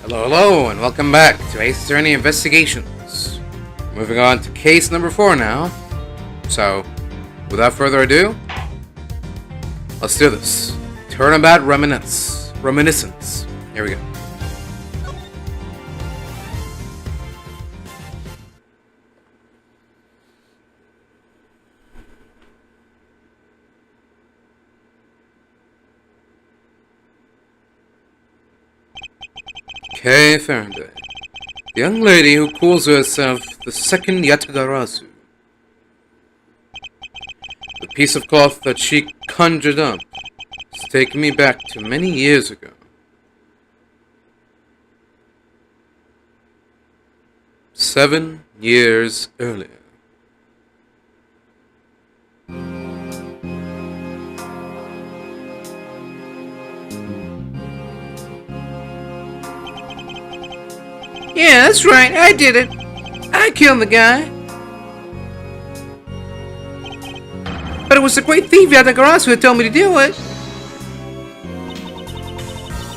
Hello, and welcome back to Ace Attorney Investigations. Moving on to case number 4 now. So, without further ado, let's do this. Turnabout Reminiscence. Here we go. Okay, Faraday. The young lady who calls herself the second Yatagarasu. The piece of cloth that she conjured up has taken me back to many years ago. Seven years earlier. Yeah, that's right, I did it. I killed the guy. But it was the great thief Yatagarasu who told me to do it.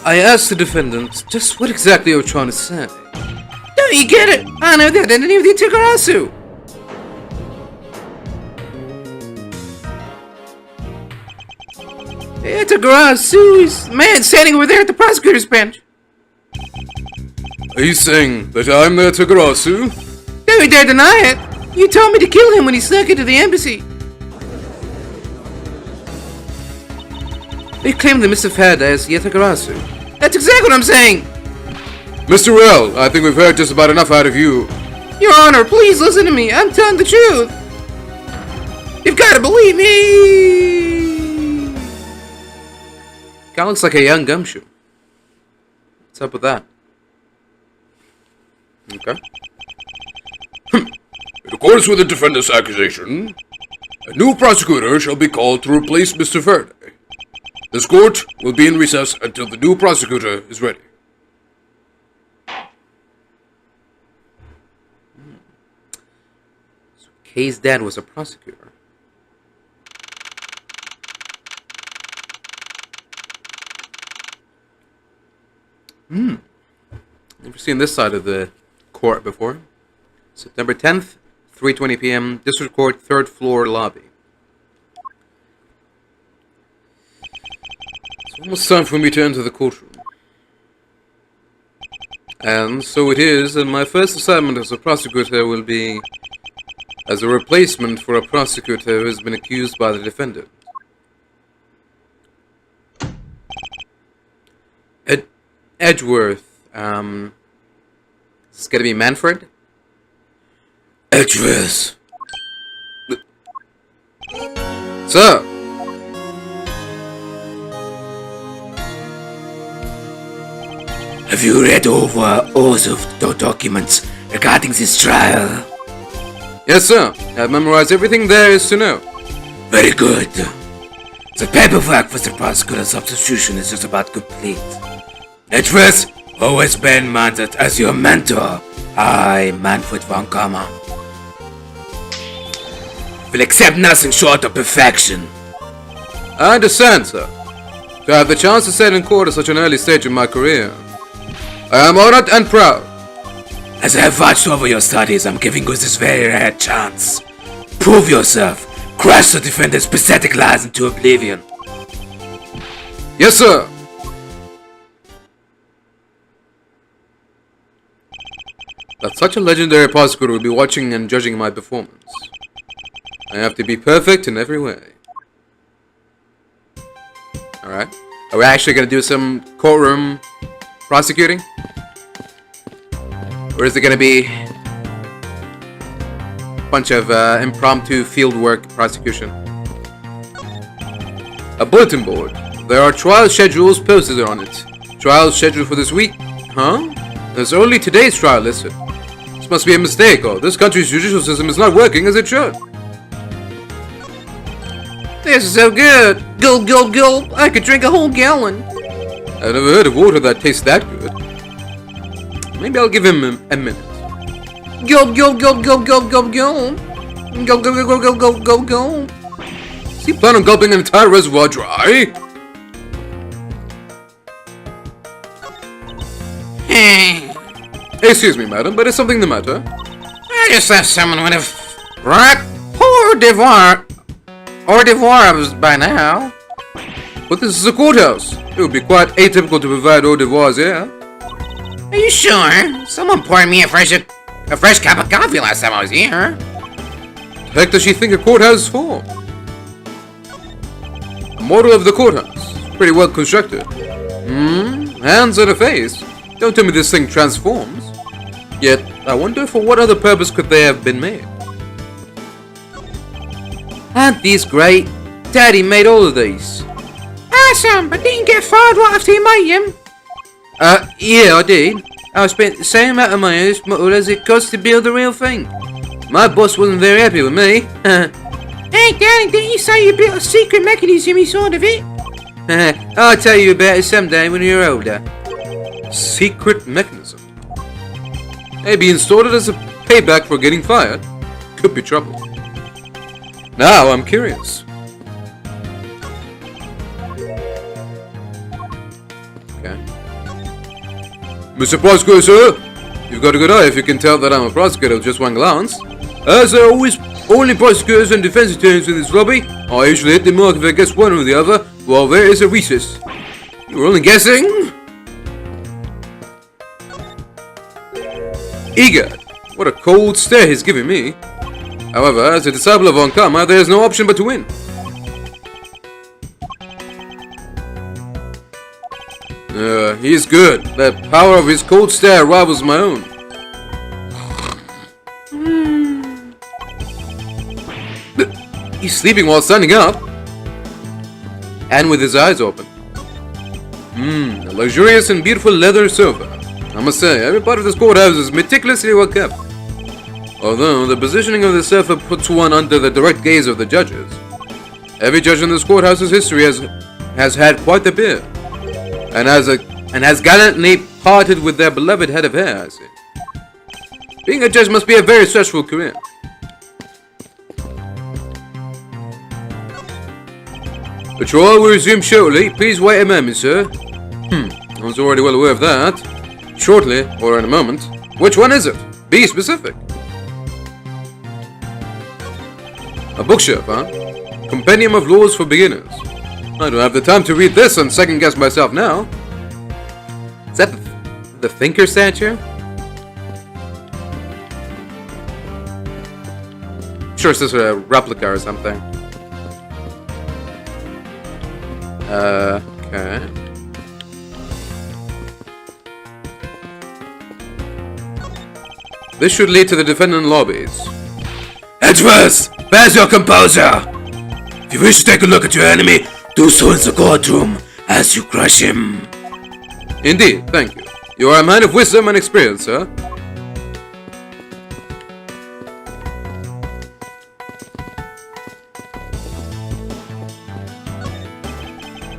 I asked the defendant just what exactly you were trying to say. Don't you get it? I know that identity of the Yatagarasu. Yatagarasu is the man standing over there at the prosecutor's bench. Are you saying that I'm the Yatagarasu? Don't you dare deny it! You told me to kill him when he snuck into the embassy. They claim that Mr. Faraday is Yatagarasu. That's exactly what I'm saying! Mr. Well, I think we've heard just about enough out of you. Your Honor, please listen to me. I'm telling the truth. You've got to believe me! Guy looks like a young gumshoe. What's up with that? Okay. In accordance with the defendant's accusation, a new prosecutor shall be called to replace Mr. Faraday. This court will be in recess until the new prosecutor is ready. So Kay's dad was a prosecutor. Never seen this side of the court before. September 10th, 3:20 p.m. District Court, 3rd floor lobby. It's almost time for me to enter the courtroom. And so it is that my first assignment as a prosecutor will be as a replacement for a prosecutor who has been accused by the defendant. Edgeworth. Is this gonna be Manfred? Edgeworth. Sir. Have you read over all of the documents regarding this trial? Yes, sir. I've memorized everything there is to know. Very good. The paperwork for the prosecutor's substitution is just about complete. Edgeworth, always been mandated as your mentor. I, Manfred von Karma, will accept nothing short of perfection. I understand, sir. To have the chance to stand in court at such an early stage in my career, I am honored and proud. As I have watched over your studies, I'm giving you this very rare chance. Prove yourself. Crush the defendant's pathetic lies into oblivion. Yes, sir. That such a legendary prosecutor will be watching and judging my performance. I have to be perfect in every way. Alright. Are we actually going to do some courtroom prosecuting? Or is it going to be a bunch of impromptu fieldwork prosecution? A bulletin board. There are trial schedules posted on it. Trial scheduled for this week? Huh? There's only today's trial listed. This must be a mistake, or this country's judicial system is not working as it should. This is so good! Gulp, gulp, gulp! I could drink a whole gallon! I've never heard of water that tastes that good. Maybe I'll give him a minute. Gulp, gulp, gulp, gulp, gulp, gulp, gulp! Gulp, gulp, gulp, gulp, gulp, gulp, gulp! Does he plan on gulping an entire reservoir dry? Excuse me, madam, but is something the matter? I just thought someone would have brought poor hors d'oeuvres by now. But this is a courthouse. It would be quite atypical to provide hors d'oeuvres here. Are you sure? Someone poured me a fresh cup of coffee last time I was here. The heck does she think a courthouse is for? A model of the courthouse. Pretty well constructed. Hands and a face. Don't tell me this thing transforms. Yet, I wonder for what other purpose could they have been made? Aren't these great? Daddy made all of these. Awesome, but didn't get fired right after you made him. Yeah, I did. I spent the same amount of money on this model as it cost to build the real thing. My boss wasn't very happy with me. Hey, Daddy, didn't you say you built a secret mechanism inside of it? I'll tell you about it someday when you're older. Secret mechanism. Maybe installed it as a payback for getting fired. Could be trouble. Now I'm curious. Okay. Mr. Prosecutor, sir, you've got a good eye if you can tell that I'm a prosecutor with just one glance. As there are always only prosecutors and defense attorneys in this lobby, I usually hit the mark if I guess one or the other, while there is a recess. You're only guessing? Egad, what a cold stare he's giving me. However, as a disciple of von Karma, there is no option but to win. He's good. The power of his cold stare rivals my own. He's sleeping while standing up. And with his eyes open. A luxurious and beautiful leather sofa. I must say, every part of this courthouse is meticulously well kept. Although, the positioning of the sofa puts one under the direct gaze of the judges. Every judge in this courthouse's history has had quite the beard. And has gallantly parted with their beloved head of hair, I see. Being a judge must be a very stressful career. The trial will resume shortly. Please wait a moment, sir. I was already well aware of that. Shortly, or in a moment. Which one is it? Be specific. A bookshelf, huh? Compendium of Laws for Beginners. I don't have the time to read this and second guess myself now. Is that the Thinker statue? I'm sure it's just a replica or something. Okay. This should lead to the defendant lobbies. Edgeworth! Where's your composure? If you wish to take a look at your enemy, do so in the courtroom as you crush him. Indeed, thank you. You are a man of wisdom and experience, sir.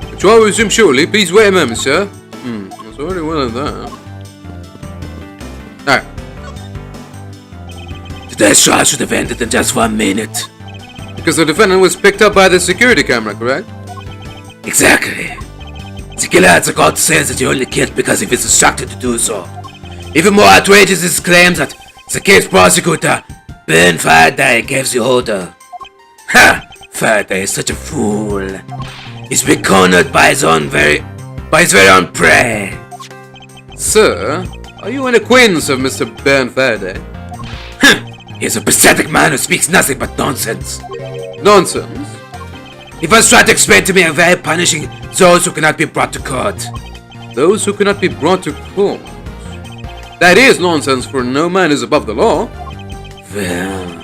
The trial will resume shortly. Please wait a moment, sir. It's already well of that. Alright. Today's trial should have ended in just 1 minute. Because the defendant was picked up by the security camera, correct? Exactly. The killer had the gall to say that he only killed because he was instructed to do so. Even more outrageous is his claim that the case prosecutor, Ben Faraday, gave the order. Ha! Faraday is such a fool. He's been cornered by his very own prey. Sir, are you an acquaintance of Mr. Ben Faraday? He's a pathetic man who speaks nothing but nonsense. Nonsense? He first tried to explain to me a way of punishing those who cannot be brought to court. Those who cannot be brought to court? That is nonsense, for no man is above the law. Well,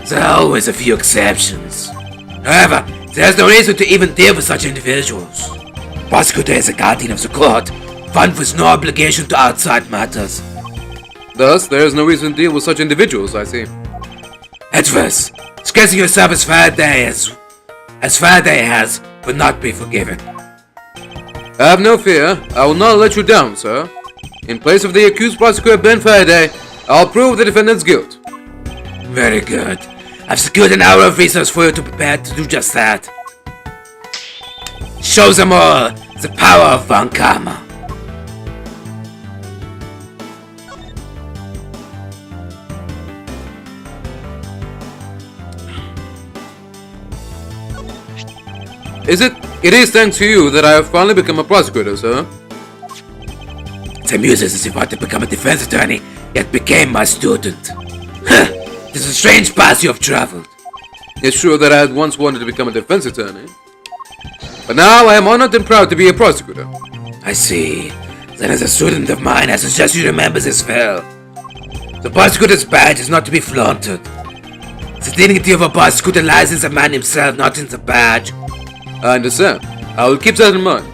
there are always a few exceptions. However, there's no reason to even deal with such individuals. The prosecutor is a guardian of the court, one with no obligation to outside matters. Thus, there is no reason to deal with such individuals, I see. Edgeworth, disgracing yourself as Faraday has, will not be forgiven. Have no fear, I will not let you down, sir. In place of the accused prosecutor Ben Faraday, I'll prove the defendant's guilt. Very good. I've secured an hour of research for you to prepare to do just that. Show them all the power of von Karma. It is thanks to you that I have finally become a prosecutor, sir. It amuses as if I to become a defense attorney, yet became my student. Huh, it is a strange path you have traveled. It's true that I had once wanted to become a defense attorney, but now I am honored and proud to be a prosecutor. I see. Then as a student of mine, I suggest you remember this well. The prosecutor's badge is not to be flaunted. The dignity of a prosecutor lies in the man himself, not in the badge. I understand. I will keep that in mind.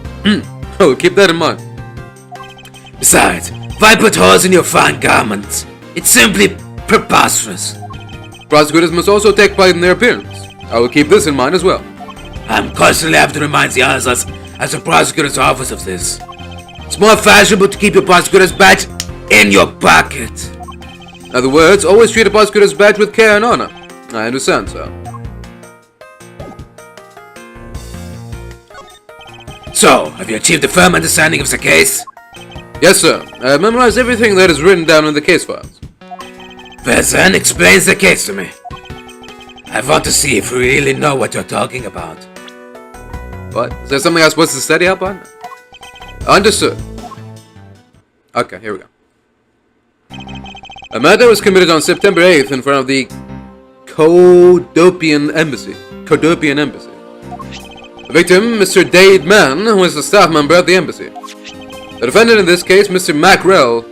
I will keep that in mind. Besides, why put holes in your fine garments? It's simply preposterous. Prosecutors must also take pride in their appearance. I will keep this in mind as well. I'm constantly having to remind the others as the prosecutor's office of this. It's more fashionable to keep your prosecutor's badge in your pocket. In other words, always treat a prosecutor's badge with care and honor. I understand, sir. So, have you achieved a firm understanding of the case? Yes, sir. I have memorized everything that is written down in the case files. Well then, explain the case to me. I want to see if you really know what you're talking about. What? Is there something I'm supposed to study up on? Understood. Okay, here we go. A murder was committed on September 8th in front of the Codopian Embassy. The victim, Mr. Dade Mann, was a staff member at the embassy. The defendant in this case, Mr. Mackrell,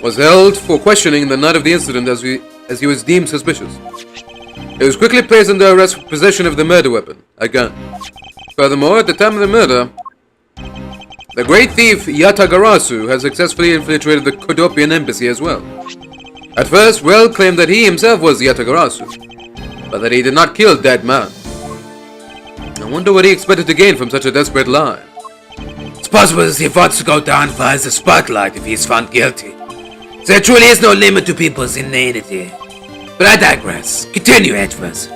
was held for questioning the night of the incident as he was deemed suspicious. He was quickly placed under arrest for possession of the murder weapon, a gun. Furthermore, at the time of the murder, the great thief Yatagarasu had successfully infiltrated the Codopian embassy as well. At first, Well claimed that he himself was Yatagarasu, but that he did not kill Dead Man. I wonder what he expected to gain from such a desperate lie. It's possible that he wants to go down via the spotlight if he is found guilty. There truly is no limit to people's inanity. But I digress. Continue, Edgeworth.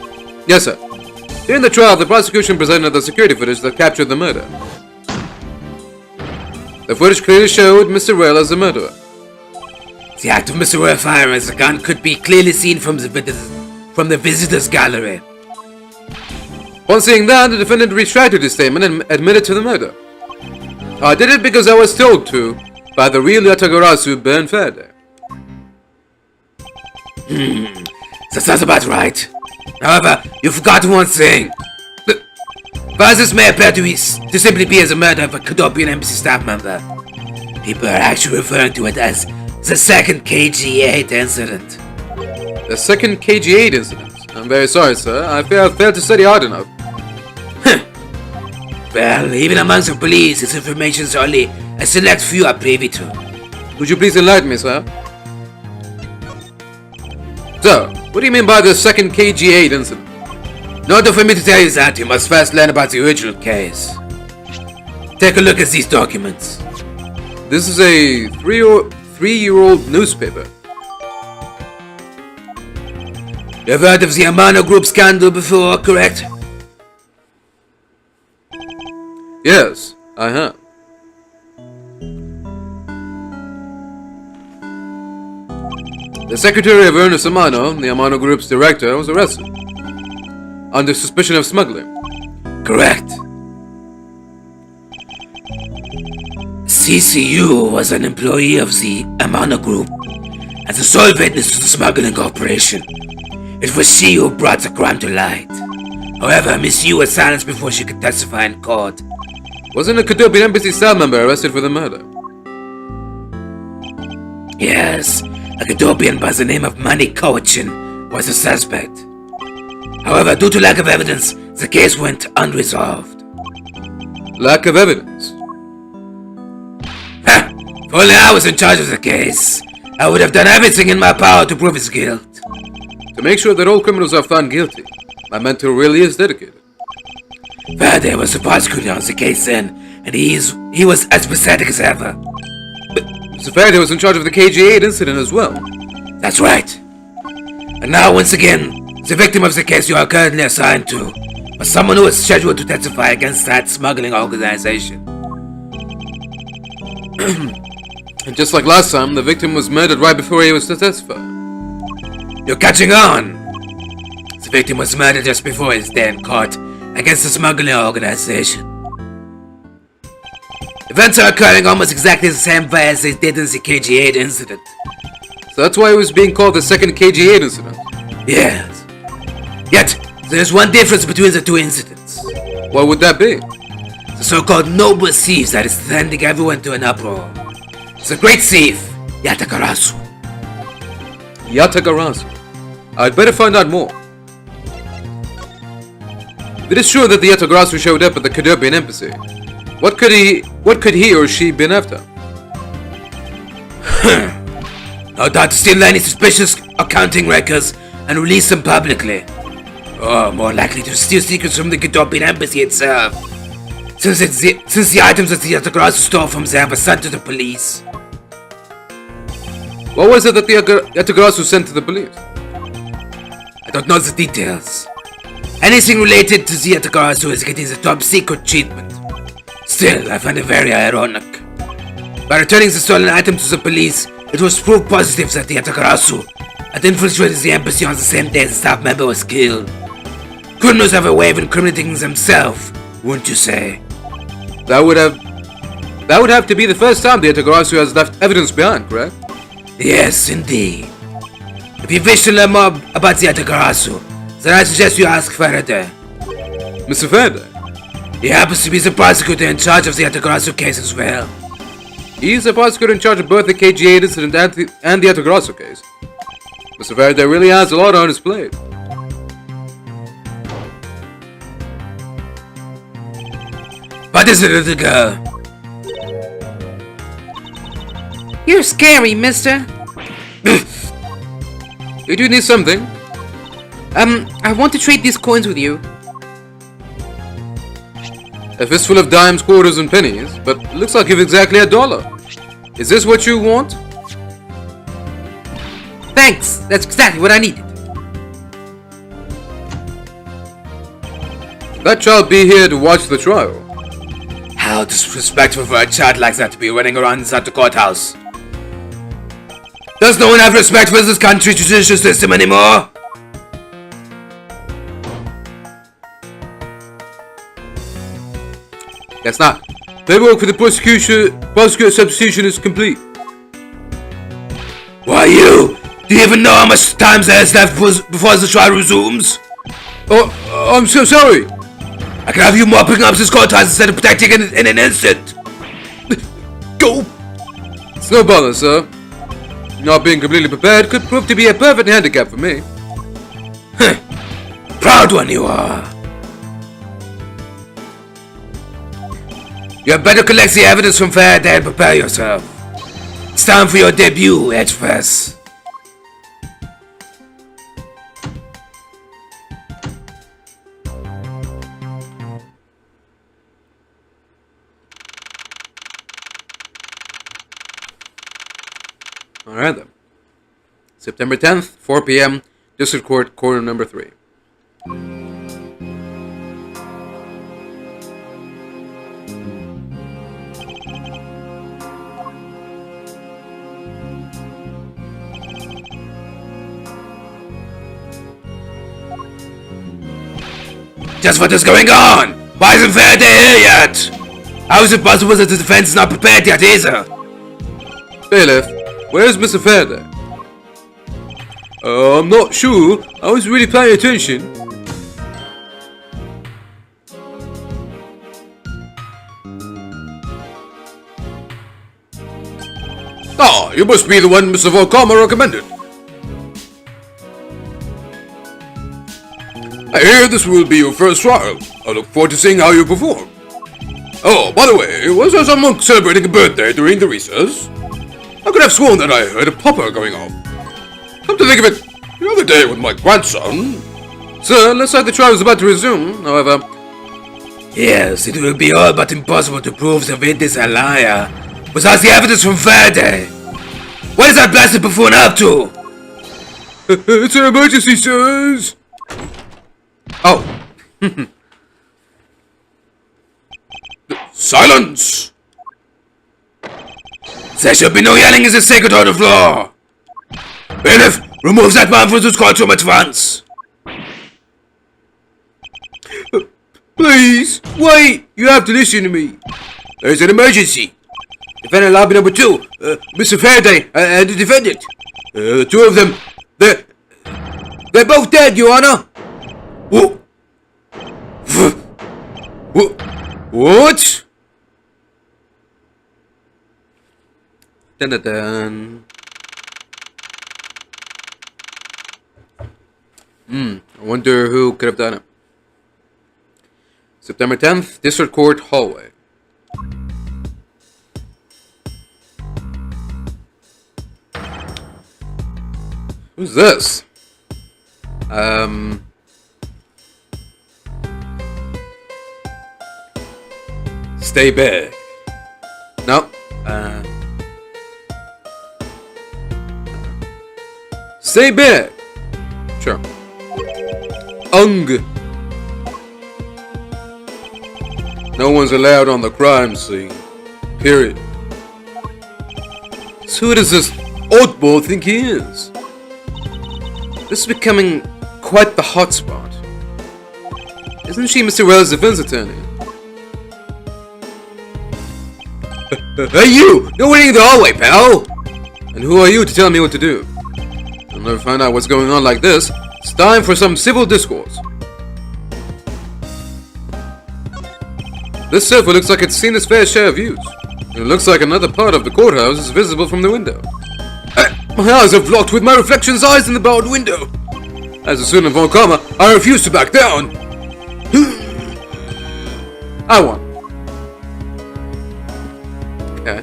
Yes, sir. During the trial, the prosecution presented the security footage that captured the murder. The footage clearly showed Mr. Well as the murderer. The act of Mr. Well firing the gun could be clearly seen from the visitors' gallery. Upon seeing that, the defendant retracted his statement and admitted to the murder. I did it because I was told to by the real Yatagarasu, Ben Faraday. That sounds about right. However, you forgot one thing. While this may appear to simply be as a murder of a Codopian embassy staff member, people are actually referring to it as the second KG-8 incident. The second KG-8 incident? I'm very sorry, sir. I fear I failed to study hard enough. Well, even amongst the police, this information is only a select few are privy to. Would you please enlighten me, sir? So, what do you mean by the second KG-8 incident? In order for me to tell you that, you must first learn about the original case. Take a look at these documents. This is a three-year-old newspaper. You've heard of the Amano Group scandal before, correct? Yes, I have. The secretary of Ernest Amano, the Amano Group's director, was arrested under suspicion of smuggling. Correct. CCU was an employee of the Amano Group and the sole witness to the smuggling operation. It was she who brought the crime to light. However, Miss Yu was silenced before she could testify in court. Wasn't a Codopian embassy staff member arrested for the murder? Yes, a Codopian by the name of Manny Cowichin was a suspect. However, due to lack of evidence, the case went unresolved. Lack of evidence? Ha! If only I was in charge of the case, I would have done everything in my power to prove his guilt. To make sure that all criminals are found guilty, my mentor really is dedicated. Faraday was the prosecutor on the case then, and he was as pathetic as ever. But Mr. Faraday was in charge of the KG-8 incident as well. That's right. And now, once again, the victim of the case you are currently assigned to was someone who was scheduled to testify against that smuggling organization. And just like last time, the victim was murdered right before he was to testify. You're catching on! The victim was murdered just before his day in court, against the smuggling organization. Events are occurring almost exactly the same way as they did in the KG8 incident. So that's why it was being called the second KG8 incident? Yes. Yet, there's one difference between the two incidents. What would that be? The so-called noble thief that is sending everyone to an uproar. It's a great thief, Yatagarasu. Yatagarasu. I'd better find out more. It is true that the Yatagarasu showed up at the Kadobian embassy. What could he or she been after? No doubt to steal any suspicious accounting records and release them publicly. Or more likely to steal secrets from the Kadobian embassy itself. Since the items that the Yatagarasu stole from there were sent to the police. What was it that the Yatagarasu sent to the police? I don't know the details. Anything related to the Yatagarasu is getting the top secret treatment. Still, I find it very ironic. By returning the stolen items to the police, it was proof positive that the Yatagarasu had infiltrated the embassy on the same day the staff member was killed. Criminals have a way of incriminating themselves, wouldn't you say? That would have to be the first time the Yatagarasu has left evidence behind, correct? Yes, indeed. If you wish to learn more about the Yatagarasu, then I suggest you ask Faraday. Mr. Faraday? He happens to be the prosecutor in charge of the Yatagarasu case as well. He's the prosecutor in charge of both the KG8 incident and the Yatagarasu case. Mr. Faraday really has a lot on his plate. What is it, little girl? You're scary, mister. You do need something? I want to trade these coins with you. A fistful of dimes, quarters, and pennies, but it looks like you've exactly $1. Is this what you want? Thanks, that's exactly what I needed. That child be here to watch the trial. How disrespectful for a child like that to be running around inside the courthouse. Does no one have respect for this country's judicial system anymore? Guess not. Paperwork for the prosecutor substitution is complete. Why you? Do you even know how much time there is left before the trial resumes? Oh, I'm so sorry. I can have you mopping up this courthouse instead of protecting it in an instant. Go! It's no bother, sir. Not being completely prepared could prove to be a perfect handicap for me. Proud one you are. You had better collect the evidence from Faraday and prepare yourself. It's time for your debut, Edgeworth. Alright then. September 10th, 4 p.m., District Court, Corner number 3. Just what is going on? Why isn't Faraday here yet? How is it possible that the defense is not prepared yet either? Bailiff, where's Mr. Faraday? I'm not sure. I was really paying attention. Ah, you must be the one Mr. von Karma recommended. I hear this will be your first trial. I look forward to seeing how you perform. Oh, by the way, was there someone celebrating a birthday during the recess? I could have sworn that I heard a popper going off. Come to think of it, the other day with my grandson. Sir, looks like the trial is about to resume, however. Yes, it will be all but impossible to prove the witness a liar without the evidence from Faraday. What is that blasted buffoon up to? It's an emergency, sirs. Oh. Silence! There should be no yelling in the sacred order of law. Bailiff, remove that man from this courtroom at once. Please, wait! You have to listen to me. There's an emergency. Defendant lobby number 2, Mr. Faraday, and the defendant. The two of them, they're both dead, Your Honor. What? What? Dun dun dun. I wonder who could have done it. September 10th, District Court hallway. Who's this? Stay back. No. Stay back. Sure. No one's allowed on the crime scene. Period. So who does this oddball think he is? This is becoming quite the hotspot. Isn't she Mr. Wells' defense attorney? Hey you! No waiting in the hallway, pal! And who are you to tell me what to do? I'll never find out what's going on like this. It's time for some civil discourse. This sofa looks like it's seen its fair share of views. It looks like another part of the courthouse is visible from the window. My eyes are blocked with my reflection's eyes in the barred window. As a student von Karma, I refuse to back down. I won. Okay.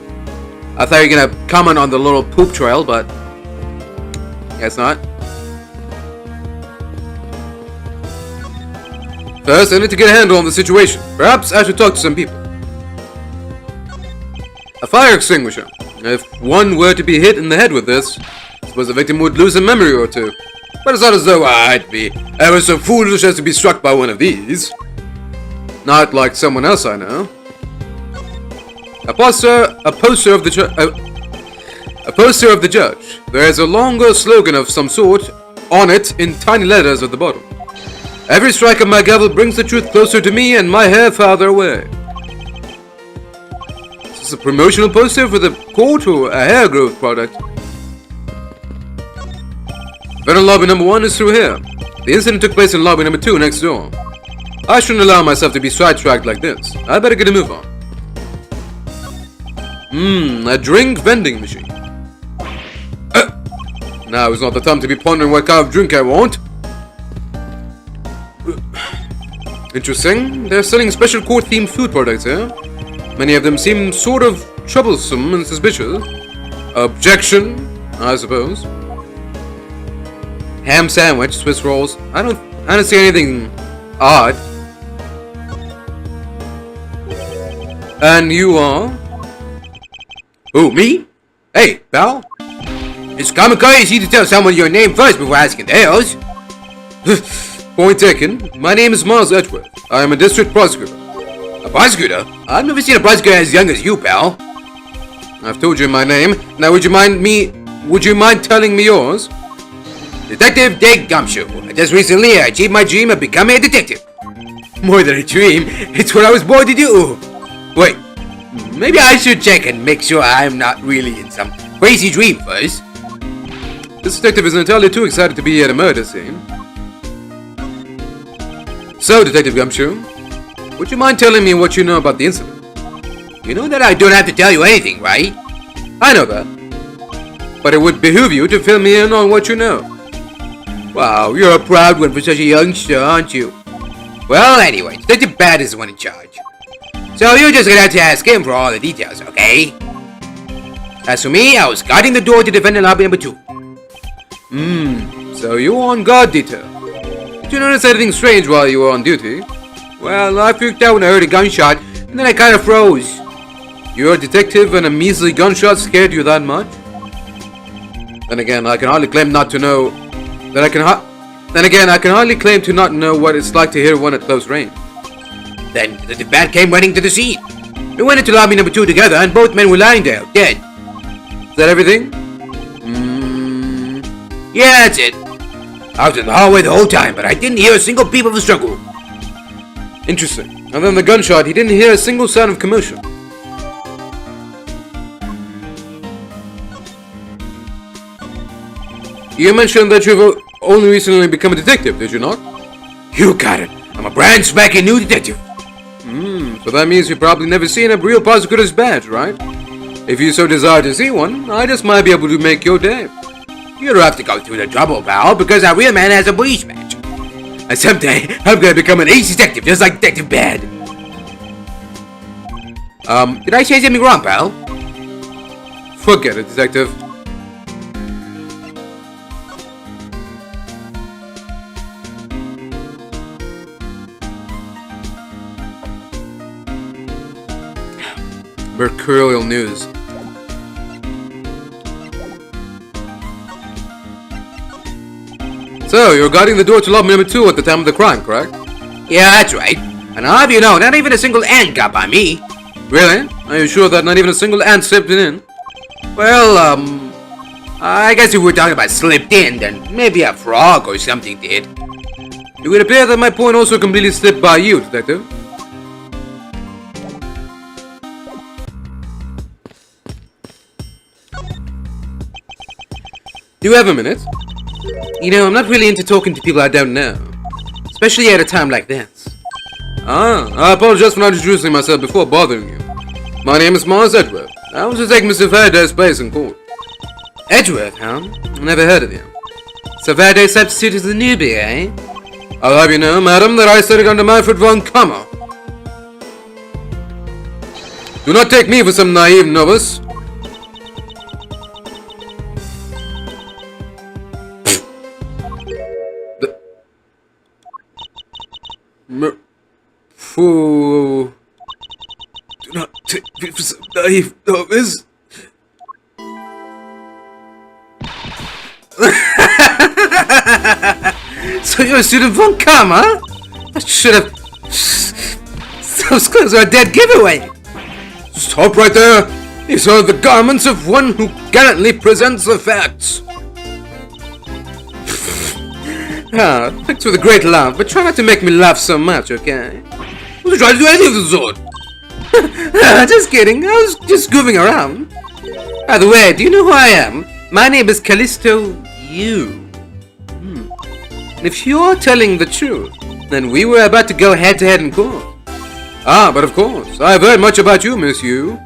I thought you were gonna comment on the little poop trail, but guess not. First, I need to get a handle on the situation. Perhaps I should talk to some people. A fire extinguisher. If one were to be hit in the head with this, I suppose the victim would lose a memory or two. But it's not as though I'd be ever so foolish as to be struck by one of these. Not like someone else I know. A poster of the judge. There is a longer slogan of some sort on it in tiny letters at the bottom. Every strike of my gavel brings the truth closer to me and my hair farther away. Is this a promotional poster for the court or a hair growth product? Veteran lobby number 1 is through here. The incident took place in lobby number 2 next door. I shouldn't allow myself to be sidetracked like this. I better get a move on. A drink vending machine. Now is not the time to be pondering what kind of drink I want. Interesting. They're selling special court-themed food products here. Many of them seem sort of troublesome and suspicious. Objection, I suppose. Ham sandwich, Swiss rolls. I don't see anything odd. And you are? Who, me? Hey, pal. It's common courtesy to tell someone your name first before asking theirs. Point taken. My name is Miles Edgeworth. I am a district prosecutor. A prosecutor? I've never seen a prosecutor as young as you, pal. I've told you my name. Now would you mind telling me yours? Detective Dick Gumshoe. I just recently achieved my dream of becoming a detective. More than a dream, it's what I was born to do. Wait, maybe I should check and make sure I'm not really in some crazy dream first. This detective is entirely too excited to be at a murder scene. So, Detective Gumshoe, would you mind telling me what you know about the incident? You know that I don't have to tell you anything, right? I know that. But it would behoove you to fill me in on what you know. Wow, you're a proud one for such a youngster, aren't you? Well, anyway, Detective Bad is the one in charge. So you're just gonna have to ask him for all the details, okay? As for me, I was guarding the door to defendant lobby number 2. So you were on guard detail. Did you notice anything strange while you were on duty? Well, I freaked out when I heard a gunshot, and then I kind of froze. You're a detective and a measly gunshot scared you that much? Then again, I can hardly claim not to know... I can hardly claim to not know what it's like to hear one at close range. Then the bat came running to the scene. We went into lobby number 2 together, and both men were lying there, dead. Is that everything? Yeah, that's it. I was in the hallway the whole time, but I didn't hear a single peep of a struggle. Interesting. Other than the gunshot, he didn't hear a single sound of commotion. You mentioned that you've only recently become a detective, did you not? You got it. I'm a brand spanking new detective. So that means you've probably never seen a real prosecutor's badge, right? If you so desire to see one, I just might be able to make your day. You don't have to go through the trouble, pal, because a real man has a police badge. And someday, I'm gonna become an ace detective, just like Detective Bad. Did I say something wrong, pal? Forget it, detective. Mercurial news. So, you're guarding the door to lobby number 2 at the time of the crime, correct? Yeah, that's right. And I'll have you know, not even a single ant got by me. Really? Are you sure that not even a single ant slipped in? Well, I guess if we're talking about slipped in, then maybe a frog or something did. It would appear that my point also completely slipped by you, detective. Do you have a minute? You know, I'm not really into talking to people I don't know. Especially at a time like this. I apologize for not introducing myself before bothering you. My name is Mars Edgeworth. I was to take Mr. Faraday's place in court. Edgeworth, huh? Never heard of you. So Faraday's substitute is the newbie, eh? I'll have you know, madam, that I studied under Manfred von Karma. Do not take me for some naive novice. Fool. Do not take me for some naive novice. So you're a student von Karma? I should have... Those clothes are a dead giveaway. Stop right there. These are the garments of one who gallantly presents the facts. Thanks for the great laugh, but try not to make me laugh so much, okay? I wasn't trying to do anything of the sort. Just kidding, I was just goofing around. By the way, do you know who I am? My name is Callisto Yu. And if you're telling the truth, then we were about to go head-to-head in court. Ah, but of course, I've heard much about you, Miss Yu.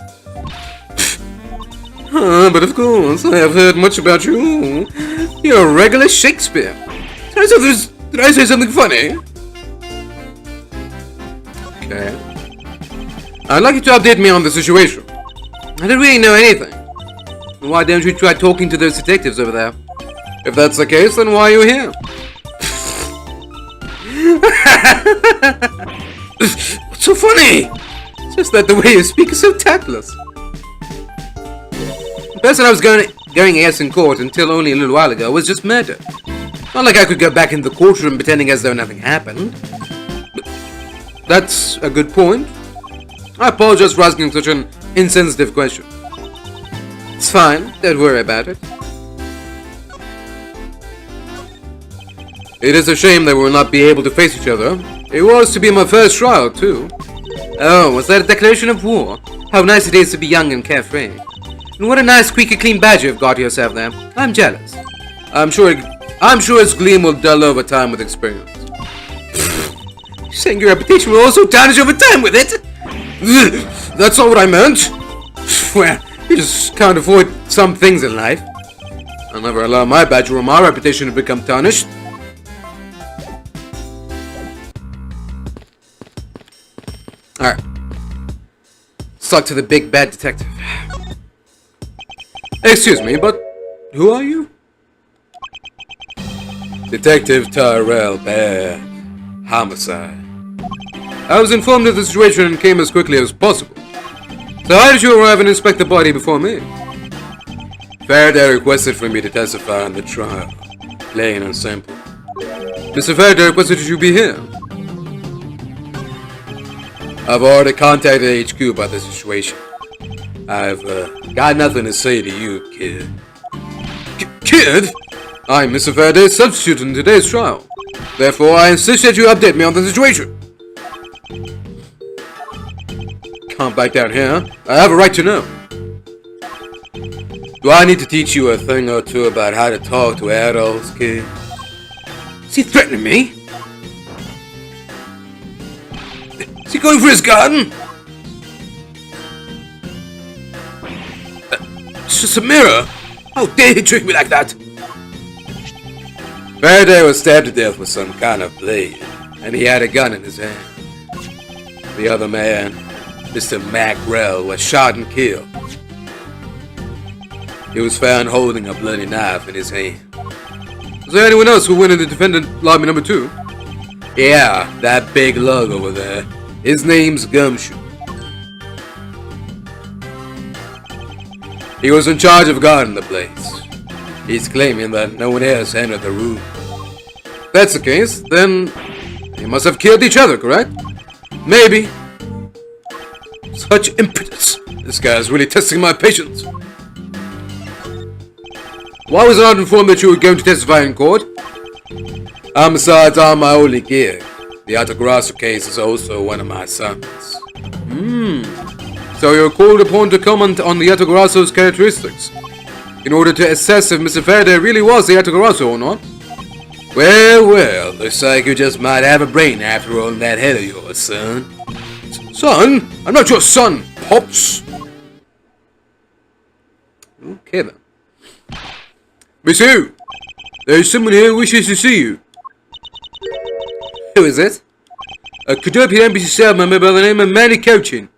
But of course, I have heard much about you. You're a regular Shakespeare. Did I say something funny? Okay. I'd like you to update me on the situation. I don't really know anything. Why don't you try talking to those detectives over there? If that's the case, then why are you here? What's so funny? It's just that the way you speak is so tactless. The person I was going against in court until only a little while ago was just murdered. Not like I could go back into the courtroom pretending as though nothing happened. But that's a good point. I apologize for asking such an insensitive question. It's fine, don't worry about it. It is a shame that we will not be able to face each other. It was to be my first trial, too. Oh, was that a declaration of war? How nice it is to be young and carefree. And what a nice, squeaky clean badge you've got yourself there. I'm jealous. I'm sure its gleam will dull over time with experience. You're saying your reputation will also tarnish over time with it? That's not what I meant. Well, you just can't avoid some things in life. I'll never allow my badge or my reputation to become tarnished. Alright. Let's talk to the big bad detective. Excuse me, but who are you? Detective Tyrell Bear. Homicide. I was informed of the situation and came as quickly as possible. So how did you arrive and inspect the body before me? Faraday requested for me to testify on the trial. Plain and simple. Mr. Faraday requested you be here. I've already contacted HQ about the situation. I've got nothing to say to you, kid. Kid? I'm Mr. Faraday's substitute in today's trial. Therefore, I insist that you update me on the situation. Can't back down here. I have a right to know. Do I need to teach you a thing or two about how to talk to adults, kid? Is he threatening me? Is he going for his gun? It's just a mirror. How dare he trick me like that? Faraday was stabbed to death with some kind of blade, and he had a gun in his hand. The other man, Mr. Macrell, was shot and killed. He was found holding a bloody knife in his hand. Is there anyone else who went in the defendant lobby number 2? Yeah, that big lug over there. His name's Gumshoe. He was in charge of guarding the place. He's claiming that no one else entered the room. If that's the case, then they must have killed each other, correct? Maybe. Such impetus. This guy is really testing my patience. Why was I not informed that you were going to testify in court? Homicides are my only gig. The Altagrasso case is also one of my sons. So you're called upon to comment on the Altagrasso's characteristics in order to assess if Mr. Faraday really was the Altagrasso or not? Well, looks like you just might have a brain after all in that head of yours, son. Son? I'm not your son, Pops. Okay then. Monsieur, there's someone here who wishes to see you. Who is it? A Cadopian embassy staff member by the name of Manny Cochin.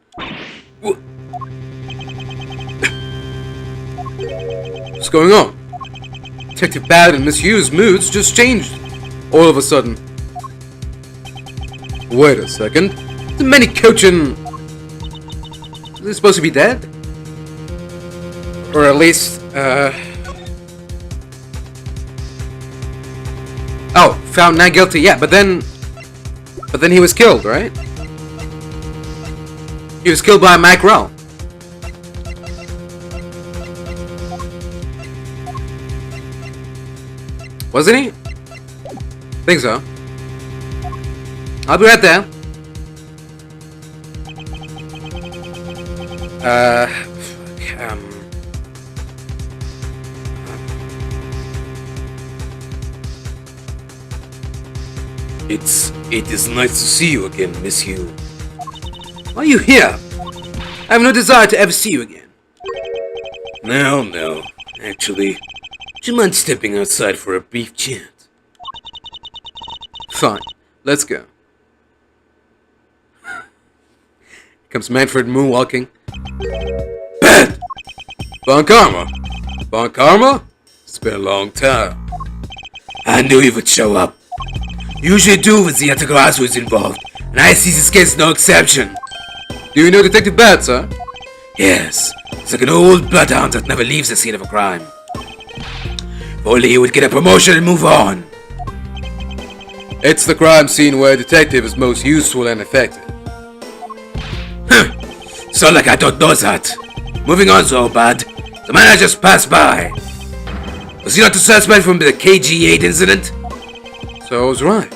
What's going on? Detective Bad and Miss Hughes' moods just changed all of a sudden. Wait a second. The Manny Cochin... Is he supposed to be dead? Or at least, Oh, found not guilty, yeah, but then he was killed, right? He was killed by Macrell. Wasn't he? Think so. I'll be right there. It is nice to see you again, Miss Hugh. Why are you here? I have no desire to ever see you again. No. Actually, do you mind stepping outside for a brief chat? Fine. Let's go. Comes Manfred moonwalking. Ben! Von Karma! Von Karma? It's been a long time. I knew you would show up. Usually do when the Altagrasso is involved, and I see this case no exception. Do you know Detective Bad, sir? Yes, it's like an old bloodhound that never leaves the scene of a crime. If only he would get a promotion and move on. It's the crime scene where a detective is most useful and effective. Sound like I don't know that. Moving on, so Bad. The man I just passed by. Was he not the suspect from the KG8 incident? So I was right.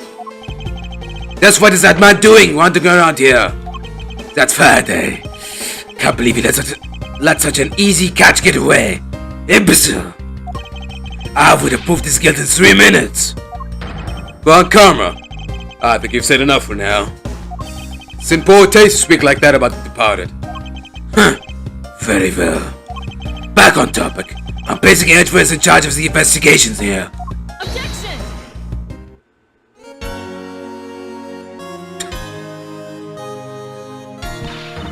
That's what is that man doing wandering around here? That's Faraday. Can't believe he let such an easy catch get away. Imbecile. I would have proved his guilt in 3 minutes. Von Karma, I think you've said enough for now. It's in poor taste to speak like that about the departed. Very well. Back on topic. I'm basically Edgeworth in charge of the investigations here. Objection!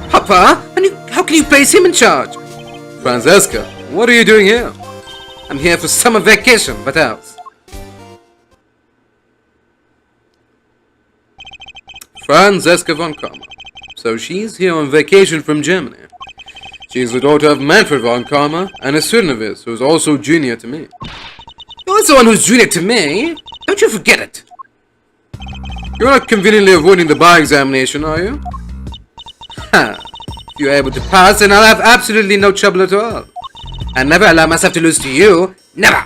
Papa, how can you place him in charge? Francesca, what are you doing here? I'm here for summer vacation, what else? Francesca von Karma. So she's here on vacation from Germany. She's the daughter of Manfred von Karma and a student of his who's also junior to me. You're the one who's junior to me? Don't you forget it. You're not conveniently avoiding the bar examination, are you? Ha! If you're able to pass, then I'll have absolutely no trouble at all. I never allow myself to lose to you. Never!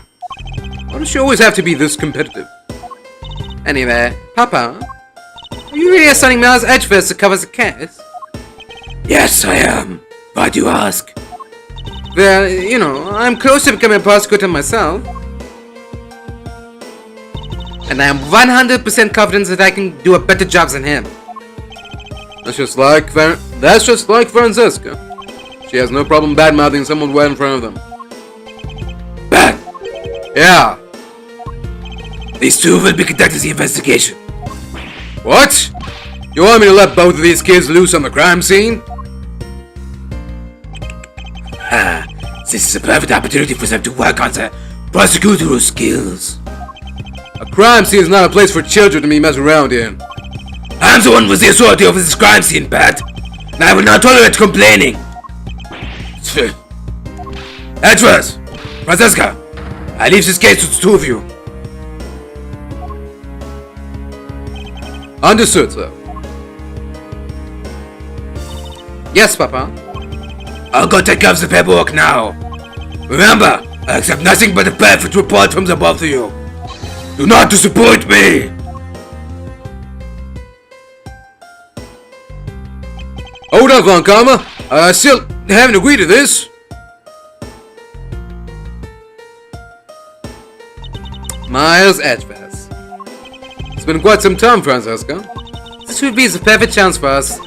Why does she always have to be this competitive? Anyway, Papa, are you really assigning me as Edgeworth to cover the case? Yes, I am. Why do you ask? Well, you know, I'm close to becoming a prosecutor myself. And I am 100% confident that I can do a better job than him. That's just like Francesca. She has no problem bad-mouthing someone right in front of them. Bad. Yeah. These two will be conducting the investigation. What? You want me to let both of these kids loose on the crime scene? This is a perfect opportunity for them to work on their prosecutorial skills. A crime scene is not a place for children to be messed around in. I'm the one with the authority over this crime scene, Pat. And I will not tolerate complaining. Edgeworth, Francesca, I leave this case to the two of you. Understood, sir. Yes, Papa. I'll go take care of the paperwork now. Remember, I accept nothing but a perfect report from the both of you. Do not disappoint me! Hold up, Von Karma. I still haven't agreed to this. Miles Edgeworth. It's been quite some time, Francesca. This would be the perfect chance for us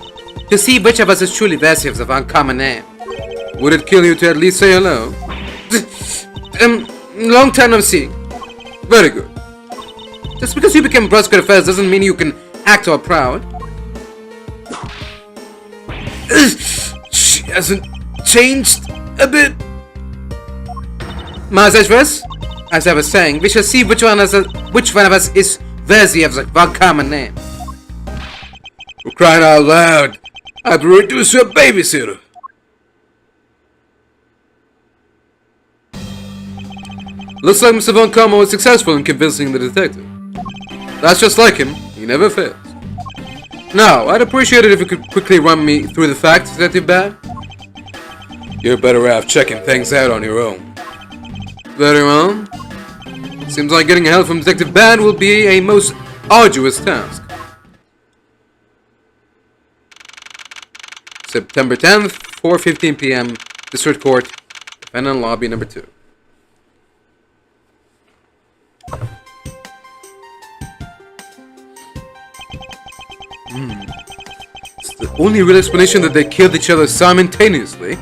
to see which of us is truly worthy of the Von Karma name. Would it kill you to at least say hello? Long time no see. Very good. Just because you became prosecutor first doesn't mean you can act all proud. She hasn't changed a bit. Miles Edgeworth, as I was saying, we shall see which one of us is worthy of the Von Karma name. For crying out loud, I've reduced to a babysitter. Looks like Mr. Von Karma was successful in convincing the detective. That's just like him, he never fails. Now, I'd appreciate it if you could quickly run me through the facts, Detective Bad. You're better off checking things out on your own. Very well. Seems like getting help from Detective Bad will be a most arduous task. September 10th, 4:15 p.m., District Court, Defendant Lobby number 2. It's the only real explanation that they killed each other simultaneously.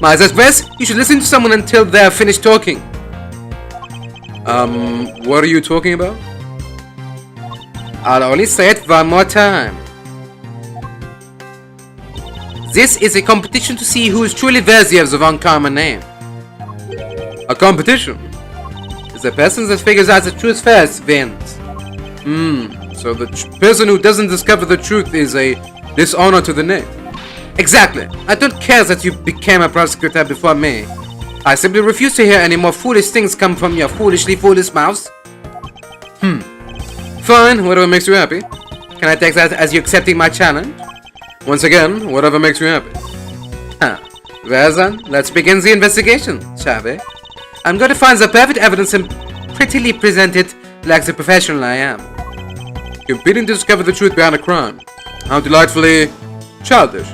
Miles Edgeworth, you should listen to someone until they're finished talking. What are you talking about? I'll only say it one more time. This is a competition to see who is truly worthy of the Von Karma name. A competition? It's the person that figures out the truth first wins. So the person who doesn't discover the truth is a dishonor to the name. Exactly. I don't care that you became a prosecutor before me. I simply refuse to hear any more foolish things come from your foolish mouths. Fine, whatever makes you happy. Can I take that as you accepting my challenge? Once again, whatever makes you happy. Well then, let's begin the investigation, shall we? I'm going to find the perfect evidence and prettily present it like the professional I am. Competing to discover the truth behind a crime. How delightfully childish.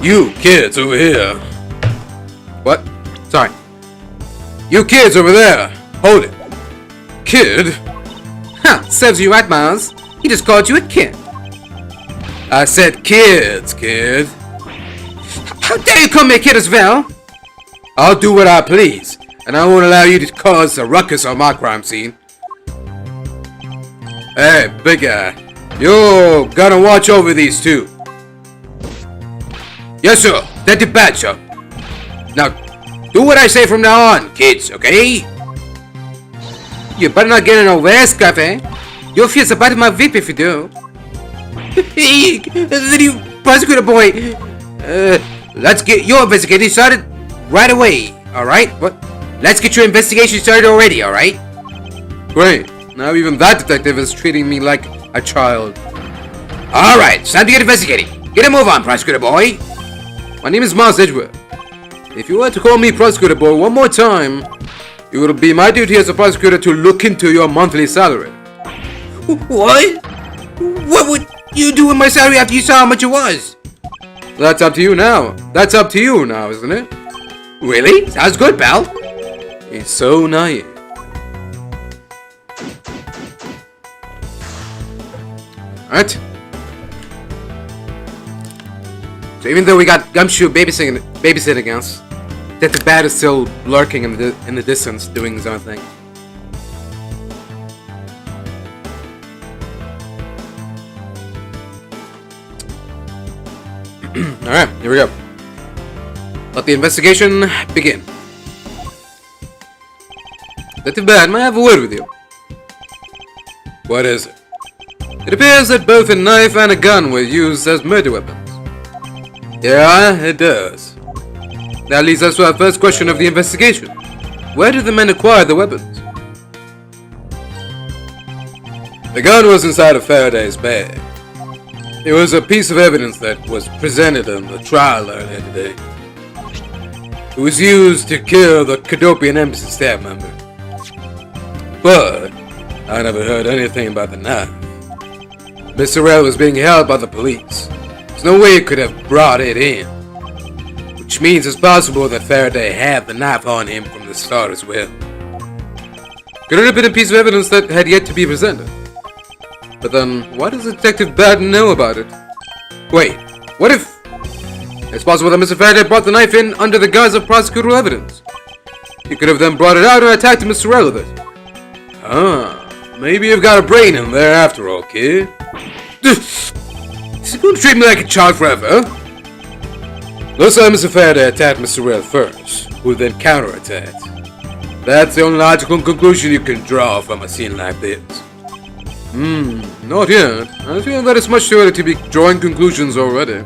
You kids over here. What? Sorry. You kids over there. Hold it. Kid? Serves you right, Miles. He just called you a kid. I said kids, kid. How dare you call me a kid as well? I'll do what I please, and I won't allow you to cause a ruckus on my crime scene. Hey, big guy. You're gonna watch over these two. Yes, sir. That's the bad, sir. Now, do what I say from now on, kids, okay? You better not get in a way, Scuffy. You'll feel the bite of my whip if you do. Little prosecutor boy. Let's get your investigation started right away, alright? What? Let's get your investigation started already, alright? Great. Now even that detective is treating me like a child. Alright, it's time to get investigating. Get a move on, prosecutor boy. My name is Miles Edgeworth. If you were to call me prosecutor boy one more time, it will be my duty as a prosecutor to look into your monthly salary. What? What would you do with my salary after you saw how much it was? That's up to you now. That's up to you now, isn't it? Really? Sounds good, pal. He's so naive. Alright. So even though we got Gumshoe babysitting us, Detective Bad is still lurking in the distance, doing his own thing. Alright, here we go. Let the investigation begin. Detective Bad, may I have a word with you? What is it? It appears that both a knife and a gun were used as murder weapons. Yeah, it does. That leads us to our first question of the investigation. Where did the men acquire the weapons? The gun was inside of Faraday's bag. It was a piece of evidence that was presented in the trial earlier today. It was used to kill the Cadopian embassy staff member. But I never heard anything about the knife. Mr. Rell was being held by the police. There's no way he could have brought it in. Which means it's possible that Faraday had the knife on him from the start as well. Could it have been a piece of evidence that had yet to be presented? But then, why does Detective Bad know about it? Wait, what if... It's possible that Mr. Faraday brought the knife in under the guise of prosecutorial evidence. He could have then brought it out and attacked Mr. Rell with it. Maybe you've got a brain in there after all, kid. Is he going to treat me like a child forever? Looks like Mr. Faraday attacked Mr. Rell first, who then counterattacked. That's the only logical conclusion you can draw from a scene like this. Not yet. I feel that it's much too early to be drawing conclusions already.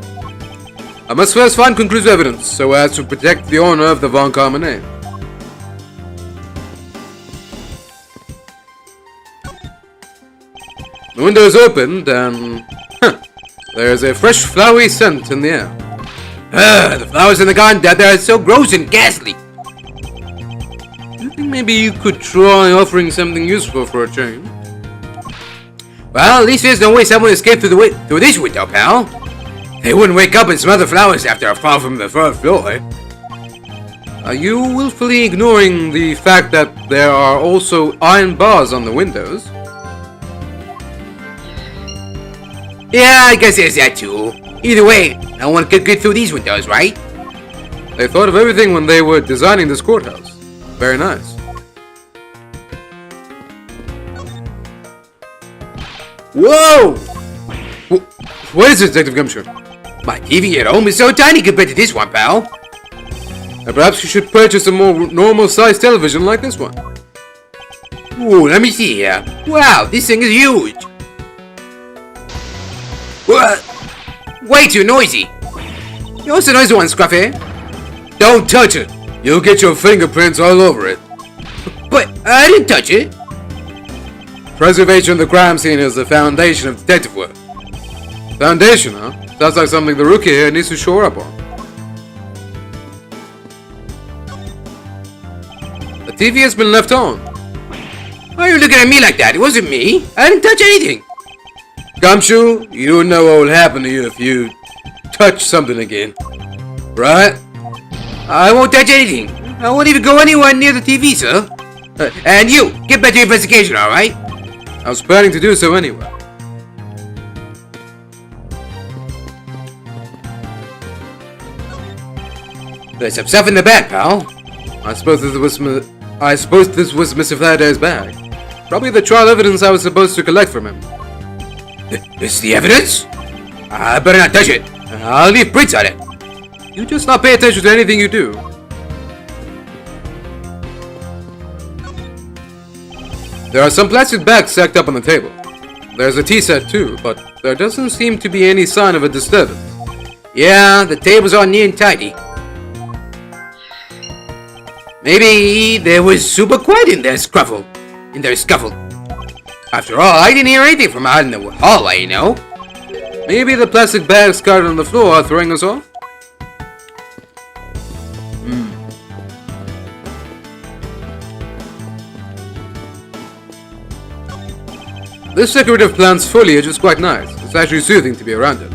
I must first find conclusive evidence so as to protect the honor of the Von Karma name. The window is opened and... there's a fresh flowery scent in the air. The flowers in the garden down there are so gross and ghastly. Do you think maybe you could try offering something useful for a change? Well, at least there's no way someone escaped through this window, pal. They wouldn't wake up and smell the flowers after a fall from the third floor. Are you willfully ignoring the fact that there are also iron bars on the windows? Yeah, I guess there's that too. Either way, no one could get through these windows, right? They thought of everything when they were designing this courthouse. Very nice. Whoa! What is it, Detective Gumshoe? My TV at home is so tiny compared to this one, pal. Perhaps you should purchase a more normal-sized television like this one. Ooh, let me see here. Wow, this thing is huge. What? Way too noisy. You're also noisy one, Scruffy. Don't touch it! You'll get your fingerprints all over it. But I didn't touch it. Preservation of the crime scene is the foundation of detective work. Foundation, huh? Sounds like something the rookie here needs to shore up on. The TV has been left on. Why are you looking at me like that? It wasn't me. I didn't touch anything. Gumshoe, you don't know what will happen to you if you touch something again. Right? I won't touch anything. I won't even go anywhere near the TV, sir. And you, get back to your investigation, alright? I was planning to do so anyway. There's some stuff in the bag, pal. I suppose this was Mr. Faraday's bag. Probably the trial evidence I was supposed to collect from him. This is the evidence? I better not touch it. I'll leave prints on it. You just not pay attention to anything you do. There are some plastic bags stacked up on the table. There's a tea set too, but there doesn't seem to be any sign of a disturbance. Yeah, the tables are neat and tidy. Maybe there was super quiet in their scuffle. After all, I didn't hear anything from out in the hallway, you know. Maybe the plastic bags scattered on the floor are throwing us off? This decorative plant's foliage is quite nice. It's actually soothing to be around it.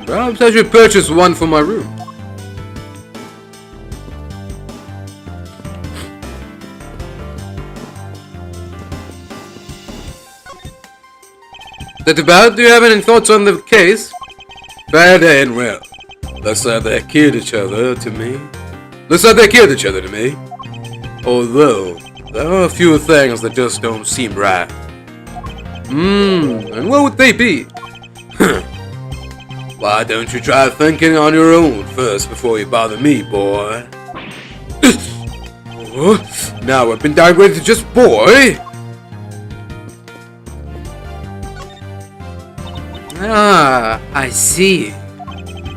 Perhaps I should purchase one for my room. Turnabout, do you have any thoughts on the case? Faraday and Will. Looks like they killed each other to me. Although, there are a few things that just don't seem right. And what would they be? Why don't you try thinking on your own first before you bother me, boy? Now I've been downgraded to just boy? Ah, I see.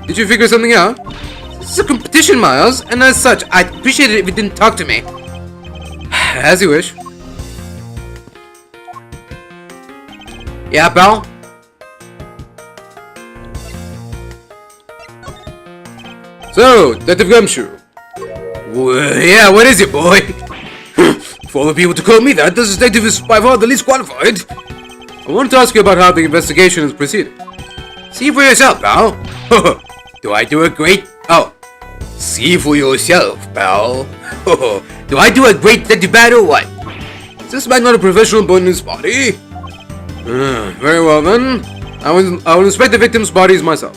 Did you figure something out? This is a competition, Miles, and as such, I'd appreciate it if you didn't talk to me. As you wish. Yeah, pal? So, Detective Gumshoe. Yeah, what is it, boy? For all the people to call me that, this detective is by far the least qualified. I want to ask you about how the investigation is proceeding. See for yourself, pal. Do I do a great... Oh. See for yourself, pal. Do I do a great detective bad or what? Is this man not a professional born in his body? Very well then. I will inspect the victim's bodies myself.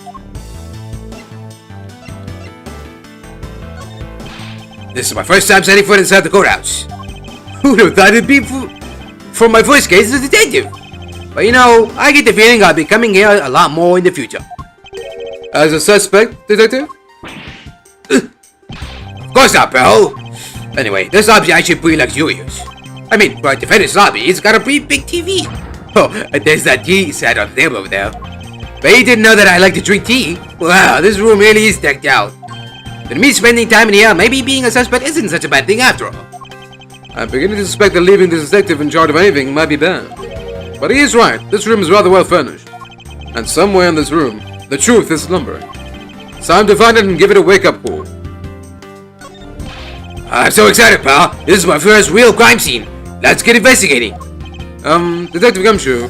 This is my first time setting foot inside the courthouse. Who would have thought it'd be for my first case as a detective? But you know, I get the feeling I'll be coming here a lot more in the future. As a suspect, detective? Of course not, pal. Anyway, this lobby's actually pretty luxurious. I mean, for a defendant's lobby, it's got a pretty big TV. Oh, and there's that tea set on the table over there. But you didn't know that I like to drink tea? Wow, this room really is decked out. To me, spending time in here, maybe being a suspect isn't such a bad thing after all. I'm beginning to suspect that leaving this detective in charge of anything might be bad. But he is right, this room is rather well furnished. And somewhere in this room, the truth is slumbering. It's time to find it and give it a wake-up call. I'm so excited, pal. This is my first real crime scene. Let's get investigating. Detective Gumshoe,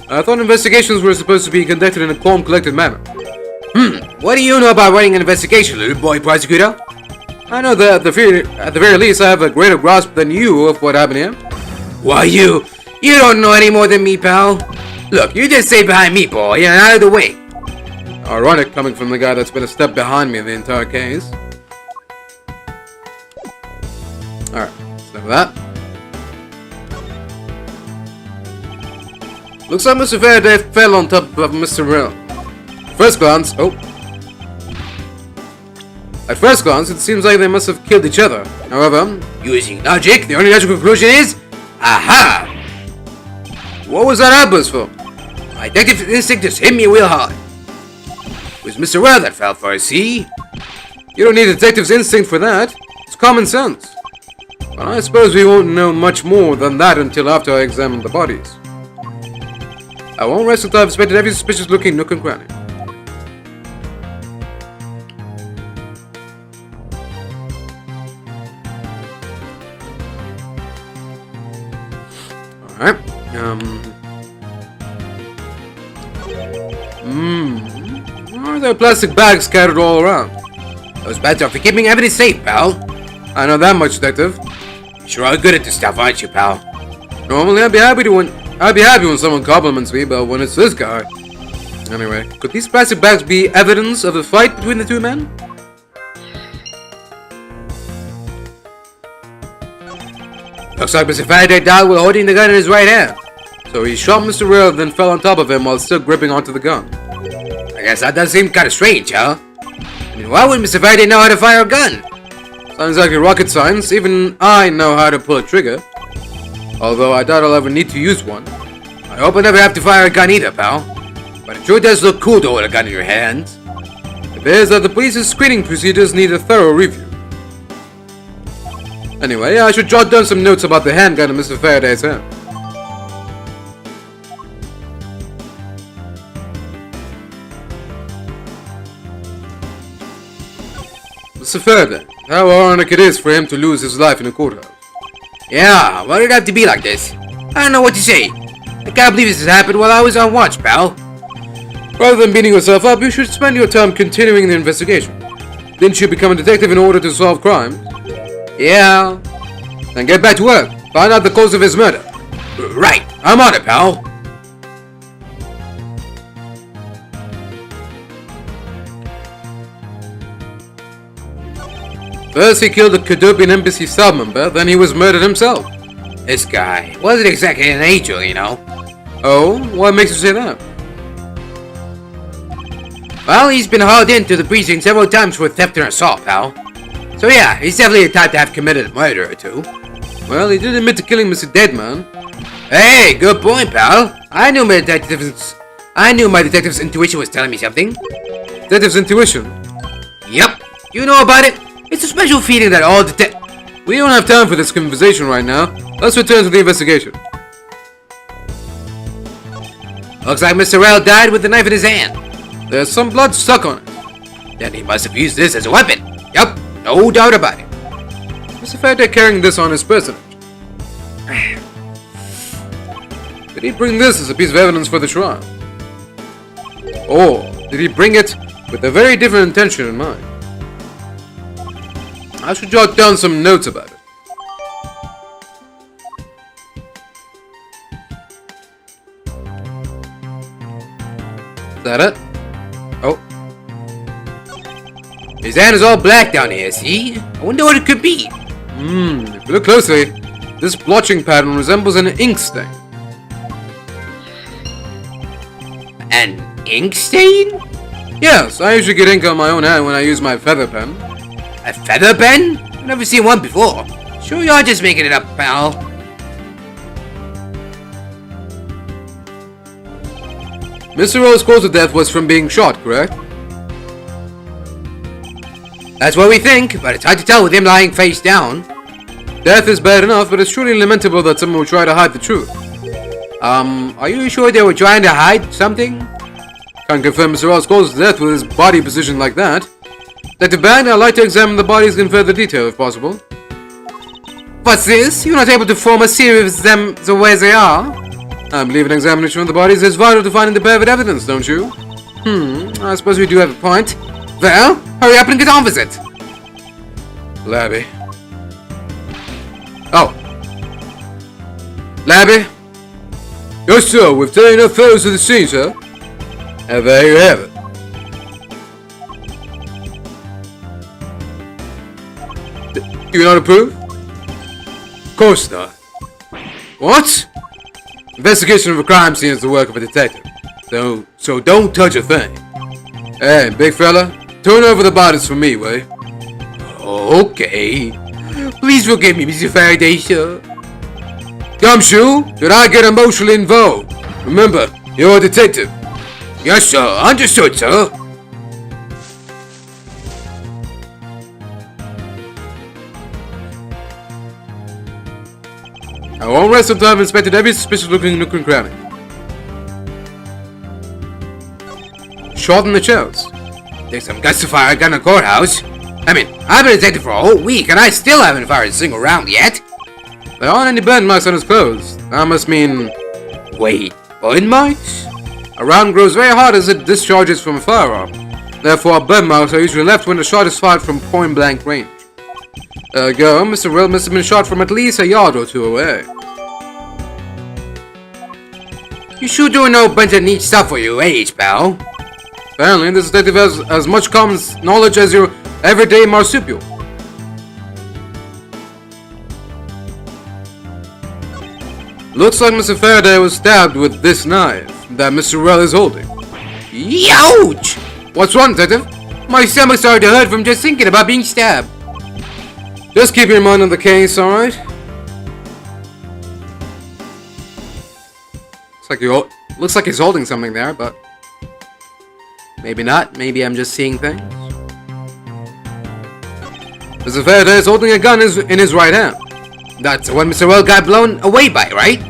I thought investigations were supposed to be conducted in a calm, collected manner. What do you know about running an investigation, little boy prosecutor? I know that at the very least I have a greater grasp than you of what happened here. Why, you don't know any more than me, pal. Look, you just stay behind me, boy, and out of the way. Ironic coming from the guy that's been a step behind me in the entire case. Alright, enough of that. Looks like Mr. Faraday fell on top of Mr. Rill. At first glance, it seems like they must have killed each other. However, using logic, the only logical conclusion is, aha! What was that outburst for? My detective instinct just hit me real hard. It was Mr. Well that fell first, see? You don't need a detective's instinct for that. It's common sense. But I suppose we won't know much more than that until after I examine the bodies. I won't rest until I've inspected every suspicious-looking nook and cranny. Alright, why are there plastic bags scattered all around? Those bags are for keeping evidence safe, pal. I know that much, detective. You sure are good at this stuff, aren't you, pal? Normally, I'd be happy when someone compliments me, but when it's this guy... Anyway, could these plastic bags be evidence of a fight between the two men? Looks like Mr. Faraday died while holding the gun in his right hand. So he shot Mr. Rill, then fell on top of him while still gripping onto the gun. I guess that does seem kind of strange, huh? I mean, why would Mr. Faraday know how to fire a gun? Sounds like rocket science. Even I know how to pull a trigger. Although I doubt I'll ever need to use one. I hope I never have to fire a gun either, pal. But it sure does look cool to hold a gun in your hand. It appears that the police's screening procedures need a thorough review. Anyway, I should jot down some notes about the handgun in Mr. Faraday's hand. Mr. Faraday, how ironic it is for him to lose his life in a courthouse. Yeah, why did it have to be like this? I don't know what to say. I can't believe this has happened while I was on watch, pal. Rather than beating yourself up, you should spend your time continuing the investigation. Didn't you become a detective in order to solve crimes? Yeah. Then get back to work. Find out the cause of his murder. Right, I'm on it, pal. First he killed a Cadopian embassy staff member, then he was murdered himself. This guy wasn't exactly an angel, you know. Oh? What makes you say that? Well, he's been hauled into the precinct several times for theft and assault, pal. So yeah, he's definitely the type to have committed a murder or two. Well, he did admit to killing Mr. Deadman. Hey, good point, pal. I knew my detective's intuition was telling me something. Detective's intuition? Yep. You know about it? It's a special feeling that all We don't have time for this conversation right now. Let's return to the investigation. Looks like Mr. Rell died with the knife in his hand. There's some blood stuck on it. Then he must have used this as a weapon. Yup, no doubt about it. Mr. Faraday carrying this on his personage. Did he bring this as a piece of evidence for the trial? Or did he bring it with a very different intention in mind? I should jot down some notes about it. Is that it? Oh. His hand is all black down here, see? I wonder what it could be. If you look closely, this blotching pattern resembles an ink stain. An ink stain? Yes, I usually get ink on my own hand when I use my feather pen. A feather pen? I've never seen one before. Sure you're just making it up, pal. Mr. Rowe's cause of death was from being shot, correct? That's what we think, but it's hard to tell with him lying face down. Death is bad enough, but it's truly lamentable that someone would try to hide the truth. Are you sure they were trying to hide something? Can't confirm Mr. Rowe's cause of death with his body positioned like that. Detective Bang, I'd like to examine the bodies in further detail if possible. What's this? You're not able to form a series of them the way they are? I believe an examination of the bodies is vital to finding the perfect evidence, don't you? I suppose we do have a point. Well, hurry up and get on with it. Labby. Oh. Labby? Yes, sir. We've taken enough photos of the scene, sir. And there you have it. Do you not approve? Of course not. What? Investigation of a crime scene is the work of a detective. So don't touch a thing. Hey, big fella, turn over the bodies for me, will you? Okay. Please forgive me, Mr. Faraday, sir. Gumshoe, did I get emotionally involved? Remember, you're a detective. Yes, sir. Understood, sir. I won't rest until I've inspected every suspicious-looking nook and cranny. Shot in the chest. There's some guts to fire a gun in a courthouse. I mean, I've been a detective for a whole week and I still haven't fired a single round yet. There aren't any burn marks on his clothes. That must mean... Wait, burn marks? A round grows very hard as it discharges from a firearm. Therefore, burn marks are usually left when the shot is fired from point-blank range. There you go, Mr. Rill must have been shot from at least a yard or two away. You sure do know a bunch of neat stuff for your age, pal. Apparently, this detective has as much common knowledge as your everyday marsupial. Looks like Mr. Faraday was stabbed with this knife that Mr. Rell is holding. Youch! What's wrong, detective? My stomach started to hurt from just thinking about being stabbed. Just keep your mind on the case, alright? Looks like he's holding something there, but maybe not. Maybe I'm just seeing things. Mr. Faraday is holding a gun in his right hand. That's the one Mr. Well got blown away by, right?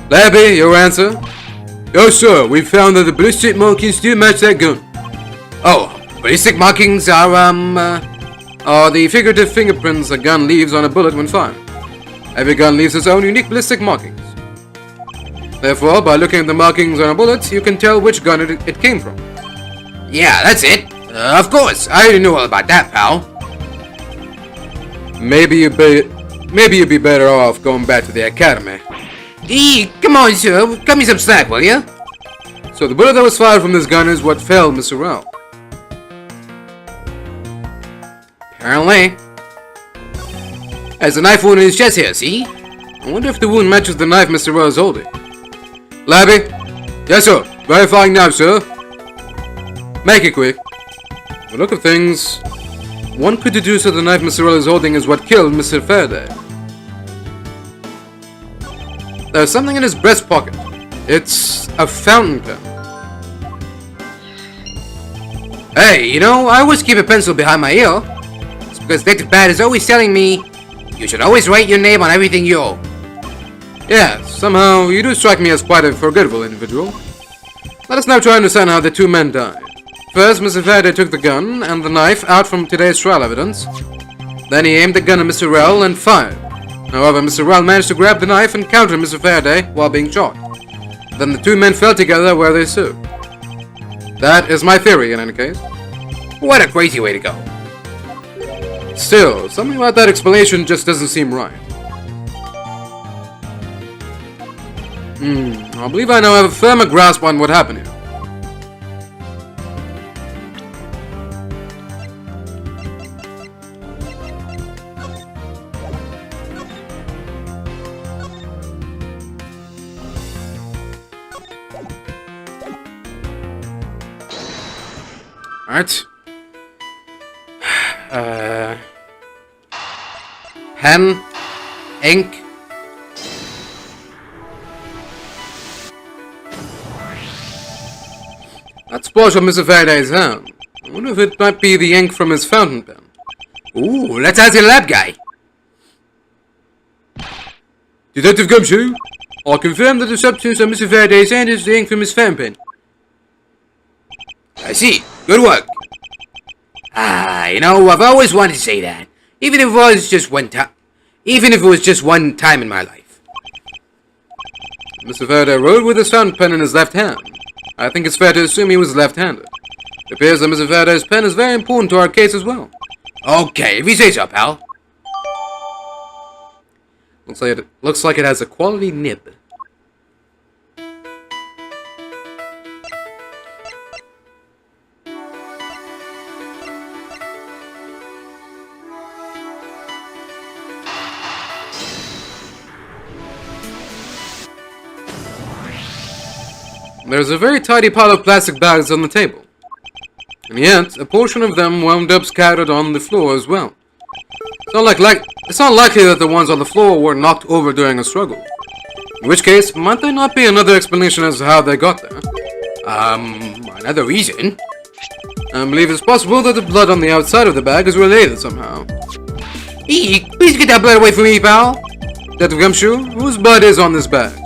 Labby, your answer? Yes, sir. We found that the ballistic markings do match that gun. Oh, ballistic markings are the figurative fingerprints a gun leaves on a bullet when fired. Every gun leaves its own unique ballistic markings. Therefore, by looking at the markings on a bullet, you can tell which gun it came from. Yeah, that's it. Of course, I already knew all about that, pal. Maybe you'd be better off going back to the academy. Come on, sir. Cut me some slack, will you? So the bullet that was fired from this gun is what felled Mr. Rao. Apparently. There's a knife wound in his chest here, see? I wonder if the wound matches the knife Mr. Rao is holding. Labby? Yes, sir. Verifying now, sir. Make it quick. By the look of things, one could deduce that the knife Mr. Rao is holding is what killed Mr. Faraday. There's something in his breast pocket. It's a fountain pen. Hey, you know, I always keep a pencil behind my ear. It's because Detective Bad is always telling me you should always write your name on everything you owe. Yes, somehow you do strike me as quite a forgettable individual. Let us now try to understand how the two men died. First, Mr. Faraday took the gun and the knife out from today's trial evidence. Then he aimed the gun at Mr. Rell and fired. However, Mr. Rell managed to grab the knife and counter Mr. Faraday while being shot. Then the two men fell together where they stood. That is my theory in any case. What a crazy way to go. Still, something about that explanation just doesn't seem right. I believe I now have a firmer grasp on what happened here. Alright. Pen, ink. That splash on Mr. Faraday's hand. I wonder if it might be the ink from his fountain pen. Ooh, let's ask the lab guy. Detective Gumshoe, I confirm that the substance on Mr. Faraday's hand is the ink from his fountain pen. I see. Good work. You know, I've always wanted to say that. Even if it was just one time. Even if it was just one time in my life. Mr. Faraday wrote with his fountain pen in his left hand. I think it's fair to assume he was left-handed. It appears that Mr. Faraday's pen is very important to our case as well. Okay, if you say so, pal. Looks like it has a quality nib. There's a very tidy pile of plastic bags on the table. And yet, a portion of them wound up scattered on the floor as well. It's not likely that the ones on the floor were knocked over during a struggle. In which case, might there not be another explanation as to how they got there? Another reason? I believe it's possible that the blood on the outside of the bag is related somehow. Eek, please get that blood away from me, pal. Detective Gumshoe, whose blood is on this bag?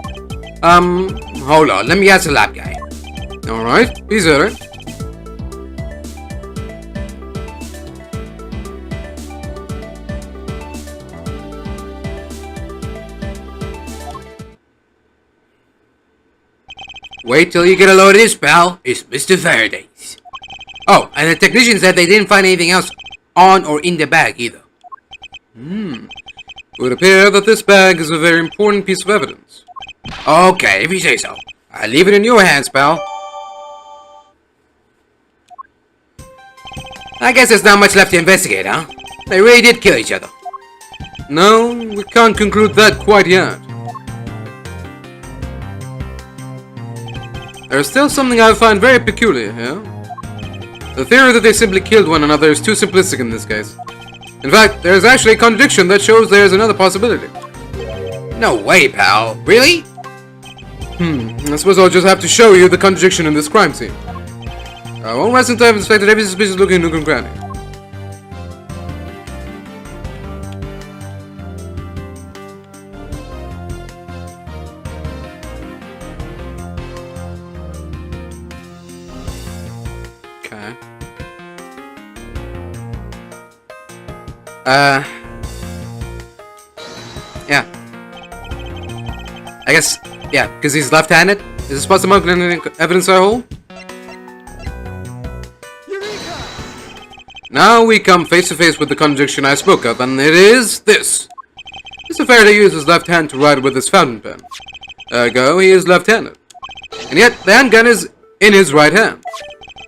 Hold on, let me ask the lab guy. Alright, he's at it. Wait till you get a load of this, pal. It's Mr. Faraday's. Oh, and the technician said they didn't find anything else on or in the bag either. It would appear that this bag is a very important piece of evidence. Okay, if you say so. I'll leave it in your hands, pal. I guess there's not much left to investigate, huh? They really did kill each other. No, we can't conclude that quite yet. There's still something I find very peculiar here. The theory that they simply killed one another is too simplistic in this case. In fact, there is actually a contradiction that shows there is another possibility. No way, pal. Really? I suppose I'll just have to show you the contradiction in this crime scene. I won't rest until I've inspected every suspicious looking nook and cranny. Okay. Yeah. I guess, yeah, because he's left-handed. Is this supposed to mark any evidence I hold? Now we come face to face with the contradiction I spoke of, and it is this. Mr. Faraday used his left hand to write with his fountain pen. Ergo, he is left-handed. And yet, the handgun is in his right hand.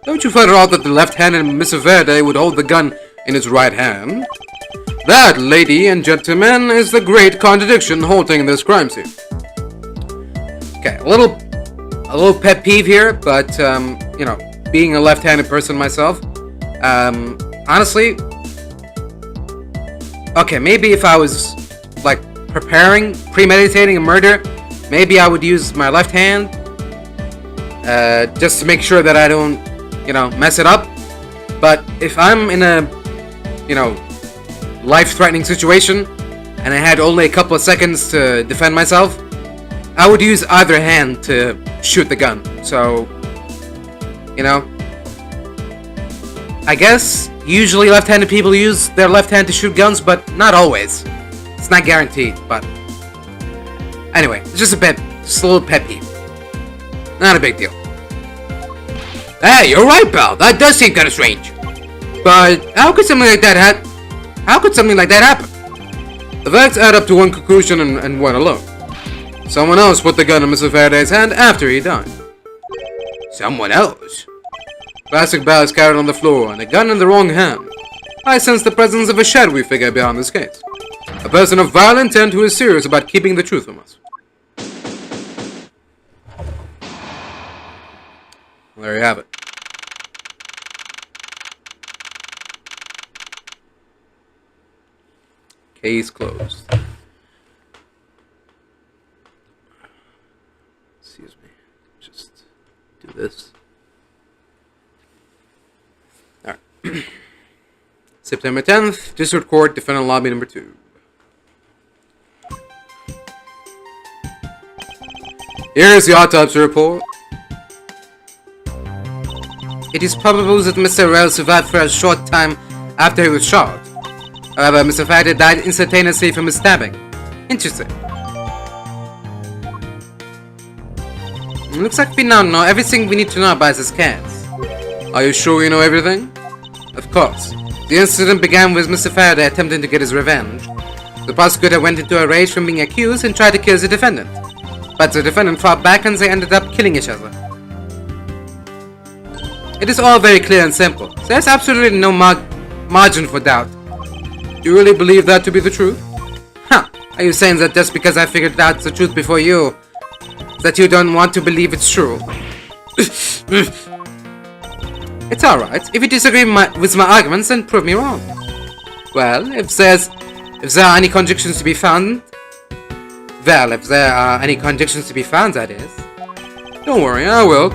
Don't you find it odd that the left-handed Mr. Faraday would hold the gun in his right hand? That, lady and gentlemen, is the great contradiction haunting this crime scene. Okay, a little pet peeve here, but you know, being a left-handed person myself, honestly, okay, maybe if I was like premeditating a murder, maybe I would use my left hand, just to make sure that I don't, you know, mess it up. But if I'm in a, you know, life-threatening situation, and I had only a couple of seconds to defend myself, I would use either hand to shoot the gun. So, you know, I guess usually left-handed people use their left hand to shoot guns, but not always. It's not guaranteed, but anyway, it's just a little pet peeve. Not a big deal. Hey, you're right, pal. That does seem kind of strange. But how could something like that happen? The facts add up to one conclusion and one alone. Someone else put the gun in Mr. Faraday's hand after he died. Someone else? Plastic bags carried on the floor and a gun in the wrong hand. I sense the presence of a shadowy figure behind this case. A person of vile intent who is serious about keeping the truth from us. Well, there you have it. Case closed. Excuse me. Just do this. Alright. September 10th, District Court, Defendant Lobby number 2. Here's the autopsy report. It is probable that Mr. Rell survived for a short time after he was shot. However, Mr. Faraday died instantaneously from his stabbing. Interesting. Looks like we now know everything we need to know about this case. Are you sure you know everything? Of course. The incident began with Mr. Faraday attempting to get his revenge. The prosecutor went into a rage from being accused and tried to kill the defendant. But the defendant fought back and they ended up killing each other. It is all very clear and simple. There's absolutely no margin for doubt. Do you really believe that to be the truth? Huh. Are you saying that just because I figured out the truth before you, that you don't want to believe it's true? It's alright. If you disagree with my arguments, then prove me wrong. Well, if there are any contradictions to be found... Well, if there are any contradictions to be found, that is. Don't worry, I will.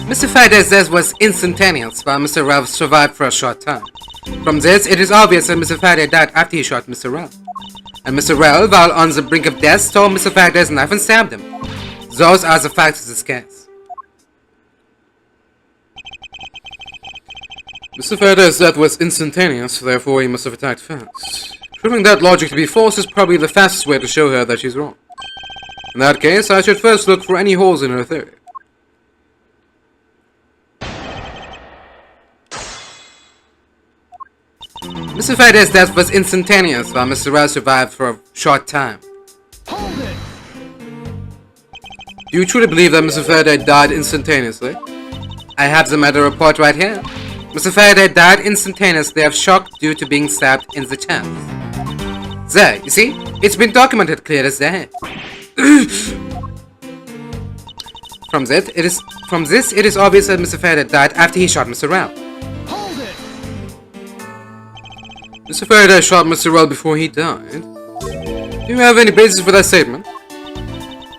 Mr. Faraday's death was instantaneous, while Mr. Ralph survived for a short time. From this, it is obvious that Mr. Faraday died after he shot Mr. Ralph. And Mr. Ralph, while on the brink of death, stole Mr. Faraday's knife and stabbed him. Those are the facts of this case. Mr. Faraday's death was instantaneous, therefore he must have attacked fast. Proving that logic to be false is probably the fastest way to show her that she's wrong. In that case, I should first look for any holes in her theory. Mr. Faraday's death was instantaneous, while Mr. Ralph survived for a short time. Hold it! Do you truly believe that Mr. Faraday died instantaneously? I have the medical report right here. Mr. Faraday died instantaneously of shock due to being stabbed in the chest. There, you see? It's been documented clear as day. From this, it is obvious that Mr. Faraday died after he shot Mr. Ralph. Hold it! Mr. Faraday shot Mr. Rell before he died. Do you have any basis for that statement?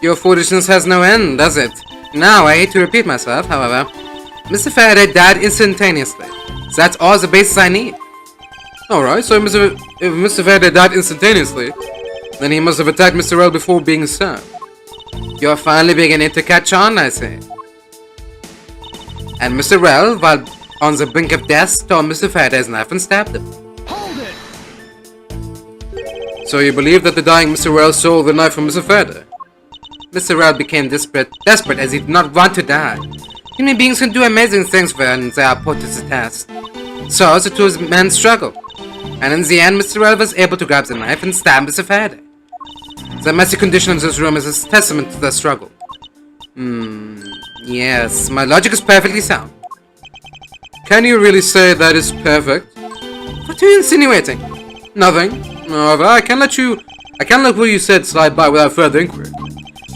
Your foolishness has no end, does it? Now, I hate to repeat myself, however, Mr. Faraday died instantaneously. So that's all the basis I need. Alright, so if Mr. Faraday died instantaneously, then he must have attacked Mr. Rell before being stabbed. You're finally beginning to catch on, I say. And Mr. Rel, while on the brink of death, stole Mr. Faraday's knife and stabbed him. Hold it! So you believe that the dying Mr. Rel stole the knife from Mr. Faraday? Mr. Rel became desperate as he did not want to die. Human beings can do amazing things when they are put to the test. So the two men struggled. And in the end, Mr. Rel was able to grab the knife and stab Mr. Faraday. The messy condition of this room is a testament to the struggle. Yes, my logic is perfectly sound. Can you really say that is perfect? What are you insinuating? Nothing. However, I can't let what you said slide by without further inquiry.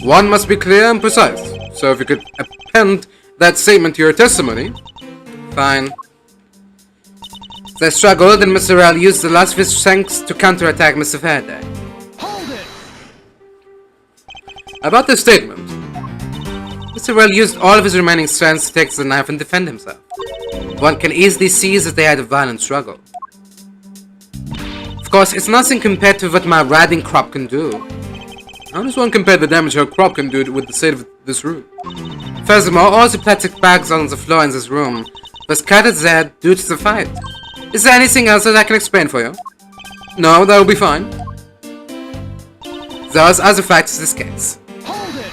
One must be clear and precise. So if you could append that statement to your testimony. Fine. They struggled and Mr. Rel used the last of his strength to counterattack Mr. Faraday. Hold it! About this statement. Mr. Rel used all of his remaining strength to take the knife and defend himself. One can easily see that they had a violent struggle. Of course, it's nothing compared to what my riding crop can do. How does one compare the damage her crop can do with the state of this room? Furthermore, all the plastic bags on the floor in this room were scattered there due to the fight. Is there anything else that I can explain for you? No, that'll be fine. Those are the facts of this case. Hold it!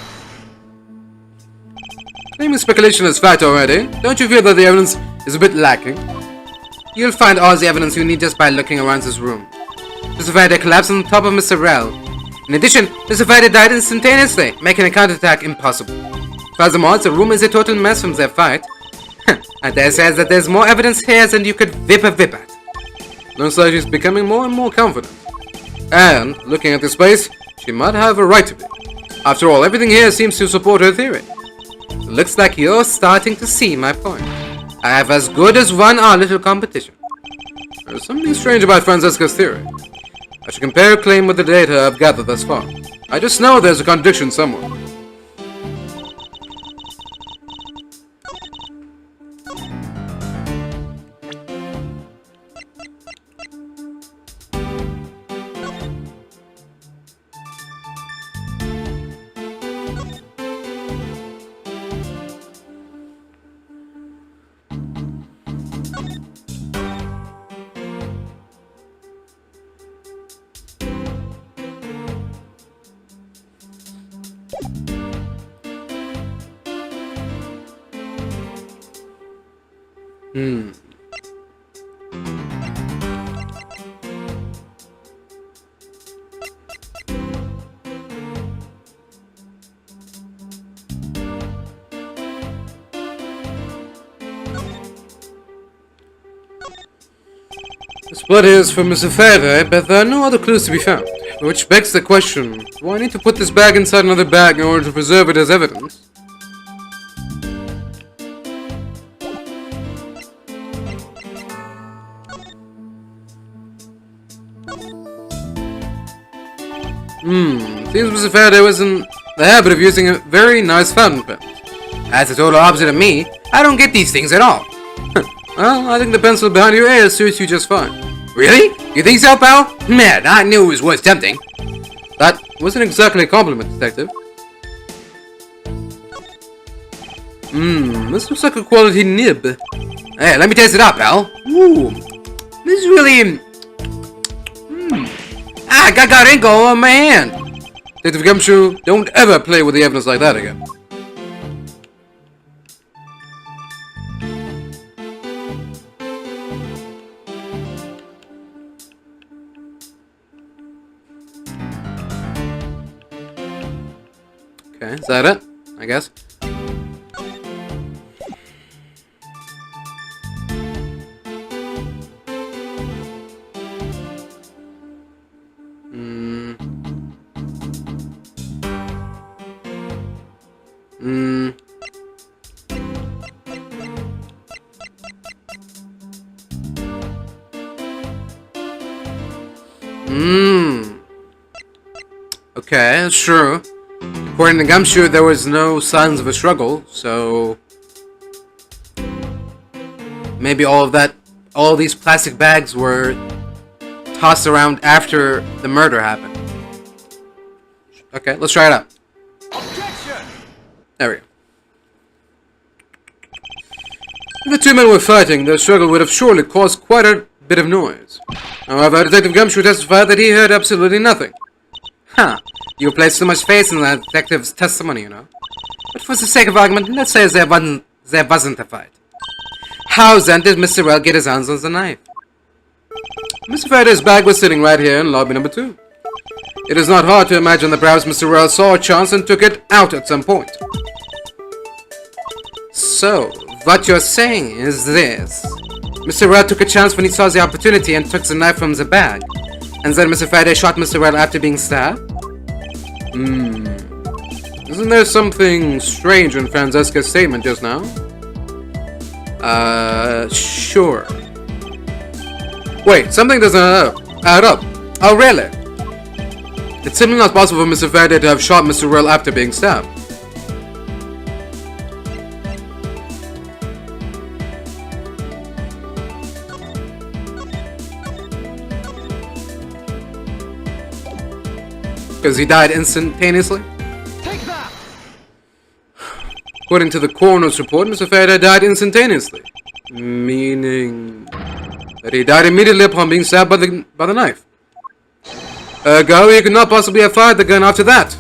Claiming speculation as fact already, don't you feel that the evidence is a bit lacking? You'll find all the evidence you need just by looking around this room. Mr. Faraday collapsed on top of Mr. Rel. In addition, Mr. Faraday died instantaneously, making a counterattack impossible. Furthermore, the room is a total mess from their fight. I dare say that there's more evidence here than you could whip at. Looks like she's becoming more and more confident. And, looking at this place, she might have a right to be. After all, everything here seems to support her theory. It looks like you're starting to see my point. I have as good as won our little competition. There's something strange about Francesca's theory. I should compare her claim with the data I've gathered thus far. I just know there's a contradiction somewhere. The split is for Mr. Faraday, but there are no other clues to be found. Which begs the question, do I need to put this bag inside another bag in order to preserve it as evidence? Seems Mr. Faraday was in the habit of using a very nice fountain pen. As the total opposite of me, I don't get these things at all. Well, I think the pencil behind your ear suits you just fine. Really? You think so, pal? Man, I knew it was worth tempting. That wasn't exactly a compliment, Detective. This looks like a quality nib. Hey, let me taste it out, pal. Ooh, this is really... I got ink all on my hand. Detective Gumshoe, don't ever play with the evidence like that again. Okay, is that it? I guess. Okay, that's true. According to Gumshoe, there was no signs of a struggle, so maybe all these plastic bags were tossed around after the murder happened. Okay, let's try it out. Objection! There we go. If the two men were fighting, their struggle would have surely caused quite a bit of noise. However, Detective Gumshoe testified that he heard absolutely nothing. Huh. You place too much faith in that detective's testimony, you know. But for the sake of argument, let's say there wasn't a fight. How then did Mr. Well get his hands on the knife? Mr. Faraday's bag was sitting right here in lobby number 2. It is not hard to imagine that perhaps Mr. Well saw a chance and took it out at some point. So, what you're saying is this. Mr. Well took a chance when he saw the opportunity and took the knife from the bag. And then Mr. Faraday shot Mr. Well after being stabbed? Isn't there something strange in Francesca's statement just now? Sure. Wait, something doesn't add up. Oh, really? It's simply not possible for Mr. Faraday to have shot Mr. Well after being stabbed. Because he died instantaneously? Take that! According to the coroner's report, Mr. Faraday died instantaneously. Meaning that he died immediately upon being stabbed by the knife. Ergo, he could not possibly have fired the gun after that.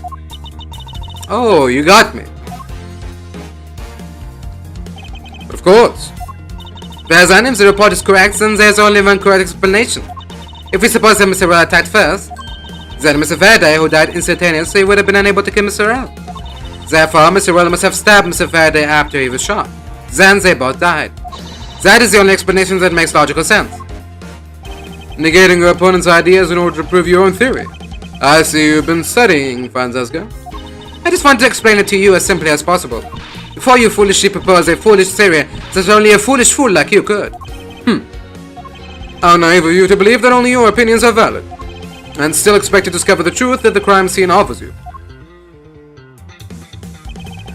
Oh, you got me. But of course. Then, if the report is correct, then there's only one correct explanation. If we suppose that Mr. Well attacked first, then Mr. Faraday, who died instantaneously, would have been unable to kill Mr. Well. Therefore, Mr. Well must have stabbed Mr. Faraday after he was shot. Then they both died. That is the only explanation that makes logical sense. Negating your opponent's ideas in order to prove your own theory. I see you've been studying, Francesca. I just want to explain it to you as simply as possible. Before you foolishly propose a foolish theory that only a foolish fool like you could. How naive of you to believe that only your opinions are valid, and still expect to discover the truth that the crime scene offers you.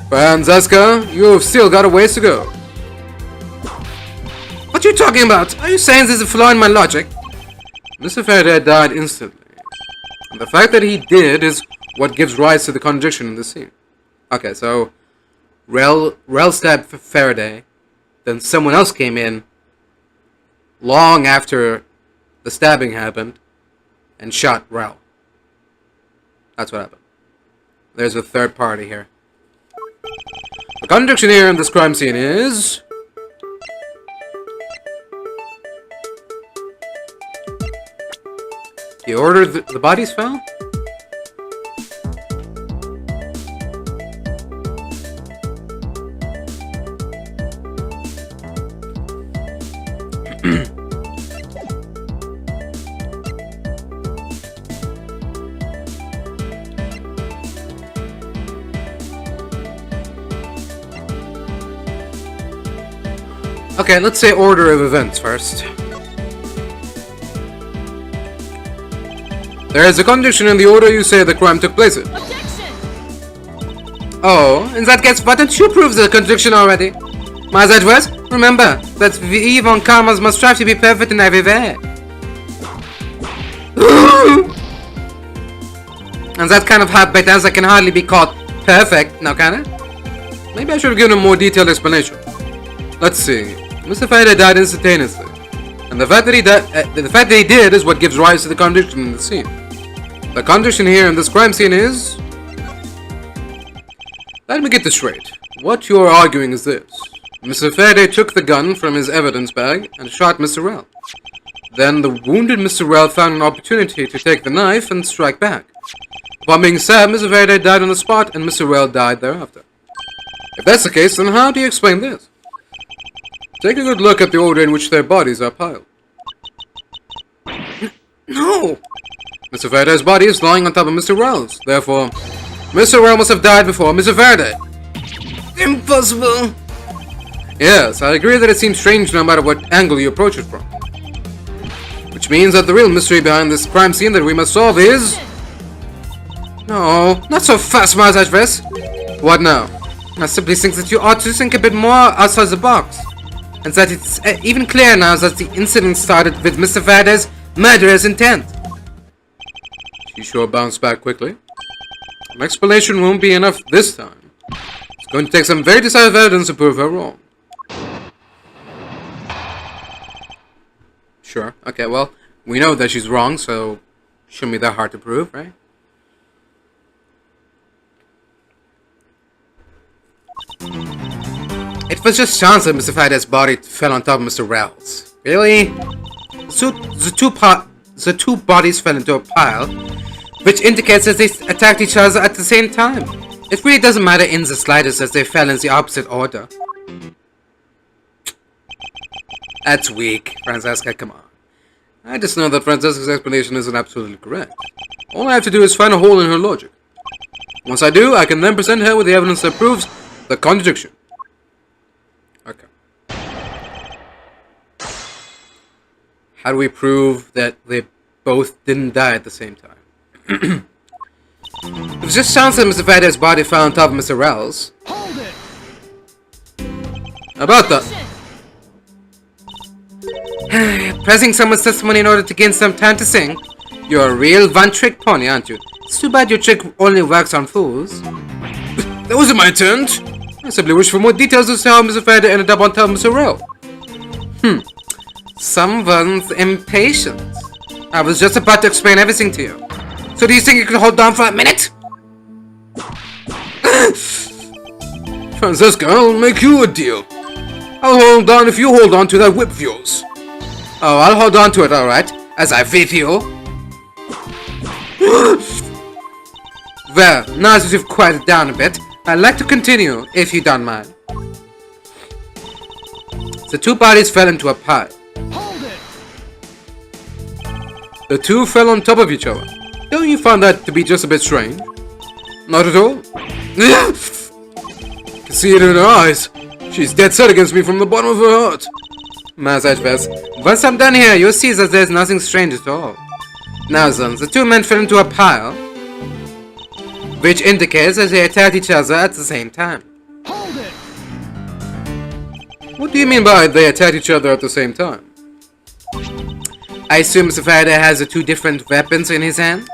Francesca, you've still got a ways to go. What are you talking about? Are you saying there's a flaw in my logic? Mr. Faraday died instantly, and the fact that he did is what gives rise to the contradiction in the scene. Okay, so Rel stabbed Faraday, then someone else came in long after the stabbing happened and shot Rel. That's what happened. There's a third party here. The contradiction here in this crime scene is... He ordered the bodies found? Okay, let's say order of events first. There is a contradiction in the order you say the crime took place in. Objection! Oh, in that case, why don't you prove the contradiction already? Mas Edgeworth, remember that Manfred von Karma must strive to be perfect in every way. And that kind of heartbeat can hardly be called perfect, now can it? Maybe I should have given a more detailed explanation. Let's see. Mr. Faraday died instantaneously, and the fact that he did is what gives rise to the contradiction in the scene. The contradiction here in this crime scene is... Let me get this straight. What you're arguing is this. Mr. Faraday took the gun from his evidence bag and shot Mr. Rel. Then the wounded Mr. Rel found an opportunity to take the knife and strike back. Upon being stabbed, Mr. Faraday died on the spot and Mr. Rel died thereafter. If that's the case, then how do you explain this? Take a good look at the order in which their bodies are piled. No! Mr. Faraday's body is lying on top of Mr. Rel's. Therefore, Mr. Rel must have died before Mr. Faraday. Impossible! Yes, I agree that it seems strange no matter what angle you approach it from. Which means that the real mystery behind this crime scene that we must solve is... No, not so fast, Mars Edgeworth. What now? I simply think that you ought to think a bit more outside the box. And that it's even clearer now that the incident started with Mr. Faraday's murderous intent. She sure bounced back quickly. An explanation won't be enough this time. It's going to take some very decisive evidence to prove her wrong. Sure. Okay, well, we know that she's wrong, so shouldn't be that hard to prove, right? It was just chance that Mr. Faraday's body fell on top of Mr. Rell's. Really? The two bodies fell into a pile, which indicates that they attacked each other at the same time. It really doesn't matter in the slightest as they fell in the opposite order. That's weak, Francesca, come on. I just know that Francesca's explanation isn't absolutely correct. All I have to do is find a hole in her logic. Once I do, I can then present her with the evidence that proves the contradiction. Okay. How do we prove that they both didn't die at the same time? It was just chance that Mr. Faraday's body fell on top of Mr. Rell's. Hold it! About that. Pressing someone's testimony in order to gain some time to sing? You're a real one-trick pony, aren't you? It's too bad your trick only works on fools. That wasn't my intent. I simply wish for more details as to how Mr. Faraday ended up on top of Mr. Rell. Someone's impatient. I was just about to explain everything to you. So do you think you could hold on for a minute? Francesca, I'll make you a deal. I'll hold on if you hold on to that whip of yours. Oh, I'll hold on to it, alright, as I whip you. Well, now that you've quieted down a bit, I'd like to continue, if you don't mind. The two bodies fell into a pile. Hold it! The two fell on top of each other. Don't you find that to be just a bit strange? Not at all. I can see it in her eyes. She's dead set against me from the bottom of her heart. Mas Edgeworth, once I'm done here, you'll see that there's nothing strange at all. Now then, the two men fell into a pile, which indicates that they attacked each other at the same time. Hold it! What do you mean by they attacked each other at the same time? I assume Mr. Faraday has the two different weapons in his hands.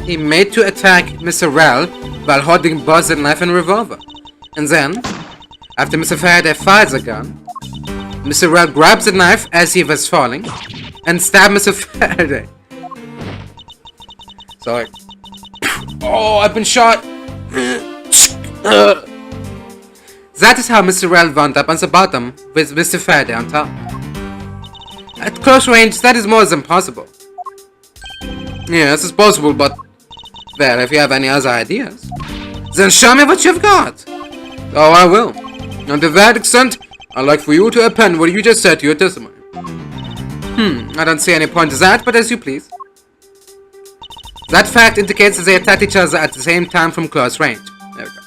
He made to attack Mr. Rell while holding both the knife and revolver. And then, after Mr. Faraday fires a gun, Mr. Rell grabs the knife as he was falling and stabs Mr. Faraday. Sorry. Oh, I've been shot. That is how Mr. Rell wound up on the bottom with Mr. Faraday on top. At close range, that is more than possible. Yes, it's possible, but... Well, if you have any other ideas, then show me what you've got. Oh, I will. And to that extent, I'd like for you to append what you just said to your testimony. I don't see any point to that, but as you please. That fact indicates that they attacked each other at the same time from close range. There we go.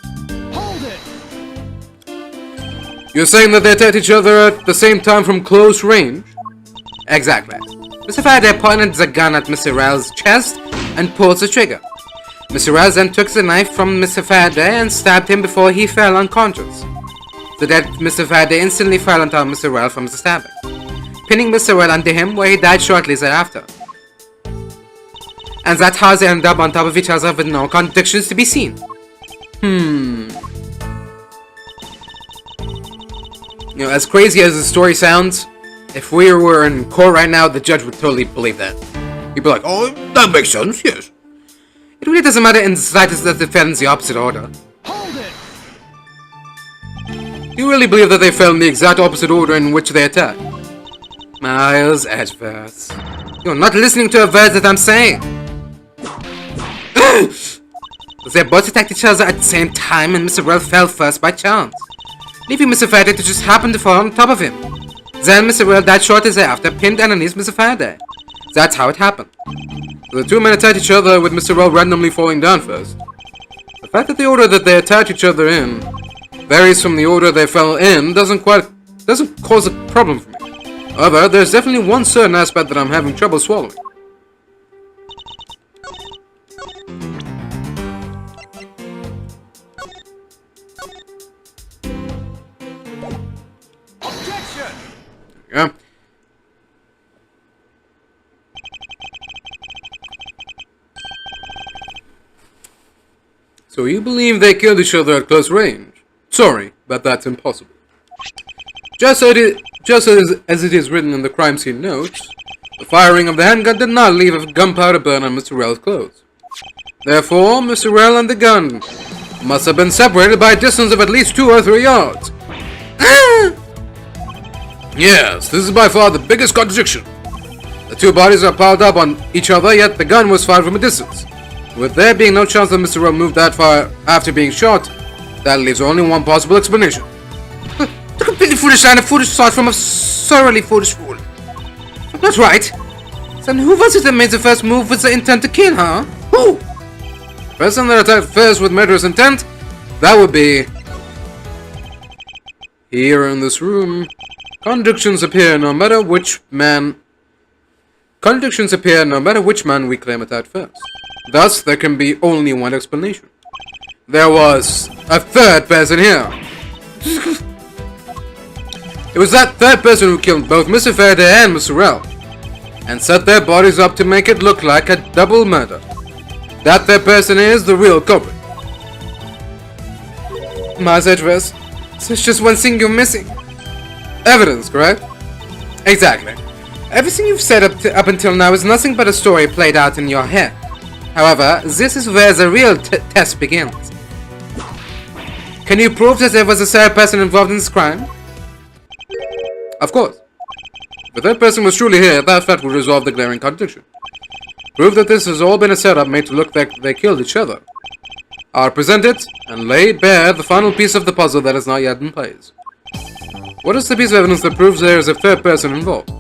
Hold it! You're saying that they attacked each other at the same time from close range? Exactly. Mr. Faraday pointed the gun at Mr. Rell's chest and pulled the trigger. Mr. Rell then took the knife from Mr. Faraday and stabbed him before he fell unconscious. The dead Mr. Faraday instantly fell on top of Mr. Rell from the stabbing, pinning Mr. Rell under him where he died shortly thereafter. And that's how they ended up on top of each other with no contradictions to be seen. You know, as crazy as the story sounds, if we were in court right now, the judge would totally believe that. He'd be like, oh, that makes sense, yes. It really doesn't matter in the slightest that they fell in the opposite order. Hold it! You really believe that they fell in the exact opposite order in which they attacked? Miles Edgeworth. You're not listening to a word that I'm saying. They both attacked each other at the same time and Mr. Rell fell first by chance, leaving Mr. Faraday to just happen to fall on top of him. Then Mr. Rell died shortly thereafter, pinned underneath Mr. Faraday. That's how it happened. The two men attacked each other with Mr. Rell randomly falling down first. The fact that the order that they attacked each other in varies from the order they fell in doesn't cause a problem for me. However, there's definitely one certain aspect that I'm having trouble swallowing. Objection! Yeah. So you believe they killed each other at close range? Sorry, but that's impossible. Just as it is written in the crime scene notes, The firing of the handgun did not leave a gunpowder burn on Mr. Rell's clothes. Therefore, Mr. Rell and the gun must have been separated by a distance of at least 2 or 3 yards. Yes, this is by far the biggest contradiction. The two bodies are piled up on each other, yet the gun was fired from a distance. With there being no chance that Mr. Rell moved that far after being shot, that leaves only one possible explanation. The completely foolish and a foolish thought from a thoroughly foolish fool. That's right. Then who was it that made the first move with the intent to kill, huh? Who? The person that attacked first with murderous intent, that would be... Here in this room, contradictions appear no matter which man we claim attacked first. Thus, there can be only one explanation. There was a third person here. It was that third person who killed both Mr. Faraday and Mr. Rell, and set their bodies up to make it look like a double murder. That third person is the real culprit. Mars Edgeworth, there's just one thing you're missing. Evidence, correct? Exactly. Everything you've said up until now is nothing but a story played out in your head. However, this is where the real test begins. Can you prove that there was a third person involved in this crime? Of course. If the third person was truly here, that fact would resolve the glaring contradiction. Prove that this has all been a setup made to look like they killed each other. I'll present it and lay bare the final piece of the puzzle that is not yet in place. What is the piece of evidence that proves there is a third person involved?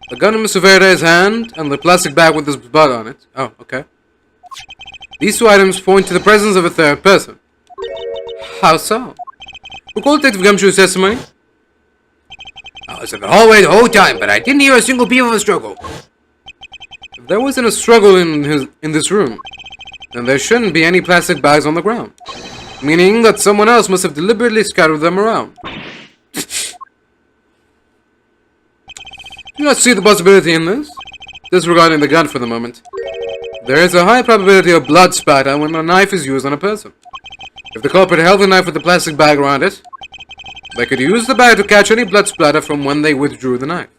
The gun in Mr. Faraday's hand and the plastic bag with his blood on it. Oh, okay. These two items point to the presence of a third person. How so? Recall Detective Gumshoe's testimony? I was in the hallway the whole time, but I didn't hear a single peep of a struggle. If there wasn't a struggle in this room, then there shouldn't be any plastic bags on the ground. Meaning that someone else must have deliberately scattered them around. Do you not see the possibility in this? Disregarding the gun for the moment. There is a high probability of blood spatter when a knife is used on a person. If the culprit held the knife with the plastic bag around it, they could use the bag to catch any blood splatter from when they withdrew the knife.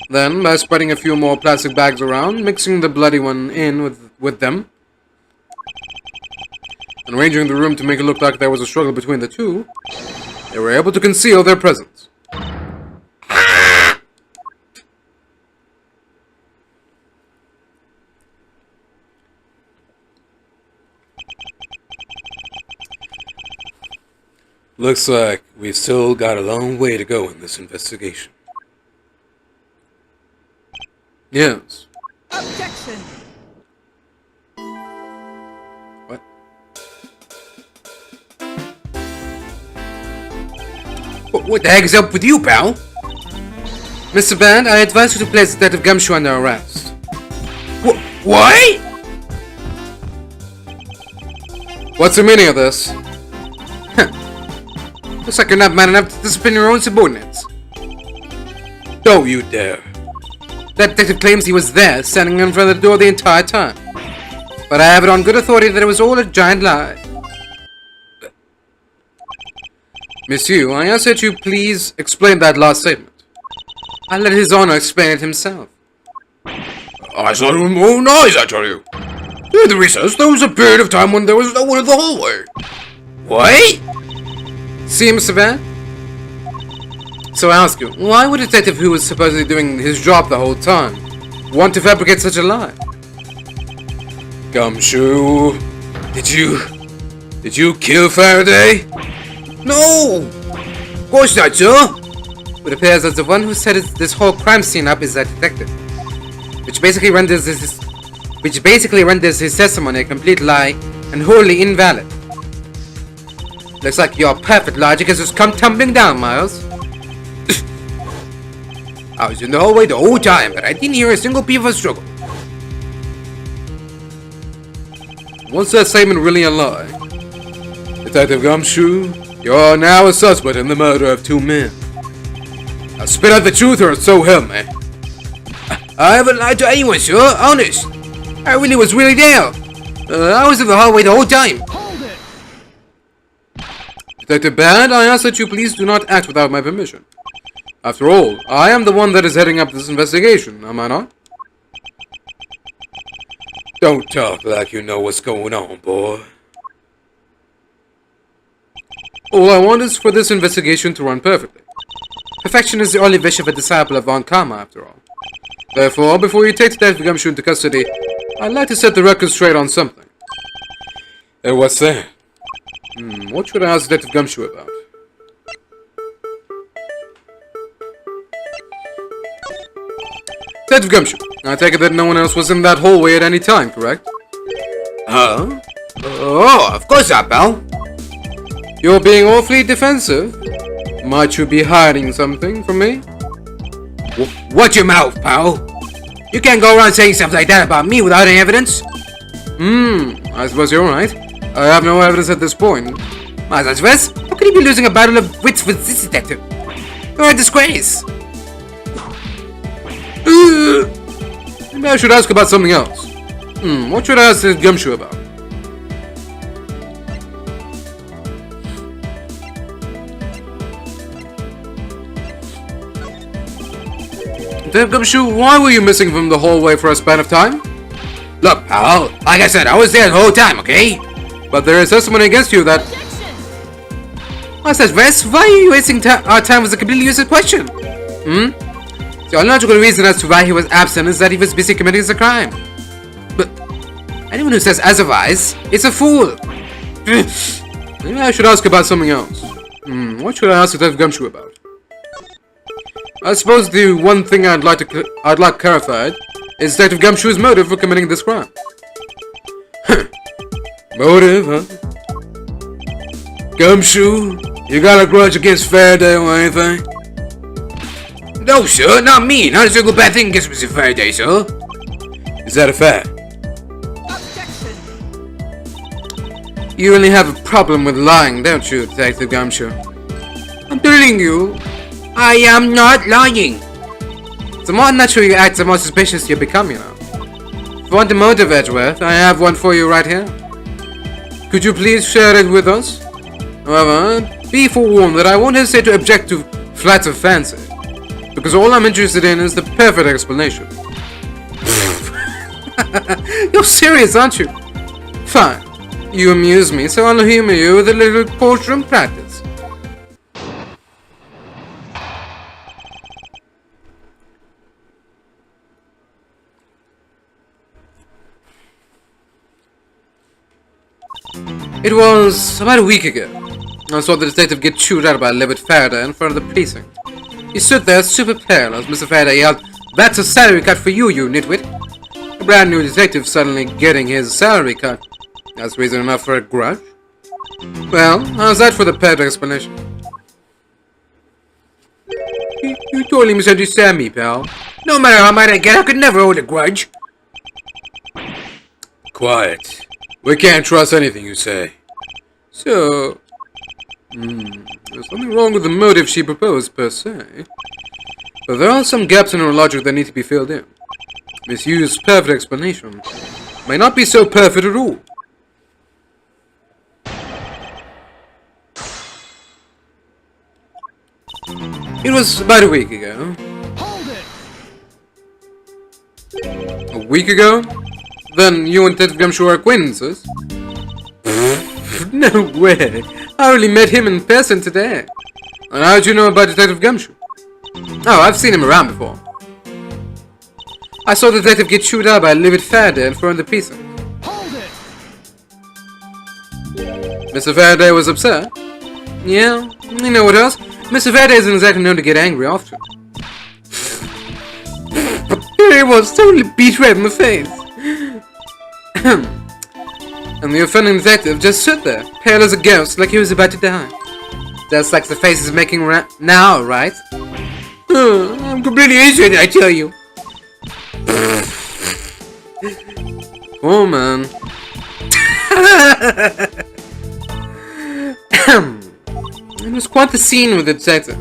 Then, by spreading a few more plastic bags around, mixing the bloody one in with them, and arranging the room to make it look like there was a struggle between the two, they were able to conceal their presence. Looks like we've still got a long way to go in this investigation. Yes. Objection! What? What the heck is up with you, pal? Mr. Band, I advise you to place Detective Gumshoe under arrest. What? What's the meaning of this? Looks like you're not man enough to discipline your own subordinates. Don't you dare. That detective claims he was there, standing in front of the door the entire time. But I have it on good authority that it was all a giant lie. Monsieur, I ask that you please explain that last statement. I'll let His Honor explain it himself. I saw it with my own eyes, I tell you. During the recess, there was a period of time when there was no one in the hallway. What? See, Mr. Van? So I ask you, why would a detective who was supposedly doing his job the whole time want to fabricate such a lie? Gumshoe, did you kill Faraday? No! Of course not, sir! It appears that the one who set this whole crime scene up is that detective. Which basically renders his testimony a complete lie and wholly invalid. Looks like your perfect logic has just come tumbling down, Miles. I was in the hallway the whole time, but I didn't hear a single peep of a struggle. Was that statement really a lie? Detective Gumshoe, you are now a suspect in the murder of 2 men. Now spit out the truth or so help me. I haven't lied to anyone, sir. Honest. I was really there. I was in the hallway the whole time. Hold it! Detective Bad, I ask that you please do not act without my permission. After all, I am the one that is heading up this investigation, am I not? Don't talk like you know what's going on, boy. All I want is for this investigation to run perfectly. Perfection is the only wish of a disciple of Von Karma, after all. Therefore, before you take Detective Gumshoe into custody, I'd like to set the record straight on something. What's that? What should I ask Detective Gumshoe about? Detective Gumshoe, I take it that no one else was in that hallway at any time, correct? Huh? Oh, of course not, pal. You're being awfully defensive. Might you be hiding something from me? Watch your mouth, pal. You can't go around saying stuff like that about me without any evidence. I suppose you're right. I have no evidence at this point. Mazazves, how could you be losing a battle of wits with this detective? You're a disgrace. Maybe I should ask about something else. What should I ask this Gumshoe about? Detective Gumshoe, why were you missing from the hallway for a span of time? Look, pal, like I said, I was there the whole time, okay? But there is testimony against you that... Mazazves, why are you wasting our time with a completely useless question? The only logical reason as to why he was absent is that he was busy committing a crime. But anyone who says otherwise is a fool. Maybe I should ask about something else. What should I ask Detective Gumshoe about? I suppose the one thing I'd like clarified is Detective Gumshoe's motive for committing this crime. Motive, huh? Gumshoe, you got a grudge against Faraday or anything? No, sir, not me. Not a single bad thing against Mr. Faraday, sir. Is that a fact? Objection! You really have a problem with lying, don't you, Detective Gumshoe? I'm telling you, I am not lying. The more unnatural you act, the more suspicious you become, you know. If you want a motive, Edgeworth, I have one for you right here. Could you please share it with us? However, be forewarned that I won't hesitate to object to flights of fancy, because all I'm interested in is the perfect explanation. You're serious, aren't you? Fine. You amuse me, so I'll humor you with a little courtroom practice. It was about a week ago. I saw the detective get chewed out by a livid Faraday in front of the precinct. He stood there super pale as Mr. Faraday yelled, "That's a salary cut for you, you nitwit!" A brand new detective suddenly getting his salary cut. That's reason enough for a grudge. Well, how's that for the perfect explanation? You totally misunderstand me, pal. No matter how mad I get, I could never hold a grudge. Quiet. We can't trust anything you say. So, there's nothing wrong with the motive she proposed, per se. But there are some gaps in her logic that need to be filled in. Miss Yu's perfect explanation may not be so perfect at all. It was about a week ago. Hold it! A week ago? Then you and Detective Gumshoe are acquaintances? No way! I only met him in person today. And how did you know about Detective Gumshoe? Oh, I've seen him around before. I saw the detective get chewed out by a livid Faraday in front of the precinct. Hold it! Mr. Faraday was upset. Yeah, you know what else? Mr. Faraday isn't exactly known to get angry often. But here he was, totally beat red in the face. And the offending detective just stood there, pale as a ghost, like he was about to die. Just like the face is making now, right? I'm completely irritated, I tell you. Oh man. It was quite the scene with the detective.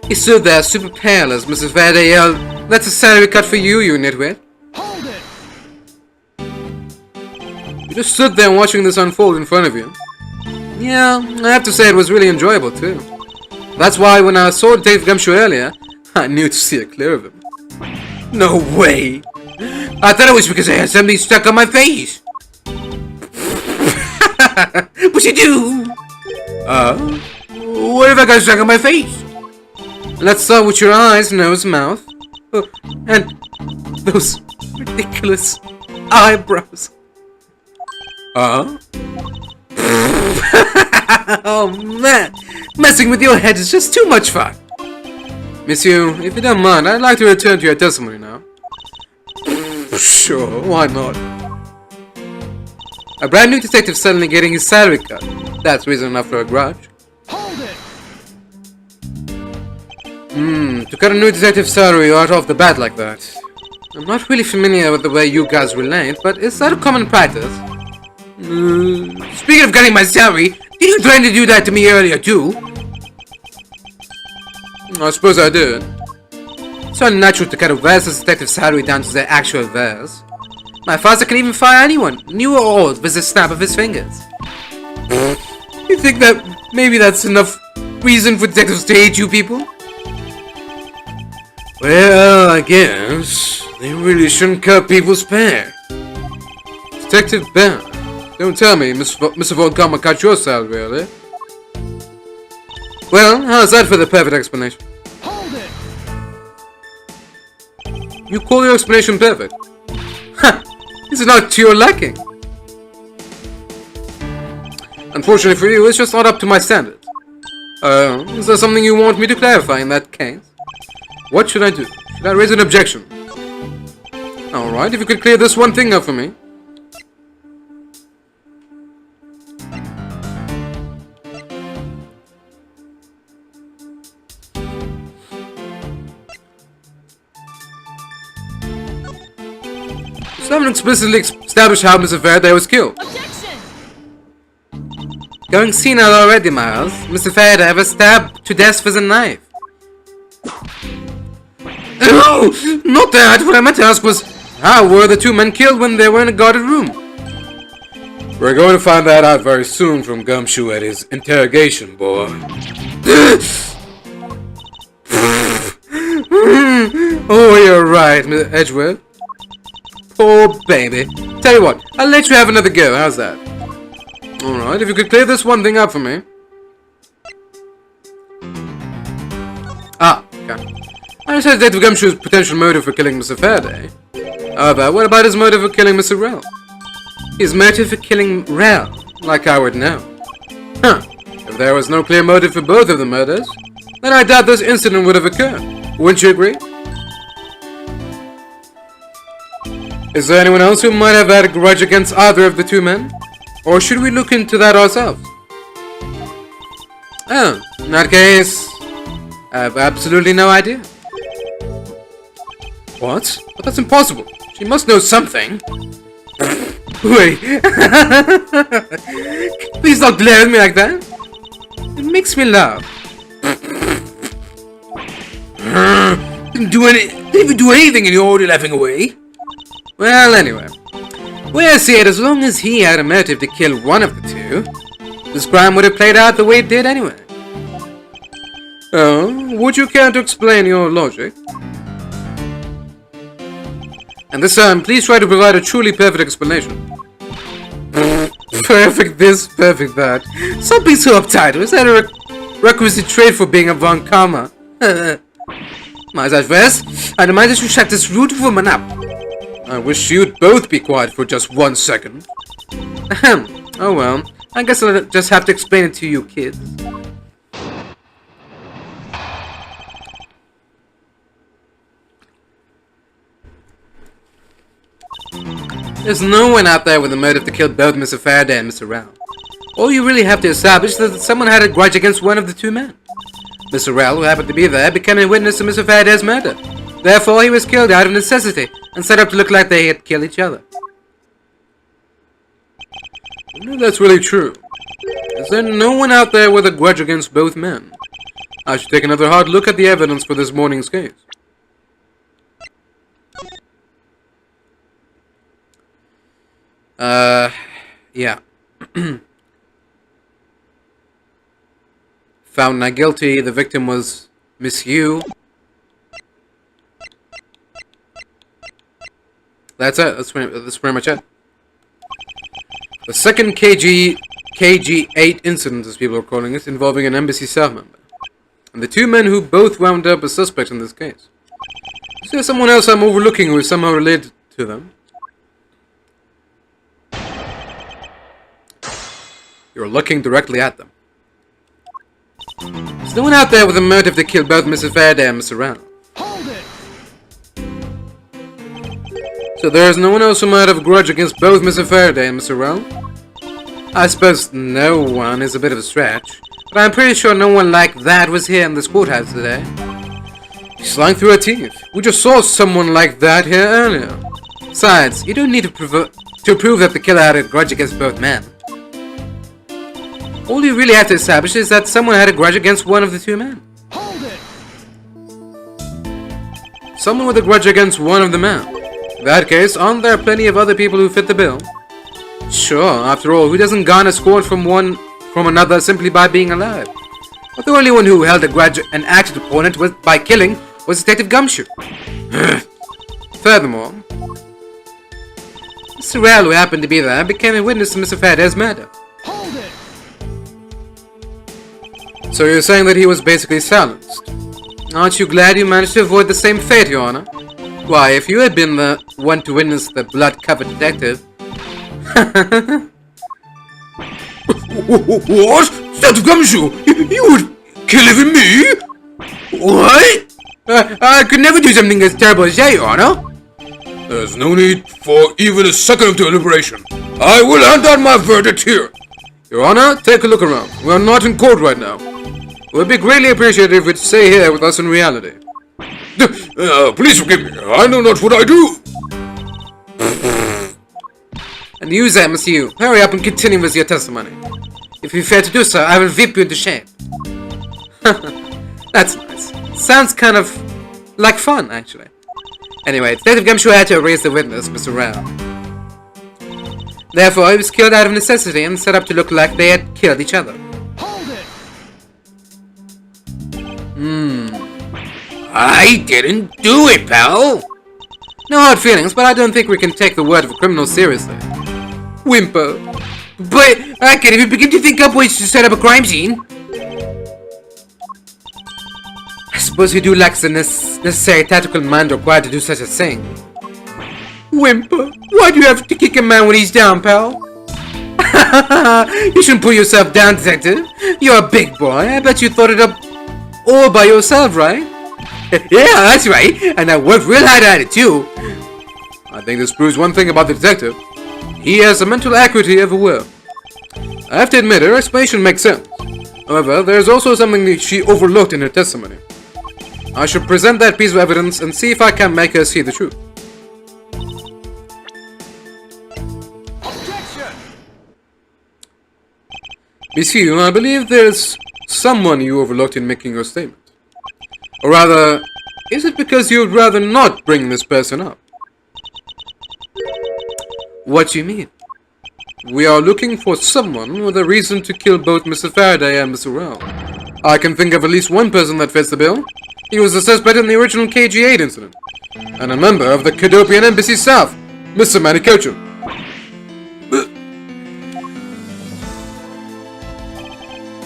He stood there, super pale, as Mrs. Faraday yelled, "That's a salary cut for you, you nitwit." Hold it! You just stood there watching this unfold in front of you. Yeah, I have to say it was really enjoyable too. That's why when I saw Detective Gumshoe earlier, I knew to steer clear of him. No way! I thought it was because I had something stuck on my face! What you do? What if I got stuck on my face? Let's start with your eyes, nose, mouth. Oh, and those ridiculous eyebrows. Oh man, messing with your head is just too much fun. Monsieur, if you don't mind, I'd like to return to your testimony now. Sure, why not? A brand new detective suddenly getting his salary cut. That's reason enough for a grudge. Hold it! To cut a new detective's salary right off the bat like that. I'm not really familiar with the way you guys relate, but is that a common practice? Speaking of cutting my salary, did you try to do that to me earlier too? I suppose I did. It's unnatural to cut a Versa's detective's salary down to their actual Vers. My father can even fire anyone, new or old, with a snap of his fingers. You think that maybe that's enough reason for detectives to hate you people? Well, I guess they really shouldn't cut people's pay. Detective Ben, don't tell me Mr. Von Karma cut your salary earlier. Well, how's that for the perfect explanation? Hold it! You call your explanation perfect? Ha! It's not to your liking. Unfortunately for you, it's just not up to my standards. Is there something you want me to clarify in that case? What should I do? Should I raise an objection? Alright, if you could clear this one thing up for me. Someone explicitly established how Mr. Faraday was killed. Objection! Going senile already, Miles. Mr. Faraday was stabbed to death with a knife. No! Not that! What I meant to ask was, how were the two men killed when they were in a guarded room? We're going to find that out very soon from Gumshoe at his interrogation, boy. Oh, you're right, Mr. Edgeworth. Poor baby. Tell you what, I'll let you have another go. How's that? Alright, if you could clear this one thing up for me. Okay. I just had Detective Gumshoe's potential motive for killing Mr. Faraday. However, what about his motive for killing Mr. Rell? His motive for killing Rell, like I would know. Huh. If there was no clear motive for both of the murders, then I doubt this incident would have occurred. Wouldn't you agree? Is there anyone else who might have had a grudge against either of the two men? Or should we look into that ourselves? Oh, in that case, I have absolutely no idea. What? But that's impossible. She must know something. Wait. Please don't glare at me like that. It makes me laugh. Didn't even do anything and you're already laughing away. Well, anyway. We'll see it. As long as he had a motive to kill one of the two, this crime would have played out the way it did anyway. Oh, would you care to explain your logic? And this time, please try to provide a truly perfect explanation. Perfect this, perfect that. Stop being so uptight. Is that a requisite trait for being a Von Karma? Might I first? I demand that you shut this rude woman up. I wish you'd both be quiet for just 1 second. Ahem. Oh well. I guess I'll just have to explain it to you kids. There's no one out there with a motive to kill both Mr. Faraday and Mr. Rell. All you really have to establish is that someone had a grudge against one of the two men. Mr. Rell, who happened to be there, became a witness to Mr. Faraday's murder. Therefore, he was killed out of necessity and set up to look like they had killed each other. No, that's really true. Is there no one out there with a grudge against both men? I should take another hard look at the evidence for this morning's case. Yeah. Found not guilty. The victim was Miss Yu. That's it. That's pretty much it. The second KG8 incident, as people are calling it, involving an embassy staff member. And the two men who both wound up as suspects in this case. Is there someone else I'm overlooking who is somehow related to them? You're looking directly at them. There's no one out there with a motive to kill both Mrs. Faraday and Mr. Rao. Hold it! So there is no one else who might have a grudge against both Mr. Faraday and Mr. Rao? I suppose no one is a bit of a stretch, but I'm pretty sure no one like that was here in this courthouse today. She's lying through her teeth. We just saw someone like that here earlier. Besides, you don't need to prove that the killer had a grudge against both men. All you really have to establish is that someone had a grudge against one of the two men. Hold it! Someone with a grudge against one of the men. In that case, aren't there plenty of other people who fit the bill? Sure, after all, who doesn't garner scorn from another simply by being alive? But the only one who held a grudge and acted upon it by killing was Detective Gumshoe. Furthermore, Mr. Rao, who happened to be there, became a witness to Mr. Faraday's murder. Hold it! So you're saying that he was basically silenced? Aren't you glad you managed to avoid the same fate, Your Honor? Why, if you had been the one to witness the blood-covered detective... What? Detective Gumshoe? You would kill even me? What? I could never do something as terrible as that, Your Honor. There's no need for even a second of deliberation. I will hand down my verdict here. Your Honor, take a look around. We are not in court right now. It would be greatly appreciated if you'd stay here with us in reality. Please forgive me. I know not what I do. And use that, Mr. Yu. Hurry up and continue with your testimony. If you fail to do so, I will whip you into shape. That's nice. Sounds kind of like fun, actually. Anyway, Detective Gumshoe had to erase the witness, Mr. Rao. Therefore, he was killed out of necessity and set up to look like they had killed each other. Hold it! I didn't do it, pal. No hard feelings, but I don't think we can take the word of a criminal seriously. Whimper. But I can't even begin to think up ways to set up a crime scene. I suppose you do lack the necessary tactical mind required to do such a thing. Whimper. Why do you have to kick a man when he's down, pal? You shouldn't pull yourself down, detective. You're a big boy. I bet you thought it up all by yourself, right? Yeah, that's right. And I worked real hard at it, too. I think this proves one thing about the detective. He has the mental acuity of a whale. I have to admit, her explanation makes sense. However, there is also something that she overlooked in her testimony. I should present that piece of evidence and see if I can make her see the truth. Objection! Miss Yu, I believe there's someone you overlooked in making your statement. Or rather, is it because you'd rather not bring this person up? What do you mean? We are looking for someone with a reason to kill both Mr. Faraday and Mr. Rao. I can think of at least one person that fits the bill. He was the suspect in the original KG8 incident, and a member of the Cadopian Embassy staff, Mr. Manikochu.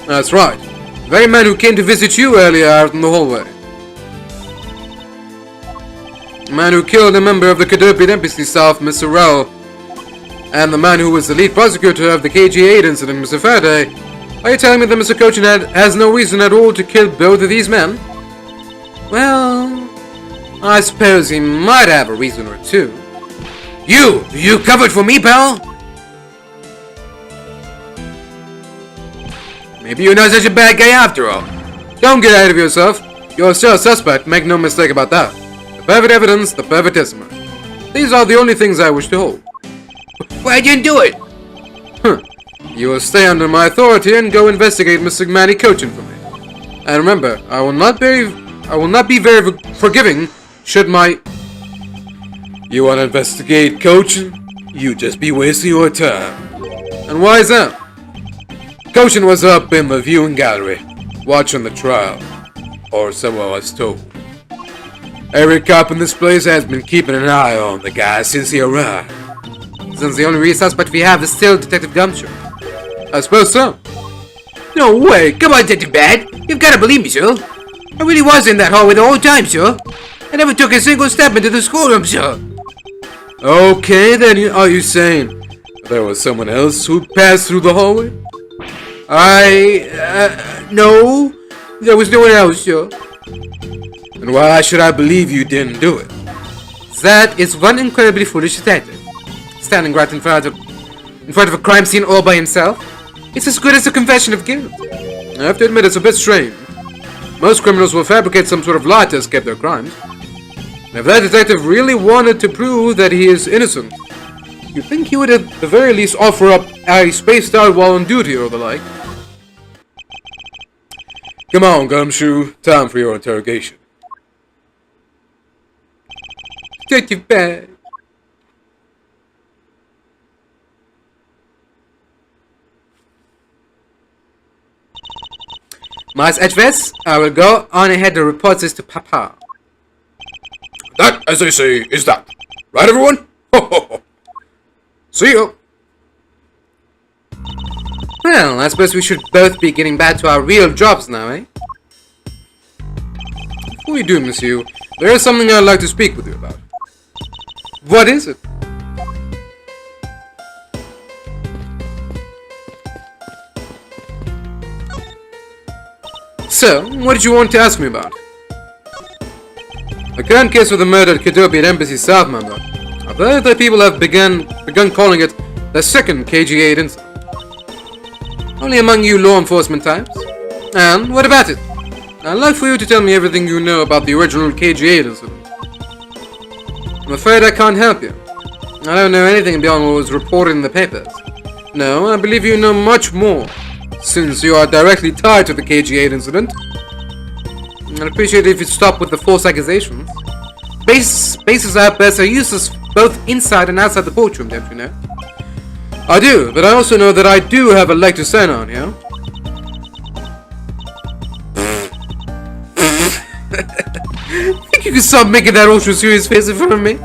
That's right. The very man who came to visit you earlier out in the hallway. The man who killed a member of the Cadopian Embassy staff, Mr. Rao, and the man who was the lead prosecutor of the KG8 incident, Mr. Faraday. Are you telling me that Mr. Cochin has no reason at all to kill both of these men? Well, I suppose he might have a reason or two. You covered for me, pal? Maybe you're not such a bad guy after all. Don't get ahead of yourself. You're still a suspect, make no mistake about that. The perfect evidence, the perfect testimony. These are the only things I wish to hold. Why didn't you do it? You will stay under my authority and go investigate Mr. Manny Cochin for me. And remember, I will not be very forgiving should my... You want to investigate Cochin? You just be wasting your time. And why is that? Cochin was up in the viewing gallery, watching the trial. Or so I was told. Every cop in this place has been keeping an eye on the guy since he arrived. Since the only real suspect we have is still Detective Gumshoe. I suppose so. No way! Come on, Detective Bad! You've gotta believe me, sir! I really was in that hallway the whole time, sir! I never took a single step into the schoolroom, sir! Okay, then are you saying there was someone else who passed through the hallway? No. There was no one else, sir. And why should I believe you didn't do it? That is one incredibly foolish detective. Standing right in front of a crime scene all by himself. It's as good as a confession of guilt. I have to admit it's a bit strange. Most criminals will fabricate some sort of lie to escape their crimes. And if that detective really wanted to prove that he is innocent, you'd think he would at the very least offer up a spaced out while on duty or the like. Come on, Gumshoe. Time for your interrogation. Detective Bad. Miss Edgeworth, I will go on ahead and report this to Papa. That, as they say, is that. Right, everyone? Ho, ho, ho. See you. Well, I suppose we should both be getting back to our real jobs now, eh? Before we do, monsieur, there is something I'd like to speak with you about. What is it? So, what did you want to ask me about? The current case of the murdered Kidopian Embassy staff member. I've heard that people have begun calling it the second KG8 incident. Only among you law enforcement types. And what about it? I'd like for you to tell me everything you know about the original KG8 incident. I'm afraid I can't help you. I don't know anything beyond what was reported in the papers. No, I believe you know much more, since you are directly tied to the KG8 incident. I'd appreciate it if you stop with the false accusations. Bases outbursts are useless both inside and outside the courtroom, don't you know? I do, but I also know that I do have a leg to stand on, you know? Think you can stop making that ultra serious face in front of me?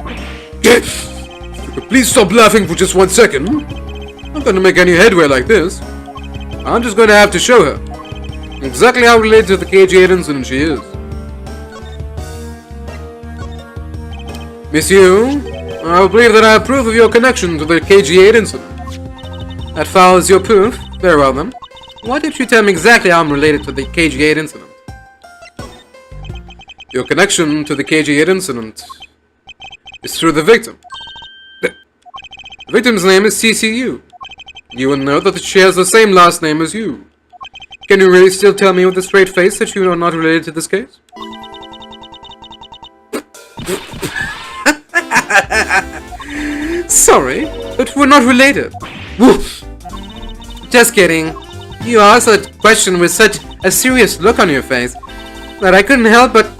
Please stop laughing for just 1 second. I'm not gonna make any headway like this. I'm just gonna have to show her exactly how related to the KG8 incident she is. Monsieur, I believe that I approve of your connection to the KG8 incident. That follows your proof. Very well then. Why don't you tell me exactly how I'm related to the KG8 incident? Your connection to the KG8 incident is through the victim. The victim's name is CCU. You will know that she has the same last name as you. Can you really still tell me with a straight face that you are not related to this case? Sorry, but we're not related. Woof. Just kidding. You asked that question with such a serious look on your face that I couldn't help but...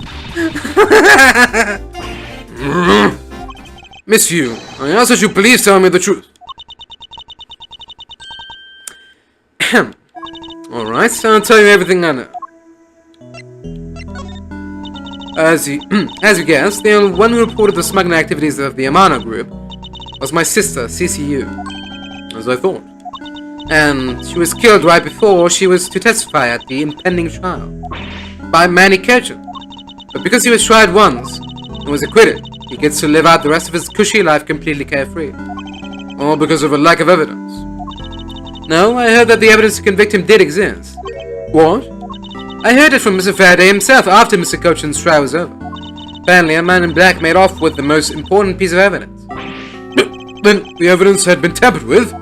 Miss Yu, I ask that you please tell me the truth. Alright, so I'll tell you everything I know. As you guessed, the only one who reported the smuggling activities of the Amano group was my sister, CCU. As I thought. And she was killed right before she was to testify at the impending trial by Manny Cochin. But because he was tried once and was acquitted, he gets to live out the rest of his cushy life completely carefree. All because of a lack of evidence. No, I heard that the evidence to convict him did exist. What? I heard it from Mr. Faraday himself after Mr. Cochin's trial was over. Apparently, a man in black made off with the most important piece of evidence. Then the evidence had been tampered with?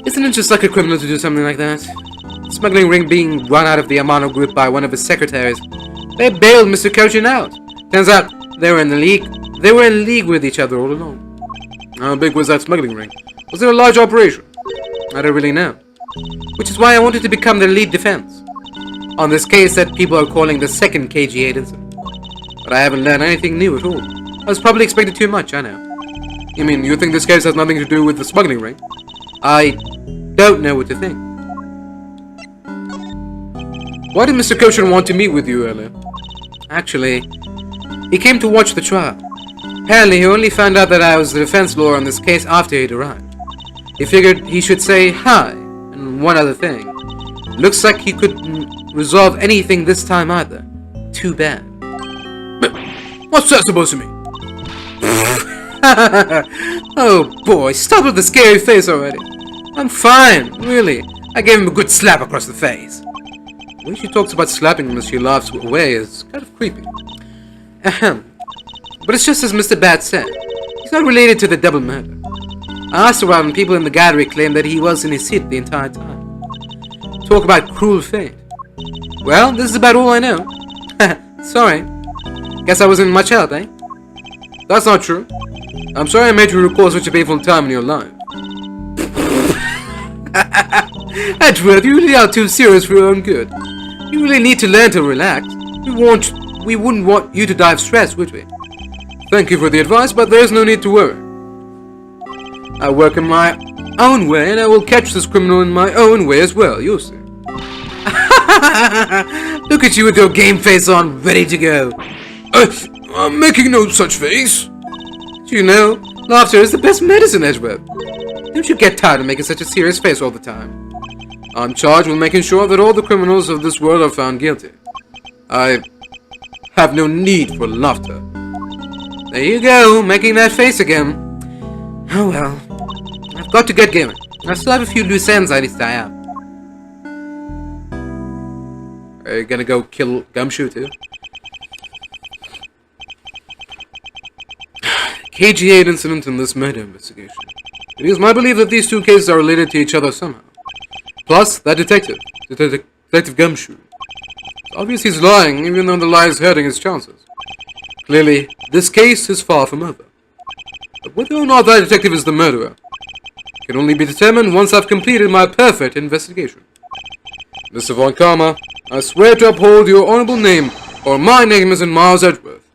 Isn't it just like a criminal to do something like that? The smuggling ring being run out of the Amano group by one of his secretaries. They bailed Mr. Cochin out. Turns out they were in league with each other all along. How big was that smuggling ring? Was it a large operation? I don't really know. Which is why I wanted to become the lead defense on this case that people are calling the second KG8 incident. But I haven't learned anything new at all. I was probably expecting too much, I know. You mean you think this case has nothing to do with the smuggling ring? I don't know what to think. Why did Mr. Koshin want to meet with you earlier? Actually, he came to watch the trial. Apparently, he only found out that I was the defense lawyer on this case after he'd arrived. He figured he should say hi, and one other thing. Looks like he couldn't resolve anything this time either. Too bad. But what's that supposed to mean? Oh boy, stop with the scary face already. I'm fine, really. I gave him a good slap across the face. When she talks about slapping him as she laughs away is kind of creepy. Ahem. But it's just as Mr. Bat said. He's not related to the double murder. I asked around and people in the gallery claimed that he was in his seat the entire time. Talk about cruel fate. Well, this is about all I know. Sorry. Guess I wasn't much help, eh? That's not true. I'm sorry I made you recall such a painful time in your life. Edgeworth, you really are too serious for your own good. You really need to learn to relax. We wouldn't want you to die of stress, would we? Thank you for the advice, but there's no need to worry. I work in my own way, and I will catch this criminal in my own way as well, you'll see. Look at you with your game face on, ready to go. I'm making no such face. Do you know, laughter is the best medicine, Edgeworth. Don't you get tired of making such a serious face all the time? I'm charged with making sure that all the criminals of this world are found guilty. I have no need for laughter. There you go, making that face again. Oh well, I've got to get going. I still have a few loose ends I need to tie up. Are you gonna go kill Gumshoe too? KG8 incident in this murder investigation. It is my belief that these two cases are related to each other somehow. Plus, that detective, Detective Gumshoe. It's obvious he's lying, even though the lie is hurting his chances. Clearly, this case is far from over. But whether or not that detective is the murderer can only be determined once I've completed my perfect investigation. Mr. von Karma, I swear to uphold your honorable name, or my name is in Miles Edgeworth.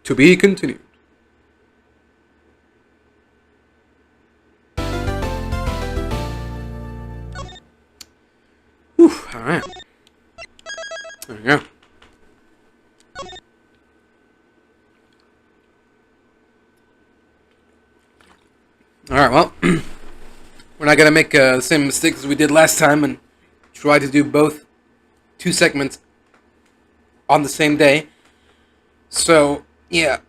To be continued. Whew, alright. There we go. Alright, well, we're not gonna make the same mistakes as we did last time and try to do both 2 segments on the same day. So, yeah,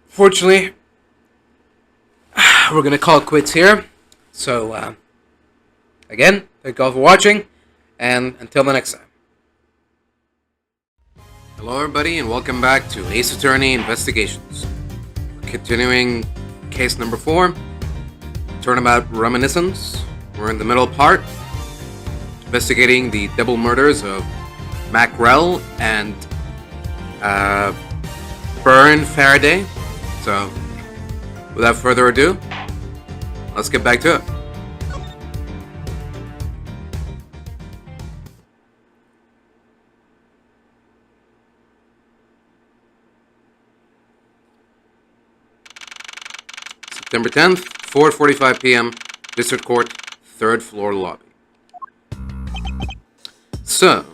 fortunately, we're gonna call it quits here. So, again, thank you all for watching, and until the next time. Hello everybody and welcome back to Ace Attorney Investigations. Continuing case number 4, Turnabout Reminiscence. We're in the middle part, investigating the double murders of Macrell and Burn Faraday. So, without further ado, let's get back to it. September 10th, 4:45 p.m., District Court, 3rd floor lobby. So,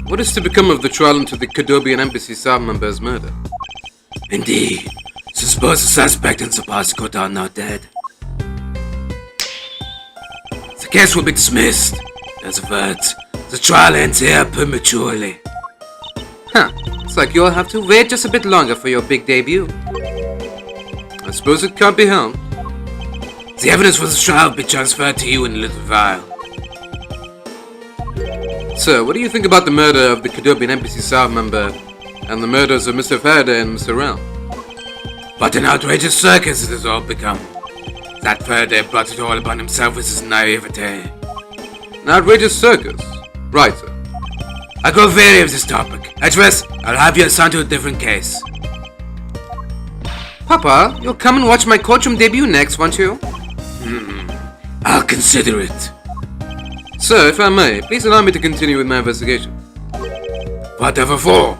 what is to become of the trial into the Kadobian Embassy staff member's murder? Indeed. Suppose the suspect and supposed are now dead. The case will be dismissed. As a fact, the trial ends here prematurely. Huh, looks like you'll have to wait just a bit longer for your big debut. I suppose it can't be helped. The evidence for the trial will be transferred to you in a little while. Sir, what do you think about the murder of the Kadobian Embassy staff member and the murders of Mr. Faraday and Mr. Rell? What an outrageous circus it has all become. That Faraday brought it all upon himself with his naivete. An outrageous circus? Right, sir. I grow weary of this topic. Edgeworth, I'll have you assigned to a different case. Papa, you'll come and watch my courtroom debut next, won't you? I'll consider it. Sir, if I may, please allow me to continue with my investigation. Whatever for?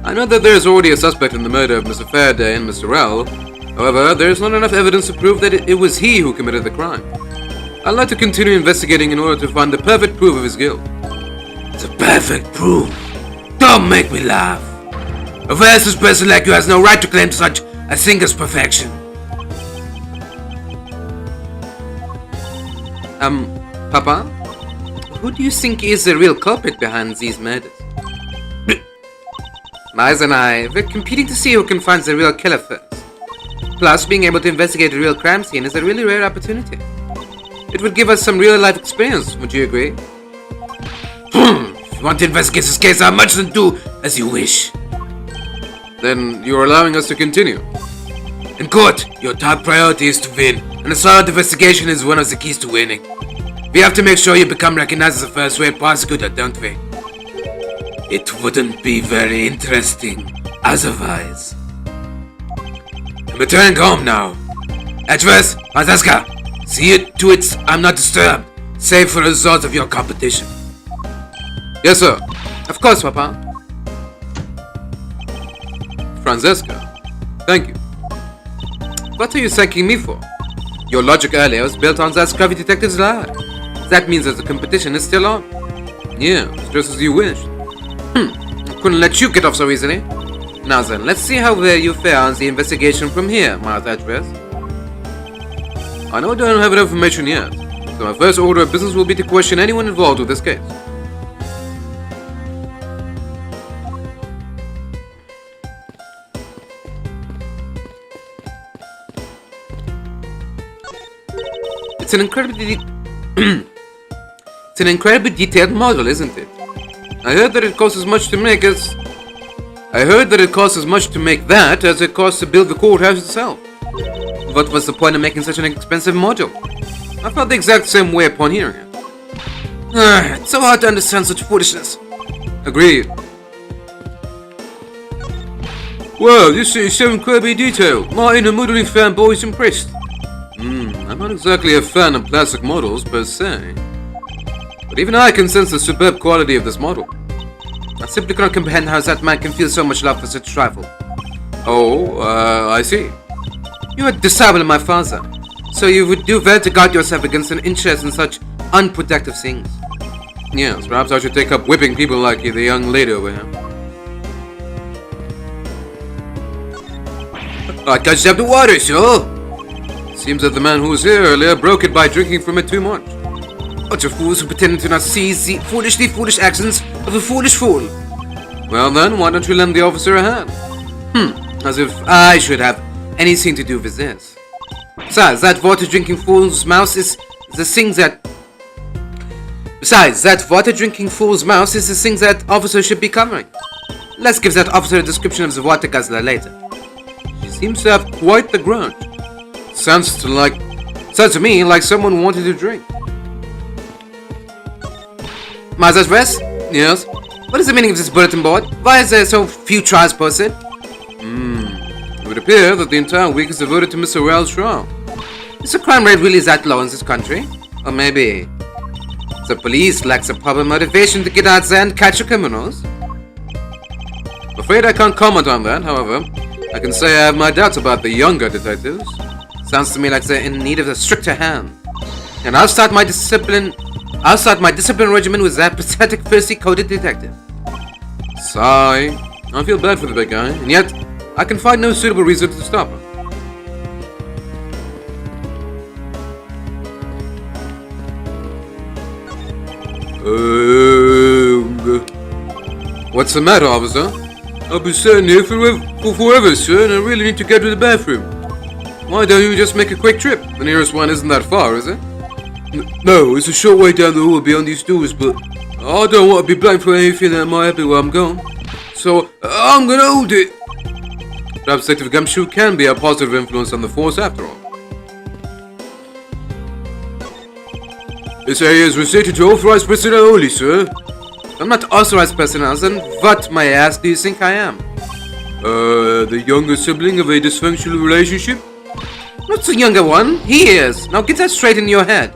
I know that there is already a suspect in the murder of Mr. Faraday and Mr. Rowell. However, there is not enough evidence to prove that it was he who committed the crime. I'd like to continue investigating in order to find the perfect proof of his guilt. The perfect proof? Don't make me laugh. A versus person like you has no right to claim such a thing as perfection. Papa? Who do you think is the real culprit behind these murders? Miles and I, we're competing to see who can find the real killer first. Plus, being able to investigate a real crime scene is a really rare opportunity. It would give us some real-life experience, would you agree? If you want to investigate this case, how much then do as you wish. Then you're allowing us to continue. In court, your top priority is to win, and a solid investigation is one of the keys to winning. We have to make sure you become recognized as a first-rate prosecutor, don't we? It wouldn't be very interesting otherwise. I'm returning home now. Edgeworth, Mazaska, see it to it I'm not disturbed, save for the results of your competition. Yes, sir. Of course, Papa. Francesca, thank you. What are you thanking me for? Your logic earlier was built on that scruffy detective's lie. That means that the competition is still on. Yeah, just as you wished. Couldn't let you get off so easily. Now then, let's see how well you fare on the investigation from here, Martha Edgeworth. I know I don't have enough information yet, so my first order of business will be to question anyone involved with this case. It's an incredibly detailed model, isn't it? I heard that it costs as much to make that as it costs to build the courthouse itself. What was the point of making such an expensive model? I felt the exact same way upon hearing it. It's so hard to understand such foolishness. Agreed. Well, this is so incredibly detailed. Martin, a modeling fanboy, is impressed. I'm not exactly a fan of plastic models per se, but even I can sense the superb quality of this model. I simply cannot comprehend how that man can feel so much love for such trifle. Oh, I see. You are disabling my father, so you would do well to guard yourself against an interest in such unproductive things. Yes, perhaps I should take up whipping people like the young lady over here. I can't stop the water, sir. Seems that the man who was here earlier broke it by drinking from it too much. Utter fools who pretend to not see the foolish actions of a foolish fool. Well then, why don't you lend the officer a hand? As if I should have anything to do with this. Besides, that water-drinking fool's mouse is the thing that officer should be covering. Let's give that officer a description of the water guzzler later. She seems to have quite the grudge. Sounds to me like someone wanted to drink. Mazas West? Yes? What is the meaning of this bulletin board? Why is there so few trials posted? It would appear that the entire week is devoted to Mr. Rowell's trial. Is the crime rate really that low in this country? Or maybe the police lacks the proper motivation to get out there and catch the criminals? I'm afraid I can't comment on that, however. I can say I have my doubts about the younger detectives. Sounds to me like they're in need of a stricter hand. And I'll start my discipline regimen with that pathetic thirsty-coated detective. Sigh. I feel bad for the big guy, and yet I can find no suitable reason to stop him. What's the matter, officer? I've been sitting here for forever, sir, and I really need to get to the bathroom. Why don't you just make a quick trip? The nearest one isn't that far, is it? No, it's a short way down the hall beyond these doors, but I don't want to be blamed for anything that might happen while I'm gone. So, I'm gonna hold it. Perhaps Detective Gumshoe can be a positive influence on the force after all. This area is restricted to authorized personnel only, sir. I'm not authorized personnel, then what, may I ask, do you think I am? The younger sibling of a dysfunctional relationship? Not the younger one. He is. Now get that straight in your head.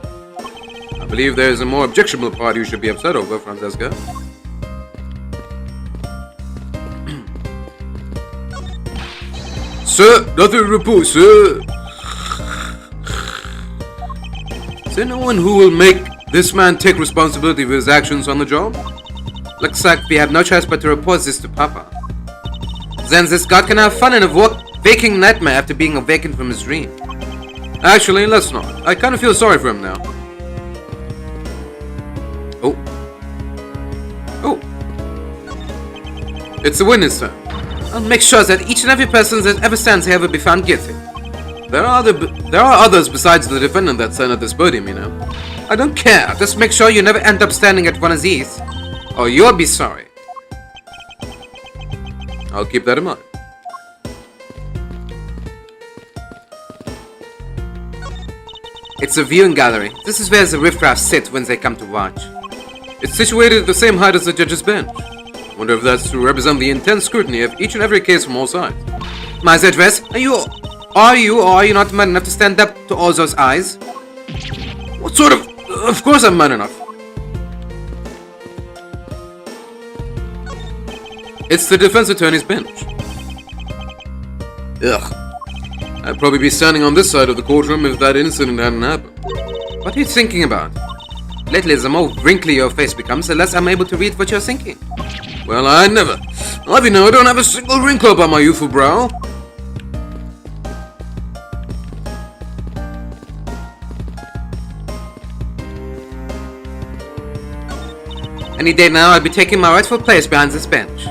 I believe there is a more objectionable part you should be upset over, Francesca. Sir, nothing to report, sir. Is there no one who will make this man take responsibility for his actions on the job? Looks like we have no choice but to report this to Papa. Then this god can have fun in a waking nightmare after being awakened from his dream. Actually, let's not. I kind of feel sorry for him now. Oh. Oh. It's the witness turn. I'll make sure that each and every person that ever stands here will be found guilty. There are others besides the defendant that stand at this podium, you know. I don't care. Just make sure you never end up standing at one of these, or you'll be sorry. I'll keep that in mind. It's a viewing gallery. This is where the riffraff sit when they come to watch. It's situated at the same height as the judge's bench. I wonder if that's to represent the intense scrutiny of each and every case from all sides. Miss Edgeworth, are you or are you not man enough to stand up to all those eyes? What sort of... Of course I'm man enough. It's the defense attorney's bench. Ugh. I'd probably be standing on this side of the courtroom if that incident hadn't happened. What are you thinking about? Lately, the more wrinkly your face becomes, the less I'm able to read what you're thinking. Well, I never. Well, you know, I don't have a single wrinkle up on my youthful brow. Any day now, I'll be taking my rightful place behind this bench.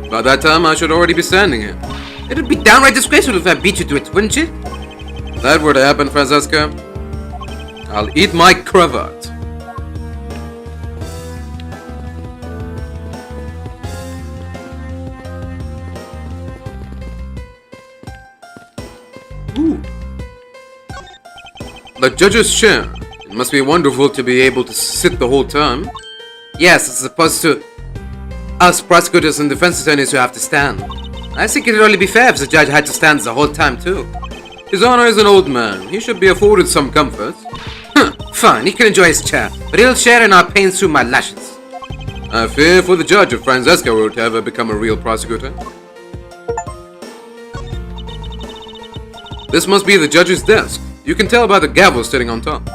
By that time, I should already be standing here. It would be downright disgraceful if I beat you to it, wouldn't you? If that were to happen, Francesca, I'll eat my cravat. Ooh. The judge's chair. It must be wonderful to be able to sit the whole time. Yes, as opposed to us prosecutors and defense attorneys who have to stand. I think it'd only be fair if the judge had to stand the whole time too. His Honor is an old man. He should be afforded some comfort. Fine, he can enjoy his chair, but he'll share in our pain through my lashes. I fear for the judge if Francesca were to ever become a real prosecutor. This must be the judge's desk. You can tell by the gavel sitting on top.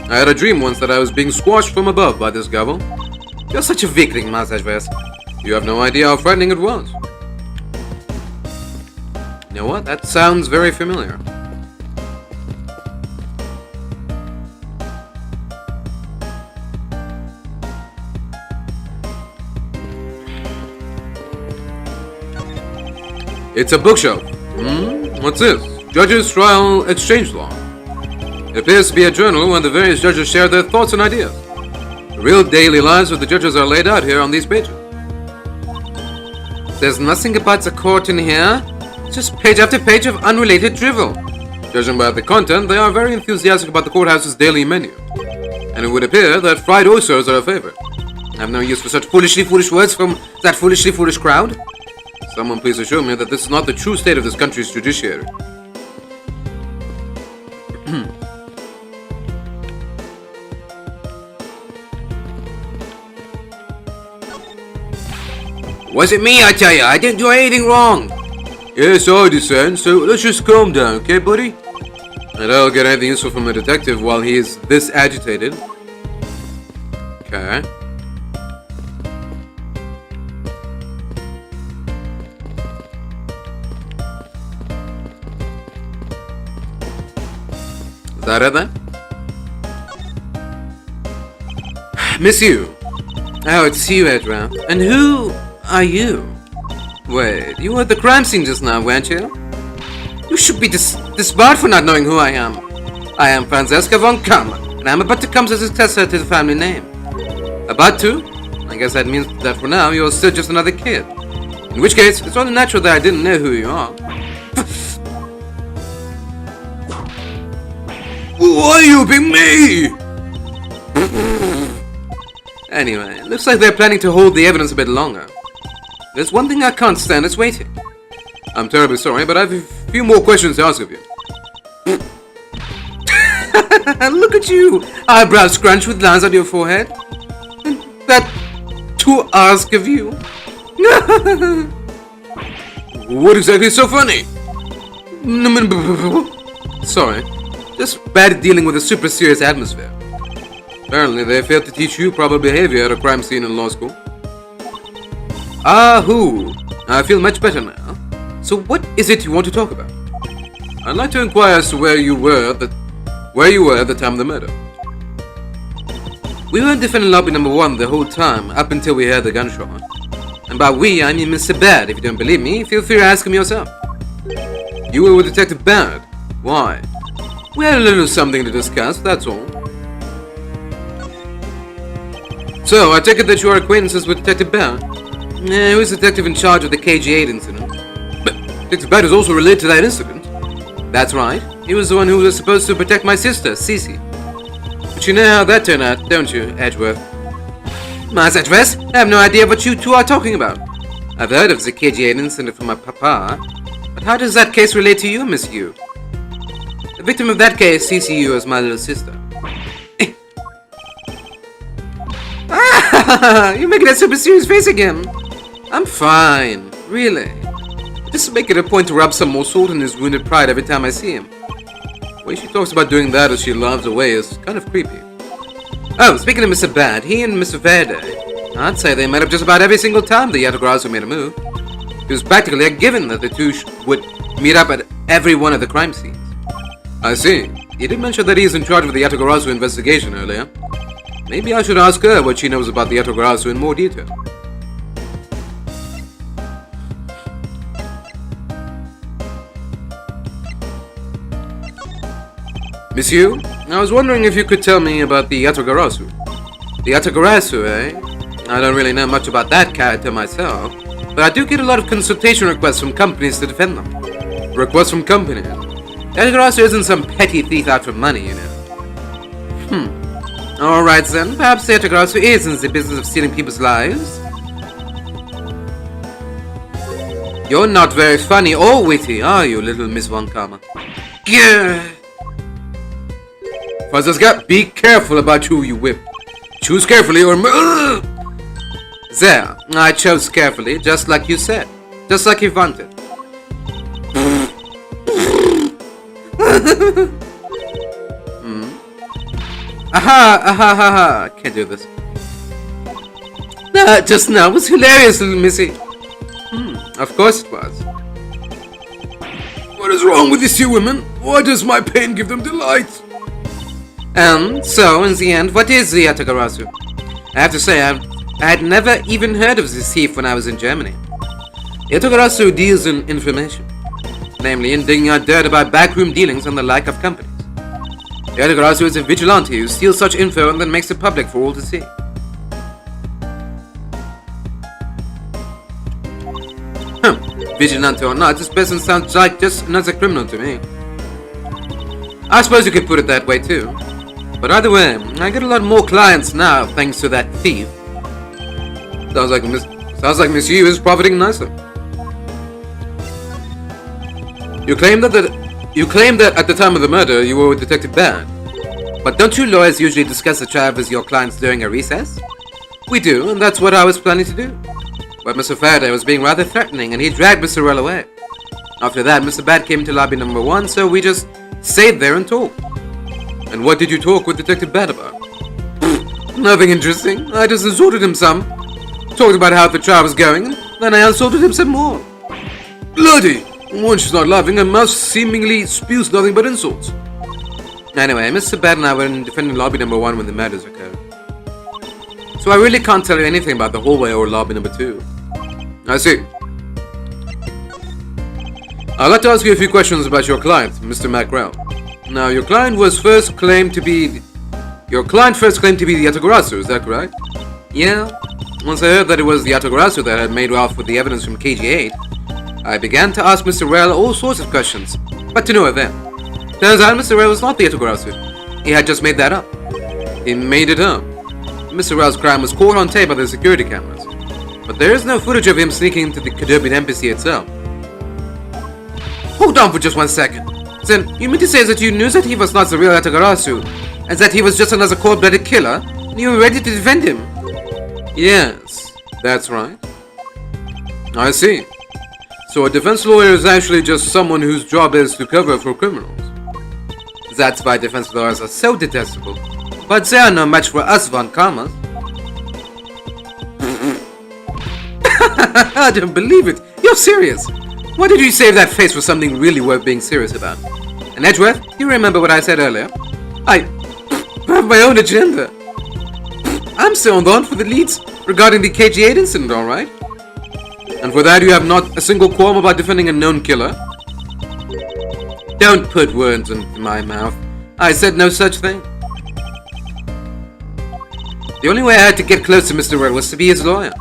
I had a dream once that I was being squashed from above by this gavel. You're such a weakling, Miss Edgeworth. You have no idea how frightening it was. You know what? That sounds very familiar. It's a bookshelf. What's this? Judges Trial Exchange Law. It appears to be a journal where the various judges share their thoughts and ideas. The real daily lives of the judges are laid out here on these pages. There's nothing about the court in here. Just page after page of unrelated drivel. Judging by the content, they are very enthusiastic about the courthouse's daily menu. And it would appear that fried oysters are a favorite. I have no use for such foolishly foolish words from that foolishly foolish crowd. Someone please assure me that this is not the true state of this country's judiciary. Was it me, I tell you? I didn't do anything wrong. Yes, I dissent, so let's just calm down, okay, buddy? I don't get anything useful from a detective while he is this agitated. Okay. Is that it then? Miss you. Oh, it's you, Edgeworth. And who are you? Wait, you were at the crime scene just now, weren't you? You should be disbarred for not knowing who I am. I am Francesca von Karma, and I'm about to come as a successor to the family name. About to? I guess that means that for now you're still just another kid. In which case, it's only natural that I didn't know who you are. Why are you being me? Anyway, it looks like they're planning to hold the evidence a bit longer. There's one thing I can't stand, it's waiting. I'm terribly sorry, but I have a few more questions to ask of you. Look at you, eyebrows scrunched with lines on your forehead. That to ask of you. What exactly is so funny? Sorry, just bad dealing with a super serious atmosphere. Apparently, they failed to teach you proper behavior at a crime scene in law school. I feel much better now. So what is it you want to talk about? I'd like to inquire as to where you were at the time of the murder. We were in defendant lobby number 1 the whole time, up until we heard the gunshot. And by we, I mean Mr. Bad. If you don't believe me, feel free to ask him yourself. You were with Detective Bad. Why? We had a little something to discuss, that's all. So, I take it that you are acquaintances with Detective Bad? Yeah, he was the detective in charge of the KG8 incident. But Detective Bad is also related to that incident. That's right. He was the one who was supposed to protect my sister, Cece. But you know how that turned out, don't you, Edgeworth? Mas Edgeworth, I have no idea what you two are talking about. I've heard of the KG8 incident from my papa, but how does that case relate to you, Miss Yu? The victim of that case, Cece Yu, is my little sister. You're making that super serious face again. I'm fine, really. Just make it a point to rub some more salt in his wounded pride every time I see him. The way she talks about doing that as she laughs away is kind of creepy. Oh, speaking of Mr. Bad, he and Mr. Verde, I'd say they met up just about every single time the Yatagarasu made a move. It was practically a given that the two would meet up at every one of the crime scenes. I see. You did mention that he is in charge of the Yatagarasu investigation earlier. Maybe I should ask her what she knows about the Yatagarasu in more detail. Miss Yu, I was wondering if you could tell me about the Yatagarasu. The Yatagarasu, eh? I don't really know much about that character myself, but I do get a lot of consultation requests from companies to defend them. Requests from companies? Yatagarasu isn't some petty thief out for money, you know. Alright then, perhaps the Yatagarasu is in the business of stealing people's lives. You're not very funny or witty, are you, little Miss von Karma? Gah! Fuzza's be careful about who you whip. Choose carefully or... There, I chose carefully, just like you said. Just like you wanted. Aha, can't do this. That just now was hilarious, little missy. Of course it was. What is wrong with these two women? Why does my pain give them delight? And so, in the end, what is the Yatagarasu? I have to say, I had never even heard of this thief when I was in Germany. Yatagarasu deals in information, namely in digging out dirt about backroom dealings and the like of companies. Yatagarasu is a vigilante who steals such info and then makes it public for all to see. Vigilante or not, this person sounds like just another criminal to me. I suppose you could put it that way too. But either way, I get a lot more clients now thanks to that thief. Sounds like Miss Yu is profiting nicely. You claim that at the time of the murder you were with Detective Bad. But don't you lawyers usually discuss the trial with your clients during a recess? We do, and that's what I was planning to do. But Mr. Faraday was being rather threatening and he dragged Mr. Rell away. After that, Mr. Bad came to lobby number 1, so we just stayed there and talked. And what did you talk with Detective Bad about? Nothing interesting. I just insulted him some. Talked about how the trial was going, and then I insulted him some more. Bloody! When she's not laughing, her mouth seemingly spews nothing but insults. Anyway, Mr. Bad and I were in defendant lobby number 1 when the murders occurred. So I really can't tell you anything about the hallway or lobby number 2. I see. I'd like to ask you a few questions about your client, Mr. Macrell. Now, your client first claimed to be the Yatagarasu, is that correct? Yeah. Once I heard that it was the Yatagarasu that had made off with the evidence from KG8, I began to ask Mr. Rell all sorts of questions, but to no avail. Turns out Mr. Rell was not the Yatagarasu. He had just made that up. He made it up. Mr. Rell's crime was caught on tape by the security cameras, but there is no footage of him sneaking into the Kadobian embassy itself. Hold on for just 1 second. Then, you mean to say that you knew that he was not the real Atagarasu, and that he was just another cold-blooded killer, and you were ready to defend him? Yes, that's right. I see. So a defense lawyer is actually just someone whose job is to cover for criminals. That's why defense lawyers are so detestable. But they are no match for us von Karmas. I don't believe it. You're serious. Why did you save that face for something really worth being serious about? And Edgeworth, you remember what I said earlier? I have my own agenda. I'm still on the hunt for the leads regarding the KG8 incident, alright? And for that you have not a single qualm about defending a known killer? Don't put words into my mouth. I said no such thing. The only way I had to get close to Mr. Red was to be his lawyer.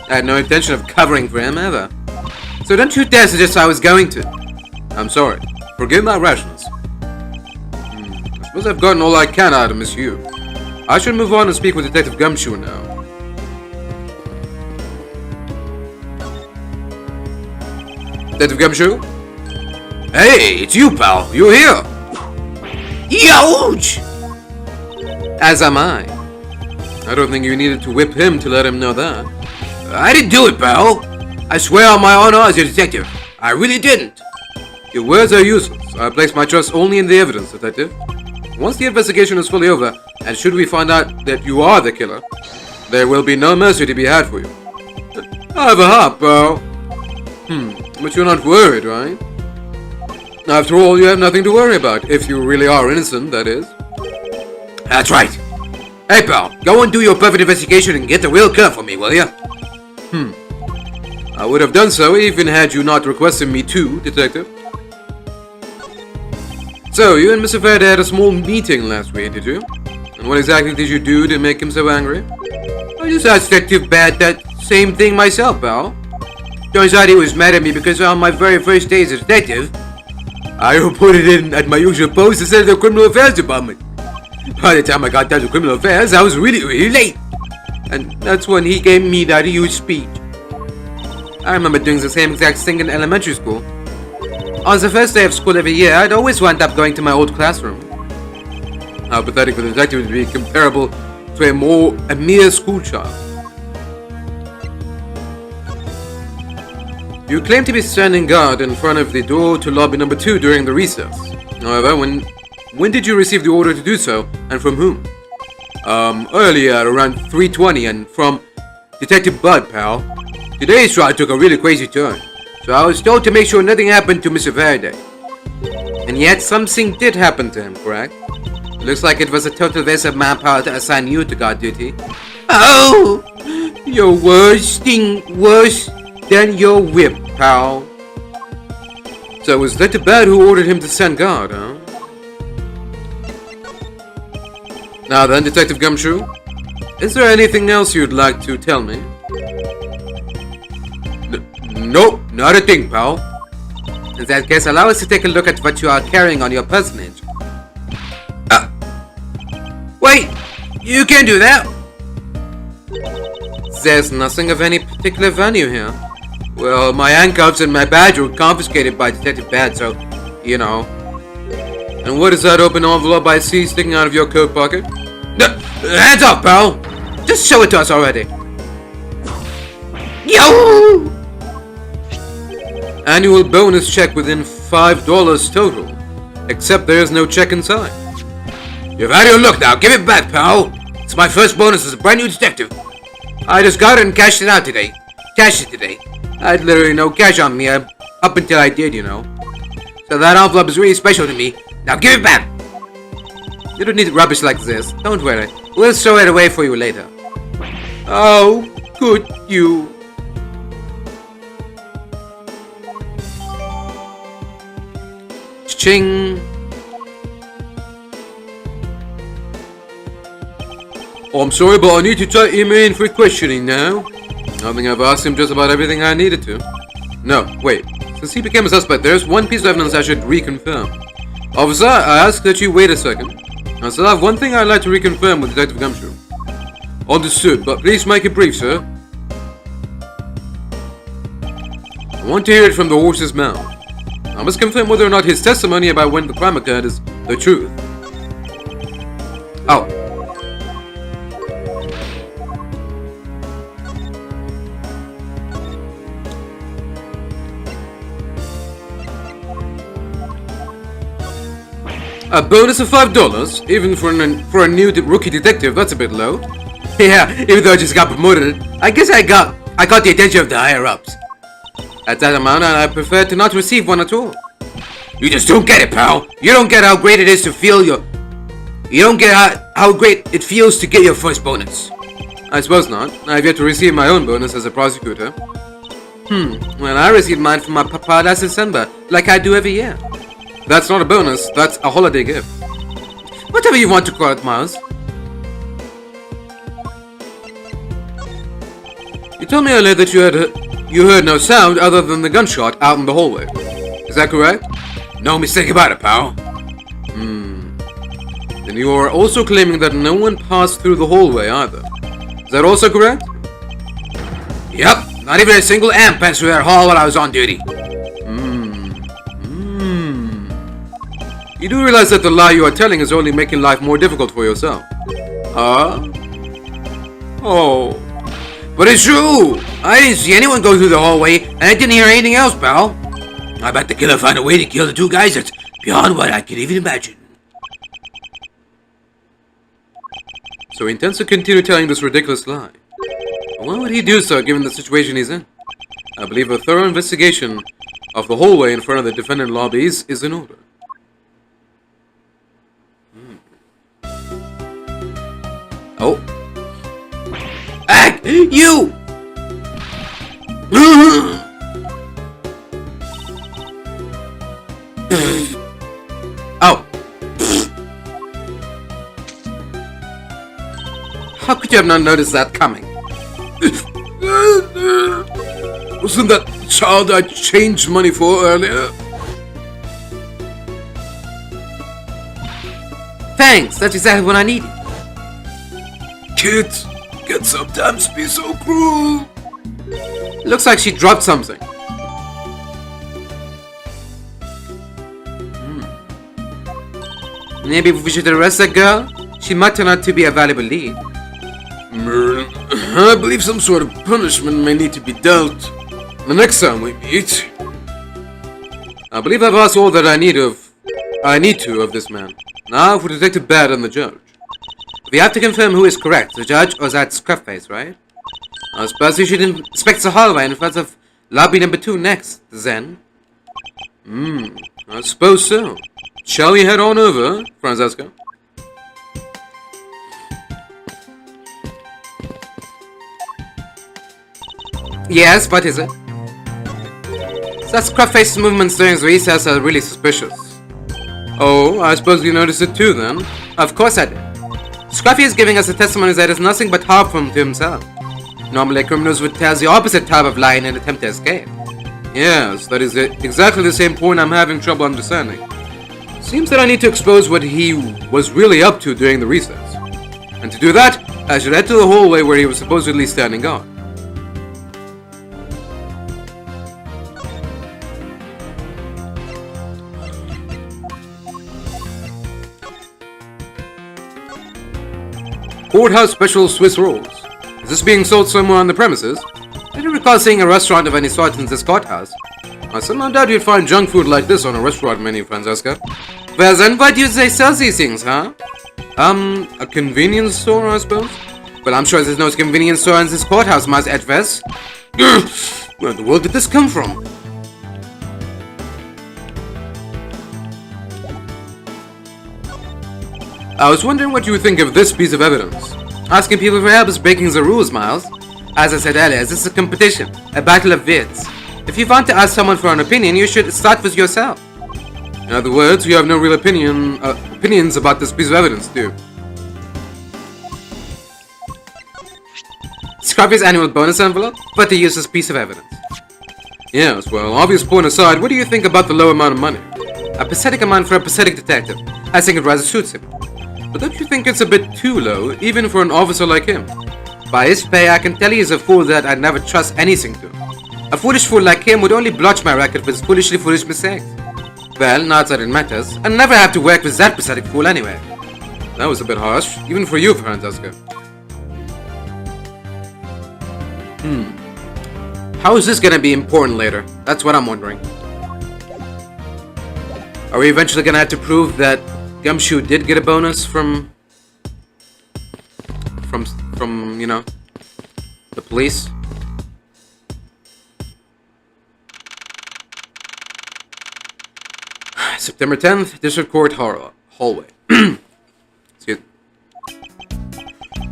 I had no intention of covering for him ever. So don't you dare suggest I was going to. I'm sorry. Forgive my rashness. I suppose I've gotten all I can out of Miss Yu. I should move on and speak with Detective Gumshoe now. Detective Gumshoe? Hey, it's you, pal. You're here. Huge! As am I. I don't think you needed to whip him to let him know that. I didn't do it, pal. I swear on my honor as your detective. I really didn't. Your words are useless. I place my trust only in the evidence, Detective. Once the investigation is fully over, and should we find out that you are the killer, there will be no mercy to be had for you. I have a heart, pal. But you're not worried, right? After all, you have nothing to worry about, if you really are innocent, that is. That's right. Hey, pal, go and do your perfect investigation and get the real killer for me, will ya? I would have done so even had you not requested me to, Detective. So, you and Mr. Faraday had a small meeting last week, did you? And what exactly did you do to make him so angry? I just asked Detective Bad that same thing myself, pal. Turns out he was mad at me because on my very first day as a detective, I reported in at my usual post instead of the Criminal Affairs Department. By the time I got down to Criminal Affairs, I was really late. And that's when he gave me that huge speech. I remember doing the same exact thing in elementary school. On the first day of school every year, I'd always wind up going to my old classroom. How pathetic for the detective to be comparable to a mere schoolchild. You claim to be standing guard in front of the door to lobby number 2 during the recess. However, when did you receive the order to do so, and from whom? Earlier at around 3:20 and from Detective Bud, pal. Today's trial took a really crazy turn, so I was told to make sure nothing happened to Mr. Faraday. And yet something did happen to him, correct? Looks like it was a total waste of manpower to assign you to guard duty. Oh! Your words sting worse than your whip, pal. So it was Detective Bad who ordered him to stand guard, huh? Now then, Detective Gumshoe, is there anything else you'd like to tell me? Nope, not a thing, pal. In that case, allow us to take a look at what you are carrying on your personage. Wait! You can't do that! There's nothing of any particular value here. Well, my handcuffs and my badge were confiscated by Detective Bad, so, you know. And what is that open envelope I see sticking out of your coat pocket? Hands off, pal! Just show it to us already. Yo! Annual bonus check within $5 total. Except there is no check inside. You've had your look now. Give it back, pal. It's my first bonus as a brand new detective. I just got it and cashed it out today. Cashed it today. I had literally no cash on me up until I did, you know. So that envelope is really special to me. Now give it back. You don't need rubbish like this. Don't worry. We'll throw it away for you later. Oh, could you? Ching. Oh, I'm sorry, but I need to take him in for questioning now. I think I've asked him just about everything I needed to. No, wait. Since he became a suspect, there's one piece of evidence I should reconfirm. Officer, I ask that you wait a second. I still have one thing I'd like to reconfirm with Detective Gumshoe. Understood, but please make it brief, sir. I want to hear it from the horse's mouth. I must confirm whether or not his testimony about when the crime occurred is the truth. Oh. A bonus of $5, even for a new rookie detective. That's a bit low. Yeah, even though I just got promoted, I guess I got the attention of the higher ups. At that amount, I prefer to not receive one at all. You just don't get it, pal. You don't get how great it is to feel your. You don't get how great it feels to get your first bonus. I suppose not. I've yet to receive my own bonus as a prosecutor. Well, I received mine from my papa last December, like I do every year. That's not a bonus, that's a holiday gift. Whatever you want to call it, Miles. You told me earlier that you heard no sound other than the gunshot out in the hallway. Is that correct? No mistake about it, pal. Then you are also claiming that no one passed through the hallway either. Is that also correct? Yep, not even a single amp passed through that hall while I was on duty. You do realize that the lie you are telling is only making life more difficult for yourself. Oh. But it's true! I didn't see anyone go through the hallway, and I didn't hear anything else, pal. I bet the killer found a way to kill the two guys that's beyond what I could even imagine. So he intends to continue telling this ridiculous lie. Why would he do so given the situation he's in? I believe a thorough investigation of the hallway in front of the defendant lobbies is in order. Oh. You! Oh. How could you have not noticed that coming? Wasn't that child I changed money for earlier? Thanks, that's exactly what I needed. Kids can sometimes be so cruel. Looks like she dropped something. Maybe we should arrest that girl? She might turn out to be a valuable lead. I believe some sort of punishment may need to be dealt the next time we meet. I believe I've asked all that I need to of this man. Now for Detective Bad and the judge. We have to confirm who is correct, the judge or that scruffface, right? I suppose we should inspect the hallway in front of lobby number 2 next, then. I suppose so. Shall we head on over, Francesca? Yes, what is it? That scruffface's movements during the recess are really suspicious. Oh, I suppose you noticed it too, then? Of course I did. Scruffy is giving us a testimony that is nothing but harmful to himself. Normally criminals would tell the opposite type of lie in an attempt to escape. Yes, that is exactly the same point I'm having trouble understanding. Seems that I need to expose what he was really up to during the recess. And to do that, I should head to the hallway where he was supposedly standing guard. Courthouse special Swiss rolls. Is this being sold somewhere on the premises? I don't recall seeing a restaurant of any sort in this courthouse. I somehow doubt you'd find junk food like this on a restaurant menu, Francesca. Well then, why do they sell these things, huh? A convenience store, I suppose? Well, I'm sure there's no convenience store in this courthouse, Mas Edgeworth. Where in the world did this come from? I was wondering what you would think of this piece of evidence. Asking people for help is breaking the rules, Miles. As I said earlier, this is a competition, a battle of wits. If you want to ask someone for an opinion, you should start with yourself. In other words, you have no real opinions about this piece of evidence, do you? Scruffy's annual bonus envelope, but to use this piece of evidence. Yes, well, obvious point aside, what do you think about the low amount of money? A pathetic amount for a pathetic detective. I think it rather suits him. But don't you think it's a bit too low, even for an officer like him? By his pay, I can tell he is a fool that I'd never trust anything to. A foolish fool like him would only blotch my record with foolishly foolish mistakes. Well, not that it matters. I'll never have to work with that pathetic fool anyway. That was a bit harsh, even for you, Francesca. How is this gonna be important later? That's what I'm wondering. Are we eventually gonna have to prove that Gumshoe did get a bonus from you know, the police? September 10th, District Court hallway. Excuse me.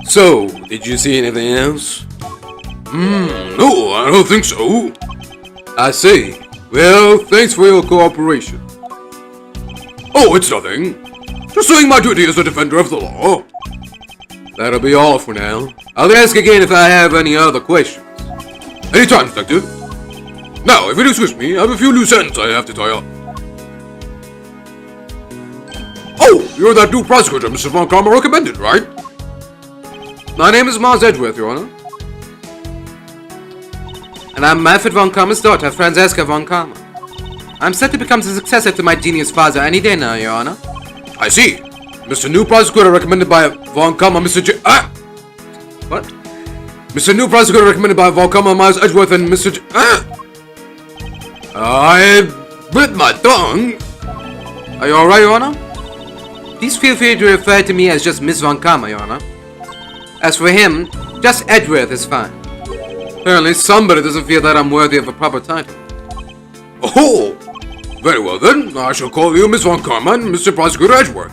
So, did you see anything else? No, I don't think so. I see. Well, thanks for your cooperation. Oh, it's nothing. Just doing my duty as a defender of the law. That'll be all for now. I'll ask again if I have any other questions. Anytime, Detective. Now, if you'll excuse me, I have a few loose ends I have to tie up. Oh, you're that new prosecutor Mr. von Karma recommended, right? My name is Mars Edgeworth, Your Honor. And I'm Manfred von Karma's daughter, Francesca von Karma. I'm set to become the successor to my genius father any day now, Your Honor. I see. Mr. New Prosecutor recommended by Von Karma, What? Mr. New Prosecutor recommended by Von Karma, Miles Edgeworth, and Mr. I bit my tongue. Are you alright, Your Honor? Please feel free to refer to me as just Miss Von Karma, Your Honor. As for him, just Edgeworth is fine. Apparently somebody doesn't feel that I'm worthy of a proper title. Oh! Very well then, I shall call you Miss Von Karma and Mr. Prosecutor Edgeworth.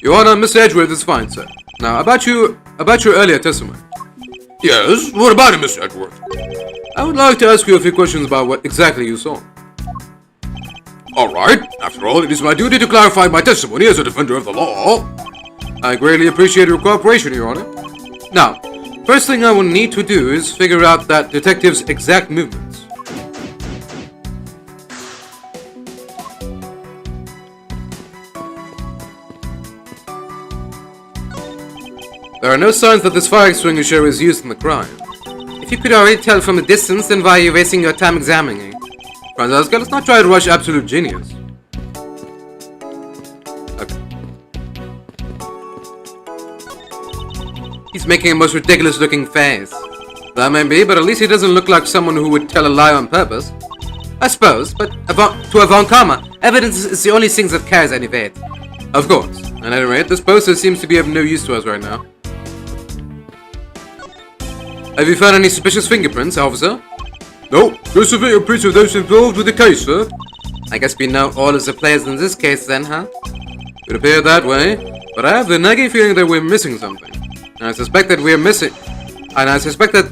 Your Honor, Mr. Edgeworth is fine, sir. Now, about your earlier testimony. Yes, what about it, Mr. Edgeworth? I would like to ask you a few questions about what exactly you saw. Alright, after all, it is my duty to clarify my testimony as a defender of the law. I greatly appreciate your cooperation, Your Honor. Now, first thing I will need to do is figure out that detective's exact movements. There are no signs that this fire extinguisher was used in the crime. If you could already tell from the distance, then why are you wasting your time examining it? Francesca, let's not try to rush absolute genius. Okay. He's making a most ridiculous looking face. That may be, but at least he doesn't look like someone who would tell a lie on purpose. I suppose, but to a Von Karma, evidence is the only thing that carries any weight. Of course. At any rate, this poster seems to be of no use to us right now. Have you found any suspicious fingerprints, officer? No, just the fingerprints of those involved with the case, sir. I guess we know all of the players in this case then, huh? It would appear that way, but I have the nagging feeling that we're missing something. And I suspect that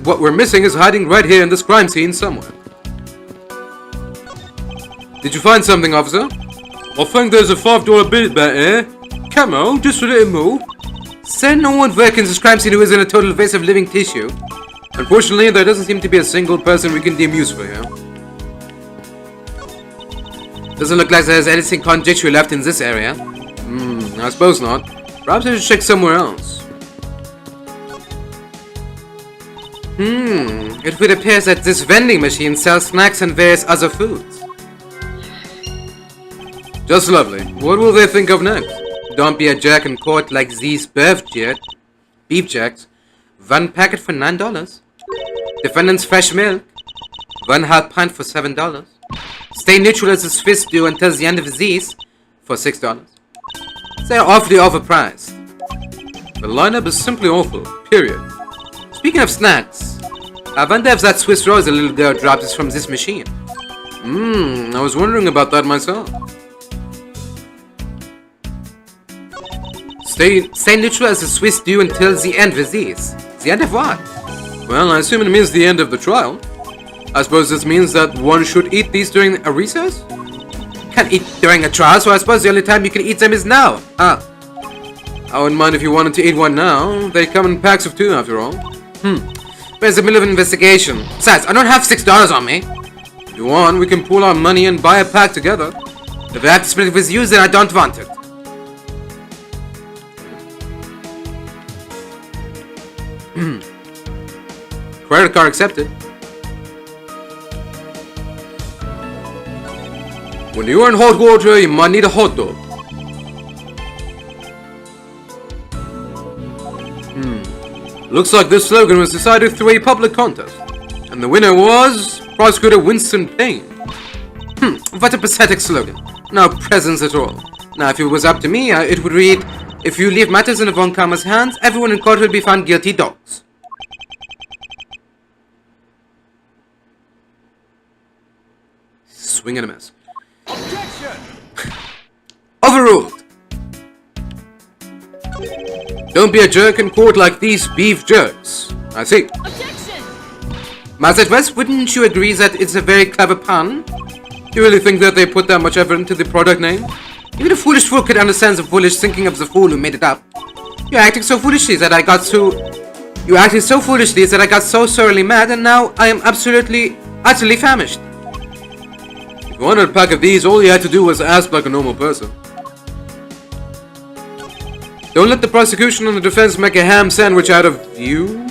what we're missing is hiding right here in this crime scene somewhere. Did you find something, officer? I think there's a $5 bill back here. Come on, just a little more. Sir, no one working in this crime scene who isn't a total waste of living tissue. Unfortunately, there doesn't seem to be a single person we can deem useful here. Doesn't look like there's anything conjecture left in this area. I suppose not. Perhaps I should check somewhere else. It would appear that this vending machine sells snacks and various other foods. Just lovely. What will they think of next? Don't be a jerk in court like these beef jacks. One packet for $9. Defendant's fresh milk. 1/2 pint for $7. Stay neutral as the Swiss do until the end of these for $6. They're awfully overpriced. The lineup is simply awful, period. Speaking of snacks, I wonder if that Swiss roll the little girl dropped is from this machine. I was wondering about that myself. Stay neutral as the Swiss do until the end with these. The end of what? Well, I assume it means the end of the trial. I suppose this means that one should eat these during a recess? Can't eat during a trial, so I suppose the only time you can eat them is now. I wouldn't mind if you wanted to eat one now. They come in packs of 2 after all. We're in the middle of an investigation. Besides, I don't have $6 on me. If you want, we can pool our money and buy a pack together. If I have to split it with you, then I don't want it. Credit card accepted. When you're in hot water, you might need a hot dog. Looks like this slogan was decided through a public contest. And the winner was Prosecutor Winston Payne. What a pathetic slogan. No presence at all. Now, if it was up to me, it would read, if you leave matters in Von Karma's hands, everyone in court will be found guilty dogs. Swing and a miss. Objection! Overruled. Don't be a jerk in court like these beef jerks. I see. Objection! Master West, wouldn't you agree that it's a very clever pun? You really think that they put that much effort into the product name? Even a foolish fool could understand the foolish thinking of the fool who made it up. You acted so foolishly that I got so thoroughly mad, and now I am utterly famished. If you wanted a pack of these, all you had to do was ask like a normal person. Don't let the prosecution and the defense make a ham sandwich out of you.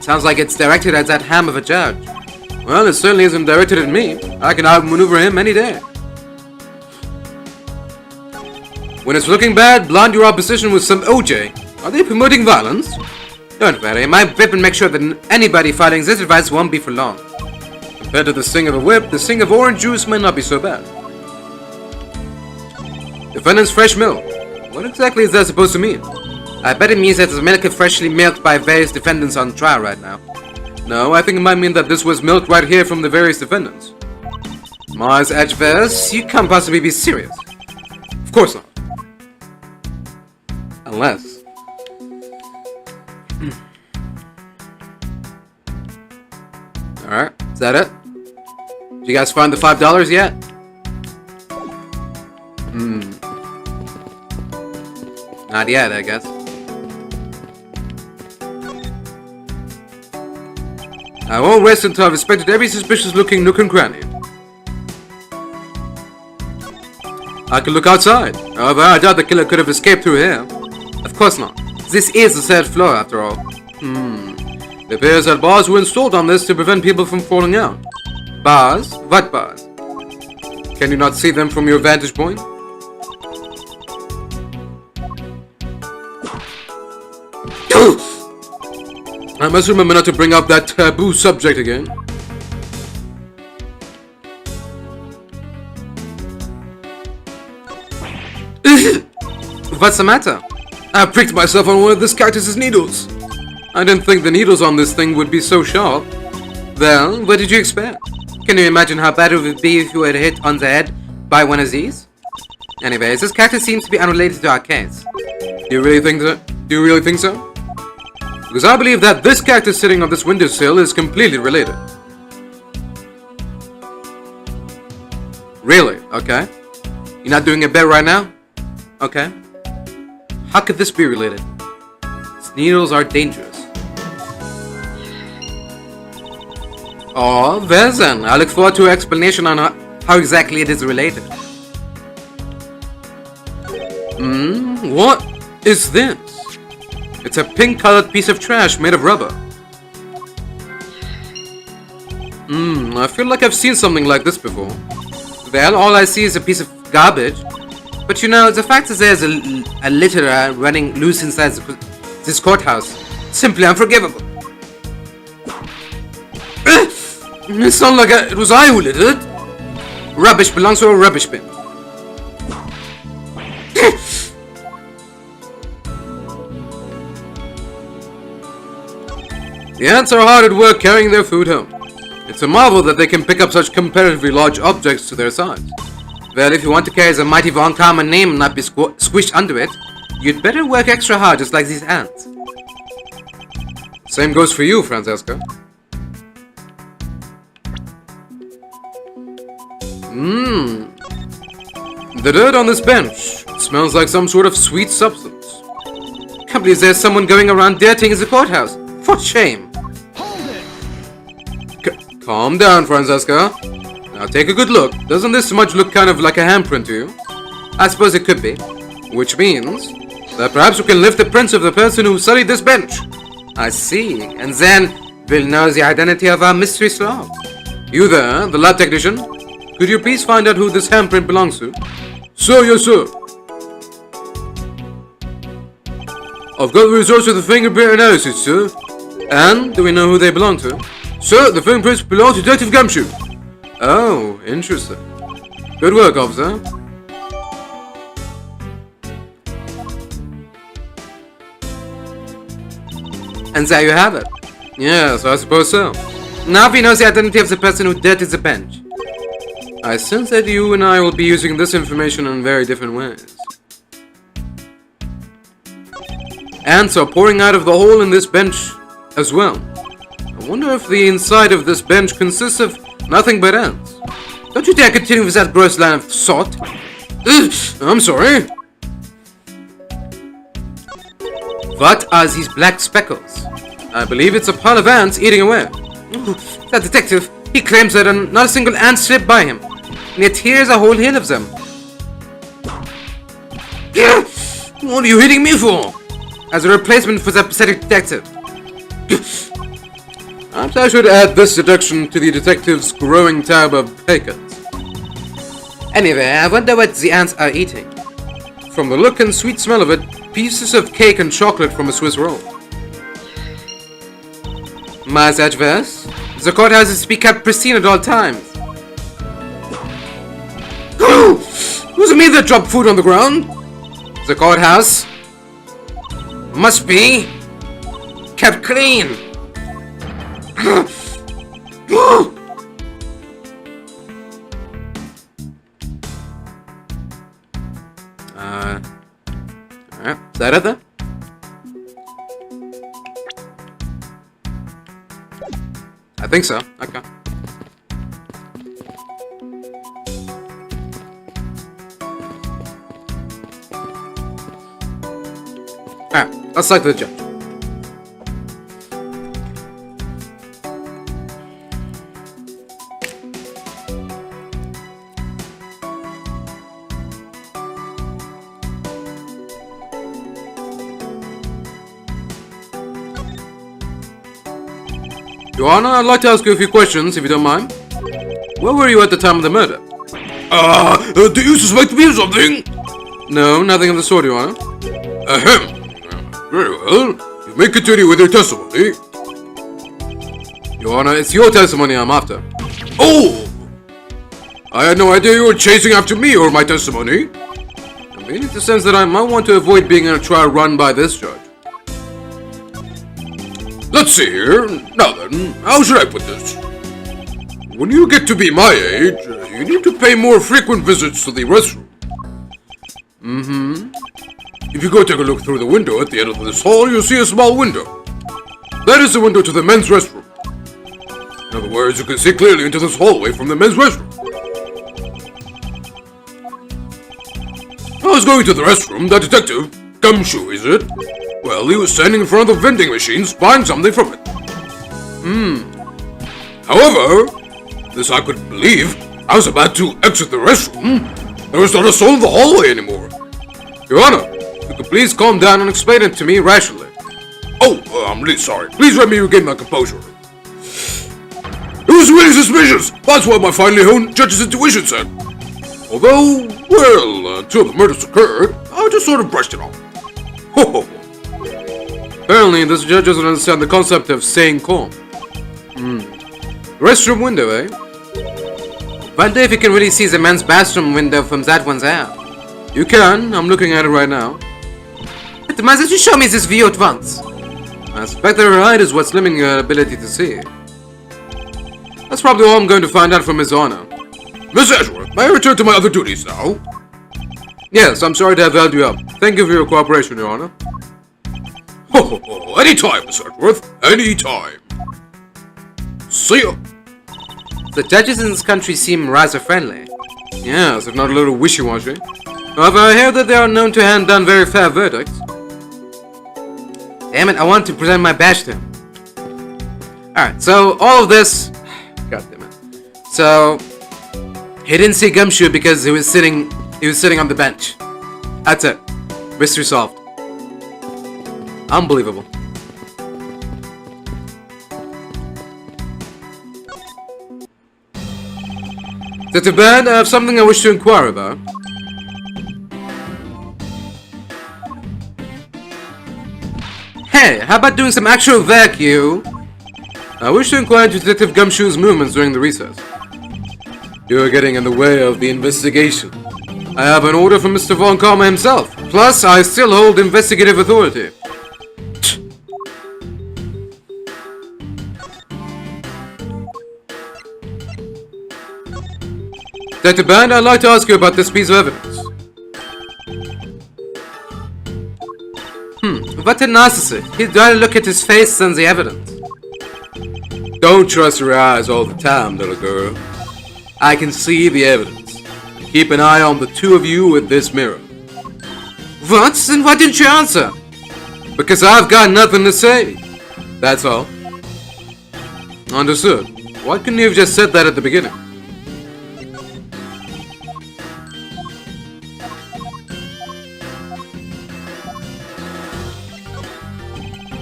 Sounds like it's directed at that ham of a judge. Well, it certainly isn't directed at me. I can outmaneuver him any day. When it's looking bad, blind your opposition with some OJ. Are they promoting violence? Don't worry, my whip will make sure that anybody following this advice won't be for long. Compared to the sting of a whip, the sting of orange juice may not be so bad. Defendant's fresh milk. What exactly is that supposed to mean? I bet it means that the milk is freshly milked by various defendants on trial right now. No, I think it might mean that this was milked right here from the various defendants. Mars Edgeworth, you can't possibly be serious. Of course not. Unless... Alright, is that it? Did you guys find the $5 yet? Not yet, I guess. I won't rest until I've inspected every suspicious looking nook and cranny. I could look outside. However, I doubt the killer could have escaped through here. Of course not. This is the third floor, after all. It appears that bars were installed on this to prevent people from falling out. Bars? What bars? Can you not see them from your vantage point? I must remember not to bring up that taboo subject again. What's the matter? I pricked myself on one of this cactus's needles. I didn't think the needles on this thing would be so sharp. Well, what did you expect? Can you imagine how bad it would be if you were hit on the head by one of these? Anyways, this cactus seems to be unrelated to our case. Do you really think so? Because I believe that this cactus sitting on this windowsill is completely related. Really? Okay. You're not doing a bit right now? Okay. How could this be related? These needles are dangerous. Oh, well then. I look forward to an explanation on how exactly it is related. What is this? It's a pink-colored piece of trash made of rubber. I feel like I've seen something like this before. Well, all I see is a piece of garbage. But you know, the fact that there's a litter running loose inside this courthouse, simply unforgivable. It sounds like it was I who littered. Rubbish belongs to a rubbish bin. The ants are hard at work carrying their food home. It's a marvel that they can pick up such comparatively large objects to their size. Well, if you want to carry the mighty Von Karma name and not be squished under it, you'd better work extra hard just like these ants. Same goes for you, Francesca. The dirt on this bench smells like some sort of sweet substance. Can't believe there's someone going around dirtying the courthouse. For shame. Hold it! Calm down, Francesca. Now take a good look. Doesn't this smudge look kind of like a handprint to you? I suppose it could be. Which means that perhaps we can lift the prints of the person who studied this bench. I see. And then we'll know the identity of our mystery slug. You there, the lab technician? Could you please find out who this handprint belongs to? Sir, yes, sir. I've got the results of the fingerprint analysis, sir. And do we know who they belong to? Sir, the fingerprints belong to Detective Gumshoe. Oh, interesting. Good work, officer. And there you have it. Yes, I suppose so. Now we know the identity of the person who dirtied the bench. I sense that you and I will be using this information in very different ways. Ants are pouring out of the hole in this bench as well. I wonder if the inside of this bench consists of nothing but ants. Don't you dare continue with that gross line of thought. Ugh, I'm sorry. What are these black speckles? I believe it's a pile of ants eating away. That detective, he claims that not a single ant slipped by him. And yet here's a whole hill of them. What are you hitting me for? As a replacement for that pathetic detective. Perhaps I should add this deduction to the detective's growing tab of pay cuts. Anyway, I wonder what the ants are eating. From the look and sweet smell of it, pieces of cake and chocolate from a Swiss roll. Mas Edgeworth, the courthouse is to be kept pristine at all times. Was it me that dropped food on the ground? The courthouse must be kept clean. Alright, is that it then? I think so. Okay. Alright, let's talk to the judge. Your Honor, I'd like to ask you a few questions, if you don't mind. Where were you at the time of the murder? Do you suspect me of something? No, nothing of the sort, Your Honor. Ahem. Very well. You may continue with your testimony. Your Honor, it's your testimony I'm after. Oh! I had no idea you were chasing after me or my testimony. I'm beginning to sense that I might want to avoid being in a trial run by this judge. Let's see here. Now then, how should I put this? When you get to be my age, you need to pay more frequent visits to the restroom. Mm-hmm. If you go take a look through the window at the end of this hall, you'll see a small window. That is the window to the men's restroom. In other words, you can see clearly into this hallway from the men's restroom. I was going to the restroom, that detective, Gumshoe, is it? Well, he was standing in front of the vending machines, buying something from it. However, this I couldn't believe. I was about to exit the restroom. There was not a soul in the hallway anymore. Your Honor, if you could please calm down and explain it to me rationally. Oh, I'm really sorry. Please let me regain my composure. It was really suspicious. That's what my finely honed judge's intuition said. Although, well, until the murders occurred, I just sort of brushed it off. Ho ho ho. Apparently, this judge doesn't understand the concept of staying calm. Restroom window, eh? Wonder if you can really see the men's bathroom window from that one there. You can. I'm looking at it right now. But why don't you show me this view at once? I suspect that her height is what's limiting your ability to see. That's probably all I'm going to find out from His Honor. Miss Edgeworth, may I return to my other duties now? Yes, I'm sorry to have held you up. Thank you for your cooperation, Your Honor. Ho ho ho. Anytime, Miss Edgeworth. Anytime. See ya. The judges in this country seem rather friendly. Yes, if not a little wishy-washy. However, I hear that they are known to hand down very fair verdicts. Damn it, I want to present my badge to him. Alright, so all of this... God damn it. So... He didn't see Gumshoe because he was sitting on the bench. That's it. Mystery solved. Unbelievable. Detective Bad, I have something I wish to inquire about. Hey, how about doing some actual work, you? I wish to inquire into Detective Gumshoe's movements during the recess. You are getting in the way of the investigation. I have an order from Mr. von Karma himself. Plus, I still hold investigative authority. Detective Band, I'd like to ask you about this piece of evidence. What a narcissist. He'd rather look at his face than the evidence. Don't trust your eyes all the time, little girl. I can see the evidence. Keep an eye on the two of you with this mirror. What? Then why didn't you answer? Because I've got nothing to say. That's all. Understood. Why couldn't you have just said that at the beginning?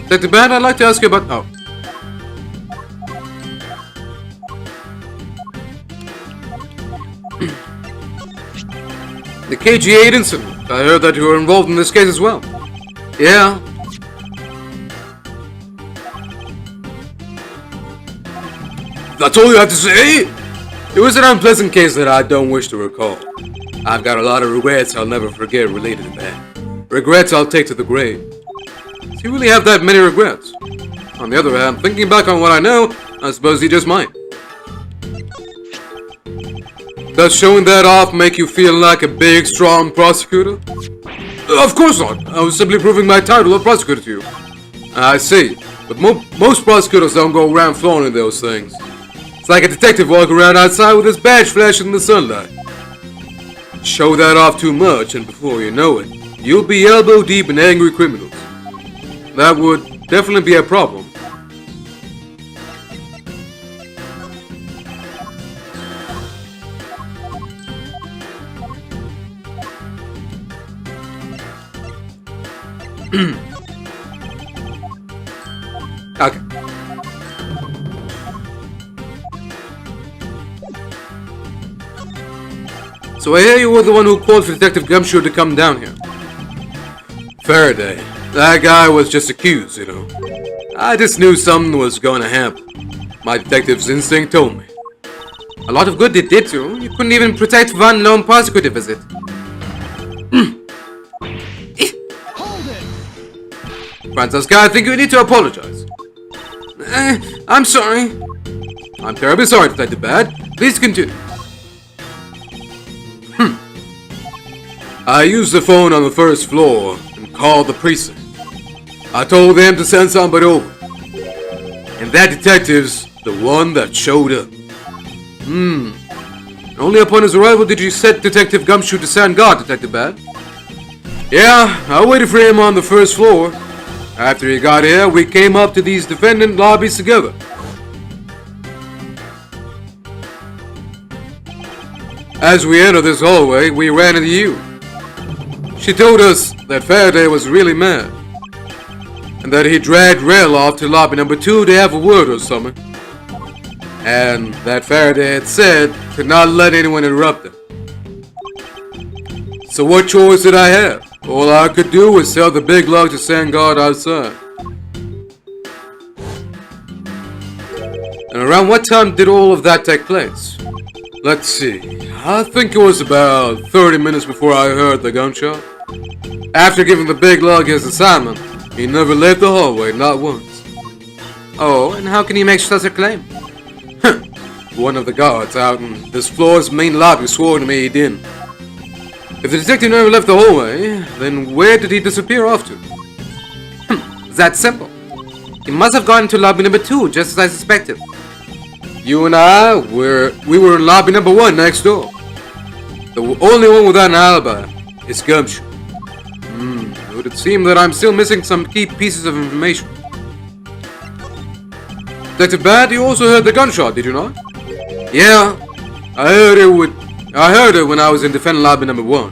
Detective Band, I'd like to ask you about... Oh. The KG8 incident. I heard that you were involved in this case as well. Yeah. That's all you have to say? It was an unpleasant case that I don't wish to recall. I've got a lot of regrets I'll never forget related to that. Regrets I'll take to the grave. Do you really have that many regrets? On the other hand, thinking back on what I know, I suppose you just might. Does showing that off make you feel like a big, strong prosecutor? Of course not. I was simply proving my title of prosecutor to you. I see. But most prosecutors don't go around flaunting those things. It's like a detective walking around outside with his badge flashing in the sunlight. Show that off too much, and before you know it, you'll be elbow deep in angry criminals. That would definitely be a problem. Okay. So I hear you were the one who called for Detective Gumshoe to come down here. Faraday. That guy was just accused, you know. I just knew something was going to happen. My detective's instinct told me. A lot of good it did you. You couldn't even protect one lone prosecutor visit. Hold it! Francesca, I think you need to apologize. I'm sorry. I'm terribly sorry, Detective Bad. Please continue. I used the phone on the first floor and called the precinct. I told them to send somebody over. And that detective's the one that showed up. Only upon his arrival did you set Detective Gumshoe to stand guard, Detective Bad. Yeah, I waited for him on the first floor. After he got here, we came up to these defendant lobbies together. As we entered this hallway, we ran into you. She told us that Faraday was really mad, and that he dragged Rel off to lobby number 2 to have a word or something. And that Faraday had said to not let anyone interrupt him. So what choice did I have? All I could do was tell the big lug to stand guard outside. And around what time did all of that take place? Let's see. I think it was about 30 minutes before I heard the gunshot. After giving the big lug his assignment, he never left the hallway, not once. Oh, and how can you make such a claim? One of the guards out in this floor's main lobby swore to me he didn't. If the detective never left the hallway, then where did he disappear off to? That's simple. He must have gone to lobby number 2, just as I suspected. You and I we were in lobby number 1 next door. The only one without an alibi is Gumshoe. It would seem that I'm still missing some key pieces of information. Detective Bad, you also heard the gunshot, did you not? Yeah. I heard it when I was in defendant lobby number 1.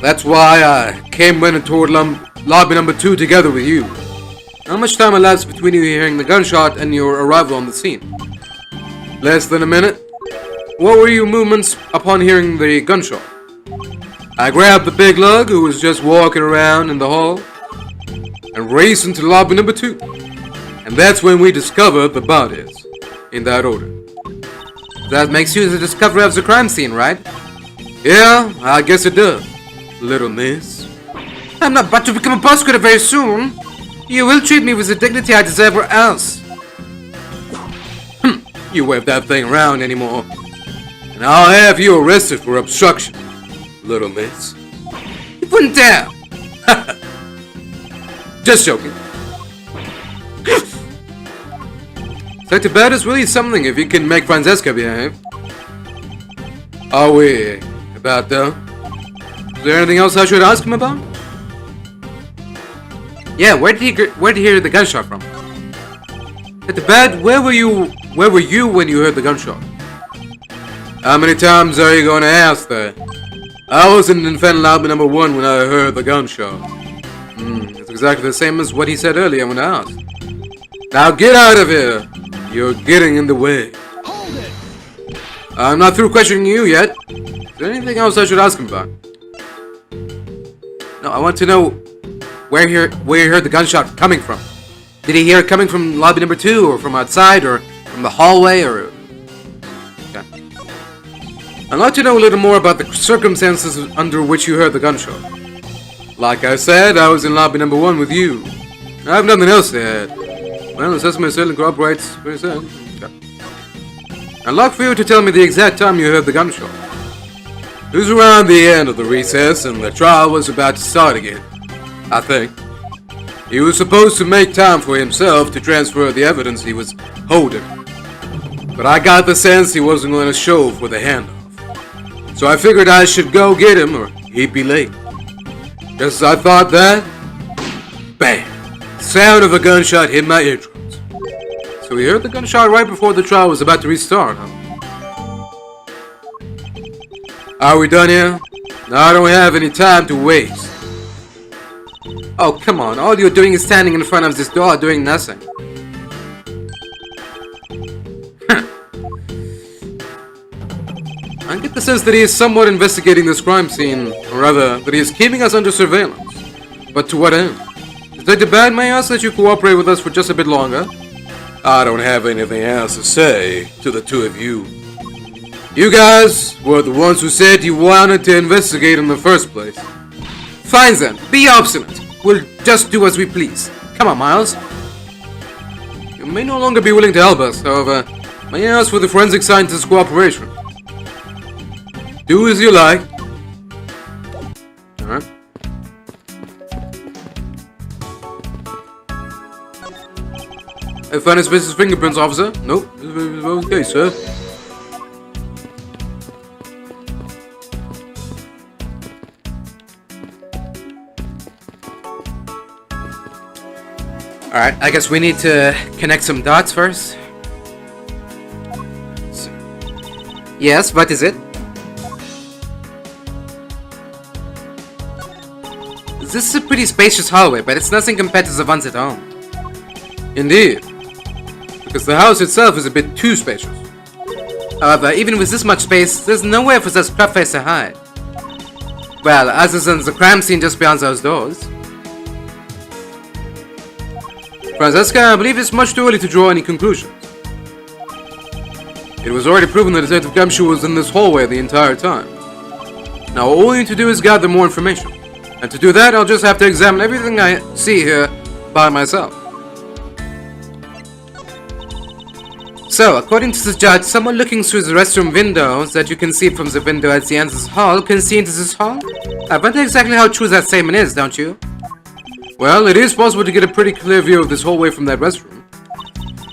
That's why I came running toward lobby number 2 together with you. How much time elapsed between you hearing the gunshot and your arrival on the scene? Less than a minute. what were your movements upon hearing the gunshot? I grabbed the big lug who was just walking around in the hall and raced into lobby number 2. And that's when we discovered the bodies, in that order. That makes you the discoverer of the crime scene, right? Yeah, I guess it does, little miss. I'm not about to become a prosecutor very soon. You will treat me with the dignity I deserve or else. You wave that thing around anymore, and I'll have you arrested for obstruction, little miss. You wouldn't dare. Just joking. Detective is really something if you can make Francesca behave. Are we about though? Is there anything else I should ask him about? Yeah, where did he hear the gunshot from? At the bed, where were you when you heard the gunshot? How many times are you gonna ask that? I was in infant lobby number 1 when I heard the gunshot. It's exactly the same as what he said earlier when I asked. Now get out of here! You're getting in the way. Hold it! I'm not through questioning you yet. Is there anything else I should ask him about? No, I want to know where he heard the gunshot coming from. Did he hear it coming from lobby number 2, or from outside, or from the hallway, or... Okay. I'd like to know a little more about the circumstances under which you heard the gunshot. Like I said, I was in lobby number 1 with you. I have nothing else to add. Well, the assessment certainly corroborates what you said. Okay. I'd like for you to tell me the exact time you heard the gunshot. It was around the end of the recess and the trial was about to start again, I think. He was supposed to make time for himself to transfer the evidence he was holding. But I got the sense he wasn't going to show for the handoff. So I figured I should go get him or he'd be late. Just as I thought that, bang! The sound of a gunshot hit my eardrums. So we heard the gunshot right before the trial was about to restart, huh? Are we done here? I don't have any time to waste. Oh, come on. All you're doing is standing in front of this door doing nothing. I get the sense that he is somewhat investigating this crime scene, or rather, that he is keeping us under surveillance. But to what end? Detective Bad, may I ask that you cooperate with us for just a bit longer? I don't have anything else to say to the two of you. You guys were the ones who said you wanted to investigate in the first place. Fine then, be obstinate. We'll just do as we please. Come on, Miles. You may no longer be willing to help us, however, may I ask for the forensic scientist's cooperation? Do as you like. Alright. I found his business fingerprints, officer. Nope. Okay, sir. Alright, I guess we need to connect some dots first. Yes, what is it? This is a pretty spacious hallway, but it's nothing compared to the ones at home. Indeed. Because the house itself is a bit too spacious. However, even with this much space, there's nowhere for this crapface to hide. Well, other than the crime scene just beyond those doors. Francesca, I believe it's much too early to draw any conclusions. It was already proven that Detective Gumshoe was in this hallway the entire time. Now all we need to do is gather more information. And to do that, I'll just have to examine everything I see here by myself. So, according to the judge, someone looking through the restroom windows that you can see from the window at the end of this hall can see into this hall? I wonder exactly how true that statement is, don't you? Well, it is possible to get a pretty clear view of this hallway from that restroom.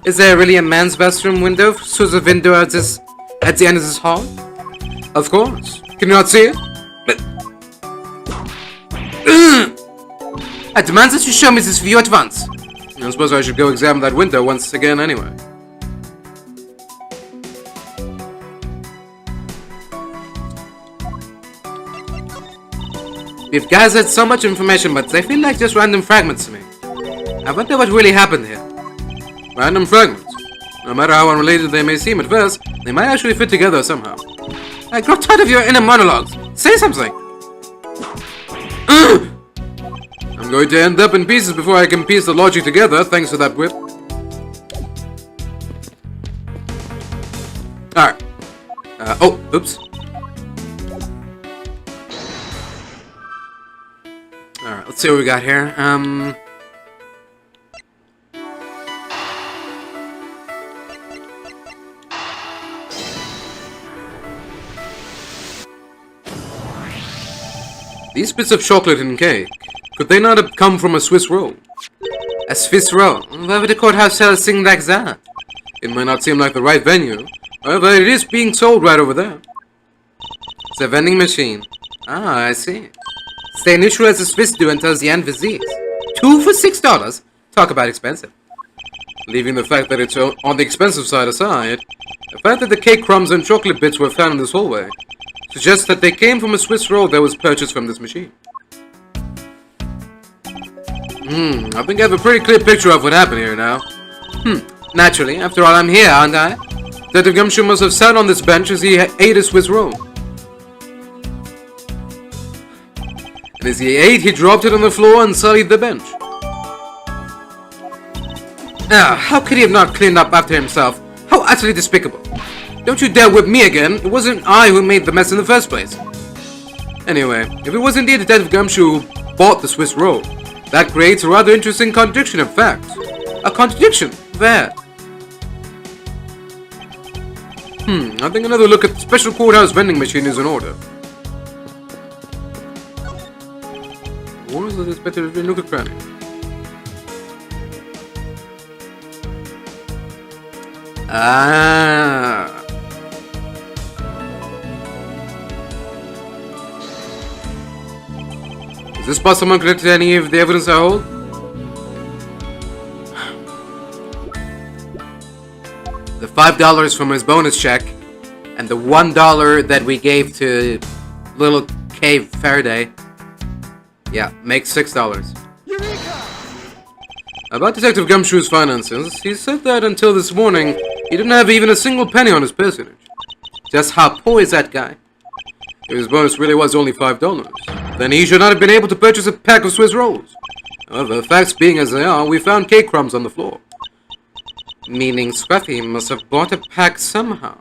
Is there really a man's restroom window through the window at the end of this hall? Of course. Can you not see it? But I demand that you show me this view at once. I suppose I should go examine that window once again anyway. We've gathered so much information, but they feel like just random fragments to me. I wonder what really happened here. Random fragments? No matter how unrelated they may seem at first, they might actually fit together somehow. I grow tired of your inner monologues. Say something! I'm going to end up in pieces before I can piece the logic together, thanks to that whip. Alright. Oh, oops. Alright, let's see what we got here. These bits of chocolate and cake, could they not have come from a Swiss roll? A Swiss roll? Why would the courthouse sell a thing like that? It might not seem like the right venue, however, it is being sold right over there. It's a vending machine. Ah, I see. Stay neutral as the Swiss do until the end visits. 2 for $6? Talk about expensive. Leaving the fact that it's on the expensive side aside, the fact that the cake crumbs and chocolate bits were found in this hallway suggests that they came from a Swiss roll that was purchased from this machine. I think I have a pretty clear picture of what happened here now. Naturally, after all, I'm here, aren't I? Detective Gumshoe must have sat on this bench as he ate a Swiss roll. And as he ate, he dropped it on the floor and sullied the bench. Ah, how could he have not cleaned up after himself? How utterly despicable. Don't you dare whip me again. It wasn't I who made the mess in the first place. Anyway, if it was indeed Detective Gumshoe who bought the Swiss roll, that creates a rather interesting contradiction of facts. A contradiction? There. I think another look at the special courthouse vending machine is in order. Or is it better if we look at Granny? Ah. Is this possible connected to any of the evidence I hold? The $5 from his bonus check, and the $1 that we gave to little Cave Faraday. Yeah, makes $6. About Detective Gumshoe's finances, he said that until this morning, he didn't have even a single penny on his personage. Just how poor is that guy? If his bonus really was only $5, then he should not have been able to purchase a pack of Swiss rolls. However, facts being as they are, we found cake crumbs on the floor. Meaning Scruffy must have bought a pack somehow.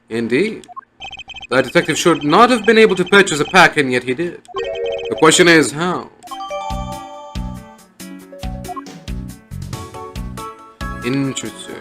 Indeed. That detective should not have been able to purchase a pack, and yet he did. The question is, how? Interesting.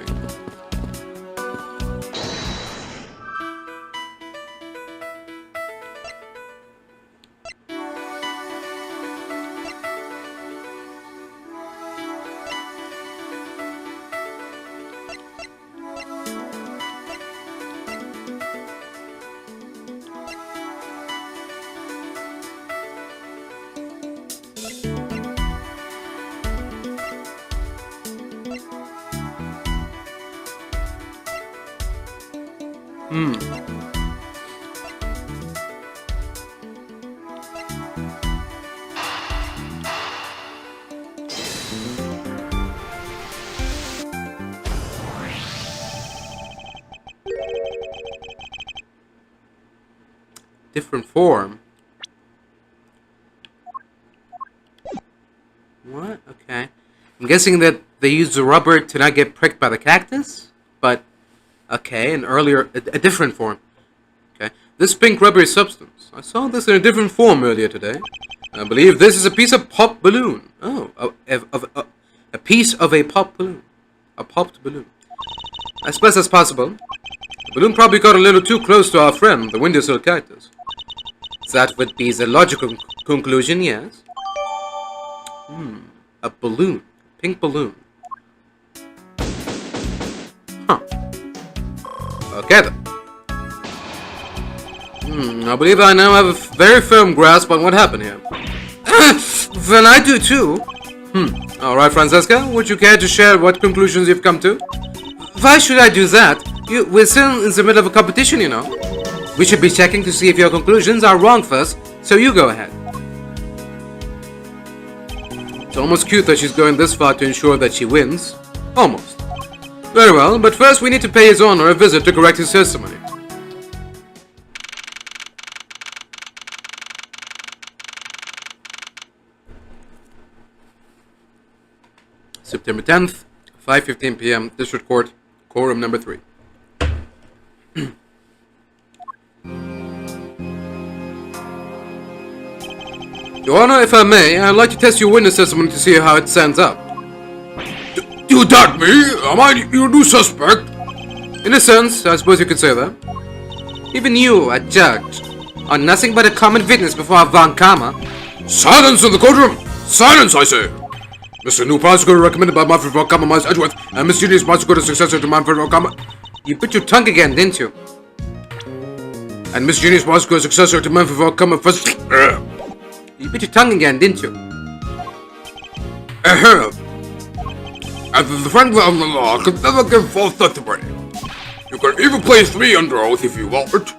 Different form. What? Okay. I'm guessing that they used the rubber to not get pricked by the cactus? But, okay, a different form. Okay. This pink rubbery substance. I saw this in a different form earlier today. I believe this is a piece of pop balloon. Oh, a piece of a pop balloon. A popped balloon. I suppose that's possible. The balloon probably got a little too close to our friend, the windowsill cactus. That would be the logical conclusion, yes. A balloon. Pink balloon. Huh. Okay then. I believe I now have a very firm grasp on what happened here. Well, I do too. Alright, Francesca, would you care to share what conclusions you've come to? Why should I do that? We're still in the middle of a competition, you know. We should be checking to see if your conclusions are wrong first, so you go ahead. It's almost cute that she's going this far to ensure that she wins. Almost. Very well, but first we need to pay His Honor a visit to correct his testimony. September 10th, 5:15 p.m., District Court, Quorum number 3. Your Honor, if I may, I'd like to test your witness testimony to see how it stands up. You doubt me? Am I your new suspect? In a sense, I suppose you could say that. Even you, a judge, are nothing but a common witness before Von Karma. Silence in the courtroom! Silence, I say! Mr. New Prosecutor recommended by Manfred von Karma, Edgeworth, and Mr. Genius Prosecutor successor to Manfred von Karma. You bit your tongue again, didn't you? And Mr. Genius Prosecutor successor to Manfred von Karma, You bit your tongue again, didn't you? As the friend of the law could never give false testimony. You can even place me under oath if you want it.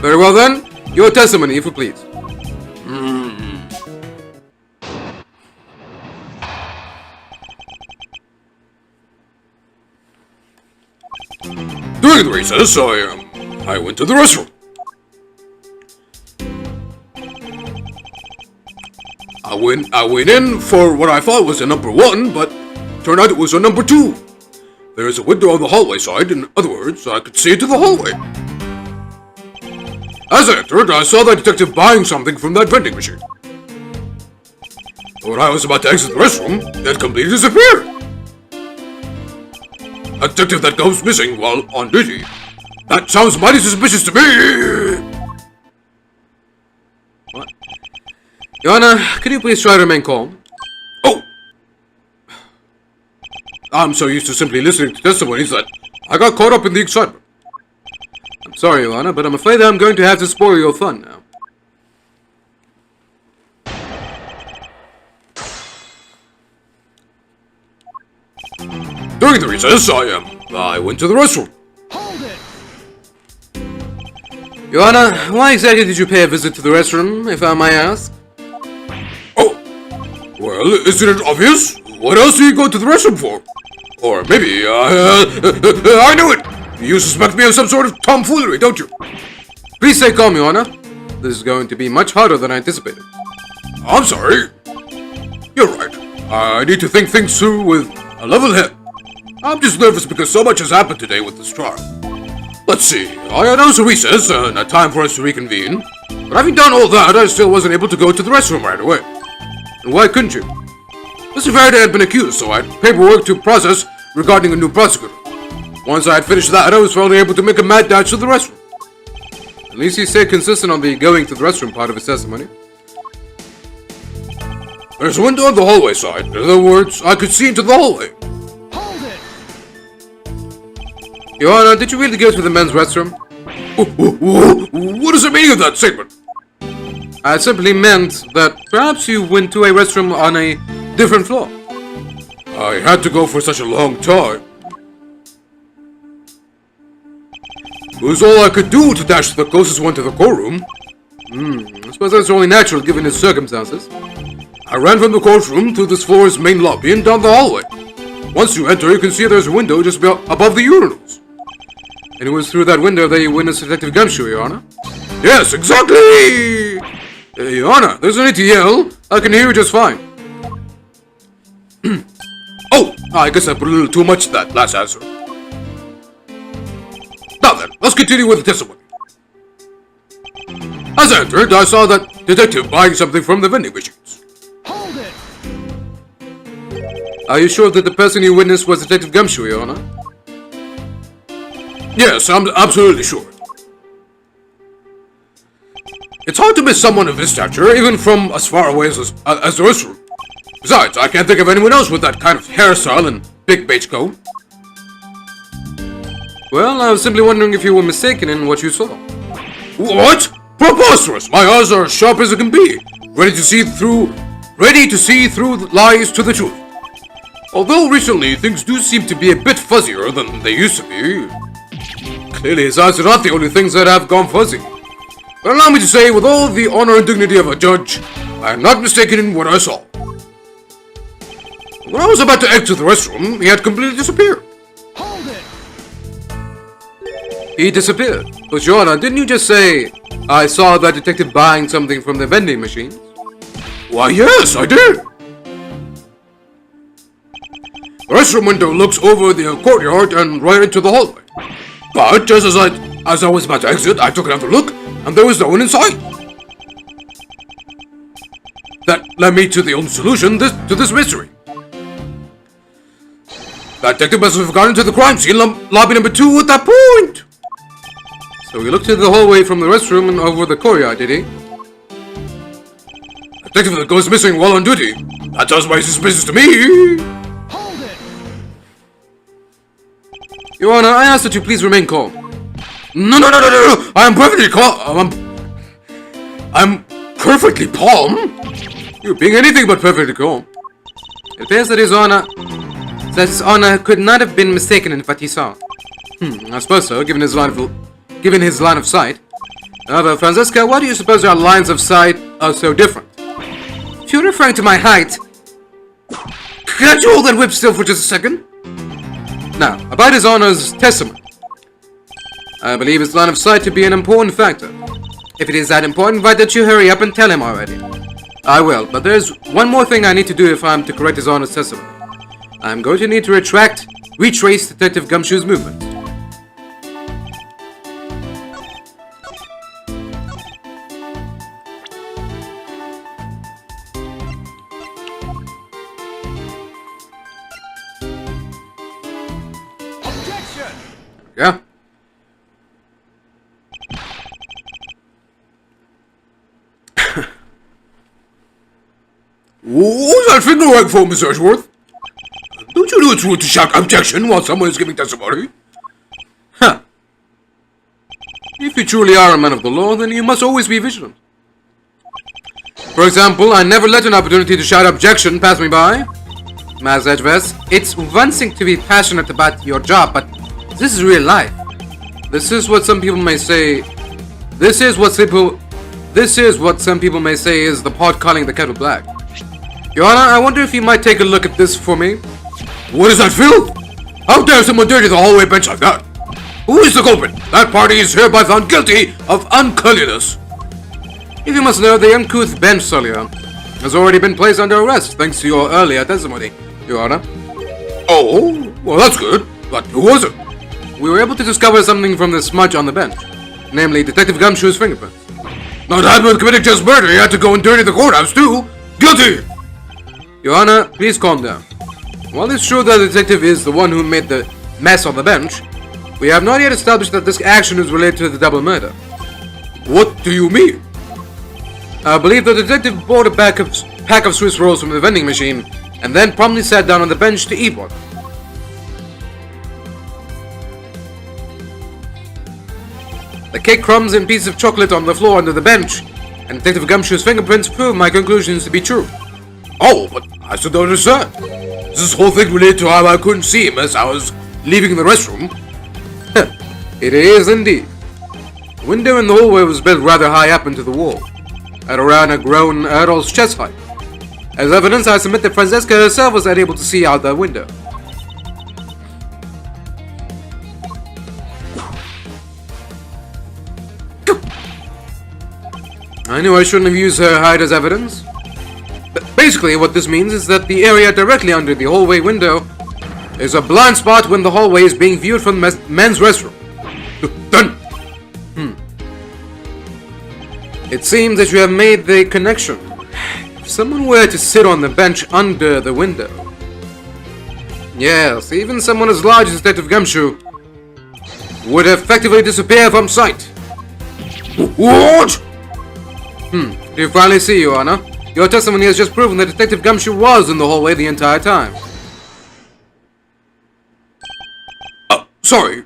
Very well then, your testimony, if you please. During the recess, I went to the restroom. I went in for what I thought was a number 1, but turned out it was a number 2. There is a window on the hallway side, in other words, I could see into the hallway. As I entered, I saw the detective buying something from that vending machine. When I was about to exit the restroom, it had completely disappeared. A detective that goes missing while on duty. That sounds mighty suspicious to me! What? Your Honor, could you please try to remain calm? Oh! I'm so used to simply listening to testimonies that I got caught up in the excitement. I'm sorry, Your Honor, but I'm afraid I'm going to have to spoil your fun now. During the recess, I went to the restroom. Hold it! Your Honor, why exactly did you pay a visit to the restroom, if I may ask? Oh! Well, isn't it obvious? What else do you go to the restroom for? Or maybe, I knew it! You suspect me of some sort of tomfoolery, don't you? Please stay calm, Your Honor. This is going to be much harder than I anticipated. I'm sorry. You're right. I need to think things through with a level head. I'm just nervous because so much has happened today with this trial. Let's see, I announced a recess and a time for us to reconvene. But having done all that, I still wasn't able to go to the restroom right away. And why couldn't you? Mr. Faraday had been accused, so I had paperwork to process regarding a new prosecutor. Once I had finished that, I was finally able to make a mad dash to the restroom. At least he stayed consistent on the going to the restroom part of his testimony. There's a window on the hallway side. In other words, I could see into the hallway. Hold it! Your Honor, did you really go to the men's restroom? What does it mean of that statement? I simply meant that perhaps you went to a restroom on a different floor. I had to go for such a long time. It was all I could do to dash the closest one to the courtroom. I suppose that's only natural given his circumstances. I ran from the courtroom to this floor's main lobby and down the hallway. Once you enter, you can see there's a window just above the urinals. And it was through that window that you witnessed Detective Gumshoe, Your Honor? Yes, exactly! Your Honor, there's no need to yell. I can hear you just fine. Oh, I guess I put a little too much in that last answer. Now then, let's continue with the testimony. As I entered, I saw that detective buying something from the vending machines. Hold it! Are you sure that the person you witnessed was Detective Gumshoe, Your Honor? Yes, I'm absolutely sure. It's hard to miss someone of his stature, even from as far away as the restroom. Besides, I can't think of anyone else with that kind of hairstyle and big beige coat. Well, I was simply wondering if you were mistaken in what you saw. What? Preposterous! My eyes are as sharp as it can be, ready to see through the lies to the truth. Although recently things do seem to be a bit fuzzier than they used to be. Clearly his eyes are not the only things that have gone fuzzy. But allow me to say, with all the honor and dignity of a judge, I am not mistaken in what I saw. When I was about to exit the restroom, he had completely disappeared. He disappeared. But Your Honor, didn't you just say, I saw that detective buying something from the vending machines? Why, yes, I did. The restroom window looks over the courtyard and right into the hallway. But just as I was about to exit, I took another look, and there was no one inside. That led me to the only solution to this mystery. That detective must have gone into the crime scene, lobby number 2 at that point. So he looked into the hallway from the restroom and over the courtyard, did he? A detective that goes missing while on duty. That sounds very suspicious to me. Hold it! Your Honor, I ask that you please remain calm. No. I am perfectly calm. I'm perfectly calm. You're being anything but perfectly calm. It appears that His Honor could not have been mistaken in what he saw. I suppose so, given his line of sight. However, Francesca, why do you suppose our lines of sight are so different? If you're referring to my height... Can't you hold that whip still for just a second? Now, about His Honor's testimony. I believe his line of sight to be an important factor. If it is that important, why don't you hurry up and tell him already? I will, but there's one more thing I need to do if I'm to correct His Honor's testimony. I'm going to need to retrace Detective Gumshoe's movements. Objection! Yeah? What's that finger wag for, Mr. Edgeworth? Don't you know it's rude to shout objection while someone is giving testimony? Huh. If you truly are a man of the law, then you must always be vigilant. For example, I never let an opportunity to shout objection pass me by. Mas Edgeworth, it's one thing to be passionate about your job, but this is real life. This is what some people may say is the pot calling the kettle black. Your Honor, I wonder if you might take a look at this for me. What is that filth? How dare someone dirty the hallway bench like that? Who is the culprit? That party is hereby found guilty of uncleanliness. If you must know, the uncouth bench sullier has already been placed under arrest thanks to your earlier testimony, Your Honor. Oh, well that's good. But who was it? We were able to discover something from the smudge on the bench, namely Detective Gumshoe's fingerprints. Now that man committed just murder, he had to go and dirty the courthouse too. Guilty! Your Honor, please calm down. While it's true that the detective is the one who made the mess on the bench, we have not yet established that this action is related to the double murder. What do you mean? I believe the detective bought a pack of Swiss rolls from the vending machine and then promptly sat down on the bench to eat one. The cake crumbs and pieces of chocolate on the floor under the bench, and Detective Gumshoe's fingerprints prove my conclusions to be true. Oh, but I still don't understand. Is this whole thing related to how I couldn't see him as I was leaving the restroom? It is indeed. The window in the hallway was built rather high up into the wall, at around a grown adult's chest height. As evidence, I submit that Francesca herself was unable to see out that window. I knew I shouldn't have used her height as evidence. But basically, what this means is that the area directly under the hallway window is a blind spot when the hallway is being viewed from the men's restroom. Done! It seems that you have made the connection. If someone were to sit on the bench under the window... Yes, even someone as large as Detective Gumshoe would effectively disappear from sight. What? Do you finally see, Your Honor? Your testimony has just proven that Detective Gumshoe was in the hallway the entire time. Sorry.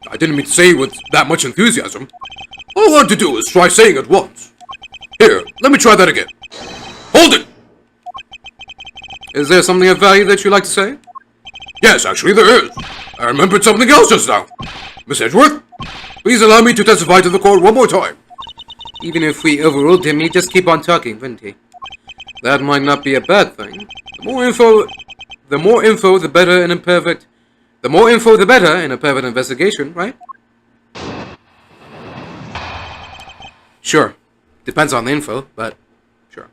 I didn't mean to say it with that much enthusiasm. All I wanted to do was try saying it once. Here, let me try that again. Hold it! Is there something of value that you'd like to say? Yes, actually there is. I remembered something else just now. Miss Edgeworth, please allow me to testify to the court one more time. Even if we overruled him, he'd just keep on talking, wouldn't he? That might not be a bad thing. The more info, the better an imperfect The more info, the better in a private investigation, right? Sure. Depends on the info, but sure.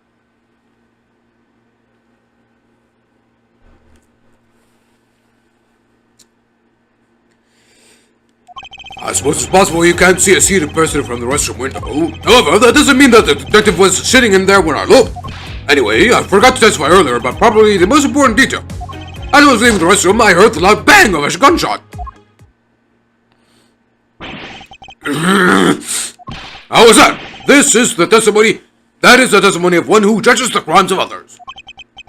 I suppose it's possible you can't see a seated person from the restroom window. However, that doesn't mean that the detective was sitting in there when I looked. Anyway, I forgot to testify earlier about probably the most important detail. As I was leaving the restroom, I heard the loud bang of a gunshot. How was that? This is the testimony. That is the testimony of one who judges the crimes of others.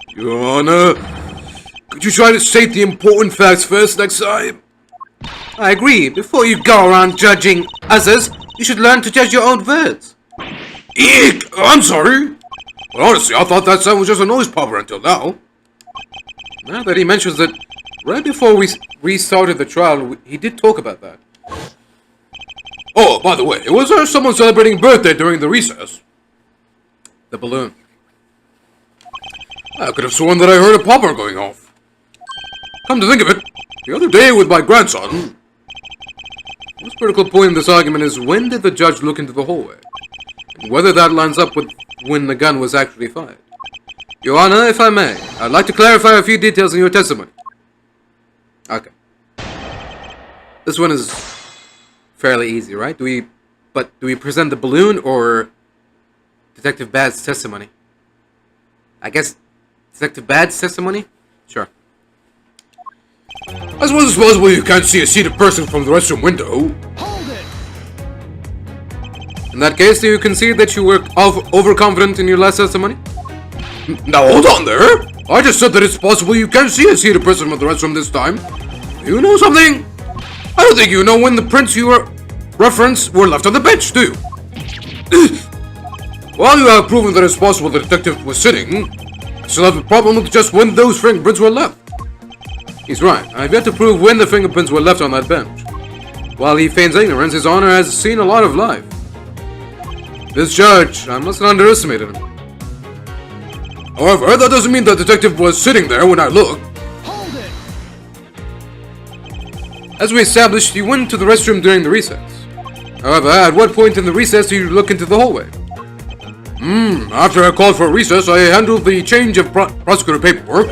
Your Honor, could you try to state the important facts first next time? I agree. Before you go around judging others, you should learn to judge your own words. Eek! I'm sorry. But honestly, I thought that sound was just a noise popper until now. Now that he mentions that, right before we restarted the trial, he did talk about that. Oh, by the way, was there someone celebrating birthday during the recess? The balloon. I could have sworn that I heard a popper going off. Come to think of it, the other day with my grandson. The most critical point in this argument is when did the judge look into the hallway? And whether that lines up with when the gun was actually fired. Your Honor, if I may, I'd like to clarify a few details in your testimony. Okay. This one is fairly easy, right? Do we present the balloon or Detective Bad's testimony? I guess Detective Bad's testimony? Sure. I suppose it's possible you can't see a seated person from the restroom window. Hold it! In that case, do you concede that you were overconfident in your last testimony? Now hold on there. I just said that it's possible you can't see a seated person from the restroom this time. You know something? I don't think you know when the prints you reference were left on the bench, do you? While you have proven that it's possible the detective was sitting, I still have a problem with just when those fingerprints were left. He's right. I've yet to prove when the fingerprints were left on that bench. While he feigns ignorance, His Honor has seen a lot of life. This judge, I mustn't underestimate him. However, that doesn't mean the detective was sitting there when I looked. Hold it! As we established, you went to the restroom during the recess. However, at what point in the recess do you look into the hallway? After I called for a recess, I handled the change of prosecutor paperwork.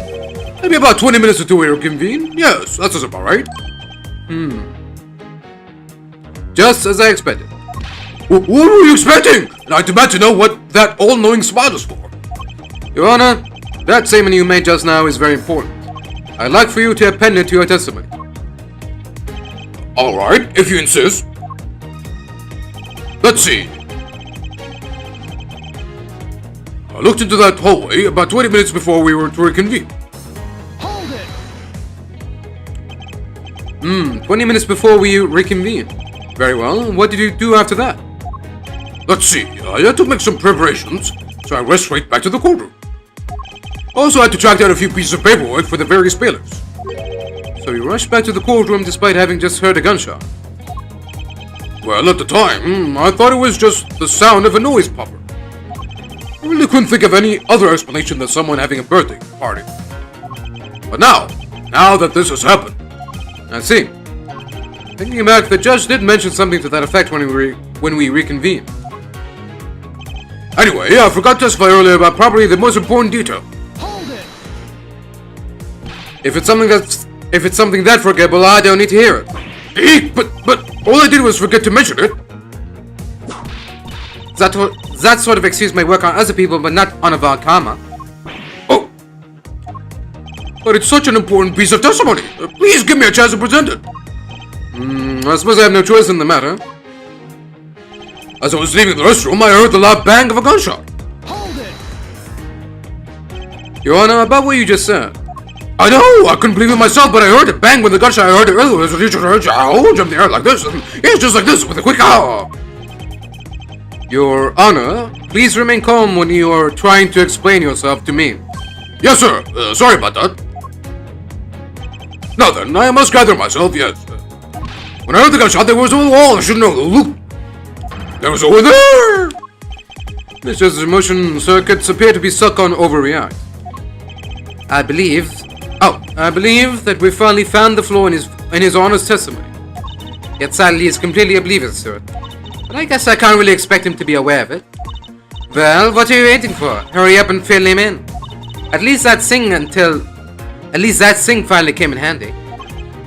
Maybe about 20 minutes until we reconvene. Yes, that sounds about right. Just as I expected. What were you expecting? And I demand to know what that all-knowing smile is for. Your Honor, that statement you made just now is very important. I'd like for you to append it to your testimony. Alright, if you insist. Let's see. I looked into that hallway about 20 minutes before we were to reconvene. Hold it! 20 minutes before we reconvened. Very well, what did you do after that? Let's see, I had to make some preparations, so I rushed straight back to the courtroom. Also had to track down a few pieces of paperwork for the various bailiffs. So you rushed back to the courtroom despite having just heard a gunshot? Well, at the time, I thought it was just the sound of a noise popper. I really couldn't think of any other explanation than someone having a birthday party. But now that this has happened... I see. Thinking back, the judge did mention something to that effect when we reconvened. Anyway, I forgot to testify earlier about probably the most important detail. Hold it! If it's something that forgettable, I don't need to hear it. Eek, but all I did was forget to mention it. That sort of excuse may work on other people, but not on Von Karma. Oh. But it's such an important piece of testimony. Please give me a chance to present it. I suppose I have no choice in the matter. As I was leaving the restroom, I heard the loud bang of a gunshot. Hold it! Your Honor, about what you just said. I know, I couldn't believe it myself, but I heard it bang when the gunshot. I heard it earlier. So you just heard jump in the air like this. Yes, just like this, with a quick Your Honor, please remain calm when you are trying to explain yourself to me. Yes, sir. Sorry about that. Now then, I must gather myself, yes. When I heard the gunshot, there was a wall. I should know. Look. There was over there. This judge's emotion circuits appear to be stuck on overreact. I believe that we finally found the flaw in his in his Honor's testimony. Yet sadly, he's completely oblivious to it. But I guess I can't really expect him to be aware of it. Well, what are you waiting for? Hurry up and fill him in. At least that thing finally came in handy.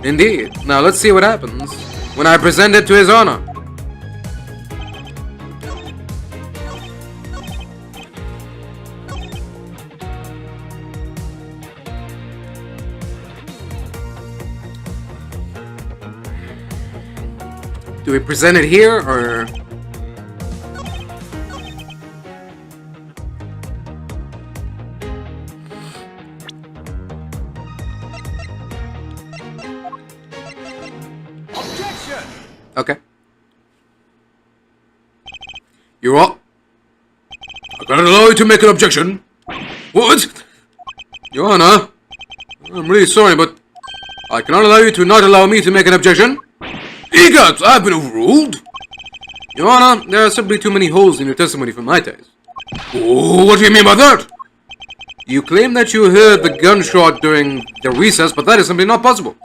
Indeed. Now let's see what happens when I present it to His Honor. Do we present it here or? Objection! Okay. You're up. I cannot allow you to make an objection. What? Your Honor, I'm really sorry, but I cannot allow you to not allow me to make an objection. Egots, I've been overruled. Your Honor, there are simply too many holes in your testimony for my taste. Oh, what do you mean by that? You claim that you heard the gunshot during the recess, but that is simply not possible.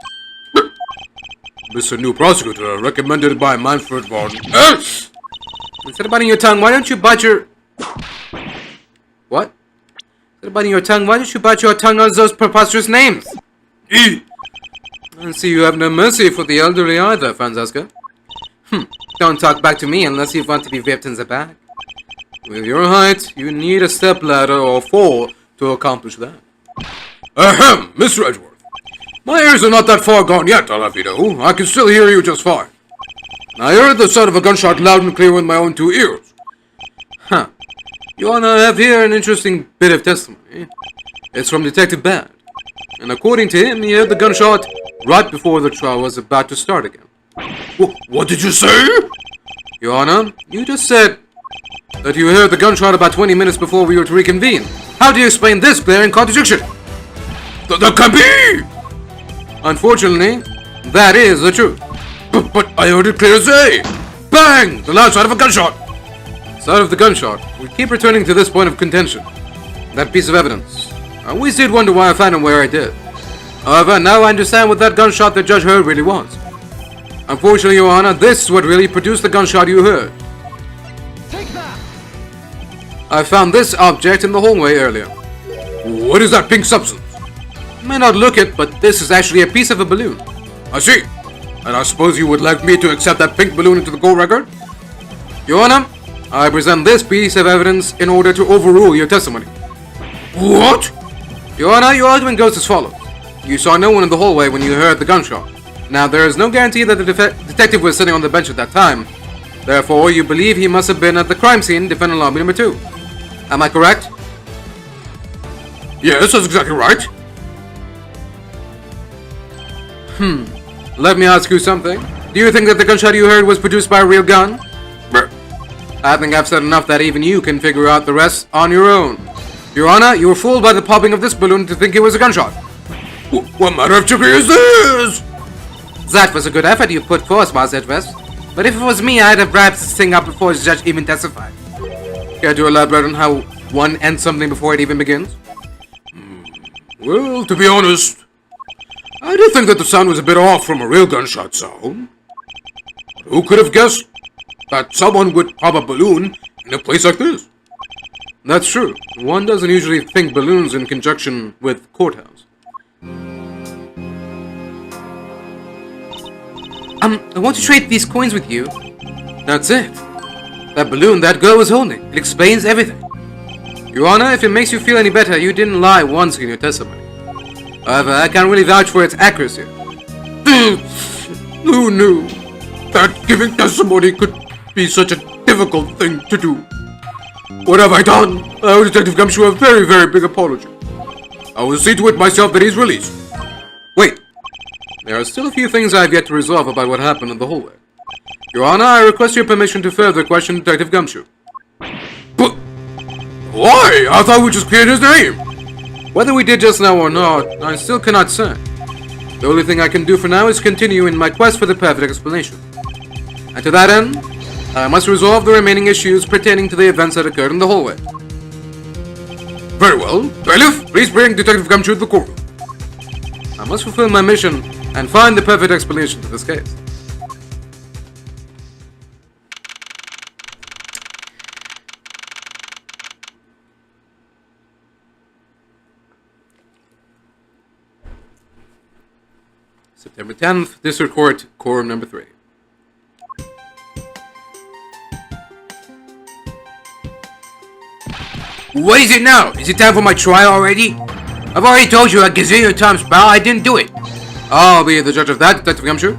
Mr. New Prosecutor, recommended by Manfred von... Instead of biting your tongue, why don't you bite your... What? Instead of biting your tongue, why don't you bite your tongue on those preposterous names? I see you have no mercy for the elderly either, Franziska. Don't talk back to me unless you want to be whipped in the back. With your height, you need a stepladder or 4 to accomplish that. Ahem, Mr. Edgeworth. My ears are not that far gone yet, I'll have you know. I can still hear you just fine. I heard the sound of a gunshot loud and clear with my own 2 ears. Your Honor, I have here an interesting bit of testimony. It's from Detective Bad. And according to him, he heard the gunshot right before the trial was about to start again. What did you say? Your Honor, you just said that you heard the gunshot about 20 minutes before we were to reconvene. How do you explain this glaring contradiction? That can't be! Unfortunately, that is the truth. But I heard it clear as day! Bang! The loud sound of a gunshot! Sound of the gunshot. We keep returning to this point of contention. That piece of evidence. I always did wonder why I found him where I did. However, now I understand what that gunshot the judge heard really was. Unfortunately, Your Honor, this is what really produced the gunshot you heard. Take that! I found this object in the hallway earlier. What is that pink substance? You may not look it, but this is actually a piece of a balloon. I see. And I suppose you would like me to accept that pink balloon into the court record? Your Honor, I present this piece of evidence in order to overrule your testimony. What? Your Honor, your argument goes as follows. You saw no one in the hallway when you heard the gunshot. Now, there is no guarantee that the detective was sitting on the bench at that time. Therefore, you believe he must have been at the crime scene, defendant lobby number 2. Am I correct? Yes, that's exactly right. Let me ask you something. Do you think that the gunshot you heard was produced by a real gun? I think I've said enough that even you can figure out the rest on your own. Your Honor, you were fooled by the popping of this balloon to think it was a gunshot. What manner of trickery is this? That was a good effort you put forth, Mars Edgeworth. But if it was me, I'd have wrapped this thing up before the judge even testified. Care to elaborate on how one ends something before it even begins? Well, to be honest, I do think that the sound was a bit off from a real gunshot sound. Who could have guessed that someone would pop a balloon in a place like this? That's true. One doesn't usually think balloons in conjunction with courthouse. I want to trade these coins with you. That's it. That balloon that girl was holding. It explains everything. Your Honor, if it makes you feel any better, you didn't lie once in your testimony. However, I can't really vouch for its accuracy. Who knew that giving testimony could be such a difficult thing to do? What have I done? I owe Detective Gumshoe a very, very big apology. I will see to it myself that he's released. Wait. There are still a few things I have yet to resolve about what happened in the hallway. Your Honor, I request your permission to further question Detective Gumshoe. But why? I thought we just cleared his name. Whether we did just now or not, I still cannot say. The only thing I can do for now is continue in my quest for the perfect explanation. And to that end, I must resolve the remaining issues pertaining to the events that occurred in the hallway. Very well. Bailiff, please bring Detective Gumshoe to the courtroom. I must fulfill my mission and find the perfect explanation to this case. September 10th, District Court, Quorum number 3. What is it now? Is it time for my trial already? I've already told you a gazillion times, pal, I didn't do it. I'll be the judge of that, Detective Gumshoe.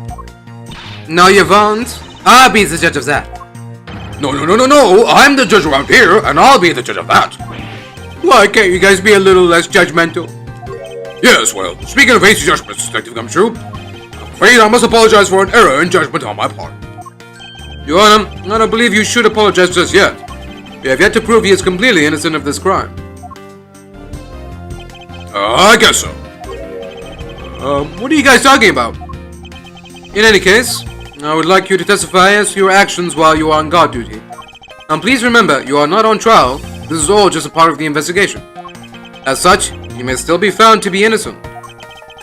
No, you won't. I'll be the judge of that. No, I'm the judge around here, and I'll be the judge of that. Why can't you guys be a little less judgmental? Yes, well, speaking of hasty judgments, Detective Gumshoe, I'm afraid I must apologize for an error in judgment on my part. Your Honor, I don't believe you should apologize just yet. We have yet to prove he is completely innocent of this crime. I guess so. What are you guys talking about? In any case, I would like you to testify as to your actions while you are on guard duty. And please remember, you are not on trial. This is all just a part of the investigation. As such, you may still be found to be innocent.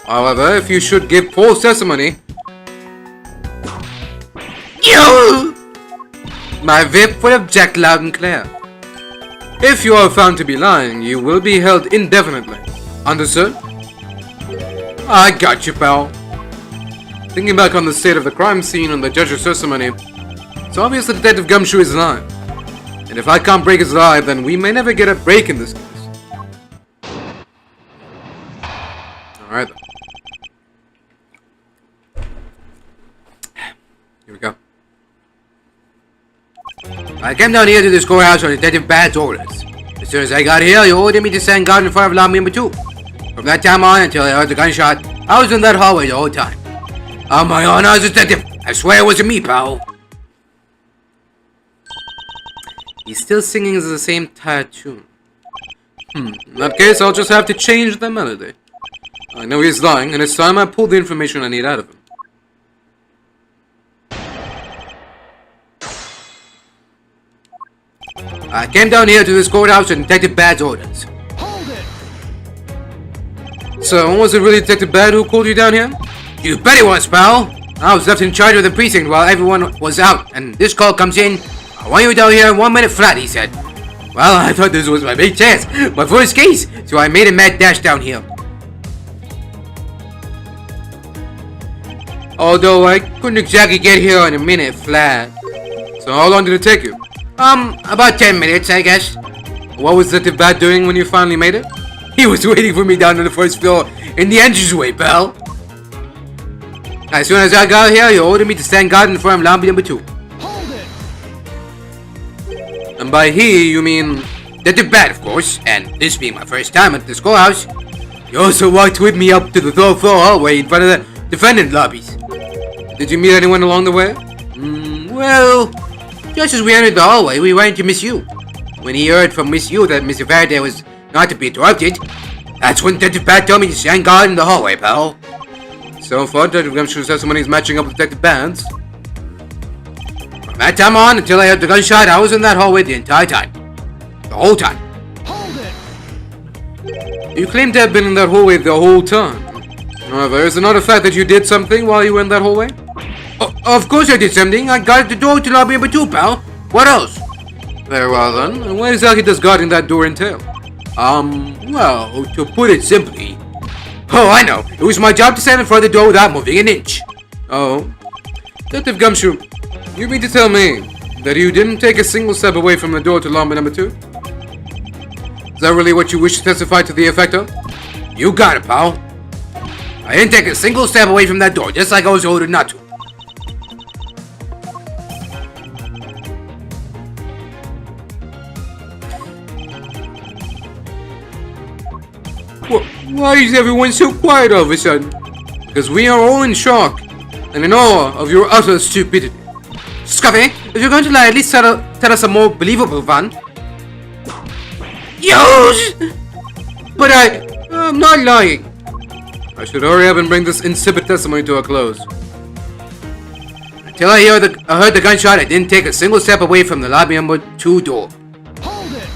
However, if you should give false testimony... You! My whip will object loud and clear. If you are found to be lying, you will be held indefinitely. Understood? I got you, pal. Thinking back on the state of the crime scene and the judge's testimony, it's obvious that Detective Gumshoe is lying. And if I can't break his lie, then we may never get a break in this case. Alright then. Here we go. I came down here to this courthouse on Detective Bad's orders. As soon as I got here, he ordered me to stand guard in front of lobby number 2. From that time on until I heard the gunshot, I was in that hallway the whole time. On my honor as a detective, I swear it wasn't me, pal. He's still singing the same tired tune. In that case, I'll just have to change the melody. I know he's lying, and it's time I pull the information I need out of him. I came down here to this courthouse on Detective Bad's orders. Hold it! So, was it really Detective Bad who called you down here? You bet it was, pal. I was left in charge of the precinct while everyone was out, and this call comes in. I want you down here in 1 minute flat, he said. Well, I thought this was my big chance, my first case, so I made a mad dash down here. Although I couldn't exactly get here in a minute flat. So how long did it take you? About 10 minutes, I guess. What was Detective Bad doing when you finally made it? He was waiting for me down on the first floor in the entranceway, pal. As soon as I got here, he ordered me to stand guard in front of lobby number 2. Hold it! And by he, you mean... Detective Bad, of course, and this being my first time at the schoolhouse. He also walked with me up to the third floor hallway in front of the defendant lobbies. Did you meet anyone along the way? Well, just as we entered the hallway, we ran into Miss Yu. When he heard from Miss Yu that Mr. Faraday was not to be interrupted, that's when Detective Bad told me to stand guard in the hallway, pal. So far, Detective Gumshoe's testimony is matching up with Detective Bad's. From that time on, until I heard the gunshot, I was in that hallway the entire time. The whole time. Hold it! You claim to have been in that hallway the whole time. However, is it not a fact that you did something while you were in that hallway? Of course I did something. I guarded the door to lobby number 2, pal. What else? Very well then. And what exactly does guarding that door entail? Well, to put it simply... Oh, I know. It was my job to stand in front of the door without moving an inch. Oh. Detective Gumshoe, you mean to tell me that you didn't take a single step away from the door to lobby number 2? Is that really what you wish to testify to the effect of? You got it, pal. I didn't take a single step away from that door, just like I was ordered not to. Why is everyone so quiet all of a sudden? Because we are all in shock and in awe of your utter stupidity. Scuffy, if you're going to lie, at least tell us a more believable one. Yes! But I'm not lying. I should hurry up and bring this insipid testimony to a close. Until I heard the gunshot, I didn't take a single step away from the lobby number 2 door. Hold it!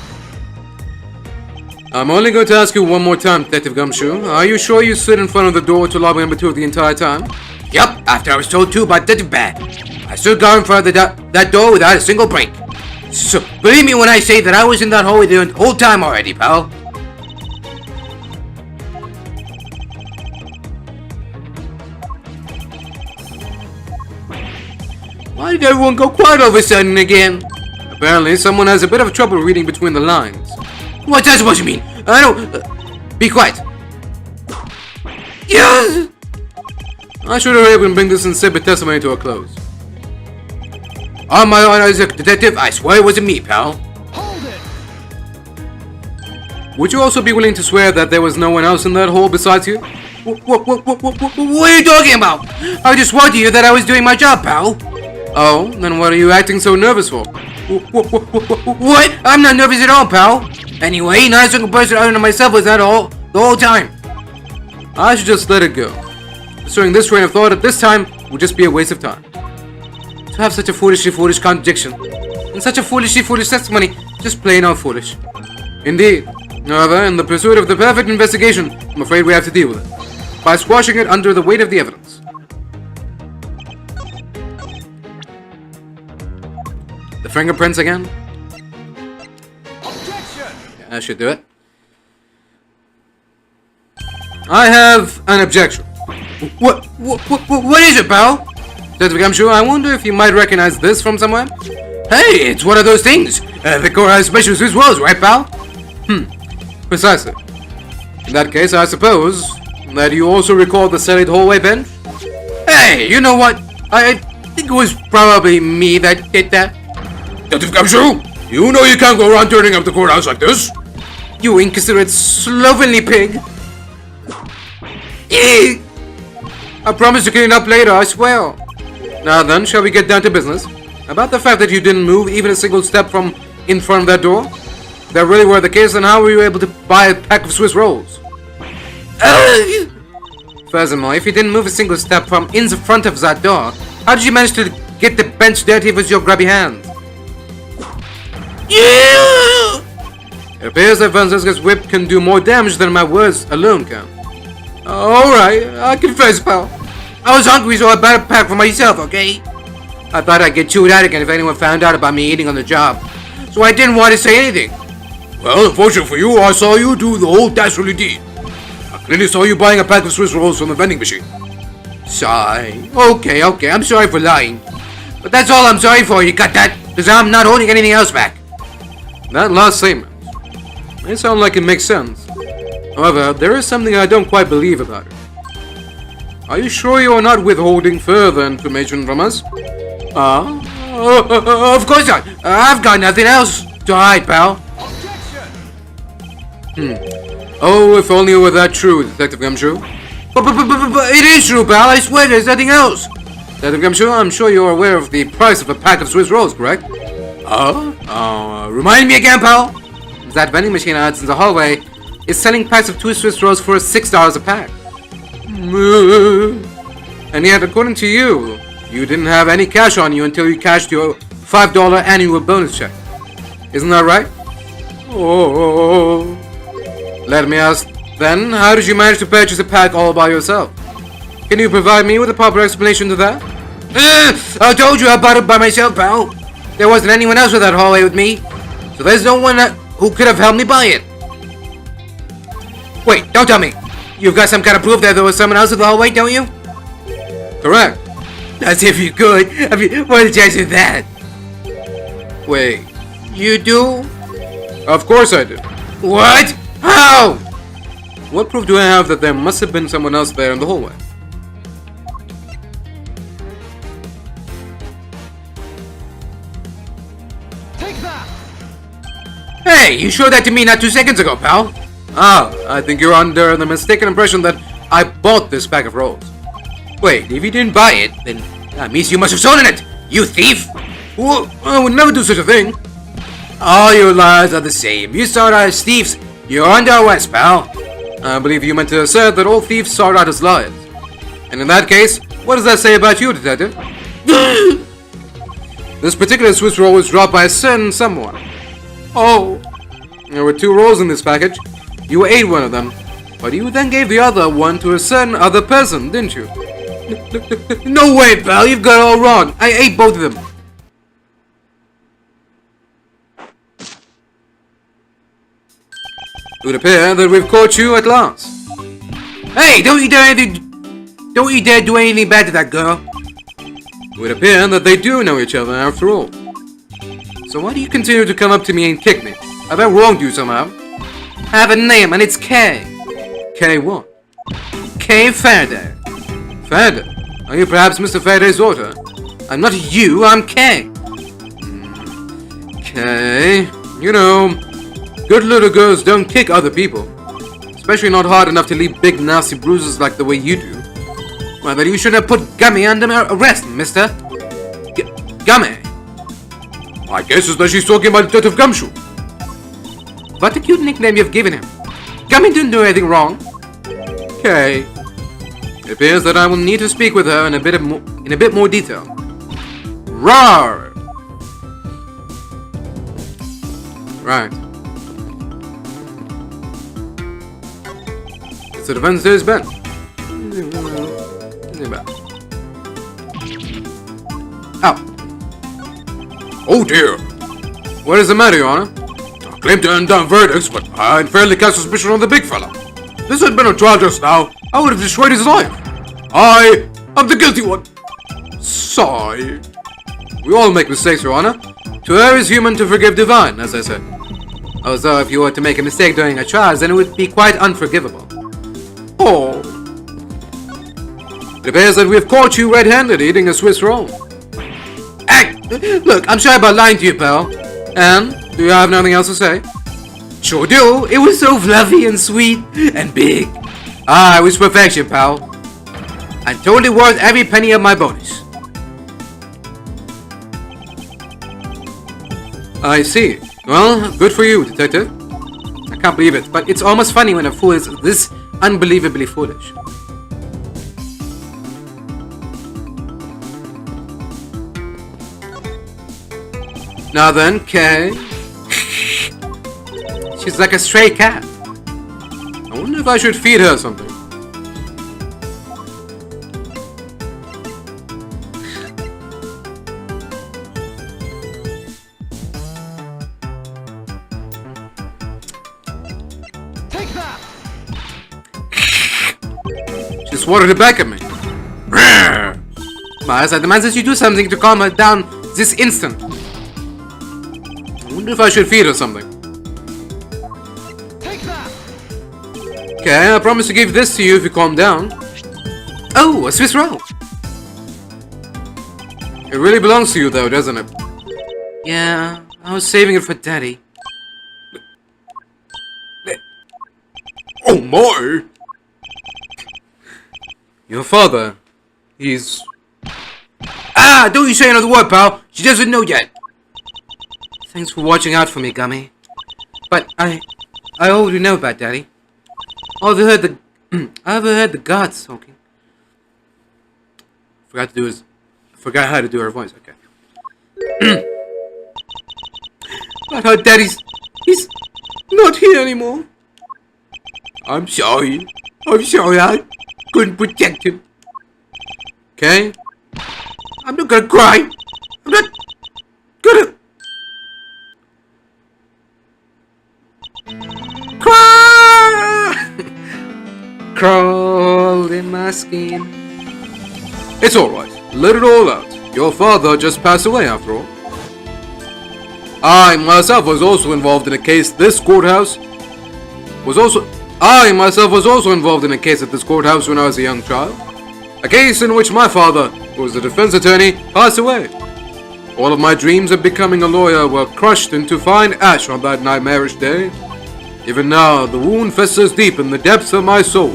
I'm only going to ask you one more time, Detective Gumshoe. Are you sure you stood in front of the door to lobby number 2 the entire time? Yup, after I was told to by Detective Bad. I stood guard in front of that door without a single break. So, believe me when I say that I was in that hallway the whole time already, pal. Why did everyone go quiet all of a sudden again? Apparently, someone has a bit of trouble reading between the lines. What's that supposed to mean? I don't... be quiet. Yes! I should hurry up and bring this insipid testimony to a close. On my honor as a detective, I swear it wasn't me, pal. Hold it! Would you also be willing to swear that there was no one else in that hall besides you? What are you talking about? I just swore to you that I was doing my job, pal. Oh, then what are you acting so nervous for? What? I'm not nervous at all, pal. Anyway, not a single person other than myself was at all the whole time. I should just let it go. Pursuing this train of thought at this time would just be a waste of time. To have such a foolish contradiction, and such a foolish testimony, just plain out foolish. Indeed. However, in the pursuit of the perfect investigation, I'm afraid we have to deal with it, by squashing it under the weight of the evidence. The fingerprints again? Objection! Yeah, that should do it. I have an objection. What is it, pal? Detective Gumshoe, I wonder if you might recognize this from somewhere? Hey, it's one of those things. The courthouse special Swiss rolls, right, pal? Precisely. In that case, I suppose that you also recall the serried hallway bench? Hey, you know what? I think it was probably me that did that. Detective Gumshoe, you know you can't go around turning up the courthouse like this. You inconsiderate, slovenly pig. I promise to clean it up later, I swear. Now then, shall we get down to business? About the fact that you didn't move even a single step from in front of that door? If that really were the case, then how were you able to buy a pack of Swiss rolls? Furthermore, if you didn't move a single step from in the front of that door, how did you manage to get the bench dirty with your grubby hands? It appears that Francisca's whip can do more damage than my words alone can. Alright, I confess, pal. I was hungry, so I bought a pack for myself, okay? I thought I'd get chewed out again if anyone found out about me eating on the job. So I didn't want to say anything. Well, unfortunately for you, I saw you do the whole dastardly deed. I clearly saw you buying a pack of Swiss rolls from the vending machine. Sorry. Okay, I'm sorry for lying. But that's all I'm sorry for, you got that? Because I'm not holding anything else back. That last statement may sound like it makes sense. However, there is something I don't quite believe about it. Are you sure you are not withholding further information from us? Of course not. I've got nothing else to hide, pal. Oh, if only it were that true, Detective Gumshoe. But it is true, pal. I swear there's nothing else. Detective Gumshoe, I'm sure you are aware of the price of a pack of Swiss rolls, correct? Remind me again, pal. That vending machine ads in the hallway is selling packs of 2 Swiss rolls for $6 a pack. And yet, according to you, you didn't have any cash on you until you cashed your $5 annual bonus check. Isn't that right? Oh. Let me ask then, how did you manage to purchase a pack all by yourself? Can you provide me with a proper explanation to that? I told you I bought it by myself, pal. There wasn't anyone else with that hallway with me. So there's no one who could have helped me buy it. Wait, don't tell me. You've got some kind of proof that there was someone else in the hallway, don't you? Correct. As if you could. I mean, what are the chances of that? Wait. You do? Of course I do. What? How? What proof do I have that there must have been someone else there in the hallway? Take that! Hey, you showed that to me not 2 seconds ago, pal. I think you're under the mistaken impression that I bought this pack of rolls. Wait, if you didn't buy it, then that means you must have stolen it, you thief! Well, I would never do such a thing. All your lies are the same. You start out as thieves, you're under arrest, pal. I believe you meant to assert that all thieves start out as liars. And in that case, what does that say about you, detective? This particular Swiss roll was dropped by a certain someone. Oh. There were 2 rolls in this package, You ate one of them, but you then gave the other one to a certain other person, didn't you? No way, pal. You've got it all wrong. I ate both of them. It would appear that we've caught you at last. Hey, don't you dare do anything bad to that girl. It would appear that they do know each other after all. So why do you continue to come up to me and kick me? Have I wronged you somehow? I have a name and it's Kay. Kay what? Kay Faraday. Faraday? Are you perhaps Mr. Faraday's daughter? I'm not you, I'm Kay. Kay, you know, good little girls don't kick other people. Especially not hard enough to leave big nasty bruises like the way you do. Well, then you should have put Gummy under arrest, mister. Gummy. My guess is that she's talking about Detective Gumshoe. What a cute nickname you've given him. Gummy didn't do anything wrong. Okay. It appears that I will need to speak with her in a bit more detail. Rawr! Right. It's the defense day's bench. Oh dear. What is the matter, Your Honor? I claim to hand down verdicts, but I unfairly cast suspicion on the big fella. If this had been a trial just now, I would have destroyed his life. I am the guilty one. Sigh. We all make mistakes, Your Honor. To err is human, to forgive divine, as I said. Although if you were to make a mistake during a trial, then it would be quite unforgivable. Oh. It appears that we have caught you red-handed eating a Swiss roll. Hey, look, I'm sorry about lying to you, pal. And, do you have nothing else to say? Sure do. It was so fluffy and sweet and big. Ah, it was perfection, pal. And totally worth every penny of my bonus. I see. Well, good for you, detective. I can't believe it, but it's almost funny when a fool is this unbelievably foolish. Now then, Kay. She's like a stray cat. I wonder if I should feed her something. Take that! She swatted it back at me. Miles, I demand that you do something to calm her down this instant. I wonder if I should feed her something. Take that! Okay, I promise to give this to you if you calm down. Oh, a Swiss roll. It really belongs to you though, doesn't it? Yeah, I was saving it for Daddy. Oh my! Your father, he's... Ah, don't you say another word, pal. She doesn't know yet. Thanks for watching out for me, Gummy. But I already know about Daddy. I overheard the guards talking. Forgot how to do her voice, okay. But her Daddy's... he's not here anymore. I'm sorry. I'm sorry, I couldn't protect him. Okay? I'm not gonna cry. I'm not gonna... cry! Crawled in my skin. It's alright. Let it all out. Your father just passed away after all. I myself was also involved in a case at this courthouse when I was a young child. A case in which my father, who was the defense attorney, passed away. All of my dreams of becoming a lawyer were crushed into fine ash on that nightmarish day. Even now, the wound festers deep in the depths of my soul.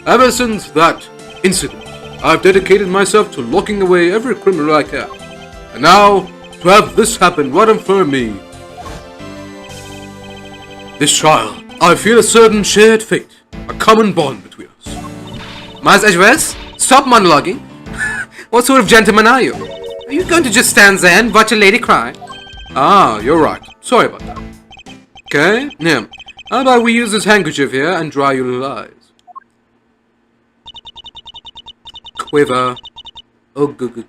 Ever since that incident, I've dedicated myself to locking away every criminal I can. And now, to have this happen right in front of me. This trial, I feel a certain shared fate, a common bond between us. Miles Edgeworth, stop monologuing. What sort of gentleman are you? Are you going to just stand there and watch a lady cry? Ah, you're right. Sorry about that. Okay, yeah. How about we use this handkerchief here and dry your little eyes? Quiver. Oh, good.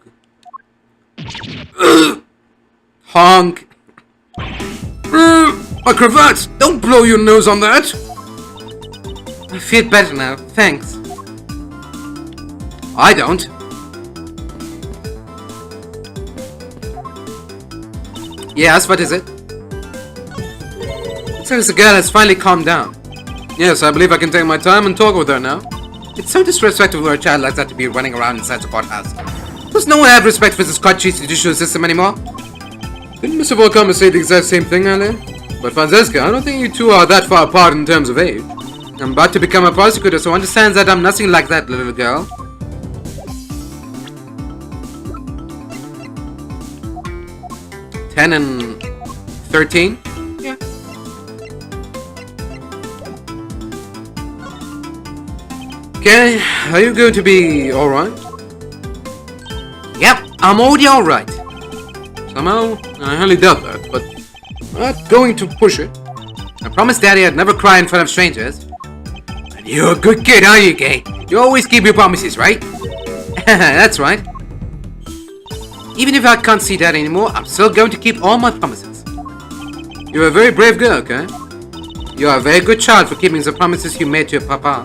Honk. My cravat! Don't blow your nose on that! I feel better now, thanks. I don't. Yes, what is it? Looks like the girl has finally calmed down. Yes, I believe I can take my time and talk with her now. It's so disrespectful for a child like that to be running around inside the courthouse. Does no one have respect for this country's judicial system anymore? Didn't Mr. von Karma say the exact same thing earlier? But Francesca, I don't think you two are that far apart in terms of age. I'm about to become a prosecutor, so understands that I'm nothing like that little girl. "10 and 13? Yeah. Okay, are you going to be alright? Yep, I'm already alright. Somehow, I highly doubt that, but I'm not going to push it. I promised Daddy I'd never cry in front of strangers. And you're a good kid, aren't you, Kay? You always keep your promises, right? That's right. Even if I can't see Daddy anymore, I'm still going to keep all my promises. You're a very brave girl, okay? You're a very good child for keeping the promises you made to your papa.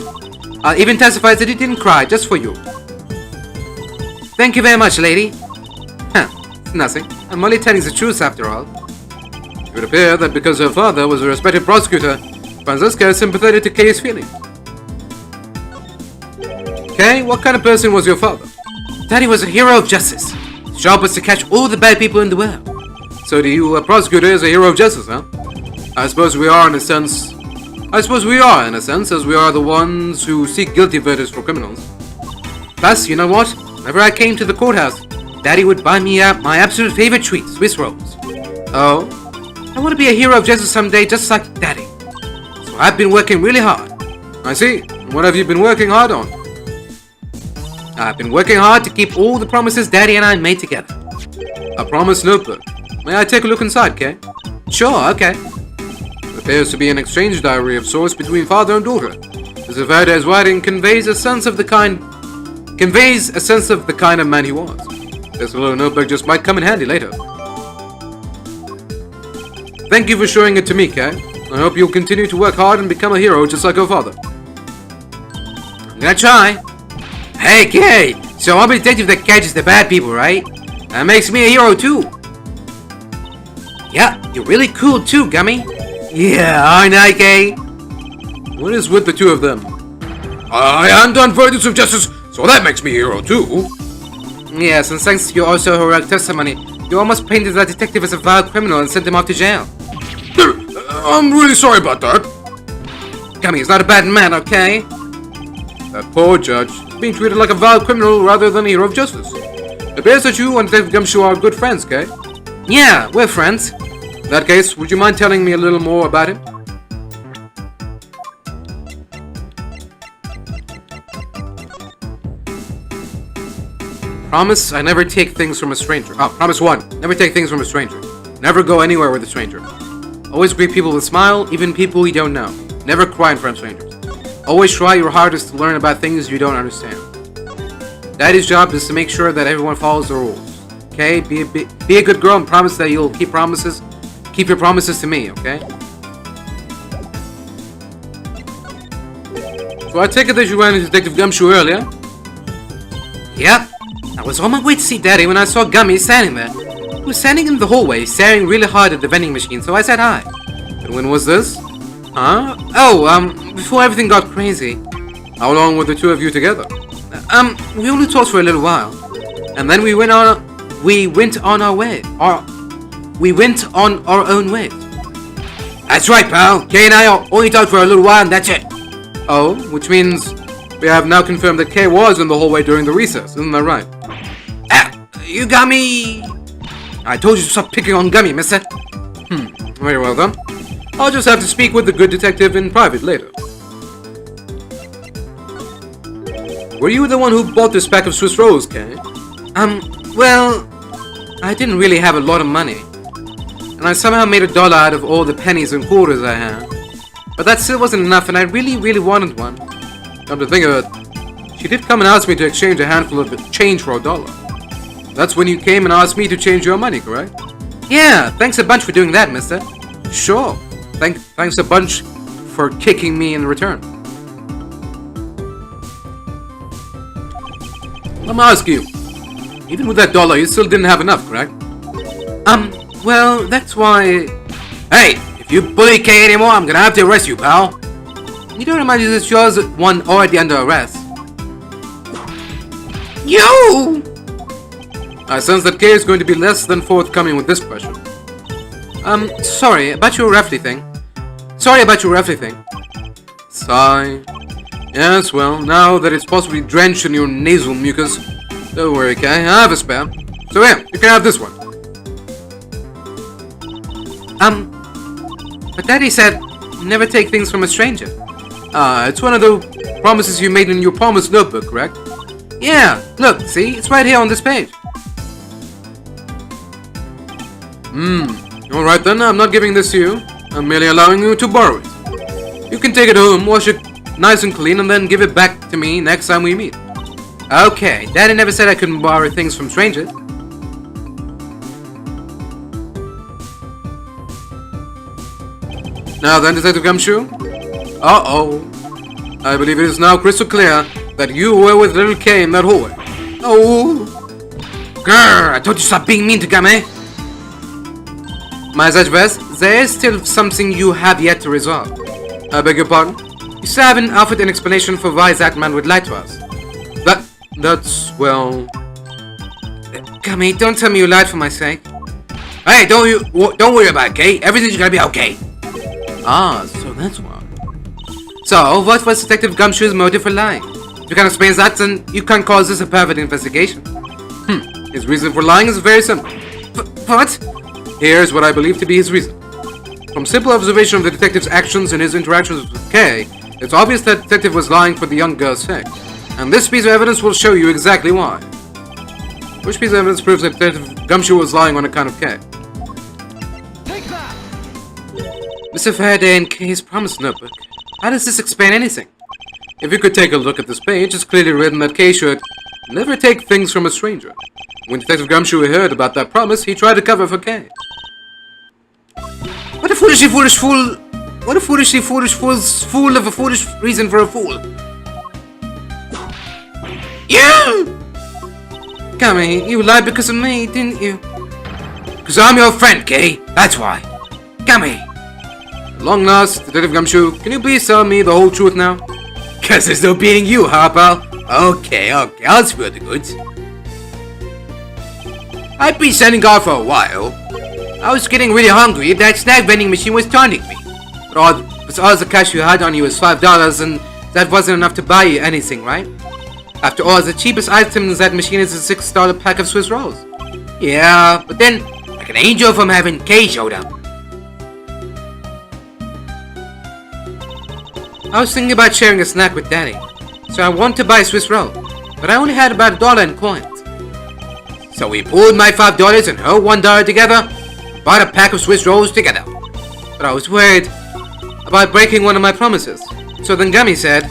I'll even testify that he didn't cry, just for you. Thank you very much, lady. It's nothing. I'm only telling the truth after all. It would appear that because her father was a respected prosecutor, Francesca is sympathetic to Kay's feelings. Kay, what kind of person was your father? Daddy was a hero of justice. His job was to catch all the bad people in the world. So do you, a prosecutor, is a hero of justice, huh? I suppose we are in a sense, as we are the ones who seek guilty verdicts for criminals. Plus, you know what? Whenever I came to the courthouse, Daddy would buy me my absolute favorite treat, Swiss rolls. Oh? I want to be a hero of justice someday, just like Daddy. So I've been working really hard. I see. What have you been working hard on? I've been working hard to keep all the promises Daddy and I made together. A promise notebook. May I take a look inside, Kay? Sure, okay. It appears to be an exchange diary of sorts between father and daughter. Mr. Faraday's writing conveys a sense of the kind of man he was. This little notebook just might come in handy later. Thank you for showing it to me, Kay. I hope you'll continue to work hard and become a hero just like your father. I'm gonna try. Hey, Kay! So I'm a detective that catches the bad people, right? That makes me a hero too. Yeah, you're really cool too, Gummy. Yeah, aren't I, Kay? What is with the two of them? I am done verdicts of justice, so that makes me a hero too. Yes, and thanks to your also heroic testimony, you almost painted that detective as a vile criminal and sent him off to jail. I'm really sorry about that. Gummy is not a bad man, okay? That poor judge is being treated like a vile criminal rather than a hero of justice. It appears that you and Detective Gumshoe are good friends, Kay. Yeah, we're friends. In that case, would you mind telling me a little more about him? Promise I never take things from a stranger. Promise 1. Never take things from a stranger. Never go anywhere with a stranger. Always greet people with a smile, even people you don't know. Never cry in front of strangers. Always try your hardest to learn about things you don't understand. Daddy's job is to make sure that everyone follows the rules. Okay? Be a good girl and promise that you'll keep promises. Keep your promises to me, okay? So I take it that you ran into Detective Gumshoe earlier? Yep. I was on my way to see Daddy when I saw Gummy standing there. He was standing in the hallway, staring really hard at the vending machine, so I said hi. And when was this? Huh? Before everything got crazy. How long were the two of you together? We only talked for a little while. And then we went on our way. We went on our own way. That's right, pal. Kay and I only talked for a little while and that's it. Oh, which means we have now confirmed that Kay was in the hallway during the recess, isn't that right? You got me. I told you to stop picking on Gummy, mister. Very well then. I'll just have to speak with the good detective in private later. Were you the one who bought this pack of Swiss rolls, Kay? Well, I didn't really have a lot of money. And I somehow made $1 out of all the pennies and quarters I had. But that still wasn't enough, and I really wanted one. Come to think of it, she did come and ask me to exchange a handful of change for $1. That's when you came and asked me to change your money, correct? Yeah, thanks a bunch for doing that, mister. Sure. Thanks a bunch for kicking me in return. Let me ask you, even with that $1, you still didn't have enough, correct? Well, that's why... Hey, if you bully K anymore, I'm gonna have to arrest you, pal. You don't imagine that yours one already under arrest. You! I sense that K is going to be less than forthcoming with this question. Sorry about your roughly thing. Sigh. Yes, well, now that it's possibly drenched in your nasal mucus, don't worry, Kay, I have a spare. So here, you can have this one. But Daddy said, never take things from a stranger. It's one of the promises you made in your promise notebook, correct? Yeah, look, see, it's right here on this page. Alright then, I'm not giving this to you. I'm merely allowing you to borrow it. You can take it home, wash it nice and clean, and then give it back to me next time we meet. Okay, Daddy never said I couldn't borrow things from strangers. Now then, Detective Gumshoe. Uh-oh. I believe it is now crystal clear that you were with little K in that hallway. Oh. Grrr, I told you to stop being mean to Game. My Edgeworth, there is still something you have yet to resolve. I beg your pardon? You still haven't offered an explanation for why that man would lie to us. That's, well... Gummy, don't tell me you lied for my sake. Hey, don't worry about it, K. Everything's gonna be okay. Ah, so that's why. So, what was Detective Gumshoe's motive for lying? If you can't explain that, then you can't call this a private investigation. His reason for lying is very simple. What? Here's what I believe to be his reason. From simple observation of the detective's actions and his interactions with Kay, it's obvious that the detective was lying for the young girl's sake. And this piece of evidence will show you exactly why. Which piece of evidence proves that Detective Gumshoe was lying on account of Kay? Take that! Mr. Faraday and Kay's promise notebook. How does this explain anything? If you could take a look at this page, it's clearly written that Kay should never take things from a stranger. When Detective Gumshoe heard about that promise, he tried to cover for Kay. What a foolishly foolish fool! What a foolishly foolish fool of a foolish reason for a fool! You! Gummy, you lied because of me, didn't you? Because I'm your friend, K. That's why. Gummy. At long last, Detective Gumshoe, can you please tell me the whole truth now? Cause there's no beating you, huh, pal? Okay, I'll spill the goods. I've been sending out for a while. I was getting really hungry. That snack vending machine was taunting me. But all the cash you had on you was $5, and that wasn't enough to buy you anything, right? After all, the cheapest item in that machine is a $6 pack of Swiss rolls. Yeah, but then, like an angel from heaven, Kay showed up. I was thinking about sharing a snack with Daddy, so I wanted to buy a Swiss roll, but I only had about $1 in coins. So we pooled my $5 and her $1 together, and bought a pack of Swiss rolls together. But I was worried about breaking one of my promises. So then Gummy said,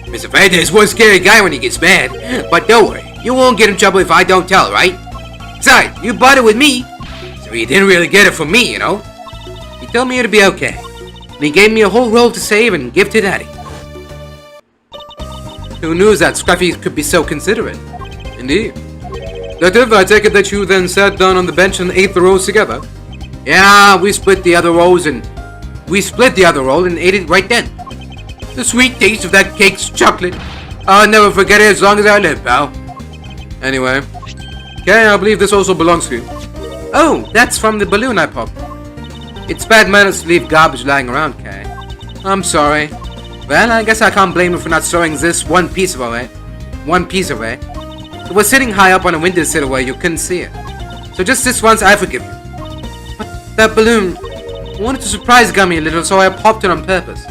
Mr. Faraday is one scary guy when he gets mad, but don't worry, you won't get in trouble if I don't tell, right? Besides, you bought it with me, so you didn't really get it from me, you know? He told me it'd be okay, and he gave me a whole roll to save and give to Daddy. Who knew that Scruffy could be so considerate? Indeed. Detective, I take it that you then sat down on the bench and ate the rolls together? Yeah, we split the other roll and ate it right then. The sweet taste of that cake's chocolate. I'll never forget it as long as I live, pal. Anyway, Kay, I believe this also belongs to you. Oh, that's from the balloon I popped. It's bad manners to leave garbage lying around, Kay. I'm sorry. Well, I guess I can't blame you for not throwing this one piece away. It was sitting high up on a windowsill where you couldn't see it. So just this once, I forgive you. But that balloon, I wanted to surprise Gummy a little, so I popped it on purpose.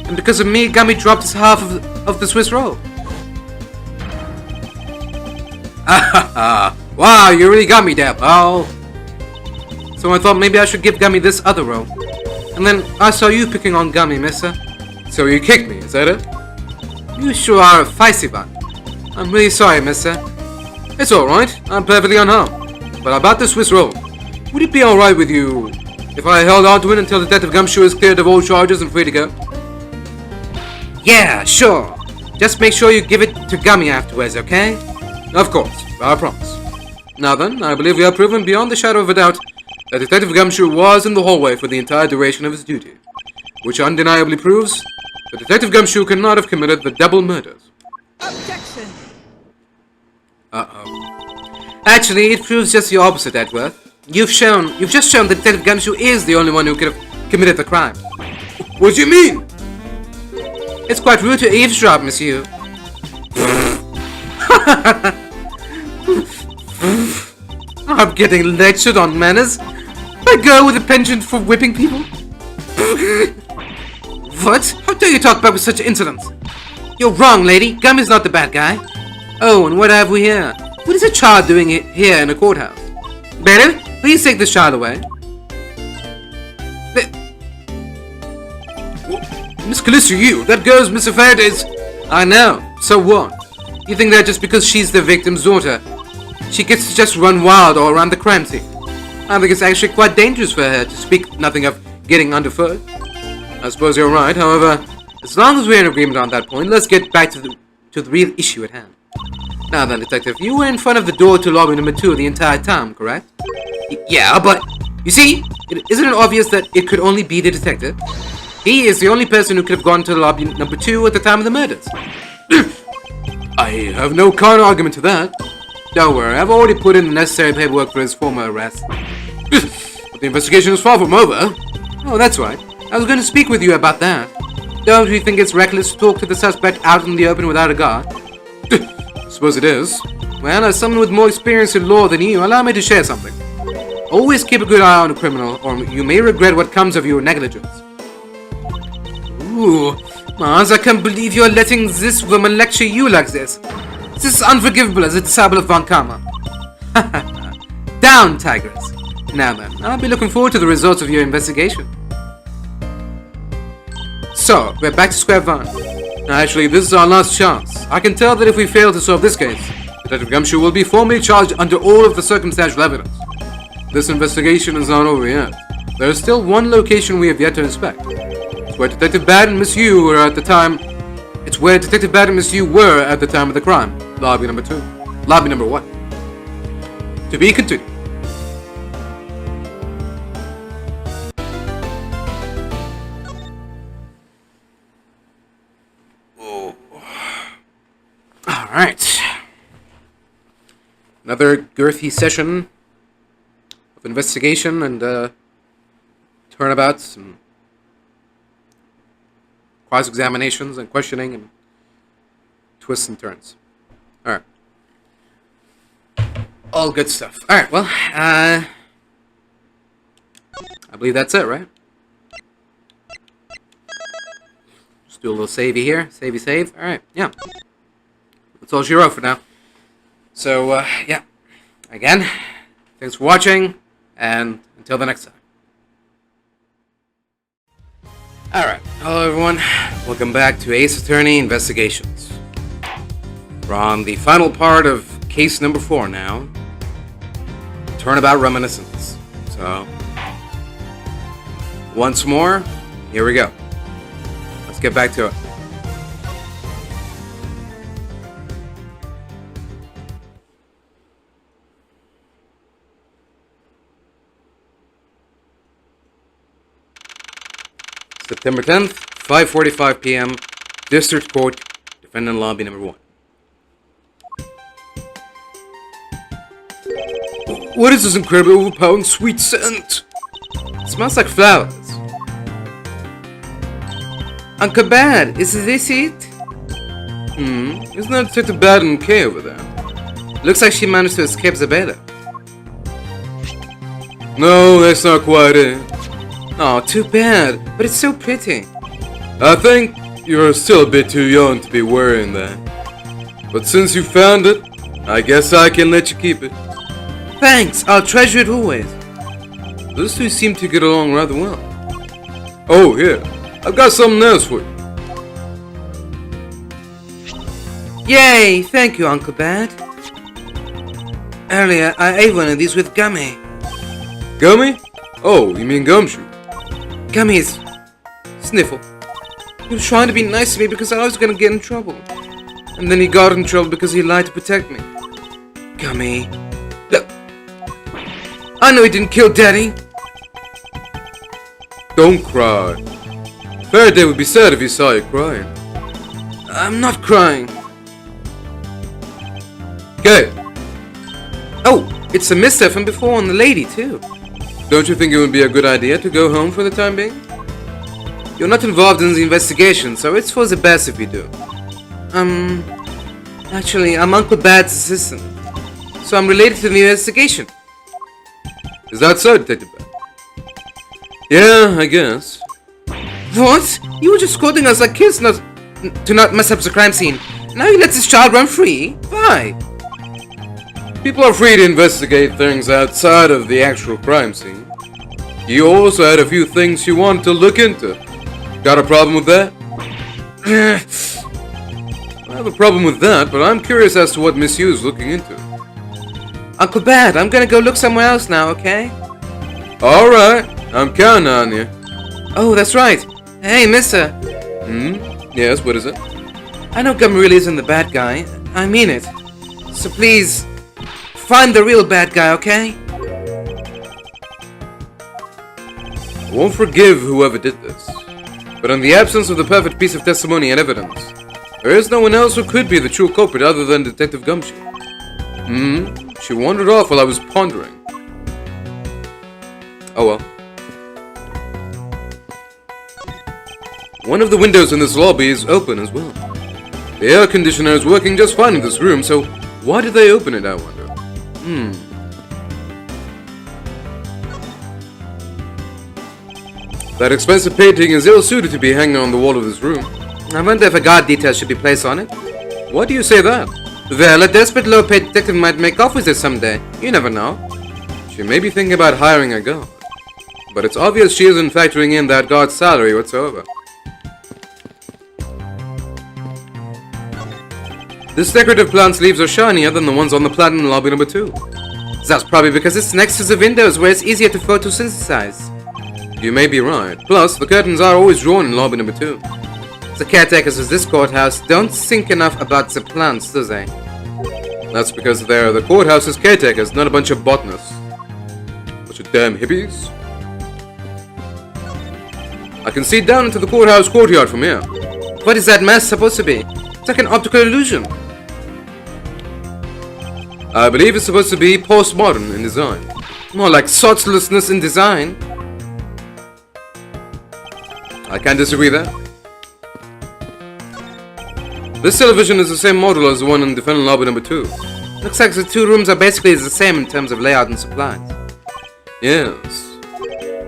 And because of me, Gummy dropped his half of the Swiss roll. Wow, you really got me there, pal. So I thought maybe I should give Gummy this other roll. And then I saw you picking on Gummy, mister. So you kicked me, is that it? You sure are a feisty one. I'm really sorry, mister. It's alright, I'm perfectly unharmed. But about the Swiss roll, would it be alright with you if I held on to it until Detective Gumshoe is cleared of all charges and free to go? Yeah, sure. Just make sure you give it to Gummy afterwards, okay? Of course, I promise. Now then, I believe we have proven beyond the shadow of a doubt that Detective Gumshoe was in the hallway for the entire duration of his duty, which undeniably proves that Detective Gumshoe cannot have committed the double murders. Objection! Uh-oh. Actually, it proves just the opposite, Edgeworth. You've just shown that Detective Gumshoe is the only one who could have committed the crime. What do you mean? It's quite rude to eavesdrop, monsieur. I'm getting lectured on manners. A girl with a penchant for whipping people? What? How dare you talk about with such insolence? You're wrong, lady. Gummy's not the bad guy. Oh, and what have we here? What is a child doing here in a courthouse? Bailiff, please take this child away. Miss Callisto, that girl's Mr. Faraday's. I know. So what? You think that just because she's the victim's daughter, she gets to just run wild all around the crime scene? I think it's actually quite dangerous for her, to speak nothing of getting underfoot. I suppose you're right. However, as long as we're in agreement on that point, let's get back to the real issue at hand. Now then, Detective, you were in front of the door to lobby number 2 the entire time, correct? Yeah, but you see, isn't it obvious that it could only be the detective? He is the only person who could have gone to lobby number 2 at the time of the murders. I have no counter argument to that. Don't worry, I've already put in the necessary paperwork for his former arrest. But the investigation is far from over. Oh, that's right. I was going to speak with you about that. Don't you think it's reckless to talk to the suspect out in the open without a guard? I suppose it is. Well, as someone with more experience in law than you, allow me to share something. Always keep a good eye on a criminal, or you may regret what comes of your negligence. Ooh, Mars, I can't believe you're letting this woman lecture you like this. This is unforgivable as a disciple of Von Karma. Down, Tigress. Now then, I'll be looking forward to the results of your investigation. So, we're back to square one. Actually, this is our last chance. I can tell that if we fail to solve this case, Detective Gumshoe will be formally charged under all of the circumstantial evidence. This investigation is not over yet. There is still one location we have yet to inspect. It's where Detective Bad and Miss Yu were at the time. It's where Detective Bad and Miss Yu were at the time of the crime. Lobby number 2. Lobby number 1. To be continued. Alright. Another girthy session of investigation and turnabouts and cross-examinations and questioning and twists and turns. Alright. All good stuff. Alright, well, I believe that's it, right? Just do a little savey here. Savey save. Alright, yeah. That's all she wrote for now. So, yeah. Again, thanks for watching, and until the next time. Alright, hello everyone. Welcome back to Ace Attorney Investigations. We're on the final part of case number 4 now. Turnabout Reminiscence. So, once more, here we go. Let's get back to it. September 10th, 5:45 p.m., District Court, Defendant Lobby number 1. What is this incredibly overpowering sweet scent? It smells like flowers. Uncle Bad, is this it? Isn't that Detective Bad and Kay over there? Looks like she managed to escape the bailiff. No, that's not quite it. Oh, too bad, but it's so pretty. I think you're still a bit too young to be wearing that. But since you found it, I guess I can let you keep it. Thanks, I'll treasure it always. Those two seem to get along rather well. Oh, here, I've got something else for you. Yay! Thank you, Uncle Bad. Earlier, I ate one of these with Gummy. Gummy? Oh, you mean Gumshoe? Gummy's Sniffle. He was trying to be nice to me because I was gonna get in trouble. And then he got in trouble because he lied to protect me. Gummy. Look. I know he didn't kill Daddy. Don't cry. Faraday would be sad if he saw you crying. I'm not crying. Okay. Oh, it's the mister from before and the lady too. Don't you think it would be a good idea to go home for the time being? You're not involved in the investigation, so it's for the best if you do. Actually, I'm Uncle Bad's assistant. So I'm related to the investigation. Is that so, Detective Bad? Yeah, I guess. What? You were just scolding us like kids to not mess up the crime scene. Now you let this child run free? Why? People are free to investigate things outside of the actual crime scene. You also had a few things you wanted to look into. Got a problem with that? I have a problem with that, but I'm curious as to what Miss Hughes is looking into. Uncle Bad, I'm gonna go look somewhere else now, okay? Alright, I'm counting on you. Oh, that's right. Hey, mister. Yes, what is it? I know Gum really isn't the bad guy. I mean it. So please, find the real bad guy, okay? I won't forgive whoever did this. But in the absence of the perfect piece of testimony and evidence, there is no one else who could be the true culprit other than Detective Gumshoe. She wandered off while I was pondering. Oh well. One of the windows in this lobby is open as well. The air conditioner is working just fine in this room, so why did they open it, I wonder? That expensive painting is ill-suited to be hanging on the wall of this room. I wonder if a guard detail should be placed on it. Why do you say that? Well, a desperate low-paid detective might make off with it someday. You never know. She may be thinking about hiring a guard. But it's obvious she isn't factoring in that guard's salary whatsoever. This decorative plant's leaves are shinier than the ones on the plant in lobby number 2. That's probably because it's next to the windows where it's easier to photosynthesize. You may be right. Plus, the curtains are always drawn in lobby number 2. The caretakers of this courthouse don't think enough about the plants, do they? That's because they're the courthouse's caretakers, not a bunch of botanists. Bunch of damn hippies. I can see down into the courthouse courtyard from here. What is that mess supposed to be? It's like an optical illusion. I believe it's supposed to be postmodern in design. More like thoughtlessness in design. I can't disagree there. This television is the same model as the one in defendant lobby number 2. Looks like the two rooms are basically the same in terms of layout and supplies. Yes.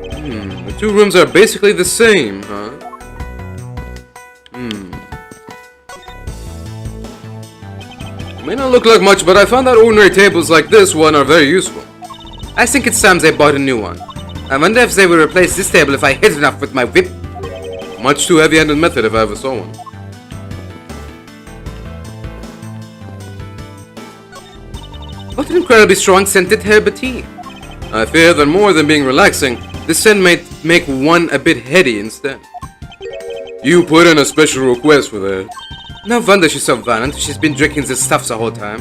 The two rooms are basically the same, huh? It may not look like much, but I found that ordinary tables like this one are very useful. I think it's time they bought a new one. I wonder if they will replace this table if I hit enough with my whip. Much too heavy-handed method if I ever saw one. What an incredibly strong scented herbal tea. I fear that more than being relaxing, this scent might make one a bit heady instead. You put in a special request for that. No wonder she's so violent. She's been drinking this stuff the whole time.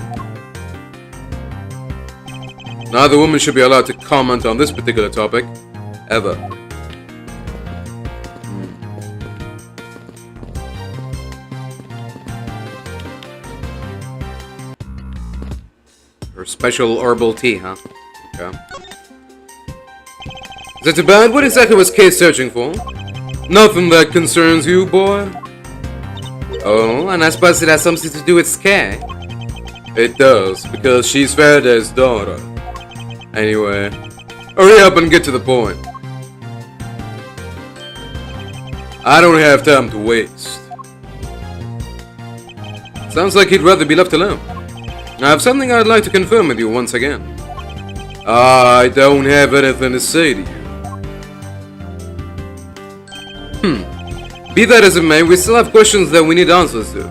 Neither woman should be allowed to comment on this particular topic. Ever. Her special herbal tea, huh? Okay. Is that too bad? What exactly was Kate searching for? Nothing that concerns you, boy? Oh, and I suppose it has something to do with Scare. It does, because she's Faraday's daughter. Anyway, hurry up and get to the point. I don't have time to waste. Sounds like he'd rather be left alone. I have something I'd like to confirm with you once again. I don't have anything to say to you. Be that as it may, we still have questions that we need answers to.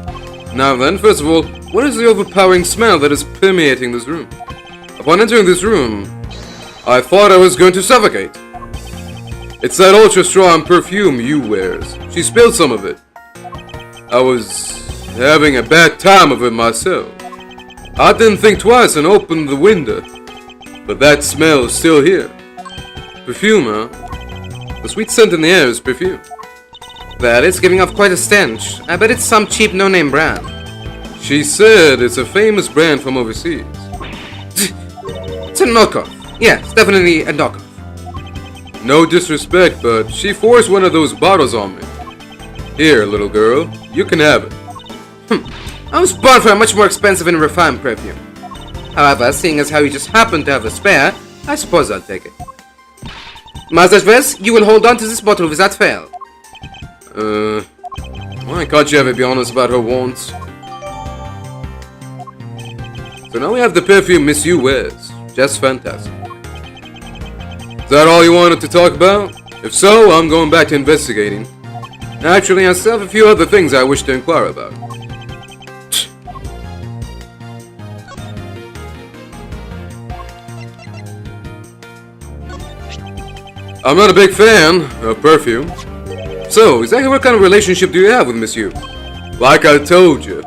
Now then, first of all, what is the overpowering smell that is permeating this room? Upon entering this room, I thought I was going to suffocate. It's that ultra-strong perfume you wears. She spilled some of it. I was having a bad time of it myself. I didn't think twice and opened the window, but that smell is still here. Perfume, huh? The sweet scent in the air is perfume. That is giving off quite a stench. I bet it's some cheap no-name brand. She said it's a famous brand from overseas. It's a knockoff. Yes, definitely a knockoff. No disrespect, but she forced one of those bottles on me. Here, little girl, you can have it. I was bought for a much more expensive and refined perfume. However, seeing as how you just happen to have a spare, I suppose I'll take it. Master Edgeworth, you will hold on to this bottle without fail. Why can't you ever be honest about her wants? So now we have the perfume Miss Yu wears. Just fantastic. Is that all you wanted to talk about? If so, I'm going back to investigating. Actually, I still have a few other things I wish to inquire about. I'm not a big fan of perfume. So, exactly what kind of relationship do you have with Miss Yu? Like I told you,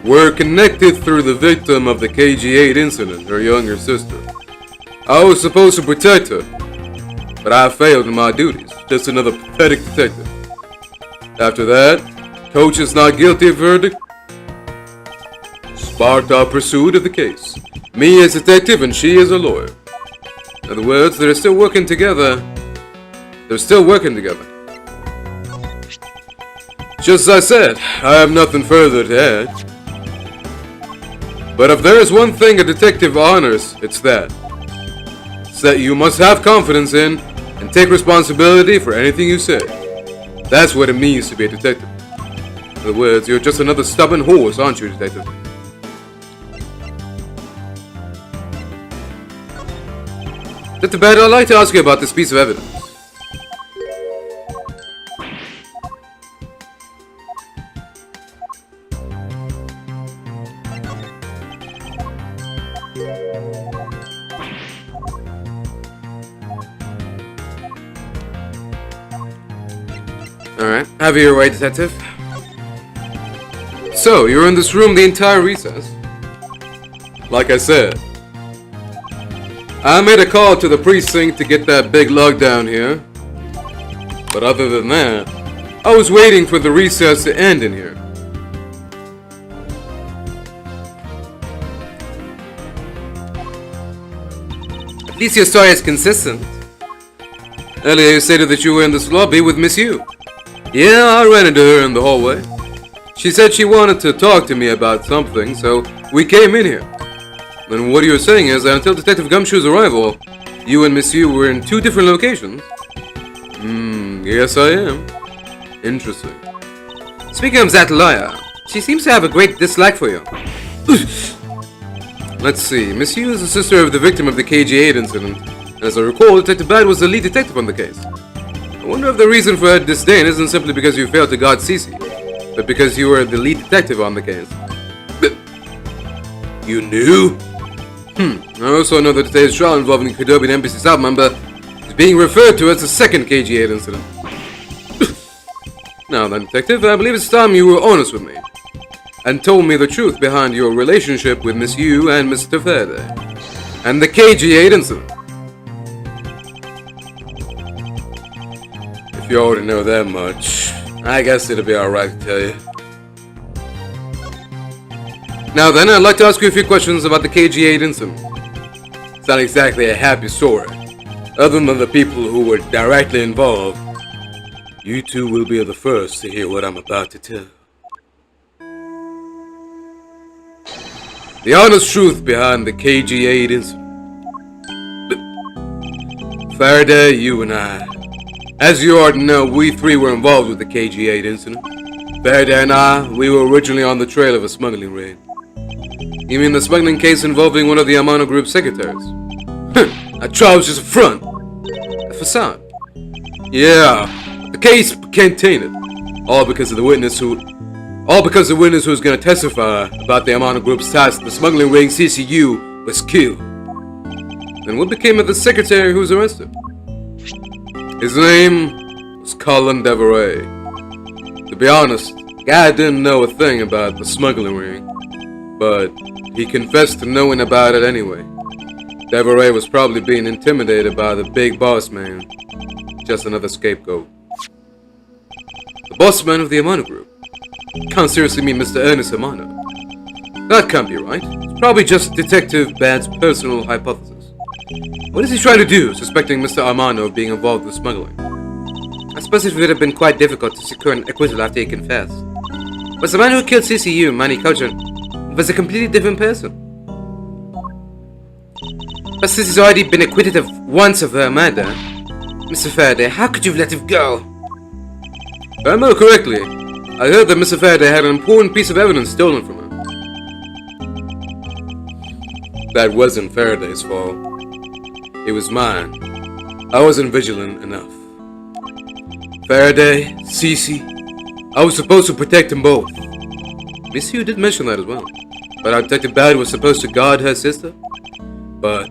we're connected through the victim of the KG-8 incident, her younger sister. I was supposed to protect her, but I failed in my duties. Just another pathetic detective. After that, Coach is not guilty verdict. Sparked our pursuit of the case. Me as a detective and she as a lawyer. In other words, they're still working together. Just as I said, I have nothing further to add. But if there is one thing a detective honors, it's that. It's that you must have confidence in and take responsibility for anything you say. That's what it means to be a detective. In other words, you're just another stubborn horse, aren't you, detective? Detective Bad, I'd like to ask you about this piece of evidence. Alright, have it your way, detective. So, you were in this room the entire recess? Like I said, I made a call to the precinct to get that big lug down here. But other than that, I was waiting for the recess to end in here. At least your story is consistent. Earlier you stated that you were in this lobby with Miss Yu. Yeah, I ran into her in the hallway. She said she wanted to talk to me about something, so we came in here. And what you're saying is that until Detective Gumshoe's arrival, you and Miss Yu were in two different locations? Yes I am. Interesting. Speaking of that lawyer, she seems to have a great dislike for you. Let's see, Miss Yu is the sister of the victim of the KG-8 incident. As I recall, Detective Bad was the lead detective on the case. I wonder if the reason for her disdain isn't simply because you failed to guard Cece, but because you were the lead detective on the case. You knew? I also know that today's trial involving the Kadobian Embassy staff member is being referred to as the second KG-8 incident. Now then, detective, I believe it's time you were honest with me and told me the truth behind your relationship with Miss Yu and Mr. Faraday and the KG-8 incident. If you already know that much, I guess it'll be alright to tell you. Now then, I'd like to ask you a few questions about the KG-8 incident. It's not exactly a happy story. Other than the people who were directly involved, you two will be the first to hear what I'm about to tell. The honest truth behind the KG-8 incident. Faraday, you and I. As you already know, we three were involved with the KG-8 incident. Faraday and I, we were originally on the trail of a smuggling raid. You mean the smuggling case involving one of the Amano Group's secretaries? That trial was just a front. A facade. Yeah, the case became tainted. All because of the witness who All because the witness who was going to testify about the Amano Group's ties to the smuggling ring CCU was killed. Then what became of the secretary who was arrested? His name was Colin Deveray. To be honest, the guy didn't know a thing about the smuggling ring, but he confessed to knowing about it anyway. Deveray was probably being intimidated by the big boss man. Just another scapegoat. The boss man of the Amano Group. Can't seriously mean Mr. Ernest Amano. That can't be right. It's probably just Detective Bad's personal hypothesis. What is he trying to do, suspecting Mr. Amano of being involved with smuggling? I suppose it would have been quite difficult to secure an acquittal after he confessed. But the man who killed CCU, Manny Kojan, was a completely different person. But since he's already been acquitted of once of her murder, Mr. Faraday, how could you have let him go? If I remember correctly, I heard that Mr. Faraday had an important piece of evidence stolen from him. That wasn't Faraday's fault. It was mine. I wasn't vigilant enough. Faraday, Cece, I was supposed to protect them both. Miss Hugh did mention that as well. But our Detective Bad was supposed to guard her sister. But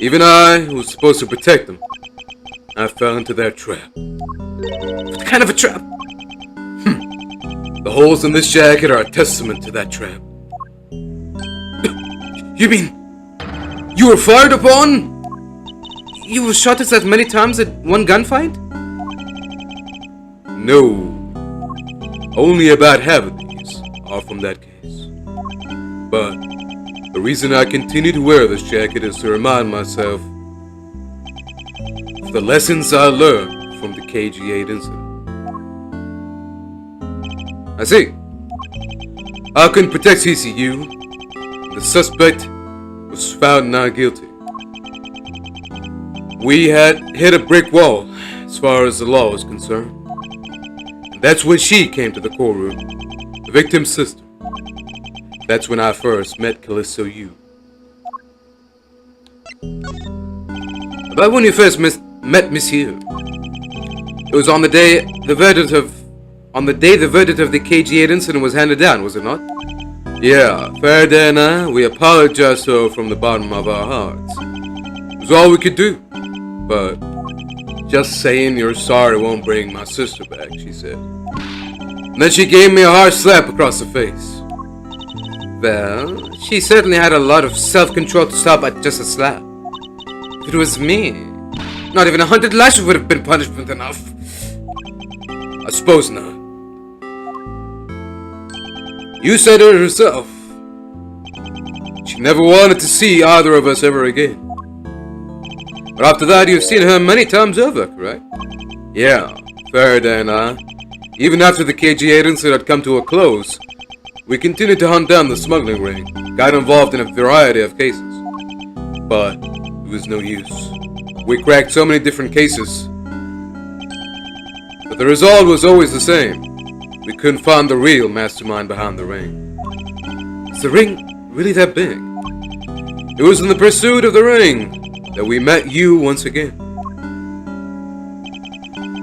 even I, who was supposed to protect them, I fell into their trap. What kind of a trap? The holes in this jacket are a testament to that trap. You mean you were fired upon? You were shot at as many times at one gunfight? No. Only about half of these are from that case. But the reason I continue to wear this jacket is to remind myself of the lessons I learned from the KG-8 incident. I see. I couldn't protect CCU. The suspect was found not guilty. We had hit a brick wall as far as the law was concerned. And that's when she came to the courtroom, the victim's sister. That's when I first met Callisto Yu. About when you first met Miss Yu. It was on the day the verdict of the KG-8 incident was handed down, was it not? Yeah, Faraday and I, we apologized to her from the bottom of our hearts. It was all we could do. But just saying you're sorry won't bring my sister back, she said. And then she gave me a harsh slap across the face. Well, she certainly had a lot of self-control to stop at just a slap. If it was me, not even 100 lashes would have been punishment enough. I suppose not. You said it herself. She never wanted to see either of us ever again. But after that, you've seen her many times over, correct? Yeah, Faraday and I. Even after the KG-8 incident had come to a close, we continued to hunt down the smuggling ring, got involved in a variety of cases. But it was no use. We cracked so many different cases, but the result was always the same. We couldn't find the real mastermind behind the ring. Is the ring really that big? It was in the pursuit of the ring that we met you once again.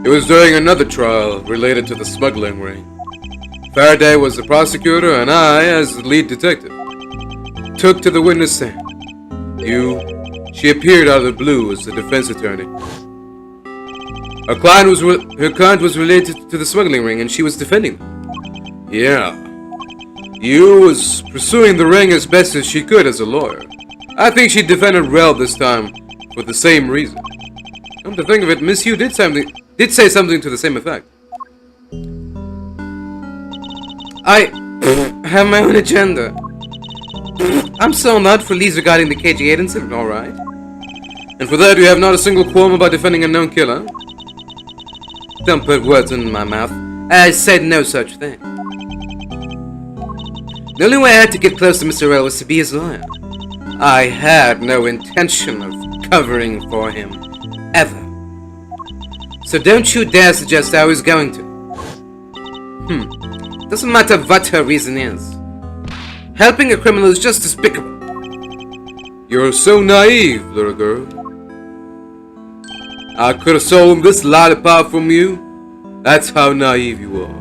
It was during another trial related to the smuggling ring. Faraday was the prosecutor and I, as the lead detective, took to the witness stand. She appeared out of the blue as the defense attorney. Her client was related to the smuggling ring and she was defending them. Yeah. You was pursuing the ring as best as she could as a lawyer. I think she defended Rel this time for the same reason. Come to think of it, Miss Yu did say something to the same effect. I have my own agenda. I'm so not for leads regarding the KG-8 incident, alright? And for that you have not a single qualm about defending a known killer? Don't put words in my mouth. I said no such thing. The only way I had to get close to Mr. Rel was to be his lawyer. I had no intention of covering for him, ever. So don't you dare suggest I was going to. Doesn't matter what her reason is. Helping a criminal is just despicable. You're so naive, little girl. I could have stolen this lollipop from you. That's how naive you are.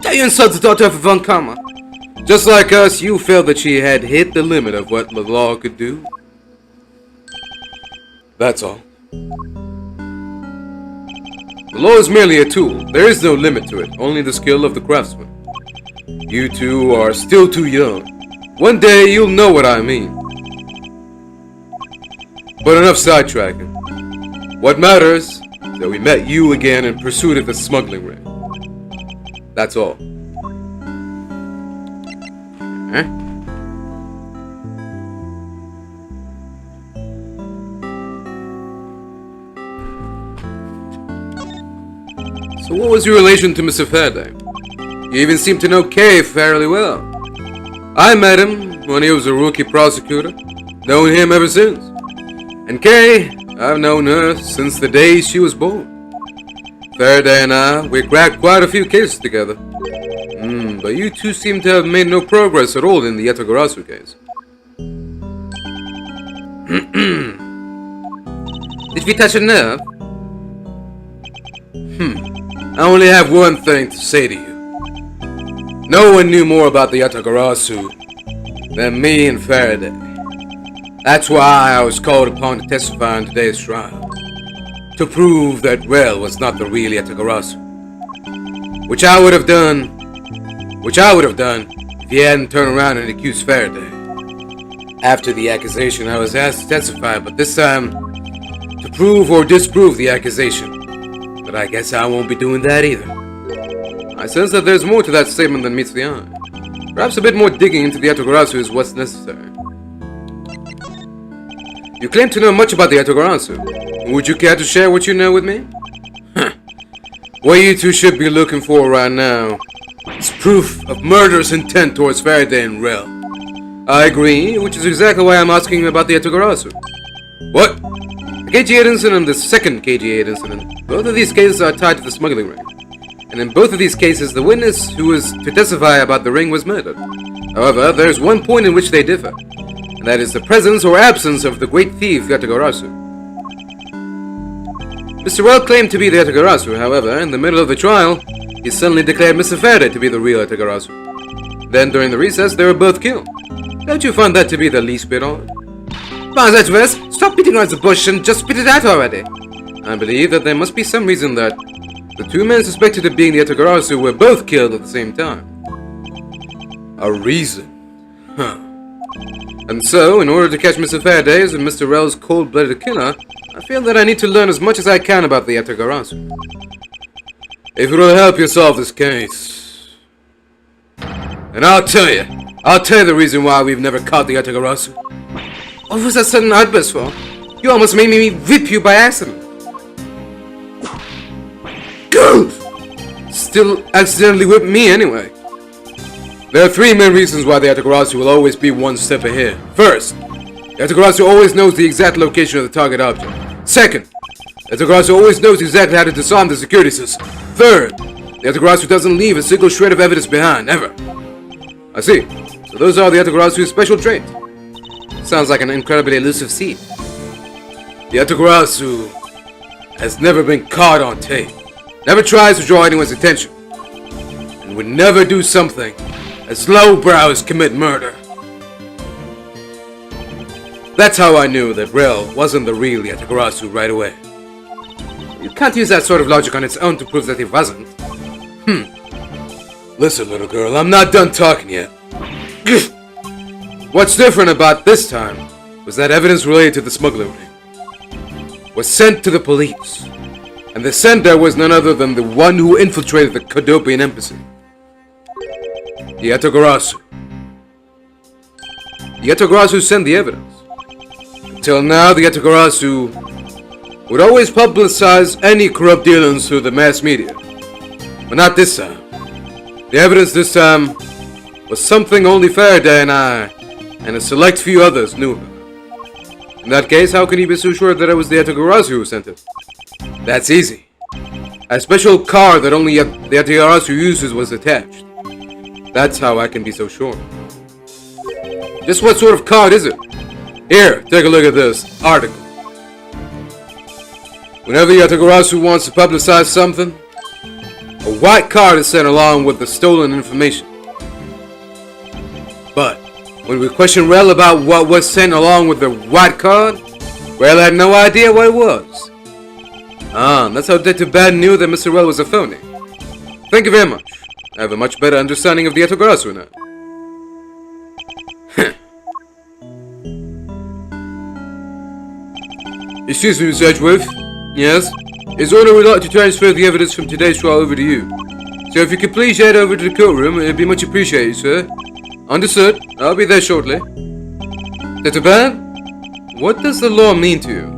How you insult the daughter of von Karma? Just like us, you felt that she had hit the limit of what the law could do. That's all. The law is merely a tool. There is no limit to it, only the skill of the craftsman. You two are still too young. One day you'll know what I mean. But enough sidetracking. What matters is that we met you again in pursuit of the smuggling ring. That's all. Huh? So what was your relation to Mr. Faraday? You even seem to know Kay fairly well. I met him when he was a rookie prosecutor. Known him ever since. And Kay, I've known her since the day she was born. Faraday and I, we cracked quite a few cases together. But you two seem to have made no progress at all in the Yatagarasu case. Did we touch a nerve? I only have one thing to say to you. No one knew more about the Yatagarasu than me and Faraday. That's why I was called upon to testify in today's trial. To prove that Rel was not the real Yatagarasu. Which I would have done if he hadn't turned around and accused Faraday. After the accusation, I was asked to testify, but this time to prove or disprove the accusation. But I guess I won't be doing that either. I sense that there's more to that statement than meets the eye. Perhaps a bit more digging into the Yatagarasu is what's necessary. You claim to know much about the Yatagarasu. Would you care to share what you know with me? What you two should be looking for right now is proof of murderous intent towards Faraday and Rel. I agree, which is exactly why I'm asking you about the Yatagarasu. What? The KG8 incident and the second KG8 incident. Both of these cases are tied to the smuggling ring. And in both of these cases, the witness who was to testify about the ring was murdered. However, there's one point in which they differ. And that is the presence or absence of the great thief Yatagarasu. Mr. Rel claimed to be the Yatagarasu, however, in the middle of the trial, he suddenly declared Mr. Faraday to be the real Yatagarasu. Then, during the recess, they were both killed. Don't you find that to be the least bit odd? Edgeworth, stop beating around the bush and just spit it out already. I believe that there must be some reason that the two men suspected of being the Yatagarasu were both killed at the same time. A reason? Huh. And so, in order to catch Mr. Faraday's and Mr. Rel's cold-blooded killer, I feel that I need to learn as much as I can about the Yatagarasu. If it will help you solve this case... And I'll tell you the reason why we've never caught the Yatagarasu. What was that sudden outburst for? You almost made me whip you by accident. Go! Still accidentally whipped me anyway. There are three main reasons why the Yatagarasu will always be one step ahead. First, the Yatagarasu always knows the exact location of the target object. Second, the Yatagarasu always knows exactly how to disarm the security system. Third, the Yatagarasu doesn't leave a single shred of evidence behind, ever. I see. So those are the Yatagarasu's special traits. Sounds like an incredibly elusive seed. The Yatagarasu has never been caught on tape. Never tries to draw anyone's attention. And would never do something as lowbrow as commit murder. That's how I knew that Rel wasn't the real Yatagarasu right away. You can't use that sort of logic on its own to prove that he wasn't. Listen, little girl, I'm not done talking yet. What's different about this time was that evidence related to the smuggling ring was sent to the police. And the sender was none other than the one who infiltrated the Kodopian embassy. The Yatagarasu. The Yatagarasu sent the evidence. Until now, the Yatagarasu would always publicize any corrupt dealings through the mass media. But not this time. The evidence this time was something only Faraday and I, and a select few others knew about. In that case, how can he be so sure that it was the Yatagarasu who sent it? That's easy. A special car that only the Yatagarasu uses was attached. That's how I can be so sure. Just what sort of card is it? Here, take a look at this article. Whenever Yatagarasu wants to publicize something, a white card is sent along with the stolen information. But when we questioned Rel about what was sent along with the white card, Rel had no idea what it was. That's how Detective Bad knew that Mr. Rel was a phony. Thank you very much. I have a much better understanding of the Etograsu now. Excuse me, Mr. Edgeworth. Yes? His Honor would like to transfer the evidence from today's trial over to you. So if you could please head over to the courtroom, it'd be much appreciated, sir. Understood. I'll be there shortly. Detective Bad, what does the law mean to you?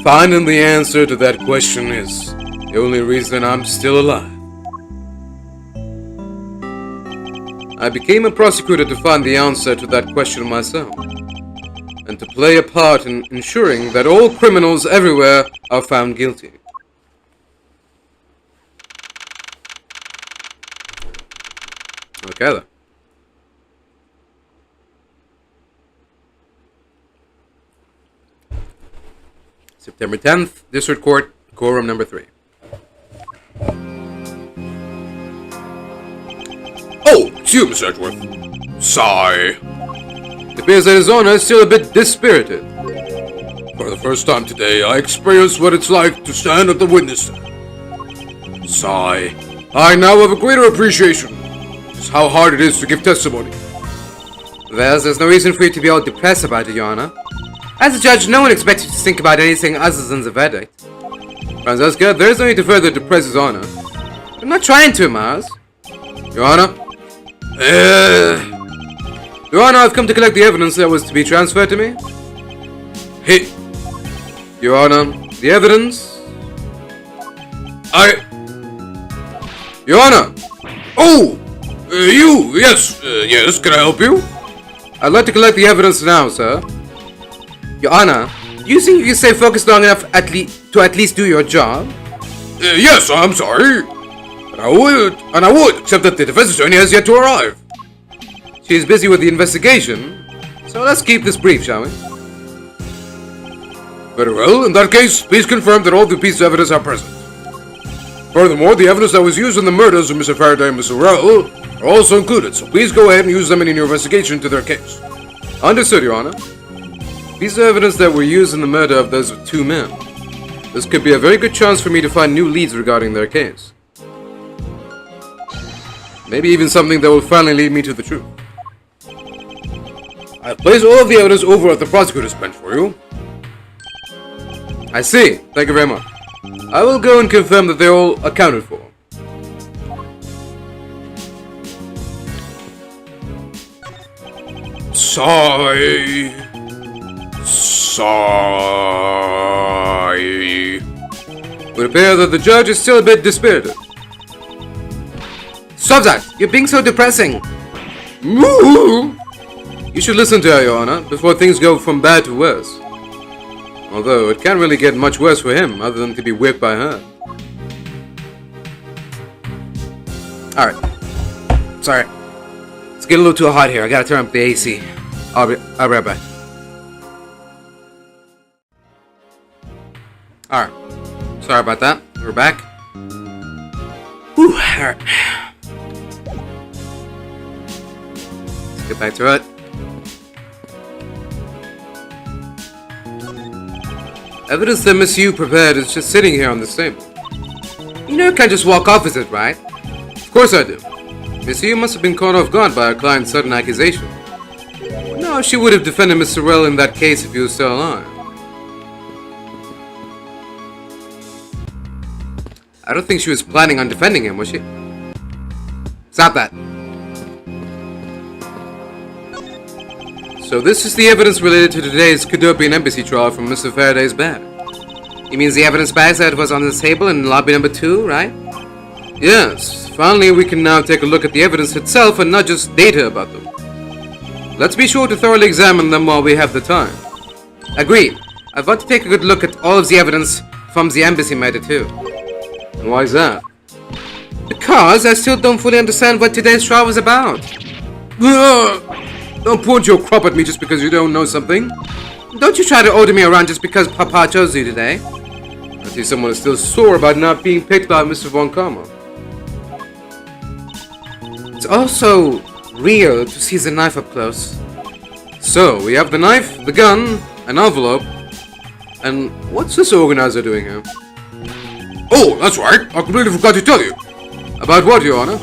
Finding the answer to that question is the only reason I'm still alive. I became a prosecutor to find the answer to that question myself, and to play a part in ensuring that all criminals everywhere are found guilty. Okay then. September 10th, District Court, Quorum number 3. Oh, it's you, Mr. Edgeworth. Sigh. It appears that His Honor is still a bit dispirited. For the first time today, I experienced what it's like to stand at the witness stand. Sigh. I now have a greater appreciation of just how hard it is to give testimony. There's no reason for you to be all depressed about it, Your Honor. As a judge, no one expects you to think about anything other than the verdict. Franziska, there's no need to further depress His Honor. I'm not trying to, Mars. Your Honor? Your Honor, I've come to collect the evidence that was to be transferred to me. Hey. Your Honor, the evidence... Your Honor! Oh! You! Yes, yes, can I help you? I'd like to collect the evidence now, sir. Your Honor, do you think you can stay focused long enough to at least do your job? Yes, I'm sorry. I would, except that the defense attorney has yet to arrive. She's busy with the investigation, so let's keep this brief, shall we? Very well, in that case, please confirm that all the pieces of evidence are present. Furthermore, the evidence that was used in the murders of Mr. Faraday and Mr. Rowell are also included, so please go ahead and use them in your investigation to their case. Understood, Your Honor. Pieces of evidence that were used in the murder of those two men. This could be a very good chance for me to find new leads regarding their case. Maybe even something that will finally lead me to the truth. I've placed all of the evidence over at the prosecutor's bench for you. I see. Thank you very much. I will go and confirm that they're all accounted for. Sigh. Sigh. It would appear that the judge is still a bit dispirited. Stop that! You're being so depressing! Moo! You should listen to her, Your Honor, before things go from bad to worse. Although, it can't really get much worse for him, other than to be whipped by her. Alright. Sorry. It's getting a little too hot here. I gotta turn up the AC. I'll be right back. Alright. Sorry about that. We're back. Whew, alright. Let's get back to it. Evidence that Miss Yu prepared is just sitting here on this table. You know you can't just walk off with it, right? Of course I do. Miss Yu must have been caught off guard by her client's sudden accusation. No, she would have defended Mr. Rell in that case if he was still alive. I don't think she was planning on defending him, was she? Stop that. So this is the evidence related to today's Cadopian Embassy trial from Mr. Faraday's bag. You mean the evidence bag that was on the table in lobby number 2, right? Yes. Finally, we can now take a look at the evidence itself and not just data about them. Let's be sure to thoroughly examine them while we have the time. Agreed. I want to take a good look at all of the evidence from the embassy matter too. And why is that? Because I still don't fully understand what today's trial was about. Don't point your crop at me just because you don't know something. Don't you try to order me around just because Papa chose you today. I see someone is still sore about not being picked by Mr. von Karma. It's also real to see the knife up close. So, we have the knife, the gun, an envelope, and what's this organizer doing here? Oh, that's right, I completely forgot to tell you. About what, Your Honor?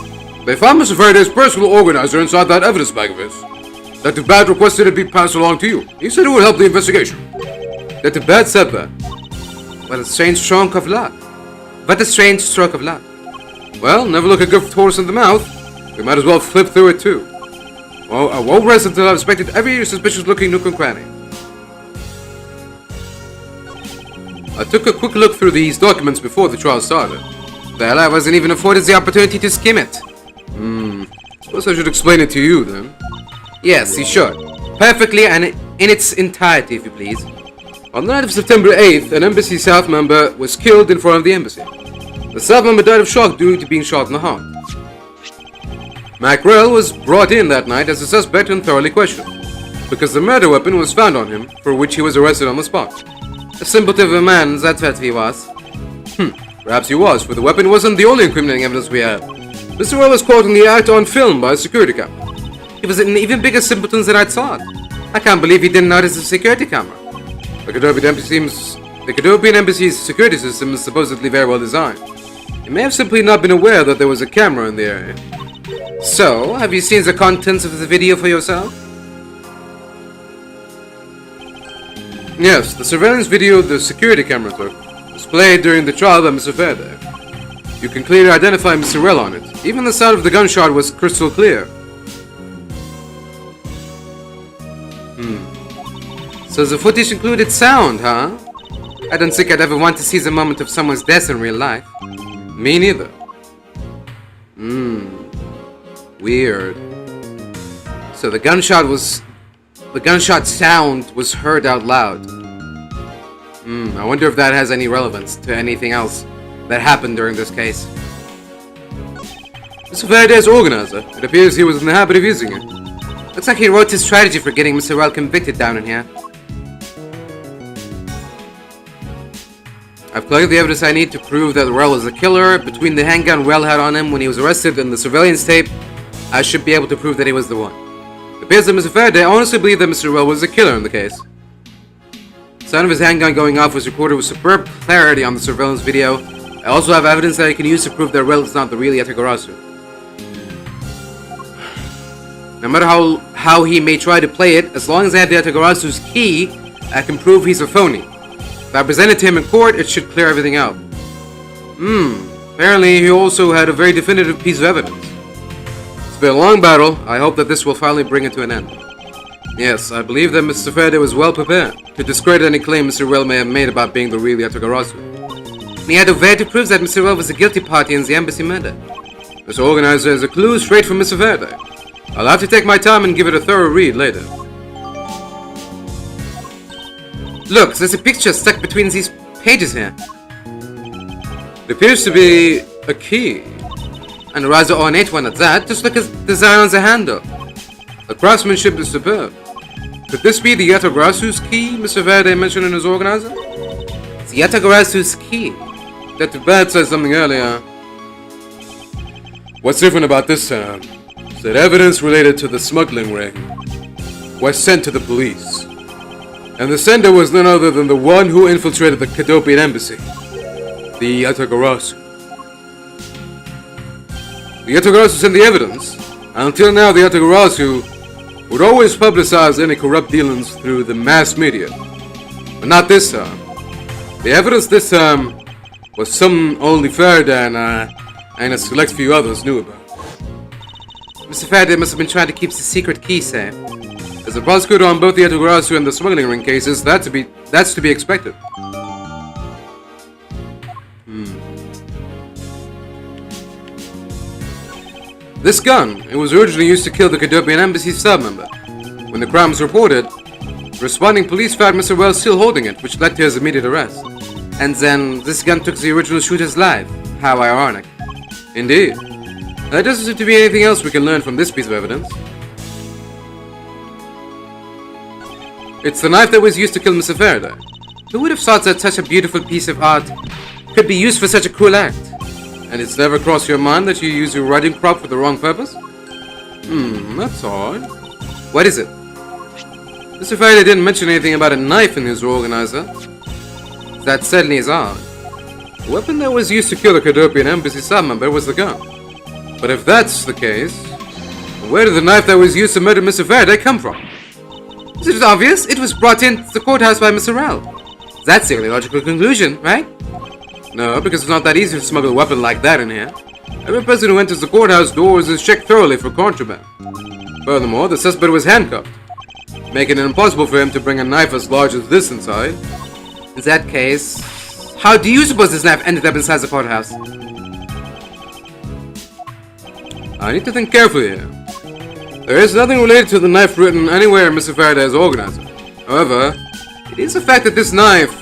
They found Mr. Faraday's personal organizer inside that evidence bag of his. Detective requested it be passed along to you. He said it would help the investigation. Detective said that. What a strange stroke of luck. What a strange stroke of luck. Well, never look a good horse in the mouth. We might as well flip through it too. Well, I won't rest until I've inspected every suspicious-looking nook and cranny. I took a quick look through these documents before the trial started. Well, I wasn't even afforded the opportunity to skim it. Suppose I should explain it to you then. Yes, you should. Perfectly and in its entirety, if you please. On the night of September 8th, an embassy staff member was killed in front of the embassy. The staff member died of shock due to being shot in the heart. Mackrell was brought in that night as a suspect and thoroughly questioned, because the murder weapon was found on him, for which he was arrested on the spot. A simpleton of a man, that's what he was. Perhaps he was, for the weapon wasn't the only incriminating evidence we had. Mr. Well was caught in the act on film by a security camera. He was an even bigger simpleton than I thought. I can't believe he didn't notice the security camera. The Cadopian Embassy's security system is supposedly very well designed. He may have simply not been aware that there was a camera in the area. So, have you seen the contents of the video for yourself? Yes, the surveillance video the security camera took was played during the trial by Mr. Faraday. You can clearly identify Mr. Rell on it. Even the sound of the gunshot was crystal clear. So the footage included sound, huh? I don't think I'd ever want to see the moment of someone's death in real life. Me neither. Weird. So the gunshot sound was heard out loud. I wonder if that has any relevance to anything else that happened during this case. Mr. Faraday's organizer. It appears he was in the habit of using it. Looks like he wrote his strategy for getting Mr. Rell convicted down in here. I've collected the evidence I need to prove that Rell was the killer. Between the handgun Rell had on him when he was arrested and the surveillance tape, I should be able to prove that he was the one. It appears that Mr. Faraday honestly believed that Mr. Rell was the killer in the case. The sound of his handgun going off was recorded with superb clarity on the surveillance video. I also have evidence that I can use to prove that Rell is not the real Yatagarasu. No matter how he may try to play it, as long as I have the Yatagarasu's key, I can prove he's a phony. If I present it to him in court, it should clear everything out. Apparently he also had a very definitive piece of evidence. It's been a long battle. I hope that this will finally bring it to an end. Yes, I believe that Mr. Faraday was well prepared to discredit any claim Mr. Rell may have made about being the real Yatagarasu. He had a way to prove that Mr. Rell was the guilty party in the embassy murder. This organizer is a clue straight from Mr. Faraday. I'll have to take my time and give it a thorough read later. Look, there's a picture stuck between these pages here. It appears to be a key. And a rather ornate one at that. Just look at the design on the handle. The craftsmanship is superb. Could this be the Yatagarasu's key Mr. Faraday mentioned in his organizer? The Yatagarasu's key. Detective Bad said something earlier. What's different about this time is that evidence related to the smuggling ring was sent to the police. And the sender was none other than the one who infiltrated the Cadopian embassy, the Yatagarasu. The Yatagarasu sent the evidence, and until now the Yatagarasu would always publicize any corrupt dealings through the mass media. But not this time. The evidence this time was some only Faraday and a select few others knew about. Mr. Faraday must have been trying to keep the secret key safe. As a prosecutor on both the Yatagarasu and the smuggling ring cases, that's to be expected. This gun, it was originally used to kill the Cadopian embassy staff member. When the crime was reported, the responding police found Mr. Wells still holding it, which led to his immediate arrest. And then this gun took the original shooter's life. How ironic. Indeed. There doesn't seem to be anything else we can learn from this piece of evidence. It's the knife that was used to kill Mr. Faraday. Who would have thought that such a beautiful piece of art could be used for such a cruel act? And it's never crossed your mind that you use your writing prop for the wrong purpose? That's odd. What is it? Mr. Faraday didn't mention anything about a knife in his organizer. That certainly is odd. The weapon that was used to kill the Cadopian embassy staff member was the gun. But if that's the case, where did the knife that was used to murder Mr. Faraday come from? Is it obvious? It was brought into the courthouse by Mr. Rel. That's the only logical conclusion, right? No, because it's not that easy to smuggle a weapon like that in here. Every person who enters the courthouse doors is checked thoroughly for contraband. Furthermore, the suspect was handcuffed, making it impossible for him to bring a knife as large as this inside. In that case, how do you suppose this knife ended up inside the courthouse? I need to think carefully here. There is nothing related to the knife written anywhere in Mr. Faraday's organizer. However, it is a fact that this knife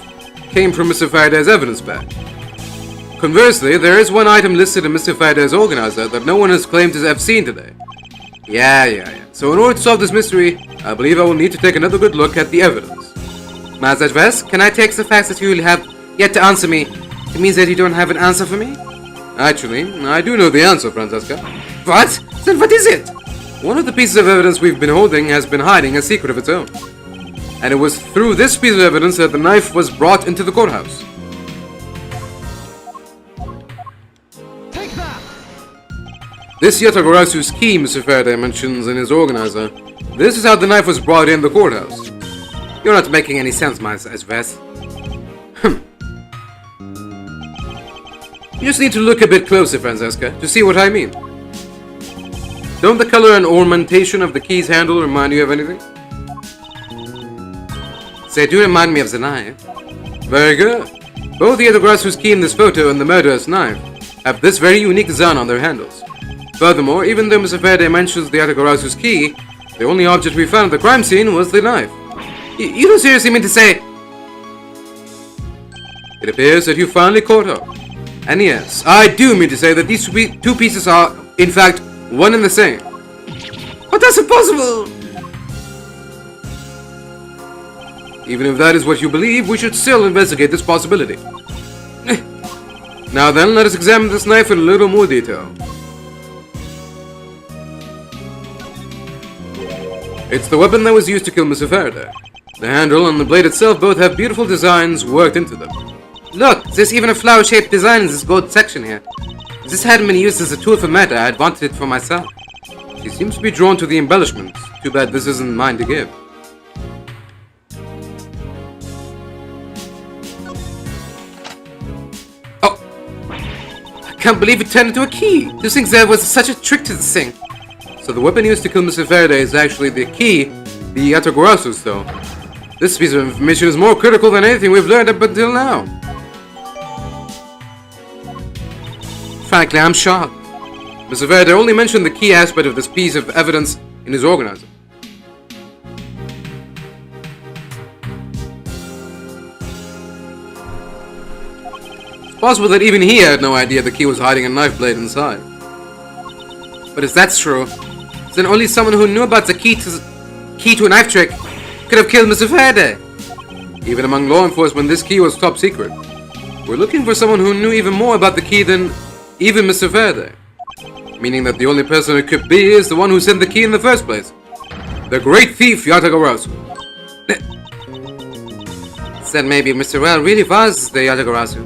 came from Mr. Faraday's evidence bag. Conversely, there is one item listed in Mr. Faraday's organizer that no one has claimed to have seen today. Yeah. So in order to solve this mystery, I believe I will need to take another good look at the evidence. Master Edgeworth, can I take the fact that you will have yet to answer me? It means that you don't have an answer for me? Actually, I do know the answer, Francesca. What? Then what is it? One of the pieces of evidence we've been holding has been hiding a secret of its own. And it was through this piece of evidence that the knife was brought into the courthouse. Take that! This Yatagarasu's key Mr. Faraday mentions in his organizer. This is how the knife was brought in the courthouse. You're not making any sense, Master Edgeworth. You just need to look a bit closer, Francesca, to see what I mean. Don't the color and ornamentation of the key's handle remind you of anything? They do remind me of the knife. Very good. Both the Yatagarasu's key in this photo and the murderous knife have this very unique design on their handles. Furthermore, even though Mr. Faraday mentions the Yatagarasu's key, the only object we found at the crime scene was the knife. You don't seriously mean to say... It appears that you finally caught up. And yes, I do mean to say that these two pieces are, in fact, one and the same. But that's impossible! Even if that is what you believe, we should still investigate this possibility. Now then, let us examine this knife in a little more detail. It's the weapon that was used to kill Mr. Faraday. The handle and the blade itself both have beautiful designs worked into them. Look, there's even a flower-shaped design in this gold section here. If this hadn't been used as a tool for murder, I'd wanted it for myself. She seems to be drawn to the embellishments. Too bad this isn't mine to give. Oh! I can't believe it turned into a key! To think there was such a trick to this thing. So the weapon used to kill Mr. Faraday is actually the key, the Yatagarasu's though. This piece of information is more critical than anything we've learned up until now. Frankly, I'm shocked. Mr. Faraday only mentioned the key aspect of this piece of evidence in his organizer. It's possible that even he had no idea the key was hiding a knife blade inside. But if that's true, then only someone who knew about the key to a knife trick could have killed Mr. Faraday. Even among law enforcement, this key was top secret. We're looking for someone who knew even more about the key than even Mr. Faraday. Meaning that the only person it could be is the one who sent the key in the first place. The great thief Yatagarasu. Said maybe Mr. Well really was the Yatagarasu.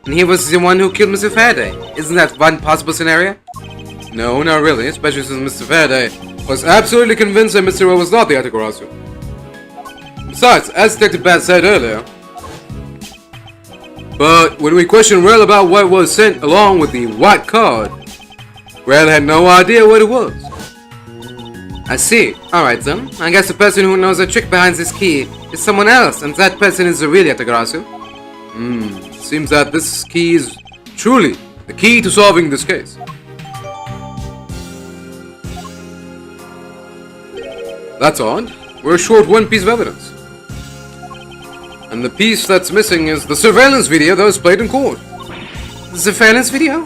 And he was the one who killed Mr. Faraday. Isn't that one possible scenario? No, not really, especially since Mr. Faraday was absolutely convinced that Mr. Well was not the Yatagarasu. Besides, as Detective Bat said earlier, but when we questioned Rel about what was sent along with the white card, Rel had no idea what it was. I see. Alright then. I guess the person who knows the trick behind this key is someone else, and that person is the real Yatagarasu. Seems that this key is truly the key to solving this case. That's odd. We're short one piece of evidence. And the piece that's missing is the surveillance video that was played in court. The surveillance video?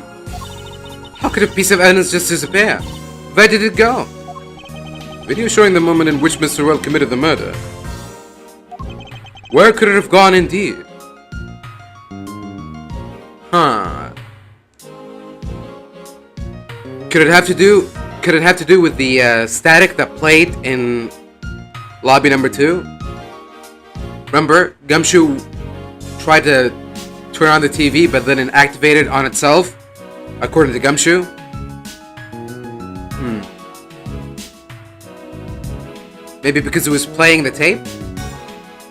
How could a piece of evidence just disappear? Where did it go? Video showing the moment in which Mr. Rel committed the murder. Where could it have gone indeed? Huh. Could it have to do with the static that played in lobby number 2? Remember, Gumshoe tried to turn on the TV, but then it activated on itself, according to Gumshoe. Maybe because it was playing the tape?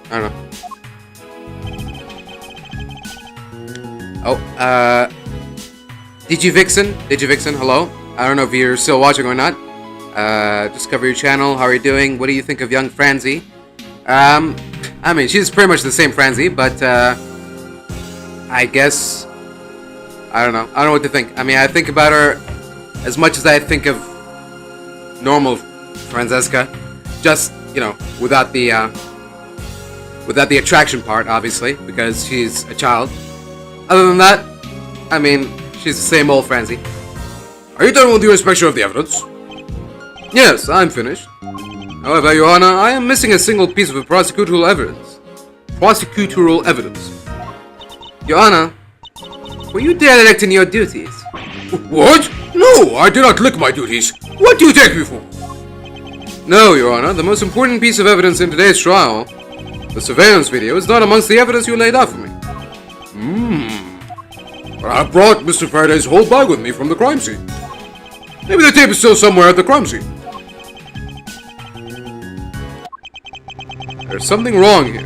I don't know. Oh, Digivixen, hello. I don't know if you're still watching or not. Discover your channel, how are you doing? What do you think of young Franzi? I mean, she's pretty much the same Franzi, but, I guess, I don't know. I don't know what to think. I mean, I think about her as much as I think of normal Francesca. Just, you know, without the attraction part, obviously, because she's a child. Other than that, I mean, she's the same old Franzi. Are you done with your inspection of the evidence? Yes, I'm finished. However, Your Honor, I am missing a single piece of prosecutorial evidence. Your Honor, were you derelict in your duties? What? No, I did not neglect my duties. What do you take me for? No, Your Honor, the most important piece of evidence in today's trial, the surveillance video, is not amongst the evidence you laid out for me. But I brought Mr. Faraday's whole bag with me from the crime scene. Maybe the tape is still somewhere at the crime scene. There's something wrong here.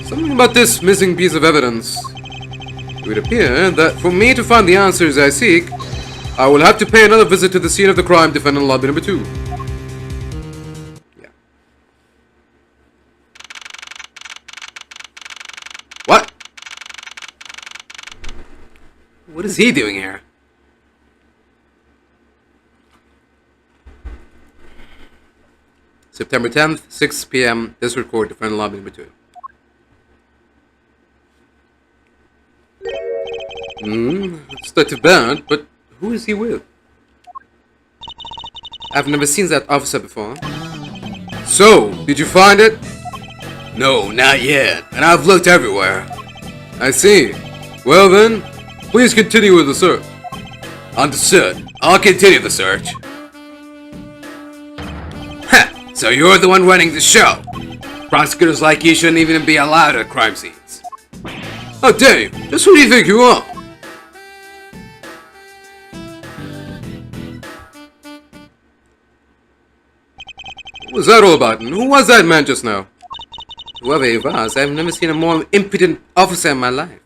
Something about this missing piece of evidence. It would appear that for me to find the answers I seek, I will have to pay another visit to the scene of the crime, defendant lobby number 2. Yeah. What? What is he doing here? September 10th, 6 p.m. District Court, defendant lobby number 2. It's not too bad, but who is he with? I've never seen that officer before. So, did you find it? No, not yet. And I've looked everywhere. I see. Well then, please continue with the search. Understood. I'll continue the search. Ha! So you're the one running the show. Prosecutors like you shouldn't even be allowed at crime scenes. How dare you? Just who do you think you are? What was that all about? And who was that man just now? Whoever he was, I've never seen a more impudent officer in my life.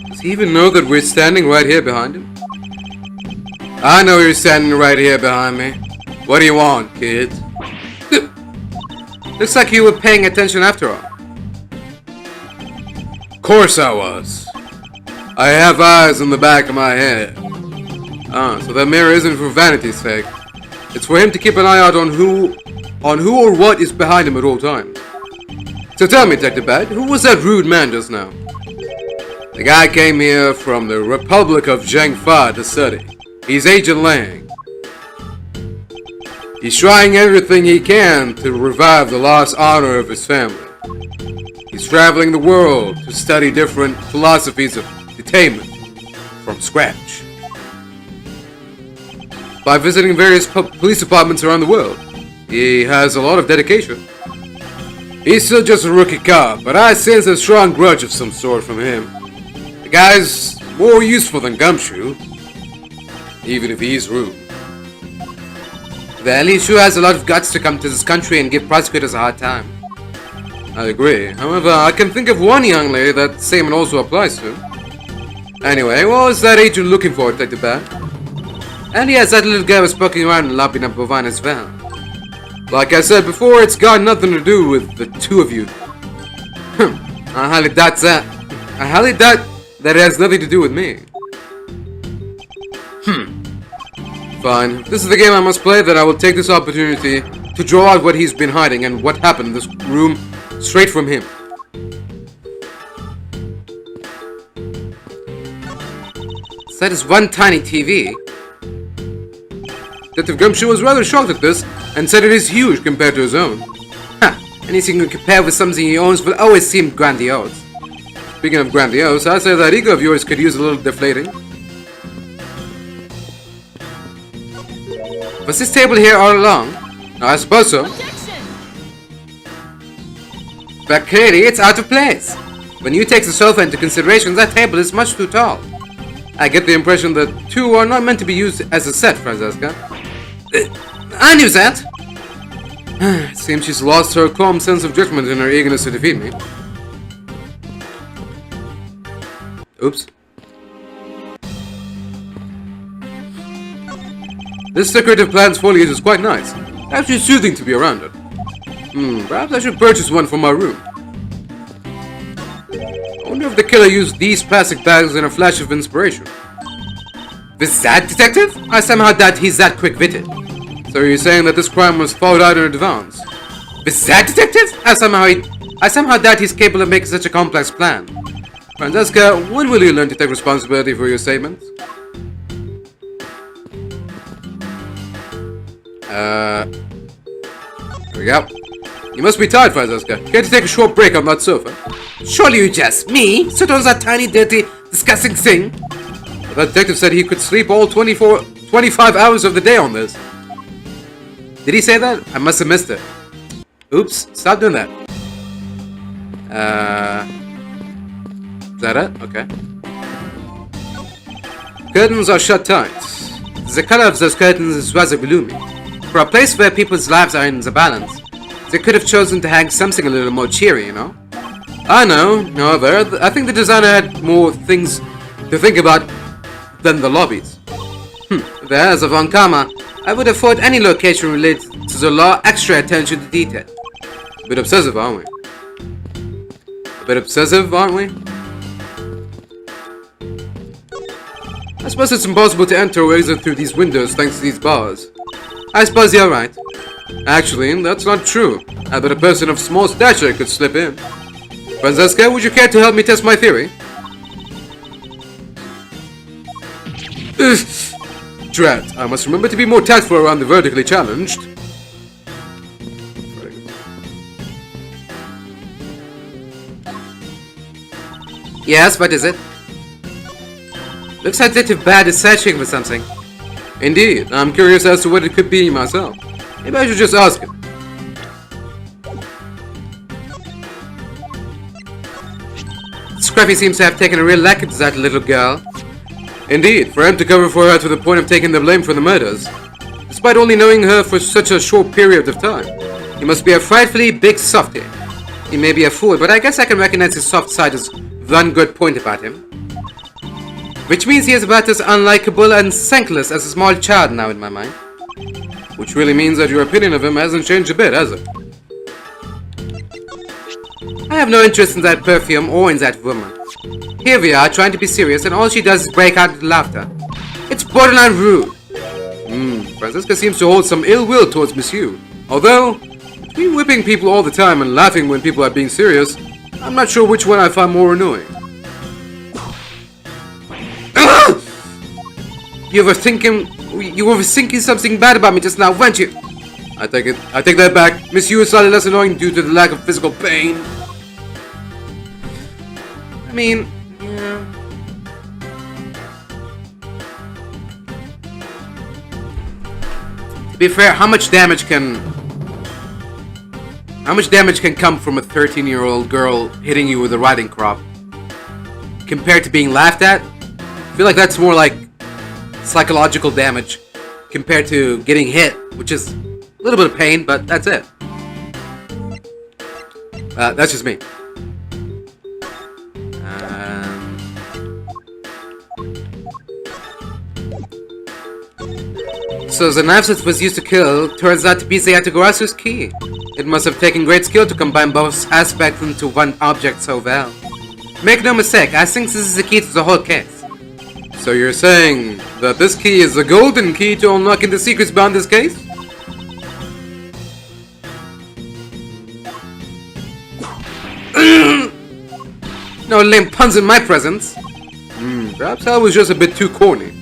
Does he even know that we're standing right here behind him? I know you're standing right here behind me. What do you want, kid? Looks like you were paying attention after all. Of course I was. I have eyes in the back of my head. So that mirror isn't for vanity's sake. It's for him to keep an eye out on who or what is behind him at all times. So tell me, Detective Bat, who was that rude man just now? The guy came here from the Republic of Zhengfa to study. He's Agent Lang. He's trying everything he can to revive the lost honor of his family. He's traveling the world to study different philosophies of detainment from scratch. By visiting various police departments around the world, he has a lot of dedication. He's still just a rookie cop, but I sense a strong grudge of some sort from him. The guy's more useful than Gumshoe, even if he's rude. Well, he sure has a lot of guts to come to this country and give prosecutors a hard time. I agree. However, I can think of one young lady that same also applies to. Anyway, what was that agent looking for, Detective Bat? And yes, that little guy was poking around in lobby number 1 as well. Like I said before, it's got nothing to do with the two of you. I highly doubt that. I highly doubt that it has nothing to do with me. Fine. If this is the game I must play, then I will take this opportunity to draw out what he's been hiding and what happened in this room straight from him. That is one tiny TV. Detective Gumshoe was rather shocked at this and said it is huge compared to his own. Huh. Anything you compare with something he owns will always seem grandiose. Speaking of grandiose, I'd say that ego of yours could use a little deflating. Was this table here all along? I suppose so. But clearly it's out of place. When you take the sofa into consideration, that table is much too tall. I get the impression that two are not meant to be used as a set, Francesca. I knew that. It seems she's lost her calm sense of judgment in her eagerness to defeat me. Oops. This decorative plant's foliage is quite nice. Actually soothing to be around it. Perhaps I should purchase one for my room. I wonder if the killer used these plastic bags in a flash of inspiration. With that, detective? I somehow doubt he's that quick-witted. So you're saying that this crime was thought out in advance? With that, detective? I somehow doubt he's capable of making such a complex plan. Francesca, when will you learn to take responsibility for your statements? Here we go. You must be tired, Francesca. Can't you take a short break on that sofa? Surely you jest. Me? Sit on that tiny, dirty, disgusting thing? But that detective said he could sleep all 25 hours of the day on this. Did he say that? I must have missed it. Oops, stop doing that. Is that it? Okay. Curtains are shut tight. The color of those curtains is rather gloomy. For a place where people's lives are in the balance, they could have chosen to hang something a little more cheery, you know? I know, however, I think the designer had more things to think about than the lobbies. Whereas of von Karma, I would afford any location related to the law extra attention to detail. A bit obsessive, aren't we? A bit obsessive, aren't we? I suppose it's impossible to enter or exit through these windows thanks to these bars. I suppose you're right. Actually, that's not true. I bet a person of small stature could slip in. Francesca, would you care to help me test my theory? Drat, I must remember to be more tactful around the vertically challenged. Yes, what is it? Looks like Detective Bad is searching for something. Indeed, I'm curious as to what it could be myself. Maybe I should just ask him. Scruffy seems to have taken a real liking to that little girl. Indeed, for him to cover for her to the point of taking the blame for the murders, despite only knowing her for such a short period of time. He must be a frightfully big softy. He may be a fool, but I guess I can recognize his soft side as one good point about him. Which means he is about as unlikable and thankless as a small child now in my mind. Which really means that your opinion of him hasn't changed a bit, has it? I have no interest in that perfume or in that woman. Here we are, trying to be serious, and all she does is break out into laughter. It's borderline rude. Francesca seems to hold some ill will towards Miss Yu. Although, between whipping people all the time and laughing when people are being serious, I'm not sure which one I find more annoying. You were thinking something bad about me just now, weren't you? I take that back. Miss Yu is slightly less annoying due to the lack of physical pain. I mean, yeah. To be fair, how much damage can come from a 13-year-old girl hitting you with a riding crop compared to being laughed at? I feel like that's more like psychological damage compared to getting hit, which is a little bit of pain, but that's it. That's just me. So the knife that was used to kill turns out to be the Yatagarazu's key. It must have taken great skill to combine both aspects into one object so well. Make no mistake, I think this is the key to the whole case. So you're saying that this key is the golden key to unlocking the secrets behind this case? No lame puns in my presence. Perhaps I was just a bit too corny.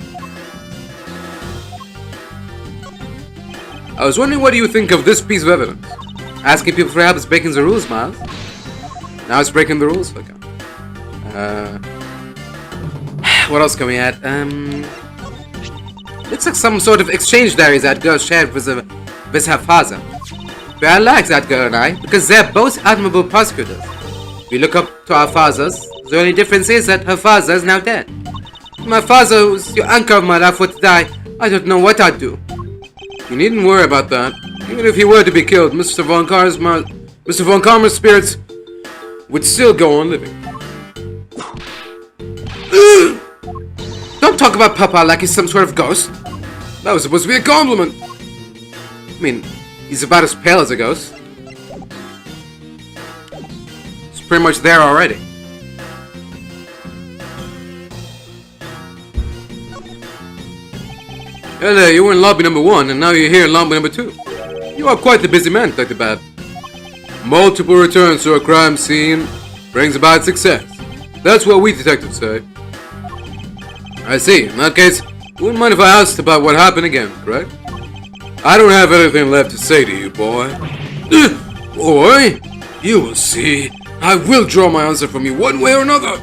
I was wondering what do you think of this piece of evidence? Asking people for help is breaking the rules, Miles. Now it's breaking the rules. Okay. What else can we add? Looks like some sort of exchange diaries that girl shared with her father. But I like that girl and I, because they're both admirable prosecutors. We look up to our fathers. The only difference is that her father is now dead. If my father, who's the anchor of my life, were to die, I don't know what I'd do. You needn't worry about that. Even if he were to be killed, Mr. von Karma's spirits would still go on living. Don't talk about Papa like he's some sort of ghost. That was supposed to be a compliment. I mean, he's about as pale as a ghost. He's pretty much there already. Hello, you were in lobby number 1, and now you're here in lobby number 2. You are quite the busy man, Detective Bad. Multiple returns to a crime scene brings about success. That's what we detectives say. I see. In that case, you wouldn't mind if I asked about what happened again, correct? I don't have anything left to say to you, boy. Boy, you will see. I will draw my answer from you one way or another.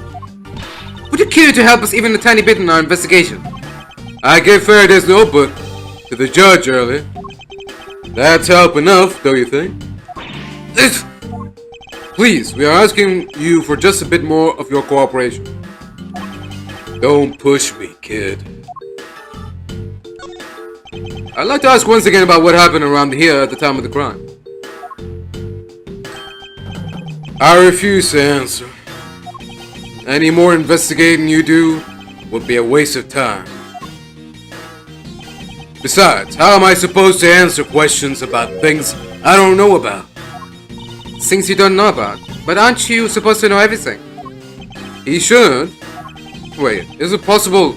Would you care to help us even a tiny bit in our investigation? I gave Faraday's notebook to the judge earlier. That's help enough, don't you think? Please, we are asking you for just a bit more of your cooperation. Don't push me, kid. I'd like to ask once again about what happened around here at the time of the crime. I refuse to answer. Any more investigating you do would be a waste of time. Besides, how am I supposed to answer questions about things I don't know about? Things you don't know about. But aren't you supposed to know everything? He should. Wait, is it possible?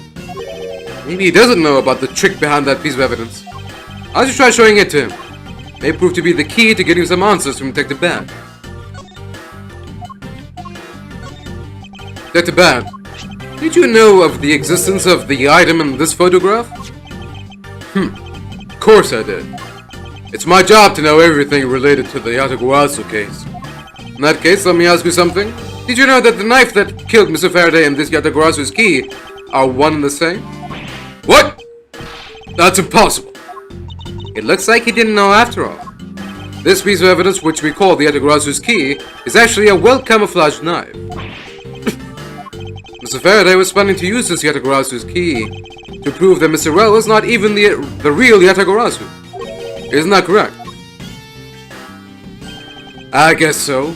Maybe he doesn't know about the trick behind that piece of evidence. I'll just try showing it to him. May prove to be the key to getting some answers from Detective Bad. Detective Bad, did you know of the existence of the item in this photograph? Of course I did. It's my job to know everything related to the Yatagarasu case. In that case, let me ask you something. Did you know that the knife that killed Mr. Faraday and this Yatagarasu's key are one and the same? What? That's impossible. It looks like he didn't know after all. This piece of evidence, which we call the Yatagarasu's key, is actually a well-camouflaged knife. Mr. Faraday was planning to use this Yatagarasu's key to prove that Mr. Rell is not even the real Yatagarasu. Isn't that correct? I guess so.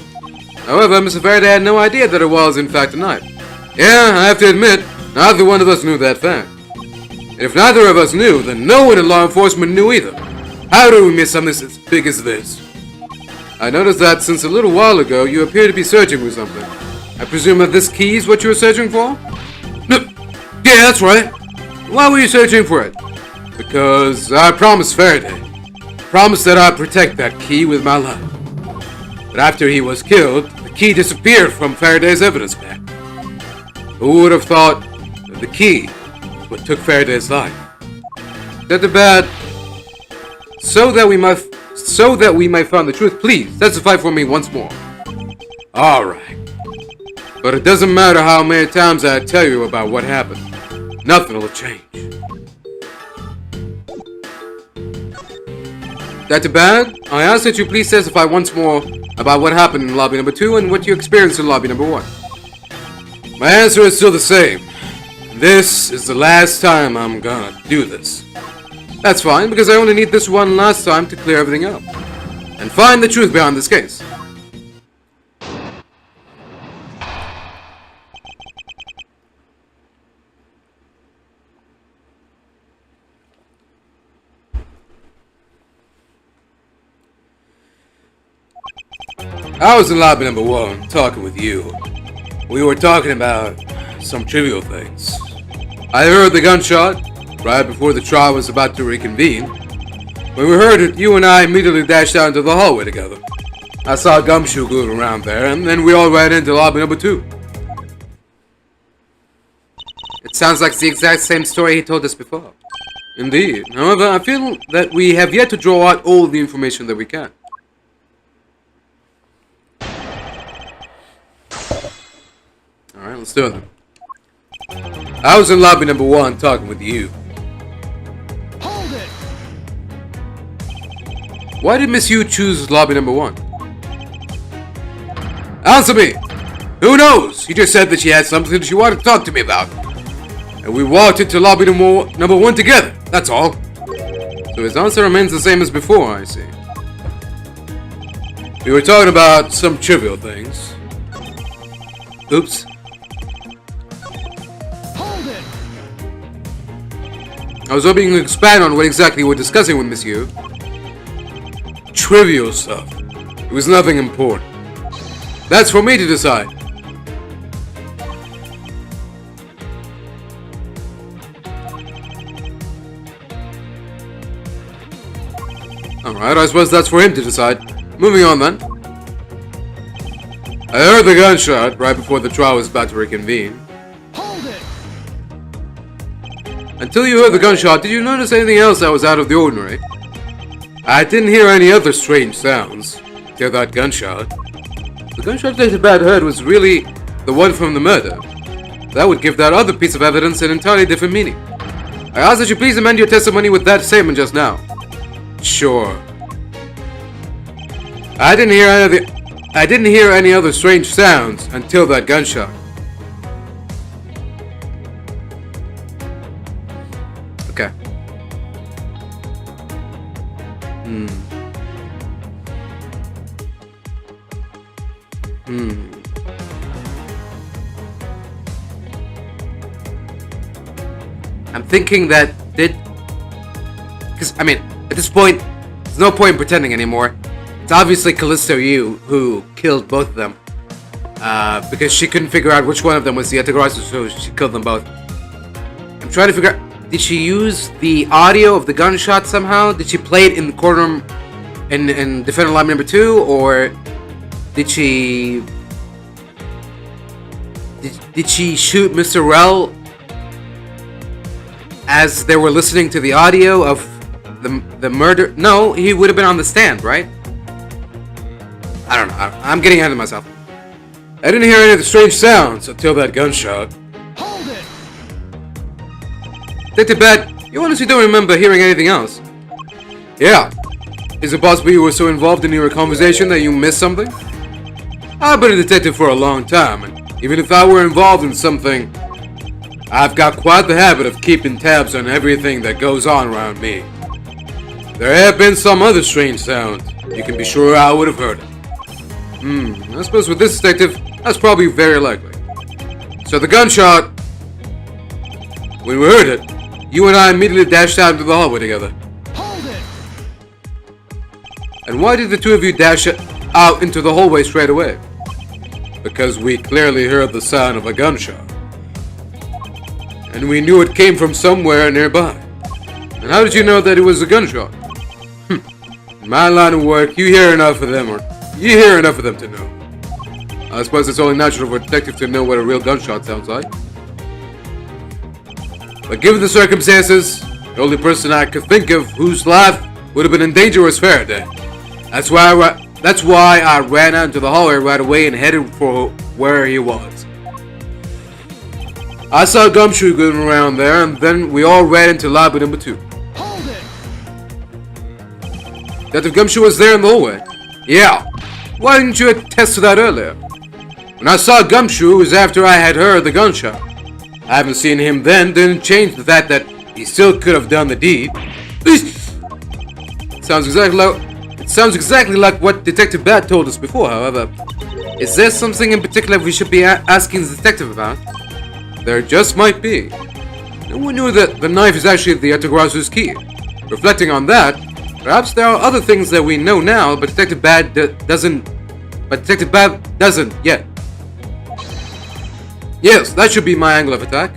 However, Mr. Faraday had no idea that it was, in fact, a knife. Yeah, I have to admit, neither one of us knew that fact. And if neither of us knew, then no one in law enforcement knew either. How do we miss something as big as this? I noticed that since a little while ago, you appear to be searching for something. I presume that this key is what you were searching for? No. Yeah, that's right. Why were you searching for it? Because I promised Faraday. Promised that I'd protect that key with my life. But after he was killed, the key disappeared from Faraday's evidence bag. Who would have thought that the key was what took Faraday's life? Detective Bad, so that we might find the truth, please testify for me once more. Alright. But it doesn't matter how many times I tell you about what happened. Nothing will change. Detective Bad, I ask that you please testify once more about what happened in lobby number 2 and what you experienced in lobby number 1. My answer is still the same. This is the last time I'm gonna do this. That's fine, because I only need this one last time to clear everything up and find the truth behind this case. I was in lobby number 1, talking with you. We were talking about some trivial things. I heard the gunshot right before the trial was about to reconvene. When we heard it, you and I immediately dashed out into the hallway together. I saw Gumshoe moving around there, and then we all ran into lobby number 2. It sounds like the exact same story he told us before. Indeed. However, I feel that we have yet to draw out all the information that we can. Alright, let's do it then. I was in lobby number 1 talking with you. Hold it! Why did Miss Yu choose lobby number 1? Answer me! Who knows? She just said that she had something that she wanted to talk to me about. And we walked into lobby number 1 together, that's all. So his answer remains the same as before, I see. We were talking about some trivial things. Oops. Hold it! I was hoping you could expand on what exactly you were discussing with Miss Yu. Trivial stuff. It was nothing important. That's for me to decide. Alright, I suppose that's for him to decide. Moving on then. I heard the gunshot right before the trial was about to reconvene. Hold it! Until you heard the gunshot, did you notice anything else that was out of the ordinary? I didn't hear any other strange sounds. Till that gunshot. The gunshot that Bad heard was really the one from the murder. That would give that other piece of evidence an entirely different meaning. I ask that you please amend your testimony with that statement just now. Sure. I didn't hear any other strange sounds until that gunshot. Okay. I'm thinking that because, I mean, at this point, there's no point in pretending anymore. It's obviously Callisto Yu who killed both of them. Because she couldn't figure out which one of them was the Atagarasu, so she killed them both. I'm trying to figure out, did she use the audio of the gunshot somehow? Did she play it in the courtroom in defendant lobby number 2? Or did she... Did she shoot Mr. Rel as they were listening to the audio of the murder? No, he would have been on the stand, right? I don't know. I'm getting ahead of myself. I didn't hear any of the strange sounds until that gunshot. Hold it! Detective Bat, you honestly don't remember hearing anything else? Yeah. Is it possible you were so involved in your conversation that you missed something? I've been a detective for a long time, and even if I were involved in something, I've got quite the habit of keeping tabs on everything that goes on around me. There have been some other strange sounds. You can be sure I would have heard it. I suppose with this detective, that's probably very likely. So the gunshot, when we heard it, you and I immediately dashed out into the hallway together. Hold it! And why did the two of you dash out into the hallway straight away? Because we clearly heard the sound of a gunshot. And we knew it came from somewhere nearby. And how did you know that it was a gunshot? In my line of work, you hear enough of them to know. I suppose it's only natural for a detective to know what a real gunshot sounds like. But given the circumstances, the only person I could think of whose life would have been in danger was Faraday. That's why I ran out into the hallway right away and headed for where he was. I saw Gumshoe going around there, and then we all ran into lobby number 2. Hold it! Detective Gumshoe was there in the hallway. Yeah. Why didn't you attest to that earlier? When I saw Gumshoe, it was after I had heard the gunshot. I haven't seen him then, didn't change the fact that he still could have done the deed. It sounds exactly like what Detective Bat told us before, however. Is there something in particular we should be asking the detective about? There just might be. No one knew that the knife is actually the Atagarasu's key. Reflecting on that, perhaps there are other things that we know now, but Detective Bat doesn't yet. Yes, that should be my angle of attack.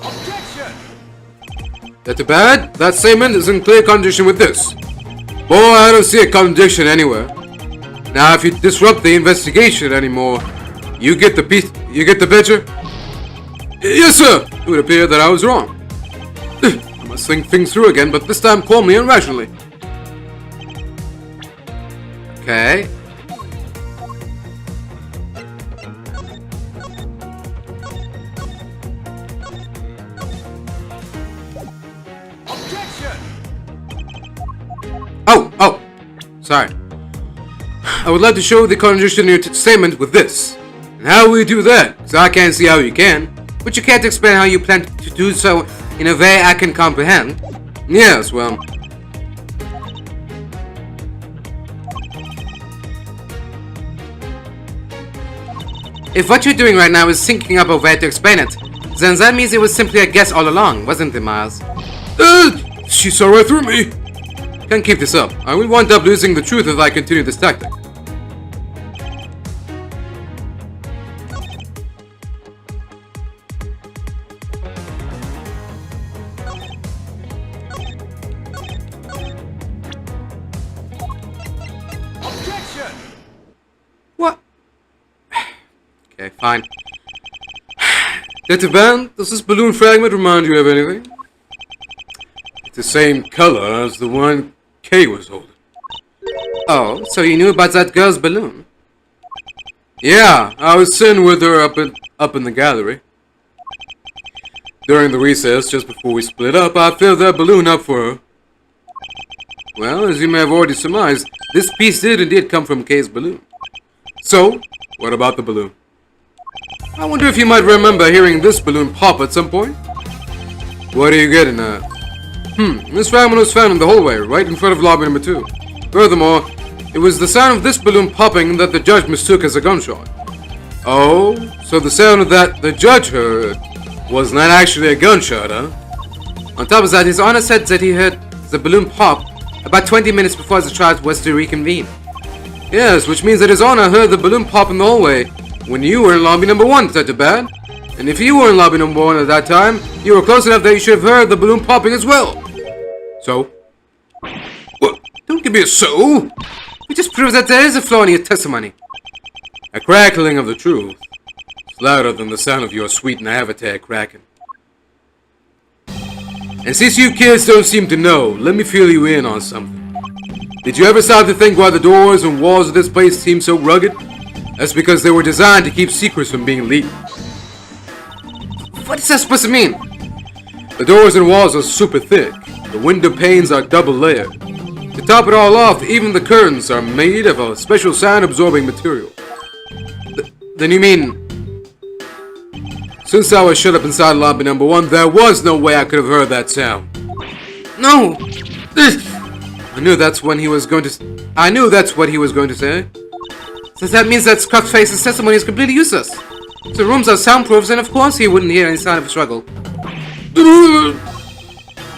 Objection! That too bad? That statement is in clear contradiction with this. Boy, I don't see a contradiction anywhere. Now, if you disrupt the investigation anymore, you get the picture? Yes, sir. It would appear that I was wrong. I must think things through again, but this time calmly and rationally. Okay. Objection! Oh, sorry. I would like to show the contradiction in your statement with this. And how will you do that? Because I can't see how you can. But you can't explain how you plan to do so in a way I can comprehend. Yes, well... If what you're doing right now is thinking up a way to explain it, then that means it was simply a guess all along, wasn't it, Miles? She saw right through me. Can't keep this up. I will wind up losing the truth if I continue this tactic. Objection! What? Okay, fine. Detective Van, does this balloon fragment remind you of anything? It's the same color as the one Kay was holding. Oh, so you knew about that girl's balloon? Yeah, I was sitting with her up in the gallery. During the recess, just before we split up, I filled that balloon up for her. Well, as you may have already surmised, this piece did indeed come from Kay's balloon. So, what about the balloon? I wonder if you might remember hearing this balloon pop at some point? What are you getting at? This fragment was found in the hallway, right in front of lobby number 2. Furthermore, it was the sound of this balloon popping that the judge mistook as a gunshot. Oh, so the sound that the judge heard was not actually a gunshot, huh? On top of that, His Honor said that he heard the balloon pop about 20 minutes before the trial was to reconvene. Yes, which means that His Honor heard the balloon pop in the hallway when you were in lobby number 1, Detective Bad. And if you were in lobby number 1 at that time, you were close enough that you should have heard the balloon popping as well. So? What? Don't give me a so! It just proves that there is a flaw in your testimony. A crackling of the truth is louder than the sound of your sweet naivete cracking. And since you kids don't seem to know, let me fill you in on something. Did you ever stop to think why the doors and walls of this place seem so rugged? That's because they were designed to keep secrets from being leaked. What is that supposed to mean? The doors and walls are super thick. The window panes are double layered. To top it all off, even the curtains are made of a special sound-absorbing material. Then you mean... Since I was shut up inside lobby number 1, there was no way I could have heard that sound. No! I knew that's what he was going to say. So that means that Scottface's testimony is completely useless. The rooms are soundproofs, and of course he wouldn't hear any sign of a struggle.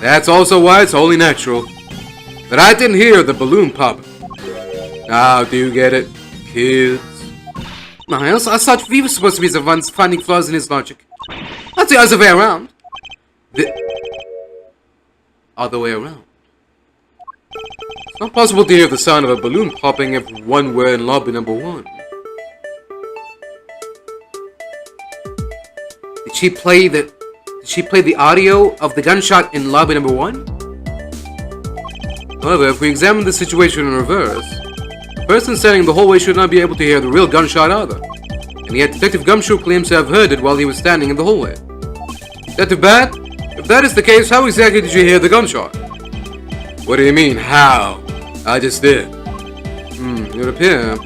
That's also why it's wholly natural that I didn't hear the balloon pop. Now, do you get it, kids? Miles, I thought we were supposed to be the ones finding flaws in his logic. Not the other way around. The other way around. It's not possible to hear the sound of a balloon popping if one were in lobby number 1. Did she play the audio of the gunshot in lobby number 1? However, if we examine the situation in reverse, the person standing in the hallway should not be able to hear the real gunshot either. And yet Detective Gumshoe claims to have heard it while he was standing in the hallway. Detective Bat, if that is the case, how exactly did you hear the gunshot? What do you mean, how? I just did. It would appear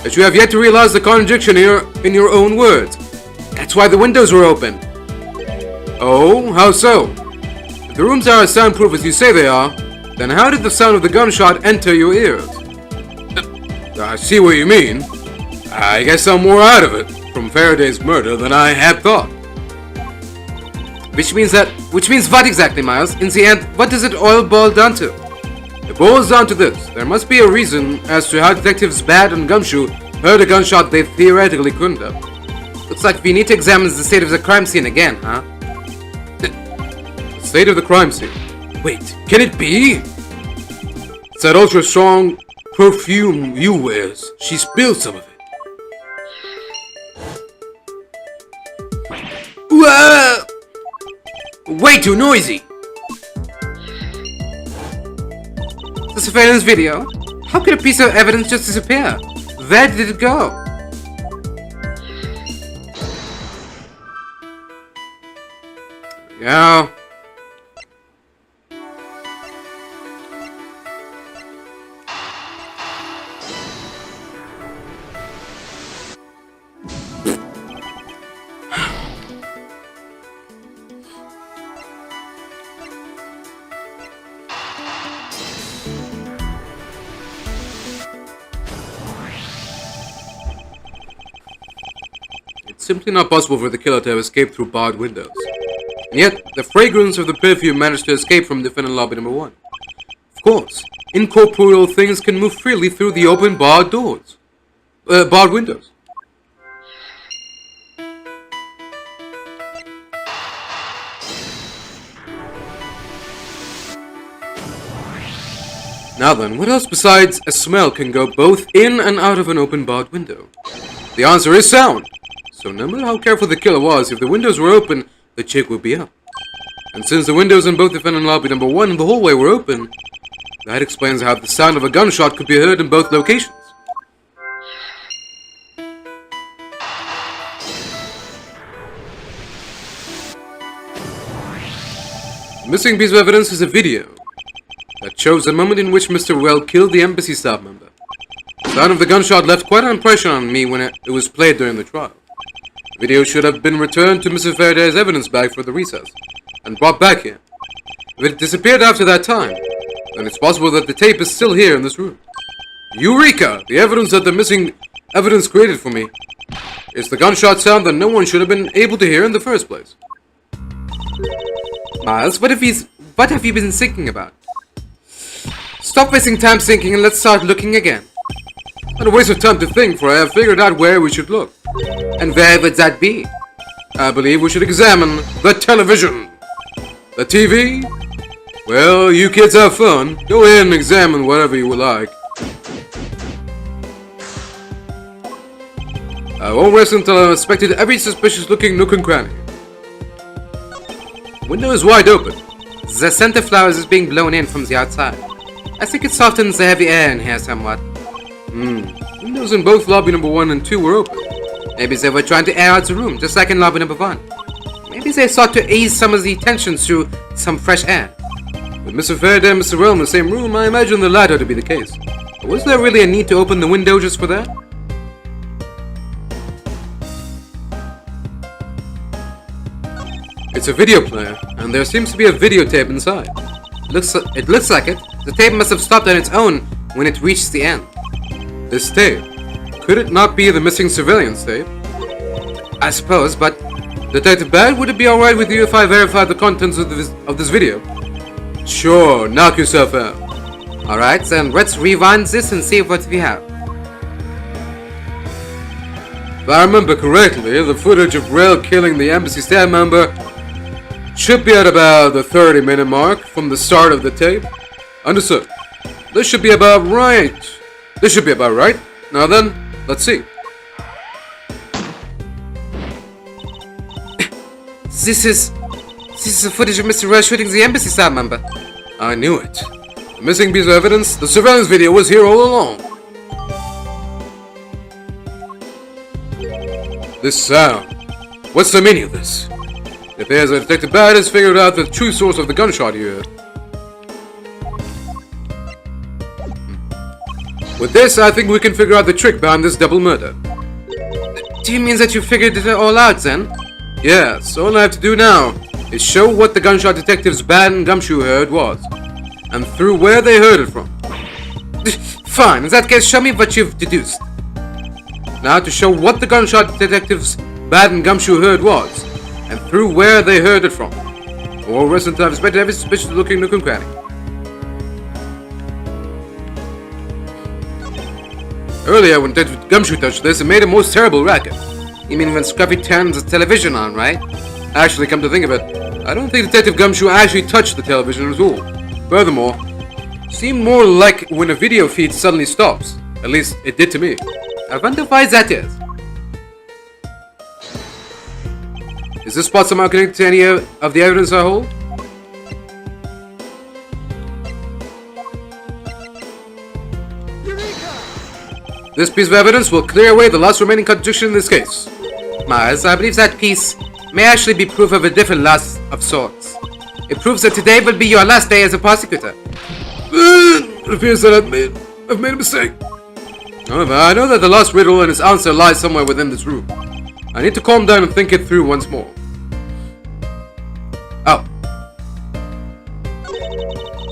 that you have yet to realize the contradiction in your own words. That's why the windows were open. Oh, how so? If the rooms are as soundproof as you say they are, then how did the sound of the gunshot enter your ears? I see what you mean. I guess I'm more out of it from Faraday's murder than I had thought. Which means what exactly, Miles? In the end, what does it all boil down to? It boils down to this. There must be a reason as to how Detectives Bad and Gumshoe heard a gunshot they theoretically couldn't have. Looks like we need to examine the state of the crime scene again, huh? state of the crime scene. Wait, can it be? It's that ultra strong perfume you wears. She spilled some of it. Whoa! Way too noisy! The surveillance video? How could a piece of evidence just disappear? Where did it go? Yeah. It's simply not possible for the killer to have escaped through barred windows. And yet, the fragrance of the perfume managed to escape from defendant lobby number 1. Of course, incorporeal things can move freely through the open barred doors. Barred windows. Now then, what else besides a smell can go both in and out of an open barred window? The answer is sound. So no matter how careful the killer was, if the windows were open, the chick would be up. And since the windows in both defendant lobby number 1 and the hallway were open, that explains how the sound of a gunshot could be heard in both locations. The missing piece of evidence is a video that shows the moment in which Mr. Well killed the embassy staff member. The sound of the gunshot left quite an impression on me when it was played during the trial. The video should have been returned to Mrs. Faraday's evidence bag for the recess, and brought back here. If it disappeared after that time, then it's possible that the tape is still here in this room. Eureka! The evidence that the missing evidence created for me is the gunshot sound that no one should have been able to hear in the first place. Miles, what have you been thinking about? Stop wasting time thinking and let's start looking again. Not a waste of time to think, for I have figured out where we should look. And where would that be? I believe we should examine the television. The TV? Well, you kids have fun. Go ahead and examine whatever you would like. I won't rest until I've inspected every suspicious looking nook and cranny. The window is wide open. The scent of flowers is being blown in from the outside. I think it softens the heavy air in here somewhat. Windows in both lobby number 1 and 2 were open. Maybe they were trying to air out the room, just like in lobby number 1. Maybe they sought to ease some of the tension through some fresh air. With Mr. Faraday and Mr. Realm in the same room, I imagine the latter to be the case. But was there really a need to open the window just for that? It's a video player, and there seems to be a videotape inside. It looks like it. The tape must have stopped on its own when it reached the end. This tape? Could it not be the missing surveillance tape? I suppose, but... Detective Bad, would it be alright with you if I verified the contents of this video? Sure, knock yourself out. Alright, then let's rewind this and see what we have. If I remember correctly, the footage of Rel killing the embassy staff member should be at about the 30-minute mark from the start of the tape. Understood. This should be about right. Now then, let's see. This is the footage of Mr. Rush shooting the embassy staff member. I knew it. The missing piece of evidence, the surveillance video, was here all along. This sound. What's the meaning of this? It appears that Detective Bad has figured out the true source of the gunshot you heard. With this, I think we can figure out the trick behind this double murder. Do you mean that you figured it all out then? Yes, all I have to do now is show what the gunshot detectives Bad and Gumshoe heard was, and through where they heard it from. Fine, in that case, show me what you've deduced. Now to show what the gunshot detectives Bad and Gumshoe heard was, and through where they heard it from. Or rest until I've inspected every suspicious looking nook and cranny. Earlier, when Detective Gumshoe touched this, it made a most terrible racket. You mean when Scruffy turned the television on, right? Actually, come to think of it, I don't think Detective Gumshoe actually touched the television at all. Furthermore, it seemed more like when a video feed suddenly stops. At least, it did to me. I wonder why that is. Is this spot somehow connected to any of the evidence I hold? This piece of evidence will clear away the last remaining contradiction in this case. Mars, I believe that piece may actually be proof of a different loss of sorts. It proves that today will be your last day as a prosecutor. It appears that I've made a mistake. However, I know that the last riddle and its answer lies somewhere within this room. I need to calm down and think it through once more. Oh.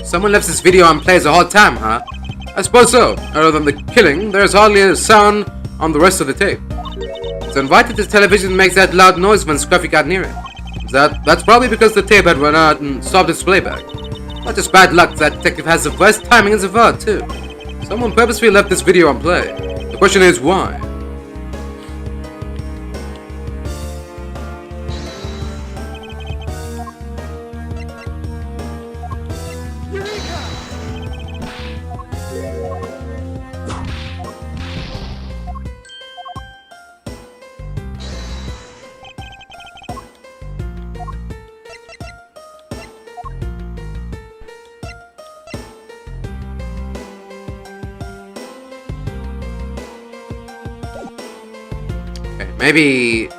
Someone left this video on play as a hard time, huh? I suppose so. Other than the killing, there's hardly a sound on the rest of the tape. So invited the television makes that loud noise when Scruffy got near it. That's probably because the tape had run out and stopped its playback. Not just bad luck, that detective has the worst timing as a VAR too. Someone purposely left this video on play. The question is why? Maybe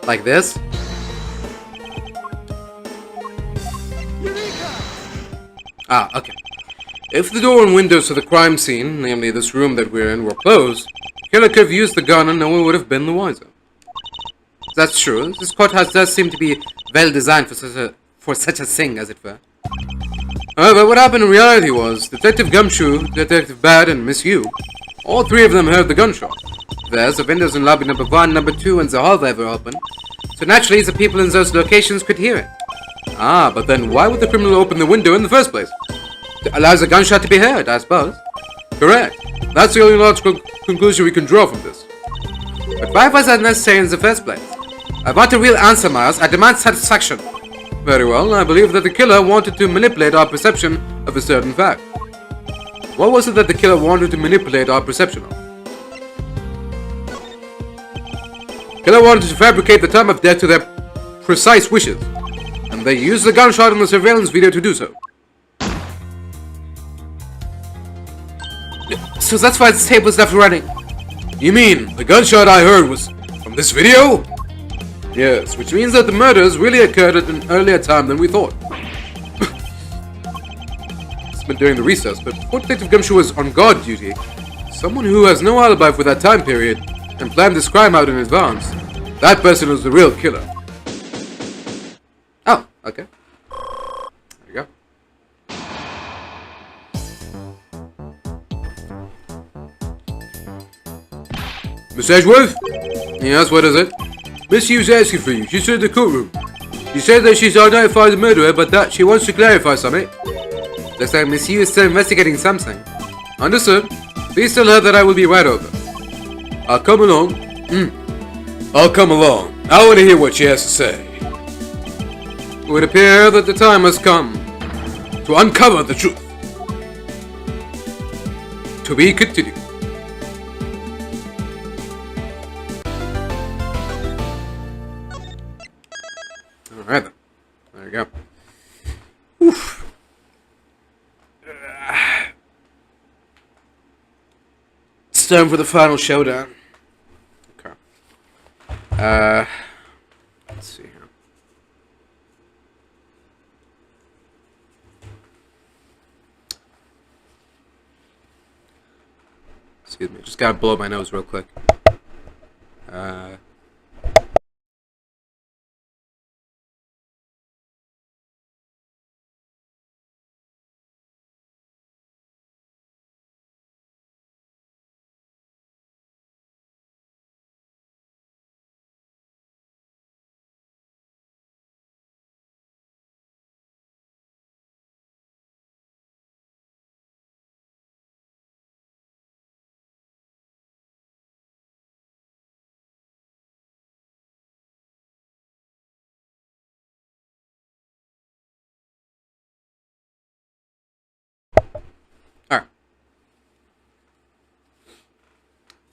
like this? Ah, okay. If the door and windows to the crime scene, namely this room that we're in, were closed, killer could have used the gun and no one would have been the wiser. That's true. This courthouse does seem to be well designed for such a thing, as it were. However, what happened in reality was Detective Gumshoe, Detective Bad, and Miss Yu, all three of them heard the gunshot. There's the windows in lobby number 1, number 2, and the hallway were open. So naturally, the people in those locations could hear it. Ah, but then why would the criminal open the window in the first place? To allow the gunshot to be heard, I suppose. Correct. That's the only logical conclusion we can draw from this. But why was that necessary in the first place? I want a real answer, Miles. I demand satisfaction. Very well, I believe that the killer wanted to manipulate our perception of a certain fact. What was it that the killer wanted to manipulate our perception of? Killer wanted to fabricate the time of death to their precise wishes, and they used the gunshot in the surveillance video to do so. So that's why this tape was left running. You mean the gunshot I heard was from this video? Yes, which means that the murders really occurred at an earlier time than we thought. It's been during the recess, but before Detective Gumshoe was on guard duty, someone who has no alibi for that time period and planned this crime out in advance, that person was the real killer. Oh, okay. There you go. Miss Edgeworth? Yes, what is it? Miss Yu's asking for you. She's in the courtroom. She said that she's identified the murderer, but that she wants to clarify something. Looks like Miss Yu is still investigating something. Understood. Please tell her that I will be right over. I'll come along. I'll come along. I want to hear what she has to say. It would appear that the time has come to uncover the truth. To be continued. Alright then. There you go. Oof. It's time for the final showdown. Okay. Let's see here. Excuse me, just gotta blow my nose real quick.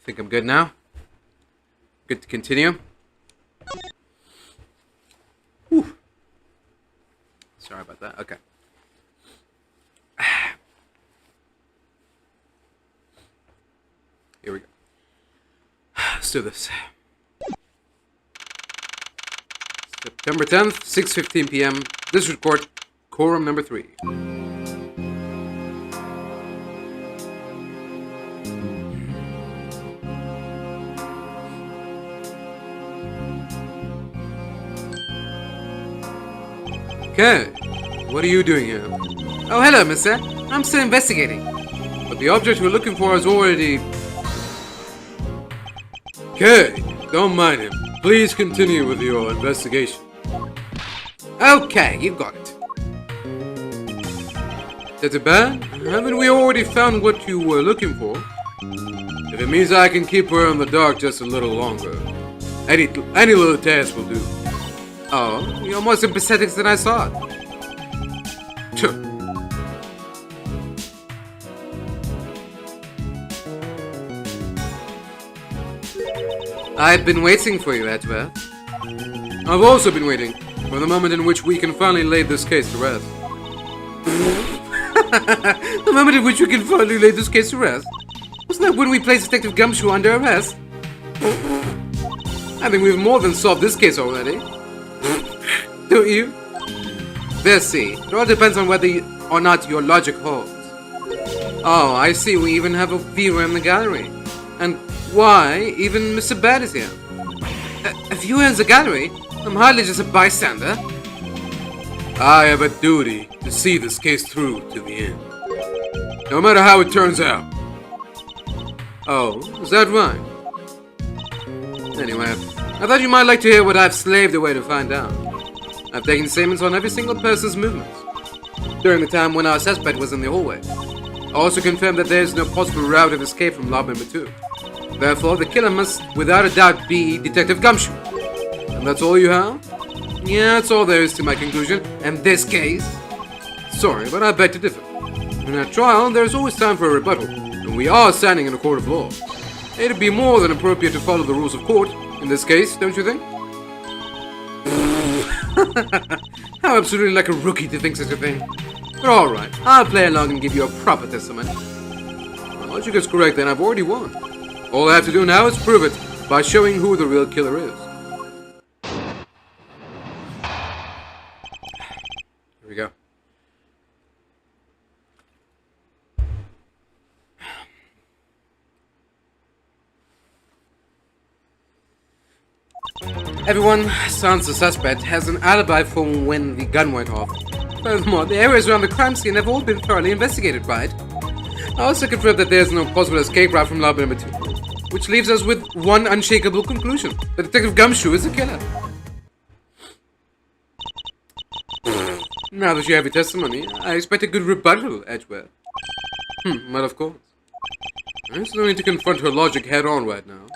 think I'm good now. Good to continue. Whew. Sorry about that. Okay. Here we go. Let's do this. September 10th, 6:15 p.m. District Court, Quorum number 3. Okay, what are you doing here? Oh, hello, mister. I'm still investigating. But the object we're looking for is already... Okay, don't mind him. Please continue with your investigation. Okay, you got it. Is it bad? Haven't we already found what you were looking for? If it means I can keep her in the dark just a little longer, any little task will do. Oh, you're more sympathetic than I thought. Sure. I've been waiting for you, Edgeworth. I've also been waiting for the moment in which we can finally lay this case to rest. The moment in which we can finally lay this case to rest? Wasn't that when we placed Detective Gumshoe under arrest? I think we've more than solved this case already. Don't you? We'll see. It all depends on whether or not your logic holds. Oh, I see. We even have a viewer in the gallery. And why even Mr. Bad is here? A viewer in the gallery? I'm hardly just a bystander. I have a duty to see this case through to the end. No matter how it turns out. Oh, is that right? Anyway, I thought you might like to hear what I've slaved away to find out. I've taken statements on every single person's movements during the time when our suspect was in the hallway. I also confirmed that there is no possible route of escape from lobby number 2. Therefore, the killer must, without a doubt, be Detective Gumshoe. And that's all you have? Yeah, that's all there is to my conclusion. And this case? Sorry, but I beg to differ. In a trial, there is always time for a rebuttal, and we are standing in a court of law. It'd be more than appropriate to follow the rules of court in this case, don't you think? How absolutely like a rookie to think such a thing. But alright, I'll play along and give you a proper testimony. My logic is correct, then I've already won. All I have to do now is prove it by showing who the real killer is. Here we go. Everyone, sans the suspect, has an alibi for when the gun went off. Furthermore, the areas around the crime scene have all been thoroughly investigated, right? I also confirmed that there is no possible escape route from lobby number 2, which leaves us with one unshakable conclusion: that Detective Gumshoe is the killer. Now that you have your testimony, I expect a good rebuttal, Edgeworth. Well, of course. There's no need to confront her logic head on right now.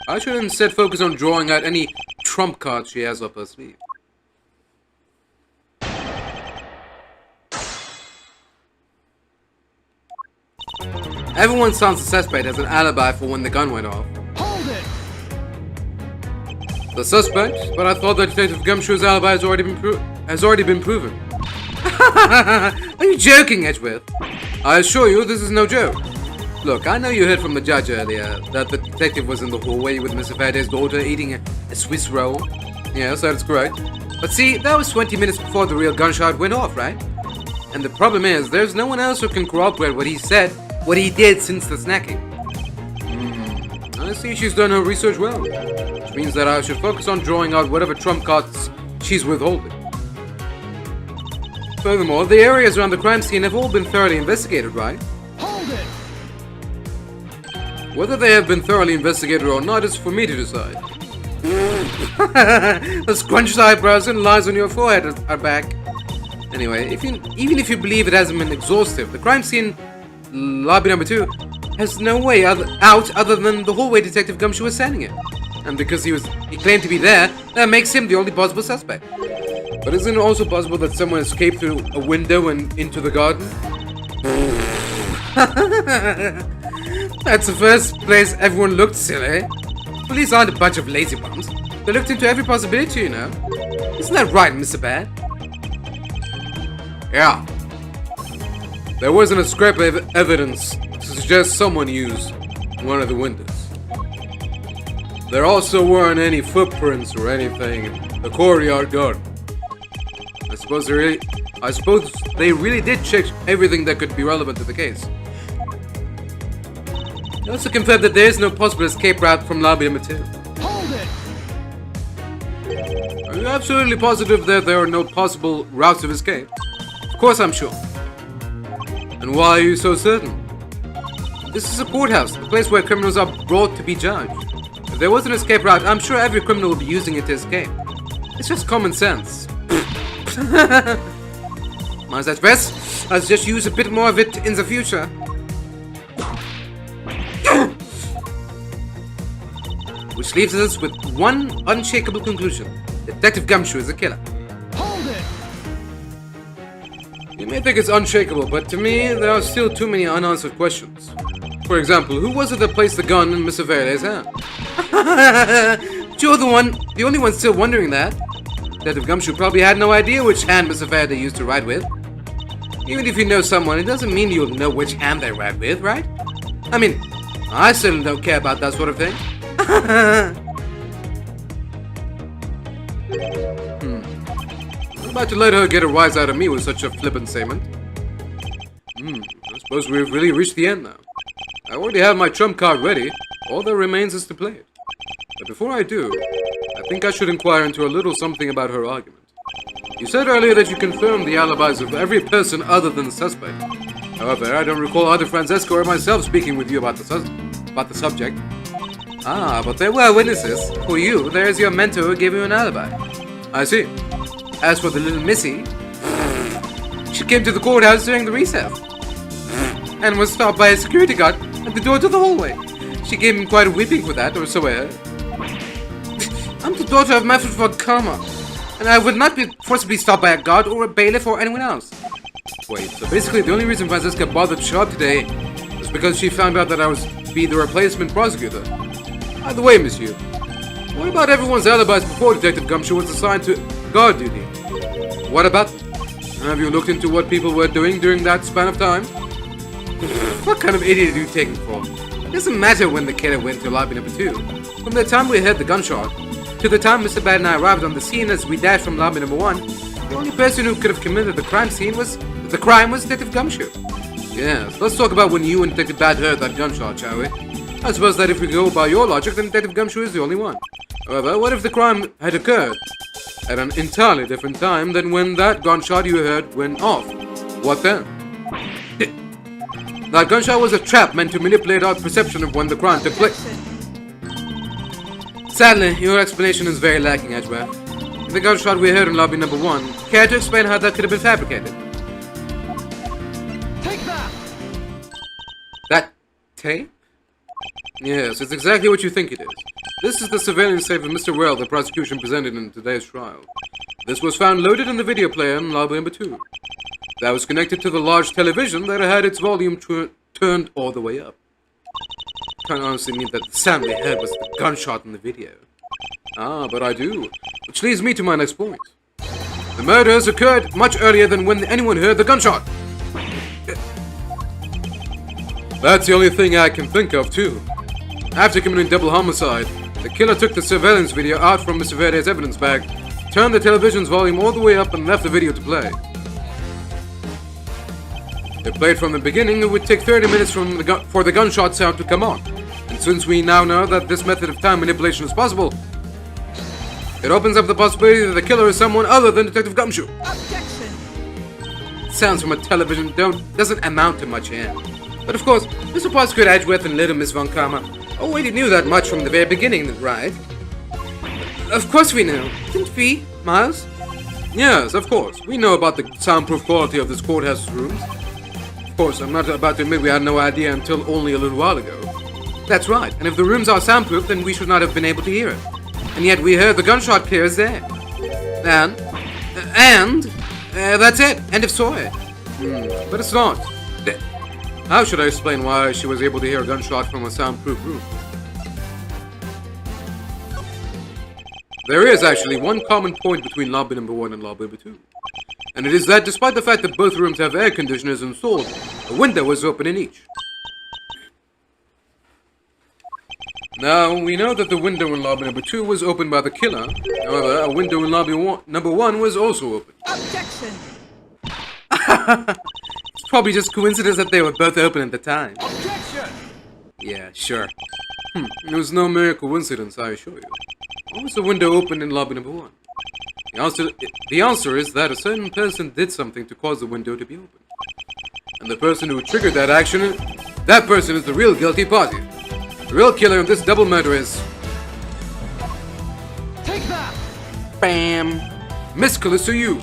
I should instead focus on drawing out any trump card she has up her sleeve. Everyone sans the suspect has an alibi for when the gun went off. Hold it! The suspect? But I thought that Detective Gumshoe's alibi has already been proven. Are you joking, Edgeworth? I assure you, this is no joke. Look, I know you heard from the judge earlier that the detective was in the hallway with Mr. Faraday's daughter eating a Swiss roll. Yes, that is correct. But see, that was 20 minutes before the real gunshot went off, right? And the problem is, there's no one else who can corroborate what he said, what he did since the snacking. I see she's done her research well, which means that I should focus on drawing out whatever trump cards she's withholding. Furthermore, the areas around the crime scene have all been thoroughly investigated, right? Hold it! Whether they have been thoroughly investigated or not is for me to decide. The scrunched eyebrows and lines on your forehead are back. Anyway, even if you believe it hasn't been exhaustive, the crime scene, lobby number 2, has no way out other than the hallway Detective Gumshoe was standing in. And because he claimed to be there, that makes him the only possible suspect. But isn't it also possible that someone escaped through a window and into the garden? That's the first place everyone looked silly. Police aren't a bunch of lazy bums. They looked into every possibility, you know. Isn't that right, Mr. Bad? Yeah. There wasn't a scrap of evidence to suggest someone used one of the windows. There also weren't any footprints or anything in the courtyard garden. I suppose they really did check everything that could be relevant to the case. They also confirmed that there is no possible escape route from lobby number 2. Hold it! Are you absolutely positive that there are no possible routes of escape? Of course I'm sure. And why are you so certain? This is a courthouse, the place where criminals are brought to be judged. If there was an escape route, I'm sure every criminal would be using it to escape. It's just common sense. Miles, that's best. Let's just use a bit more of it in the future. Which leaves us with one unshakable conclusion. Detective Gumshoe is a killer. Hold it! You may think it's unshakable, but to me, there are still too many unanswered questions. For example, who was it that placed the gun in Mr. Verde's hand? You're the only one still wondering that. Detective Gumshoe probably had no idea which hand Mr. Verde used to ride with. Even if you know someone, it doesn't mean you'll know which hand they ride with, right? I mean, I certainly don't care about that sort of thing. I'm about to let her get a rise out of me with such a flippant statement. I suppose we've really reached the end now. I already have my trump card ready. All that remains is to play it. But before I do, I think I should inquire into a little something about her argument. You said earlier that you confirmed the alibis of every person other than the suspect. However, I don't recall either Francesco or myself speaking with you about the subject. Ah, but there were witnesses. For you, there is your mentor who gave you an alibi. I see. As for the little missy, she came to the courthouse during the recess and was stopped by a security guard at the door to the hallway. She gave him quite a whipping for that, or so I heard. I'm the daughter of Manfred von Karma, and I would not be forcibly stopped by a guard or a bailiff or anyone else. Wait, so basically the only reason Francesca bothered to show up today was because she found out that I was to be the replacement prosecutor. By the way, monsieur, what about everyone's alibis before Detective Gumshoe was assigned to guard duty? What about? Have you looked into what people were doing during that span of time? What kind of idiot are you taking for? It doesn't matter when the killer went to lobby number 2. From the time we heard the gunshot to the time Mr. Bad and I arrived on the scene as we dashed from lobby number 1, the only person who could have committed the crime was Detective Gumshoe. Yes, let's talk about when you and Detective Bad heard that gunshot, shall we? I suppose that if we go by your logic, then Detective Gumshoe is the only one. However, what if the crime had occurred at an entirely different time than when that gunshot you heard went off? What then? That gunshot was a trap meant to manipulate our perception of when the crime took place. Sadly, your explanation is very lacking, Edgeworth. The gunshot we heard in lobby number 1, care to explain how that could have been fabricated? Take that! That tape? Yes, it's exactly what you think it is. This is the surveillance tape of Mr. Well the prosecution presented in today's trial. This was found loaded in the video player in lobby number 2. That was connected to the large television that had its volume turned all the way up. Can't honestly mean that the sound we heard was the gunshot in the video. Ah, but I do. Which leads me to my next point. The murders occurred much earlier than when anyone heard the gunshot. That's the only thing I can think of, too. After committing double homicide, the killer took the surveillance video out from Mr. Verde's evidence bag, turned the television's volume all the way up and left the video to play. If played from the beginning, it would take 30 minutes for the gunshot sound to come on. And since we now know that this method of time manipulation is possible, it opens up the possibility that the killer is someone other than Detective Gumshoe. Objection! Sounds from a television doesn't amount to much here. But of course, Mr. Prosecutor Edgeworth and little Miss Von Karma already knew that much from the very beginning, right? Of course we knew, didn't we, Miles? Yes, of course. We know about the soundproof quality of this courthouse rooms. Of course, I'm not about to admit we had no idea until only a little while ago. That's right, and if the rooms are soundproof, then we should not have been able to hear it. And yet we heard the gunshot clear as day. And that's it. End of story. But it's not. How should I explain why she was able to hear a gunshot from a soundproof room? There is actually one common point between lobby number 1 and lobby number 2. And it is that despite the fact that both rooms have air conditioners installed, a window was open in each. Now, we know that the window in lobby number 2 was opened by the killer. However, a window in lobby number 1 was also open. Objection! It's probably just coincidence that they were both open at the time. Objection! Yeah, sure. It was no mere coincidence, I assure you. Why was the window open in lobby number 1? The answer is that a certain person did something to cause the window to be open. And the person who triggered that action, that person is the real guilty party. The real killer of this double murder is... Take that! Bam! Miss Callisto Yu.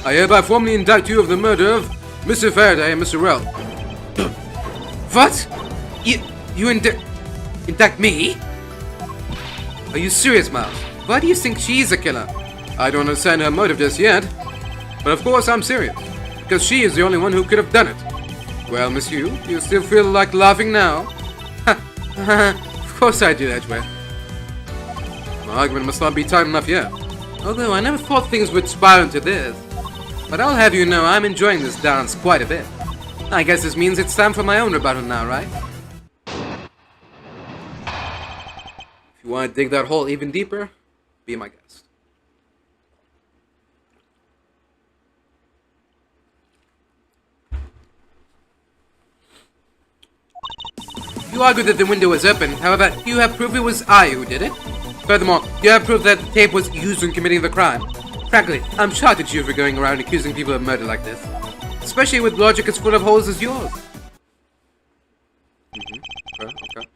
I hereby formally indict you of the murder of Mr. Faraday and Mr. Rell. What? You indict me? Are you serious, Miles? Why do you think she's a killer? I don't understand her motive just yet, but of course I'm serious, because she is the only one who could have done it. Well, Miss Yu, you still feel like laughing now? Of course I do, Edgeworth. My argument must not be tight enough yet. Although I never thought things would spiral into this. But I'll have you know I'm enjoying this dance quite a bit. I guess this means it's time for my own rebuttal now, right? If you want to dig that hole even deeper, be my guest. You argue that the window was open, however, you have proof it was I who did it. Furthermore, you have proof that the tape was used in committing the crime. Frankly, I'm shocked at you for going around accusing people of murder like this. Especially with logic as full of holes as yours. Okay.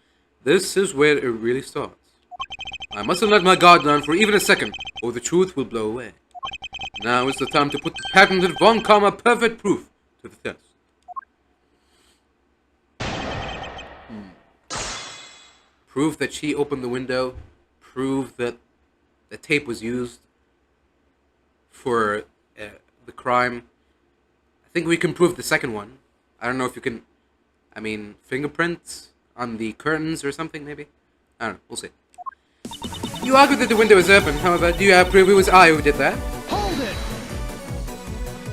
This is where it really starts. I mustn't let my guard down for even a second, or the truth will blow away. Now is the time to put the patented Von Karma perfect proof to the test. Proof that she opened the window. Proof that the tape was used for the crime. I think we can prove the second one. I don't know if you can... I mean, fingerprints on the curtains or something, maybe? I don't know. We'll see. You argue that the window is open. However, do you have proof it was I who did that? Hold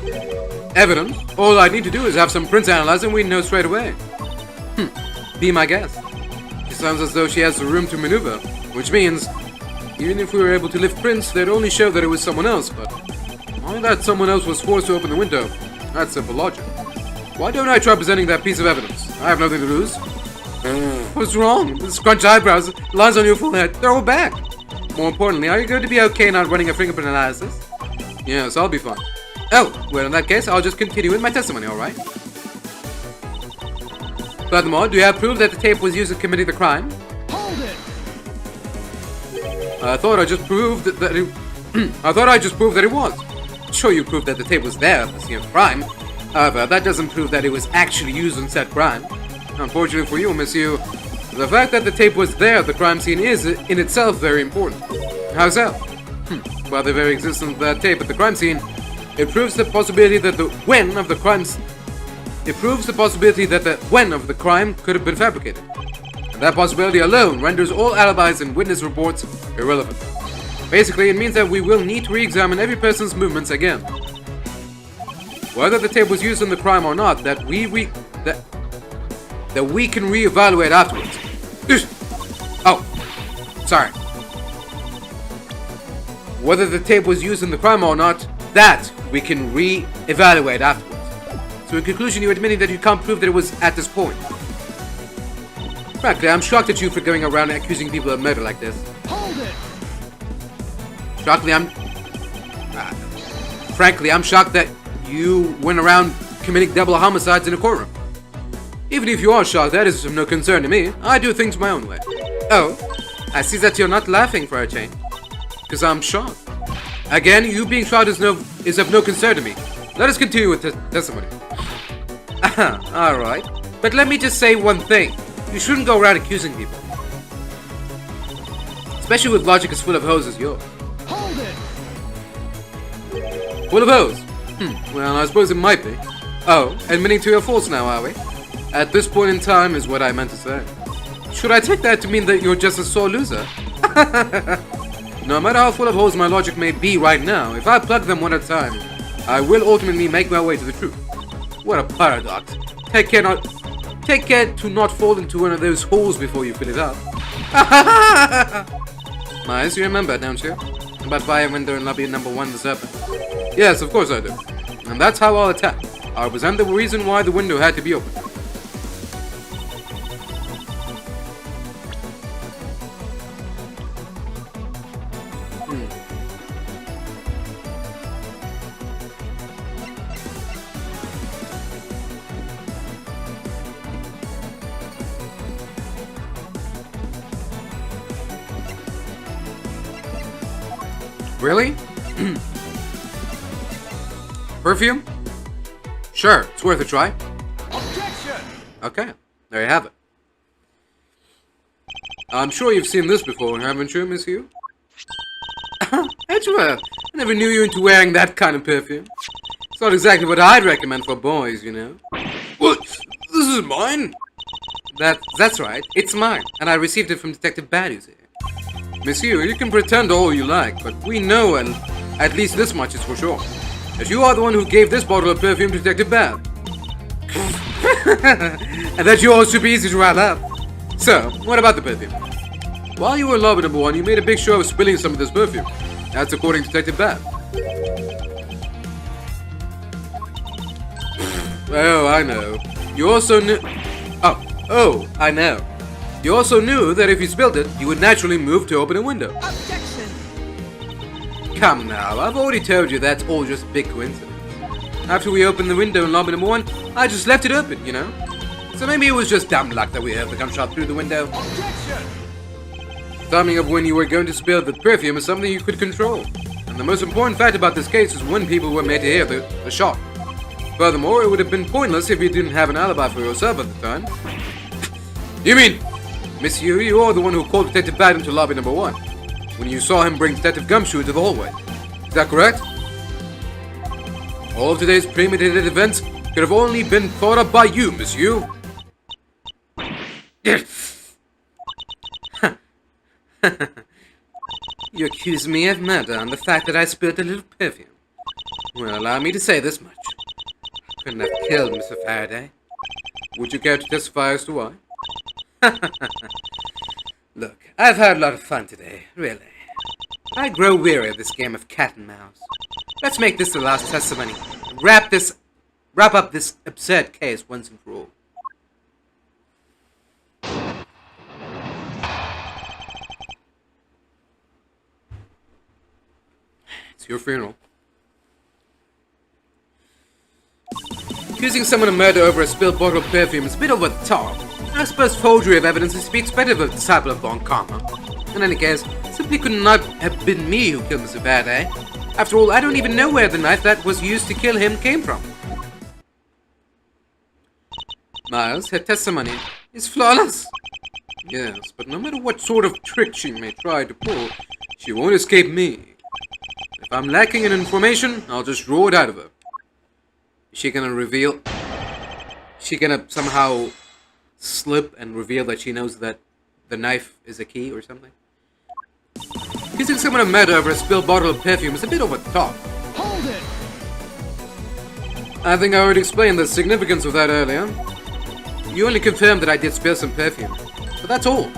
it! Evidence? All I need to do is have some prints analyzed and we know straight away. Be my guest. She sounds as though she has the room to maneuver, which means, even if we were able to lift prints, they'd only show that it was someone else, but only that someone else was forced to open the window. That's simple logic. Why don't I try presenting that piece of evidence? I have nothing to lose. What's wrong? The scrunched eyebrows, lines on your forehead, they're all back. More importantly, are you going to be okay not running a fingerprint analysis? Yes, I'll be fine. Oh, well in that case, I'll just continue with my testimony, alright? Furthermore, do you have proof that the tape was used in committing the crime? Hold it! I thought I just proved that it... I thought I just proved that it was. Sure, you proved that the tape was there at the scene of the crime. However, that doesn't prove that it was actually used in said crime. Unfortunately for you, Miss Yu, the fact that the tape was there at the crime scene is, in itself, very important. How so? By the very existence of that tape at the crime scene, it proves the possibility that the when of the crimes... It proves the possibility that the when of the crime could have been fabricated. And that possibility alone renders all alibis and witness reports irrelevant. Basically, it means that we will need to re-examine every person's movements again. Whether the tape was used in the crime or not, that we can re-evaluate afterwards. Oh, sorry. Whether the tape was used in the crime or not, that we can re-evaluate afterwards. So in conclusion, you're admitting that you can't prove that it was at this point. Frankly, I'm shocked at you for going around accusing people of murder like this. Hold it! Frankly, I'm shocked that you went around committing double homicides in a courtroom. Even if you are shocked, that is of no concern to me. I do things my own way. Oh, I see that you're not laughing for a change. Because I'm shocked. Again, you being shocked is of no concern to me. Let us continue with the testimony. Alright. But let me just say one thing. You shouldn't go around accusing people. Especially with logic as full of hoes as yours. Hold it! Full of hoes? Well, I suppose it might be. Oh, admitting to your faults now, are we? At this point in time is what I meant to say. Should I take that to mean that you're just a sore loser? No matter how full of holes my logic may be right now, if I plug them one at a time, I will ultimately make my way to the truth. What a paradox. Take care to not fall into one of those holes before you fill it up. Miles, you remember, don't you? About fire window in lobby number 1, the serpent. Yes, of course I do. And that's how I'll attack. I'll present the reason why the window had to be opened. Really? Perfume? Sure, it's worth a try. Objection! Okay, there you have it. I'm sure you've seen this before, haven't you, Miss Hugh? Edgeworth, I never knew you into wearing that kind of perfume. It's not exactly what I'd recommend for boys, you know. What? This is mine? That's right, it's mine, and I received it from Detective Baddies here. Miss Hugh, you can pretend all you like, but we know, and at least this much is for sure, that you are the one who gave this bottle of perfume to Detective Bad. And that you're all super easy to rile up. So, what about the perfume? While you were in lobby number 1, you made a big show of spilling some of this perfume. That's according to Detective Bad. Oh, I know. You also knew... Oh, I know. You also knew that if you spilled it, you would naturally move to open a window. Objection! Come now, I've already told you that's all just a big coincidence. After we opened the window in lobby number 1, I just left it open, you know? So maybe it was just dumb luck that we heard the gunshot through the window. Objection! Timing of when you were going to spill the perfume is something you could control. And the most important fact about this case is when people were made to hear the shot. Furthermore, it would have been pointless if you didn't have an alibi for yourself at the time. You mean... Miss Hugh, you are the one who called Detective Bad into lobby number 1, when you saw him bring Detective Gumshoe into the hallway. Is that correct? All of today's premeditated events could have only been thought up by you, Miss Hugh. You accuse me of murder on the fact that I spilled a little perfume. Well, allow me to say this much. I couldn't have killed Mr. Faraday. Would you care to testify as to why? Look, I've had a lot of fun today, really. I grow weary of this game of cat and mouse. Let's make this the last testimony. Wrap up this absurd case once and for all. It's your funeral. Accusing someone of murder over a spilled bottle of perfume is a bit over the top. I suppose forgery of evidence is to be expected of a disciple of von Karma. In any case, it simply could not have been me who killed Mr. Faraday. After all, I don't even know where the knife that was used to kill him came from. Miles, her testimony is flawless. Yes, but no matter what sort of trick she may try to pull, she won't escape me. If I'm lacking in information, I'll just draw it out of her. Is she gonna reveal... Is she gonna somehow slip and reveal that she knows that the knife is a key or something? Accusing someone of murder over a spilled bottle of perfume is a bit over the top. Hold it! I think I already explained the significance of that earlier. You only confirmed that I did spill some perfume. But that's all.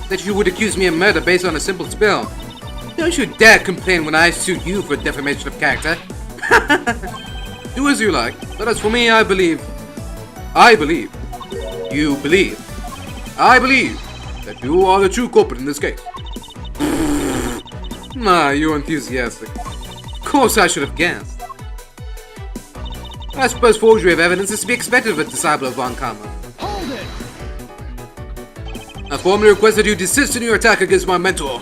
That you would accuse me of murder based on a simple spill. Don't you dare complain when I sue you for defamation of character. Do as you like, but as for me, I believe. You believe. I believe that you are the true culprit in this case. Nah, you're enthusiastic. Of course I should have guessed. I suppose forgery of evidence is to be expected of a disciple of von Karma. Hold it! I formally request that you desist in your attack against my mentor.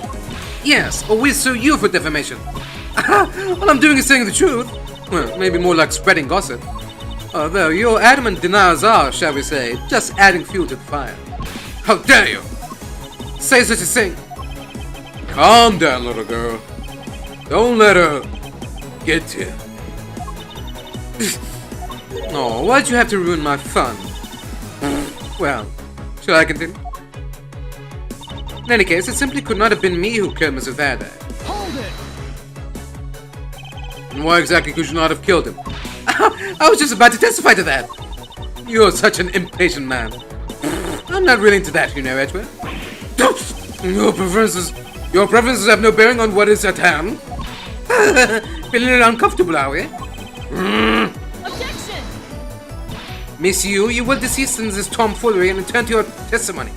Yes, or we'll sue you for defamation. All I'm doing is saying the truth. Well, maybe more like spreading gossip. Although your adamant denials are, shall we say, just adding fuel to the fire. How dare you! Say such a thing! Calm down, little girl. Don't let her get to you. Oh, why'd you have to ruin my fun? Well, shall I continue? In any case, it simply could not have been me who killed Mr. Faraday. Hold it! And why exactly could you not have killed him? I was just about to testify to that. You're such an impatient man. I'm not really into that, you know, Edgeworth. Your preferences have no bearing on what is at hand. Feeling a little uncomfortable, are we? Objection! Miss you will desist in this tomfoolery and return to your testimony.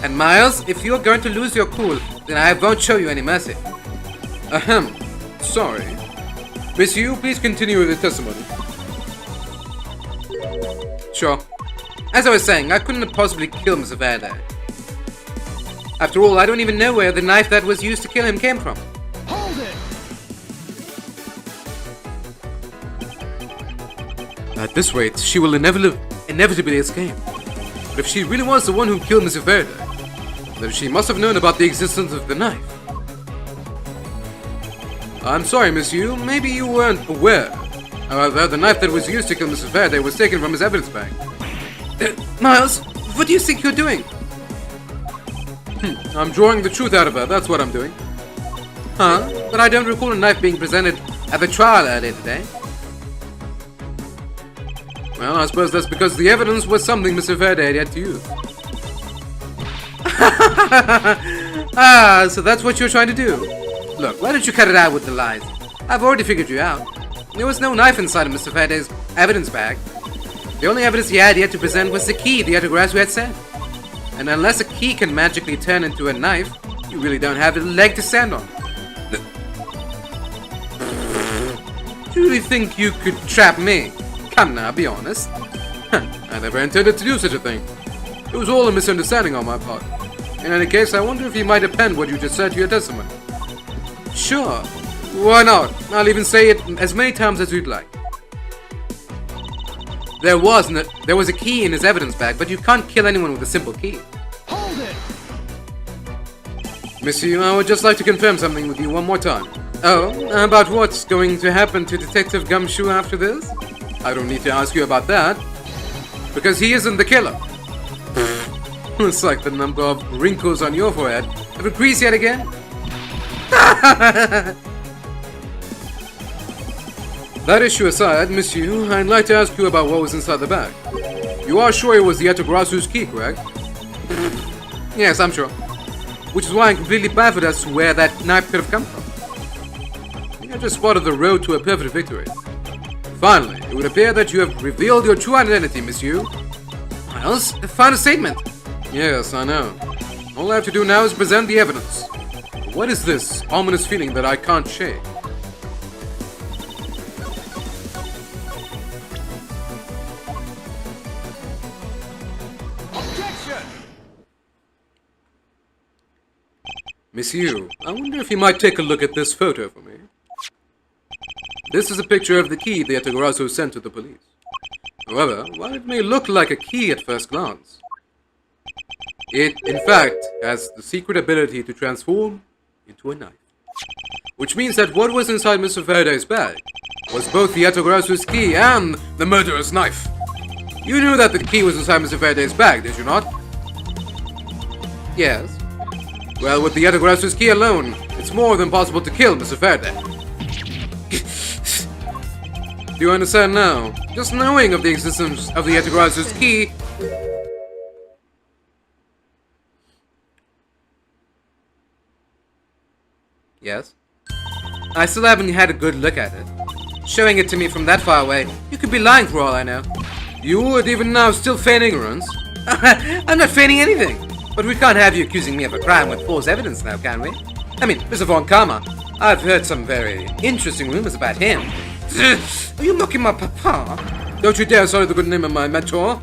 And Miles, if you're going to lose your cool, then I won't show you any mercy. Ahem. Sorry. Miss Yu, please continue with the testimony. Sure. As I was saying, I couldn't have possibly killed Mr. Faraday. After all, I don't even know where the knife that was used to kill him came from. Hold it! At this rate, she will inevitably escape. But if she really was the one who killed Mr. Faraday, then she must have known about the existence of the knife. I'm sorry, Miss Yu, maybe you weren't aware. However, the knife that was used to kill Mr. Faraday was taken from his evidence bag. Miles, what do you think you're doing? I'm drawing the truth out of her, that's what I'm doing. Huh? But I don't recall a knife being presented at the trial earlier today. Well, I suppose that's because the evidence was something Mr. Faraday had yet to use. Ah, so that's what you're trying to do. Look, why don't you cut it out with the lies? I've already figured you out. There was no knife inside of Mr. Faraday's evidence bag. The only evidence he had yet to present was the key the Etagarasu had sent. And unless a key can magically turn into a knife, you really don't have a leg to stand on. Do you really think you could trap me? Come now, be honest. I never intended to do such a thing. It was all a misunderstanding on my part. In any case, I wonder if you might append what you just said to your testimony. Sure. Why not? I'll even say it as many times as you'd like. There was a key in his evidence bag, but you can't kill anyone with a simple key. Hold it! Miss Yu, I would just like to confirm something with you one more time. Oh, about what's going to happen to Detective Gumshoe after this? I don't need to ask you about that. Because he isn't the killer. Looks like the number of wrinkles on your forehead have increased yet again? That issue aside, Miss Yu, I'd like to ask you about what was inside the bag. You are sure it was the Etagrasu's key, correct? Yes, I'm sure. Which is why I'm completely baffled as to where that knife could have come from. You have just spotted the road to a perfect victory. Finally, it would appear that you have revealed your true identity, Miss Yu. Miles, I found a statement. Yes, I know. All I have to do now is present the evidence. What is this ominous feeling that I can't shake? Objection! Miss Yu, I wonder if you might take a look at this photo for me. This is a picture of the key the Etagarasu sent to the police. However, while it may look like a key at first glance, it, in fact, has the secret ability to transform into a knife. Which means that what was inside Mr. Faraday's bag was both the Etagrasu's key and the murderer's knife. You knew that the key was inside Mr. Faraday's bag, did you not? Yes. Well, with the Etagrasu's key alone, it's more than possible to kill Mr. Faraday. Do you understand now? Just knowing of the existence of the Etagrasu's key... Yes. I still haven't had a good look at it. Showing it to me from that far away, you could be lying for all I know. You would even now still feign ignorance? I'm not feigning anything. But we can't have you accusing me of a crime with false evidence now, can we? I mean, Mr. von Karma, I've heard some very interesting rumors about him. Are you mocking my papa? Don't you dare sully the good name of my mentor.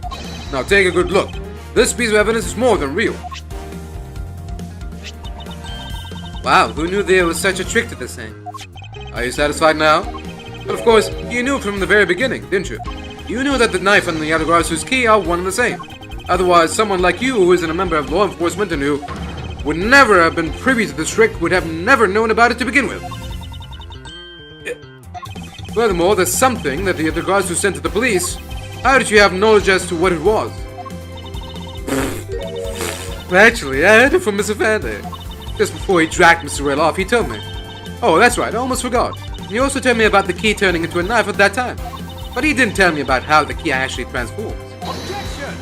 Now take a good look. This piece of evidence is more than real. Wow, who knew there was such a trick to this thing? Are you satisfied now? But of course, you knew from the very beginning, didn't you? You knew that the knife and the Etagrasu's key are one and the same. Otherwise, someone like you, who isn't a member of law enforcement and who would never have been privy to this trick, would have never known about it to begin with. Furthermore, there's something that the Etagrasu sent to the police How did you have knowledge as to what it was? Actually, I heard it from Mr. Faraday. Just before he dragged Mr. Rell off, he told me. Oh, that's right, I almost forgot. He also told me about the key turning into a knife at that time. But he didn't tell me about how the key actually transforms. Objection!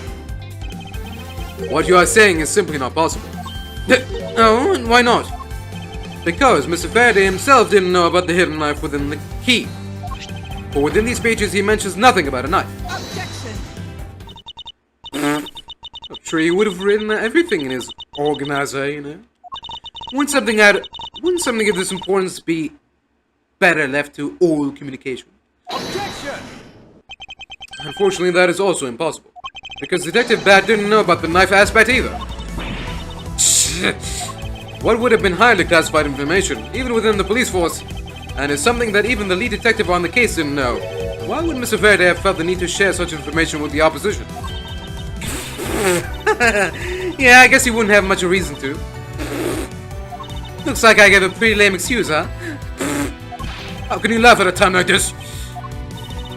What you are saying is simply not possible. Oh, and why not? Because Mr. Faraday himself didn't know about the hidden knife within the key. For within these pages he mentions nothing about a knife. Objection! I'm sure he would have written everything in his organizer, you know. Wouldn't something of this importance be better left to oral communication? Objection! Unfortunately, that is also impossible. Because Detective Bat didn't know about the knife aspect either. What would have been highly classified information, even within the police force, and is something that even the lead detective on the case didn't know. Why would Mr. Faraday have felt the need to share such information with the opposition? Yeah, I guess he wouldn't have much of a reason to. Looks like I gave a pretty lame excuse, huh? How can you laugh at a time like this?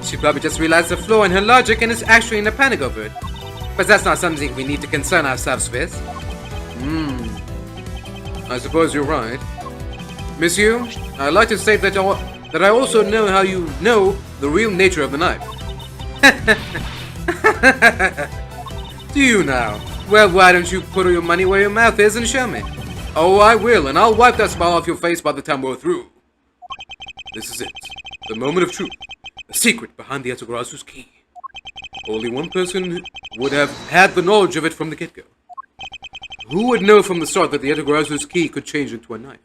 She probably just realized the flaw in her logic and is actually in a panic over it. But that's not something we need to concern ourselves with. I suppose you're right. Miss Yu, I'd like to state that I also know how you know the real nature of the knife. Do you now? Well, why don't you put your money where your mouth is and show me? Oh, I will, and I'll wipe that smile off your face by the time we're through. This is it. The moment of truth. The secret behind the Yatagarasu's key. Only one person would have had the knowledge of it from the get-go. Who would know from the start that the Yatagarasu's key could change into a knife?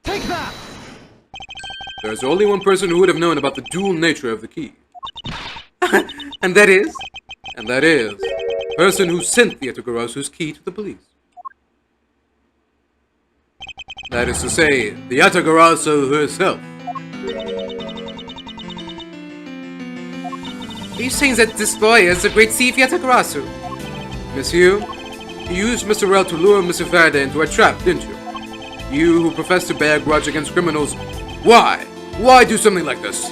Take that! There's only one person who would have known about the dual nature of the key. And that is? And that is, the person who sent the Yatagarasu's key to the police. That is to say, the Yatagarasu herself. Are you saying that this boy is a great thief, Yatagarasu? Miss Yu, you used Mr. Rell to lure Mr. Faraday into a trap, didn't you? You who profess to bear a grudge against criminals. Why? Why do something like this?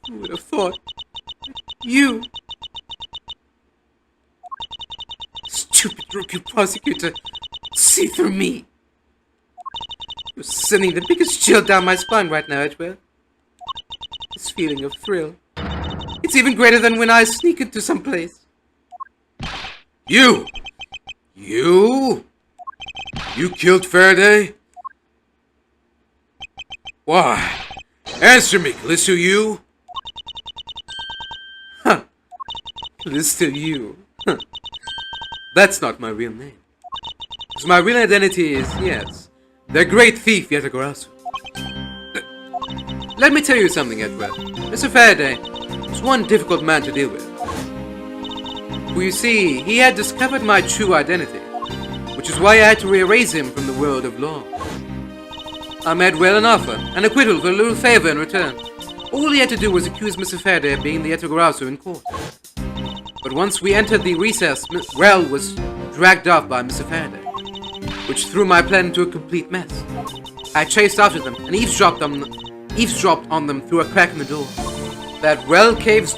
Who would have thought? You! Stupid rookie prosecutor! See through me! You're sending the biggest chill down my spine right now, Edgeworth. This feeling of thrill. It's even greater than when I sneak into some place. You! You killed Faraday? Why? Answer me, Callisto, you! Huh. Callisto, you. Huh. That's not my real name. Because my real identity is, yes, the great thief Yatagarasu. Let me tell you something, Edgeworth. Mr. Faraday was one difficult man to deal with. For you see, he had discovered my true identity, which is why I had to erase him from the world of law. I made well an offer, an acquittal for a little favor in return. All he had to do was accuse Mr. Faraday of being the Yatagarasu in court. But once we entered the recess, Rell was dragged off by Mr. Faraday, which threw my plan into a complete mess. I chased after them and eavesdropped on them through a crack in the door. That well caves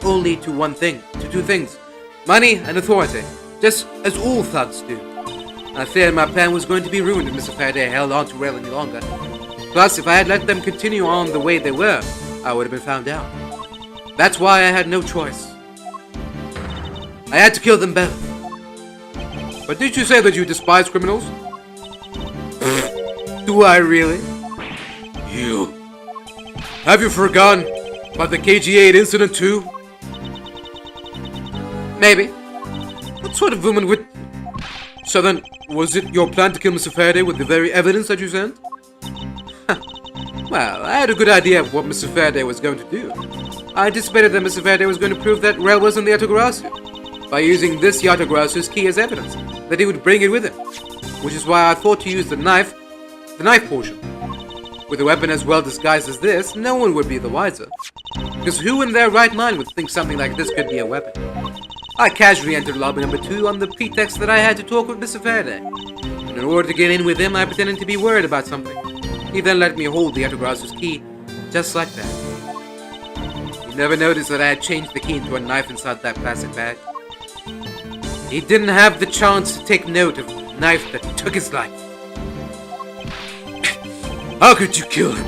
only to two things: money and authority, just as all thugs do. I feared my plan was going to be ruined if Mr. Faraday held on to Rell any longer. Plus, if I had let them continue on the way they were, I would have been found out. That's why I had no choice. I had to kill them both. But did you say that you despise criminals? Do I really? You. Have you forgotten about the KG8 incident too? Maybe. What sort of woman would... So then, was it your plan to kill Mr. Faraday with the very evidence that you sent? Well, I had a good idea of what Mr. Faraday was going to do. I anticipated that Mr. Faraday was going to prove that Rell wasn't the Yatagarasu by using this Yatagarasu's key as evidence. that he would bring it with him, which is why I thought to use the knife portion. With a weapon as well disguised as this, no one would be the wiser. Because who in their right mind would think something like this could be a weapon? I casually entered lobby number 2 on the pretext that I had to talk with Mr. Faraday. And in order to get in with him, I pretended to be worried about something. He then let me hold the Autograsso's key, just like that. He never noticed that I had changed the key into a knife inside that plastic bag. He didn't have the chance to take note of the knife that took his life. How could you kill him?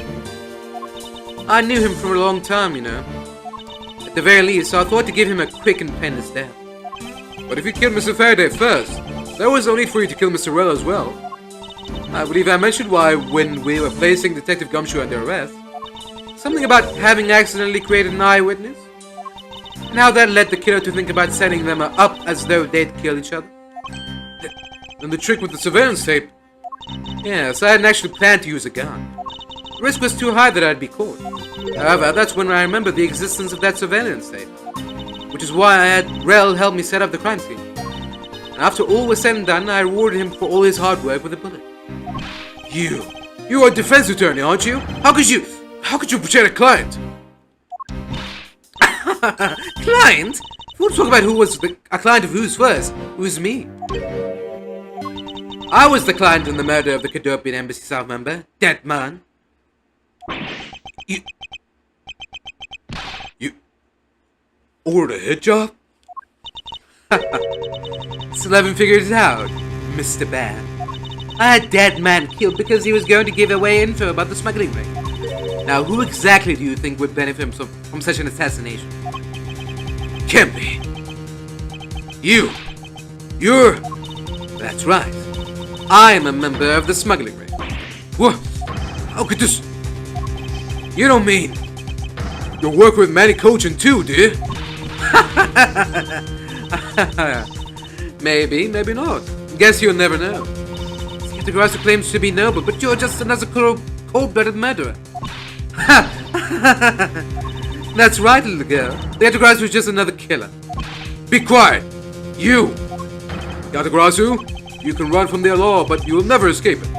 I knew him for a long time, you know. At the very least, so I thought to give him a quick and painless death. But if you killed Mr. Faraday first, there was no need for you to kill Mr. Rell as well. I believe I mentioned why when we were placing Detective Gumshoe under arrest. Something about having accidentally created an eyewitness. And how that led the killer to think about setting them up as though they'd kill each other. And the trick with the surveillance tape. Yes, I hadn't actually planned to use a gun. The risk was too high that I'd be caught. However, that's when I remembered the existence of that surveillance tape. Which is why I had Rel help me set up the crime scene. And after all was said and done, I rewarded him for all his hard work with a bullet. You are a defense attorney, aren't you? How could you protect a client? Client? We'll talk about who was a client of whose first. Who's me? I was the client in the murder of the Cadopian Embassy staff member, that man. You ordered a hit job? Still haven't figured it out, Mr. Bear. I had that man killed because he was going to give away info about the smuggling ring. Now, who exactly do you think would benefit from such an assassination? Can't be. You're... That's right. I am a member of the smuggling ring. What? How could this... You don't mean... You work with Manny Cochin too, do you? Maybe, maybe not. Guess you'll never know. The Grasso claims to be noble, but you're just another cold-blooded murderer. That's right, little girl. The Grasso is just another killer. Be quiet! You! Grasso, you can run from their law, but you will never escape it.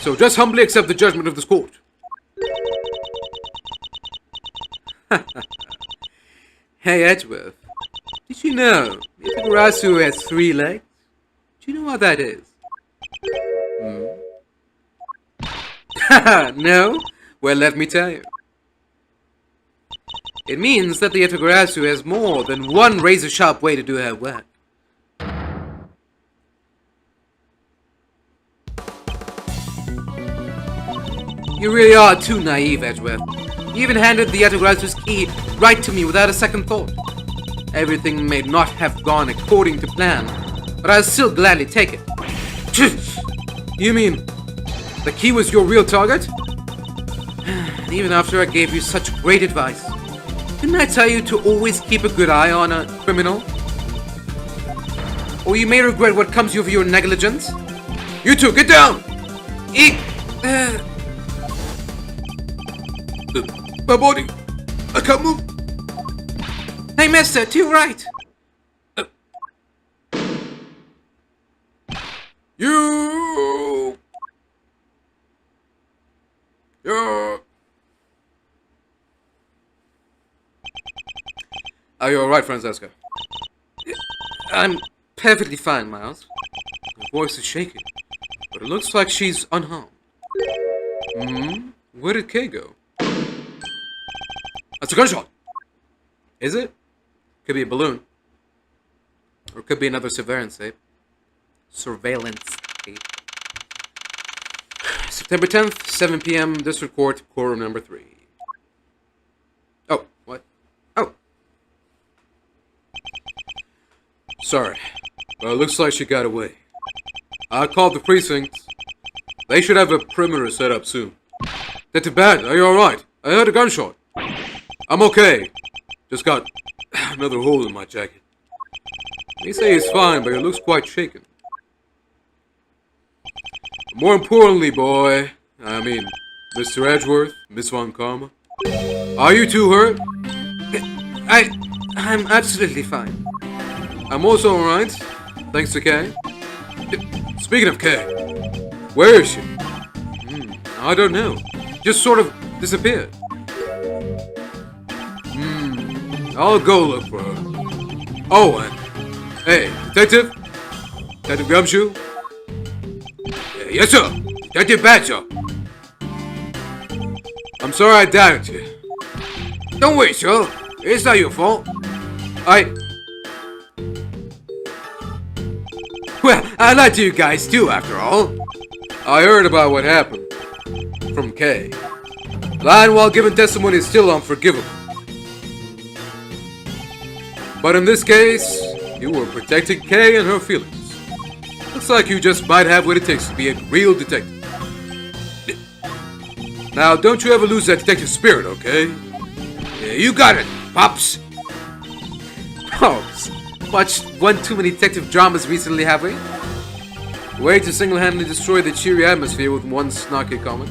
So just humbly accept the judgment of this court. Hey, Edgeworth. Did you know Grasso has 3 legs? Do you know what that is? No? Well, let me tell you. It means that the Grasso has more than one razor-sharp way to do her work. You really are too naive, Edgeworth. You even handed the Grasso's key right to me without a second thought. Everything may not have gone according to plan, but I'll still gladly take it. You mean the key was your real target? Even after I gave you such great advice, didn't I tell you to always keep a good eye on a criminal? Or you may regret what comes of your negligence. You two, get down! My body, I can't move. Hey, mister, to your right. You. Are you alright, Francesca? I'm perfectly fine, Miles. Her voice is shaking, but it looks like she's unharmed. Where did Kay go? That's a gunshot! Is it? Could be a balloon. Or it could be another surveillance tape. September 10th, 7 p.m., District Court, Quorum number 3. Oh, what? Oh. Sorry, but it looks like she got away. I called the precinct. They should have a perimeter set up soon. That's bad. Are you alright? I heard a gunshot. I'm okay. Just got another hole in my jacket. They say he's fine, but he looks quite shaken. More importantly, boy, I mean, Mr. Edgeworth, Miss von Karma, are you two hurt? I'm absolutely fine. I'm also alright, thanks to Kay. Speaking of Kay, where is she? I don't know. Just sort of disappeared. I'll go look for her. Oh, and hey, Detective? Detective Gumshoe? Yes, sir. Detective Badger. I'm sorry I doubted you. Don't worry, sir. It's not your fault. Well, I lied to you guys too, after all. I heard about what happened. From Kay. Lying while giving testimony is still unforgivable. But in this case, you were protecting Kay and her feelings. Looks like you just might have what it takes to be a real detective. Now, don't you ever lose that detective spirit, okay? Yeah, you got it, Pops. Pops, watched one too many detective dramas recently, have we? Way to single-handedly destroy the cheery atmosphere with one snarky comment.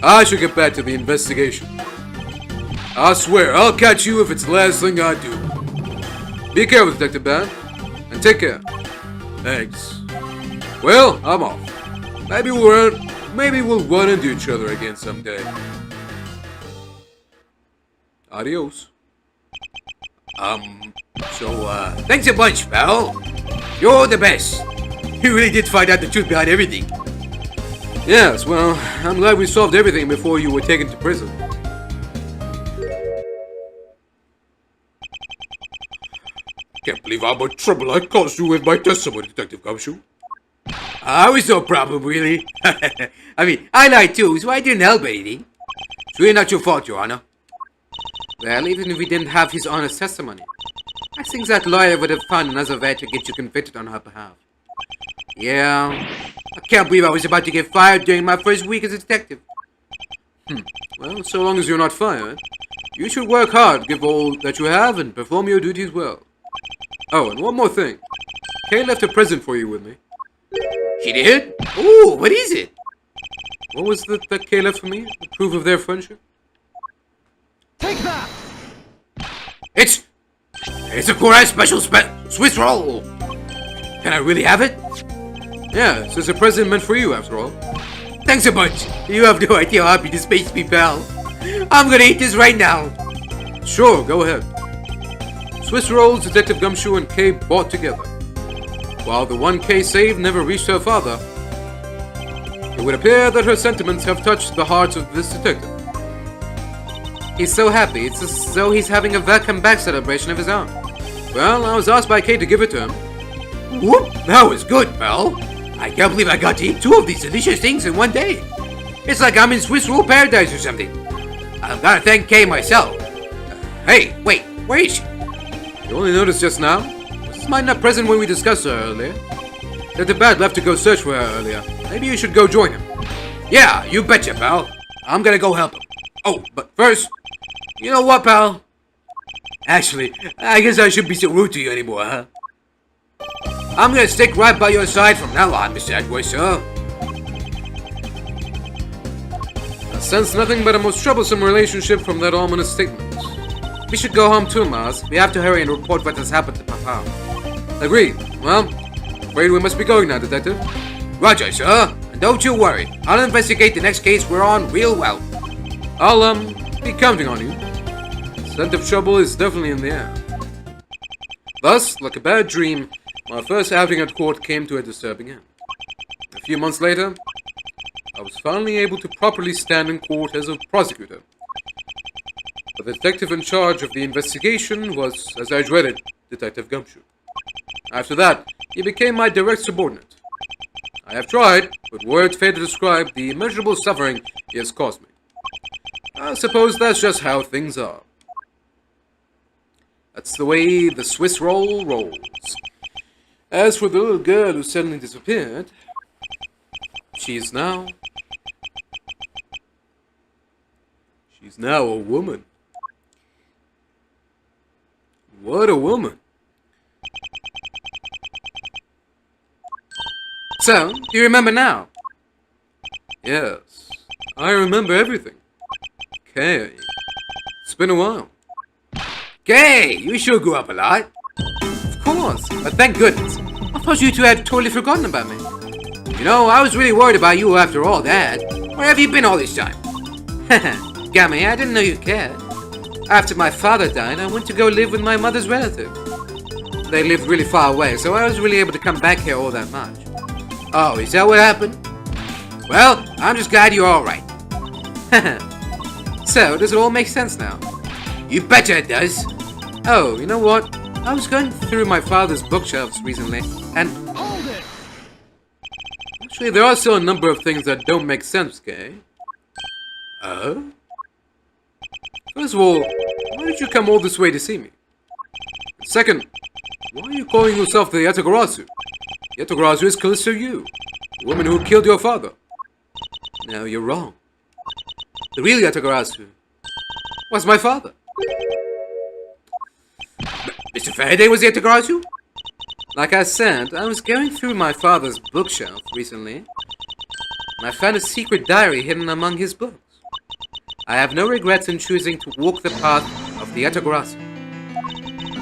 I should get back to the investigation. I swear, I'll catch you if it's the last thing I do. Be careful, Detective Bad, and take care. Thanks. Well, I'm off. Maybe we'll run into each other again someday. Adios. Thanks a bunch, pal. You're the best. You really did find out the truth behind everything. Yes, well, I'm glad we solved everything before you were taken to prison. Can't believe how much trouble I caused you with my testimony, Detective Gumshoe. I was no problem, really. I mean, I lied too, so I didn't help anything. It's really not your fault, Your Honor. Well, even if we didn't have his honest testimony, I think that lawyer would have found another way to get you convicted on her behalf. Yeah, I can't believe I was about to get fired during my first week as a detective. Well, so long as you're not fired, you should work hard, give all that you have, and perform your duties well. Oh, and one more thing. Kay left a present for you with me. She did? Ooh, what is it? What was that Kay left for me? A proof of their friendship? Take that! It's a Korean special Swiss roll. Can I really have it? Yeah, it's a present meant for you, after all. Thanks a bunch. You have no idea how happy this makes me, pal. I'm gonna eat this right now. Sure, go ahead. Swiss rolls Detective Gumshoe and Kay bought together. While the one Kay saved never reached her father, it would appear that her sentiments have touched the hearts of this detective. He's so happy, it's as though he's having a welcome back celebration of his own. Well, I was asked by Kay to give it to him. Whoop, that was good, pal. I can't believe I got to eat 2 of these delicious things in one day. It's like I'm in Swiss roll paradise or something. I've got to thank Kay myself. Hey, wait, where is she? You only noticed just now? This might not present when we discussed her earlier. Detective Bad left to go search for her earlier. Maybe you should go join him. Yeah, you betcha, pal. I'm gonna go help him. Oh, but first, you know what, pal? Actually, I guess I shouldn't be so rude to you anymore, huh? I'm gonna stick right by your side from now on, Mr. Edgeworth, sir. I sense nothing but a most troublesome relationship from that ominous statement. We should go home too, Mars. We have to hurry and report what has happened to Papa. Agreed. Well, afraid we must be going now, Detective. Roger, sir. And don't you worry. I'll investigate the next case we're on real well. I'll, be counting on you. The scent of trouble is definitely in the air. Thus, like a bad dream, my first outing at court came to a disturbing end. A few months later, I was finally able to properly stand in court as a prosecutor. But the detective in charge of the investigation was, as I dreaded, Detective Gumshoe. After that, he became my direct subordinate. I have tried, but words fail to describe the immeasurable suffering he has caused me. I suppose that's just how things are. That's the way the Swiss roll rolls. As for the little girl who suddenly disappeared, she's now a woman. What a woman. So, you remember now? Yes, I remember everything. Kay, it's been a while. Kay, you sure grew up a lot. course. But thank goodness. I thought you two had totally forgotten about me. You know, I was really worried about you after all that. Where have you been all this time? Gummy, I didn't know you cared. After my father died, I went to go live with my mother's relative. They lived really far away, so I wasn't really able to come back here all that much. Oh, is that what happened? Well, I'm just glad you're alright. So, does it all make sense now? You betcha it does. Oh, you know what? I was going through my father's bookshelves recently, and... Hold it! Actually, there are still a number of things that don't make sense, Kay. Oh? First of all, why did you come all this way to see me? Second, why are you calling yourself the Yatagarasu? Yatagarasu is Callisto Yu, the woman who killed your father. No, you're wrong. The real Yatagarasu was my father. Mr. Faraday was Yatagarasu? Like I said, I was going through my father's bookshelf recently, and I found a secret diary hidden among his books. I have no regrets in choosing to walk the path of the Yatagarasu.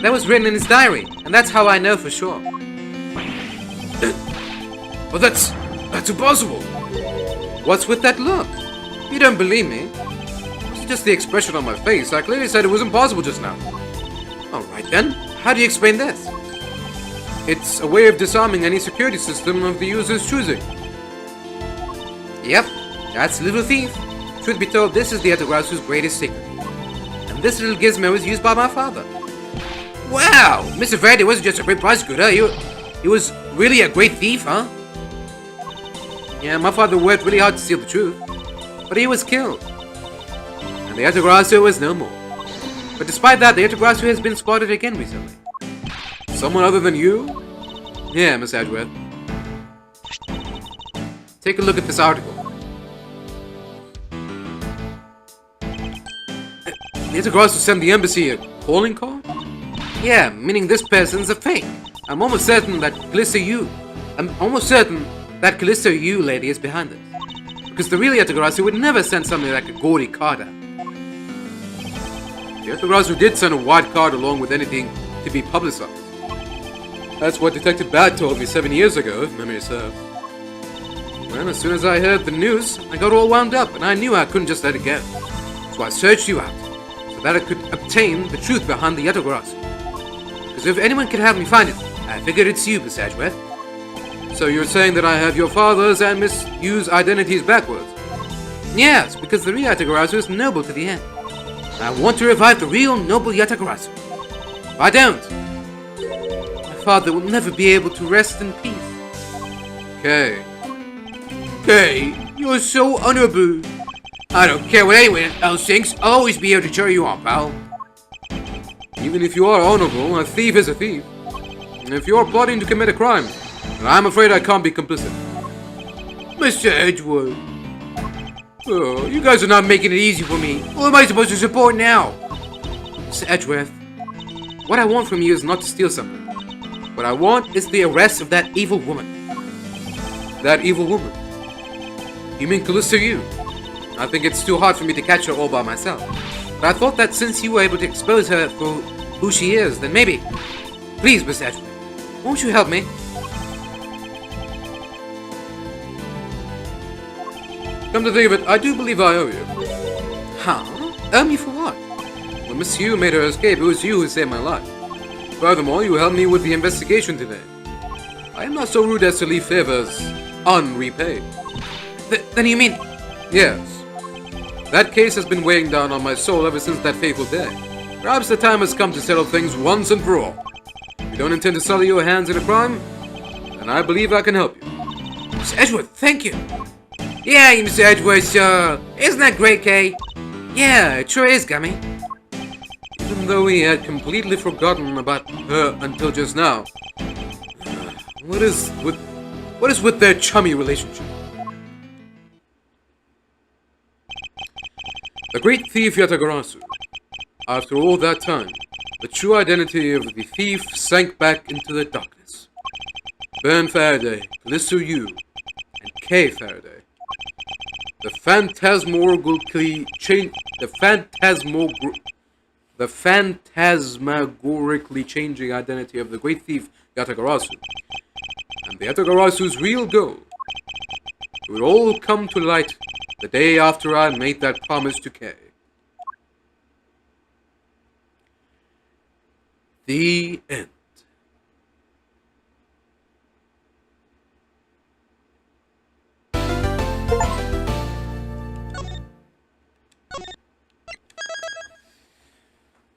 That was written in his diary, and that's how I know for sure. But that's impossible. What's with that look? You don't believe me? It's just the expression on my face. I clearly said it was impossible just now. Alright then, how do you explain this? It's a way of disarming any security system of the user's choosing. Yep, that's Little Thief. Truth be told, this is the Yatagarasu's greatest secret. And this little gizmo was used by my father. Wow, Mr. Faraday wasn't just a great prosecutor, he was really a great thief, huh? Yeah, my father worked really hard to steal the truth, but he was killed. And the Yatagarasu was no more. But despite that, the Yatagarasu has been spotted again recently. Someone other than you? Yeah, Miss Edgeworth. Take a look at this article. The Yatagarasu sent the embassy a calling card? Yeah, meaning this person's a fake. I'm almost certain that Callisto Yu lady is behind this. Because the real Yatagarasu would never send something like a gaudy card out. The Yatagarasu did send a white card along with anything to be publicized. That's what Detective Bad told me 7 years ago, if memory serves. Well, as soon as I heard the news, I got all wound up, and I knew I couldn't just let it go. So I searched you out, so that I could obtain the truth behind the Yatagarasu. Because if anyone could help me find it, I figured it's you, Miss Edgeworth. So you're saying that I have your father's and Miss Yu's identities backwards? Yes, because the real Yatagarasu is noble to the end. I want to revive the real noble Yatagarasu. If I don't, my father will never be able to rest in peace. Okay. Hey, you're so honorable. I don't care what anyone else thinks, I'll always be here to cheer you on, pal. Even if you are honorable, a thief is a thief. And if you're plotting to commit a crime, then I'm afraid I can't be complicit. Mr. Edgeworth. Oh, you guys are not making it easy for me. Who am I supposed to support now? Mr. Edgeworth, what I want from you is not to steal something. What I want is the arrest of that evil woman. That evil woman? You mean Callisto Yu? I think it's too hard for me to catch her all by myself. But I thought that since you were able to expose her for who she is, then maybe... Please, Mr. Edgeworth, won't you help me? Come to think of it, I do believe I owe you. Huh? Owe me for what? When Miss Yu made her escape, it was you who saved my life. Furthermore, you helped me with the investigation today. I am not so rude as to leave favors unrepaid. Then you mean... Yes. That case has been weighing down on my soul ever since that fateful day. Perhaps the time has come to settle things once and for all. If you don't intend to sully your hands in a crime, then I believe I can help you. Mr. Edgeworth, thank you. Yeah, Mr. Edgeworth, isn't that great, Kay? Yeah, it sure is, Gummy. Even though he had completely forgotten about her until just now. What is with their chummy relationship? The great thief Yatagarasu. After all that time, the true identity of the thief sank back into the darkness. Ben Faraday, Callisto Yu, and Kay Faraday. The the phantasmagorically changing identity of the great thief Yatagarasu, and the Yatagarasu's real goal. It would all come to light the day after I made that promise to Kay. The end.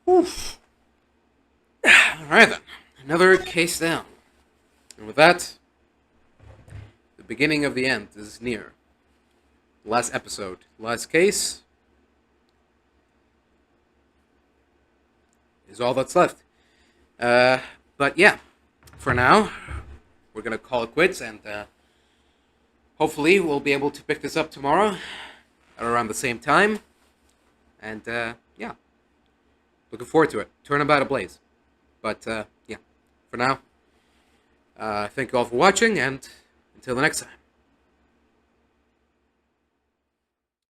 Oof. Alright then. Another case down. And with that, the beginning of the end is near. Last episode, last case is all that's left. But yeah, for now, we're gonna call it quits, and hopefully we'll be able to pick this up tomorrow at around the same time. And yeah, looking forward to it. Turnabout ablaze. But yeah, for now, thank you all for watching, and until the next time.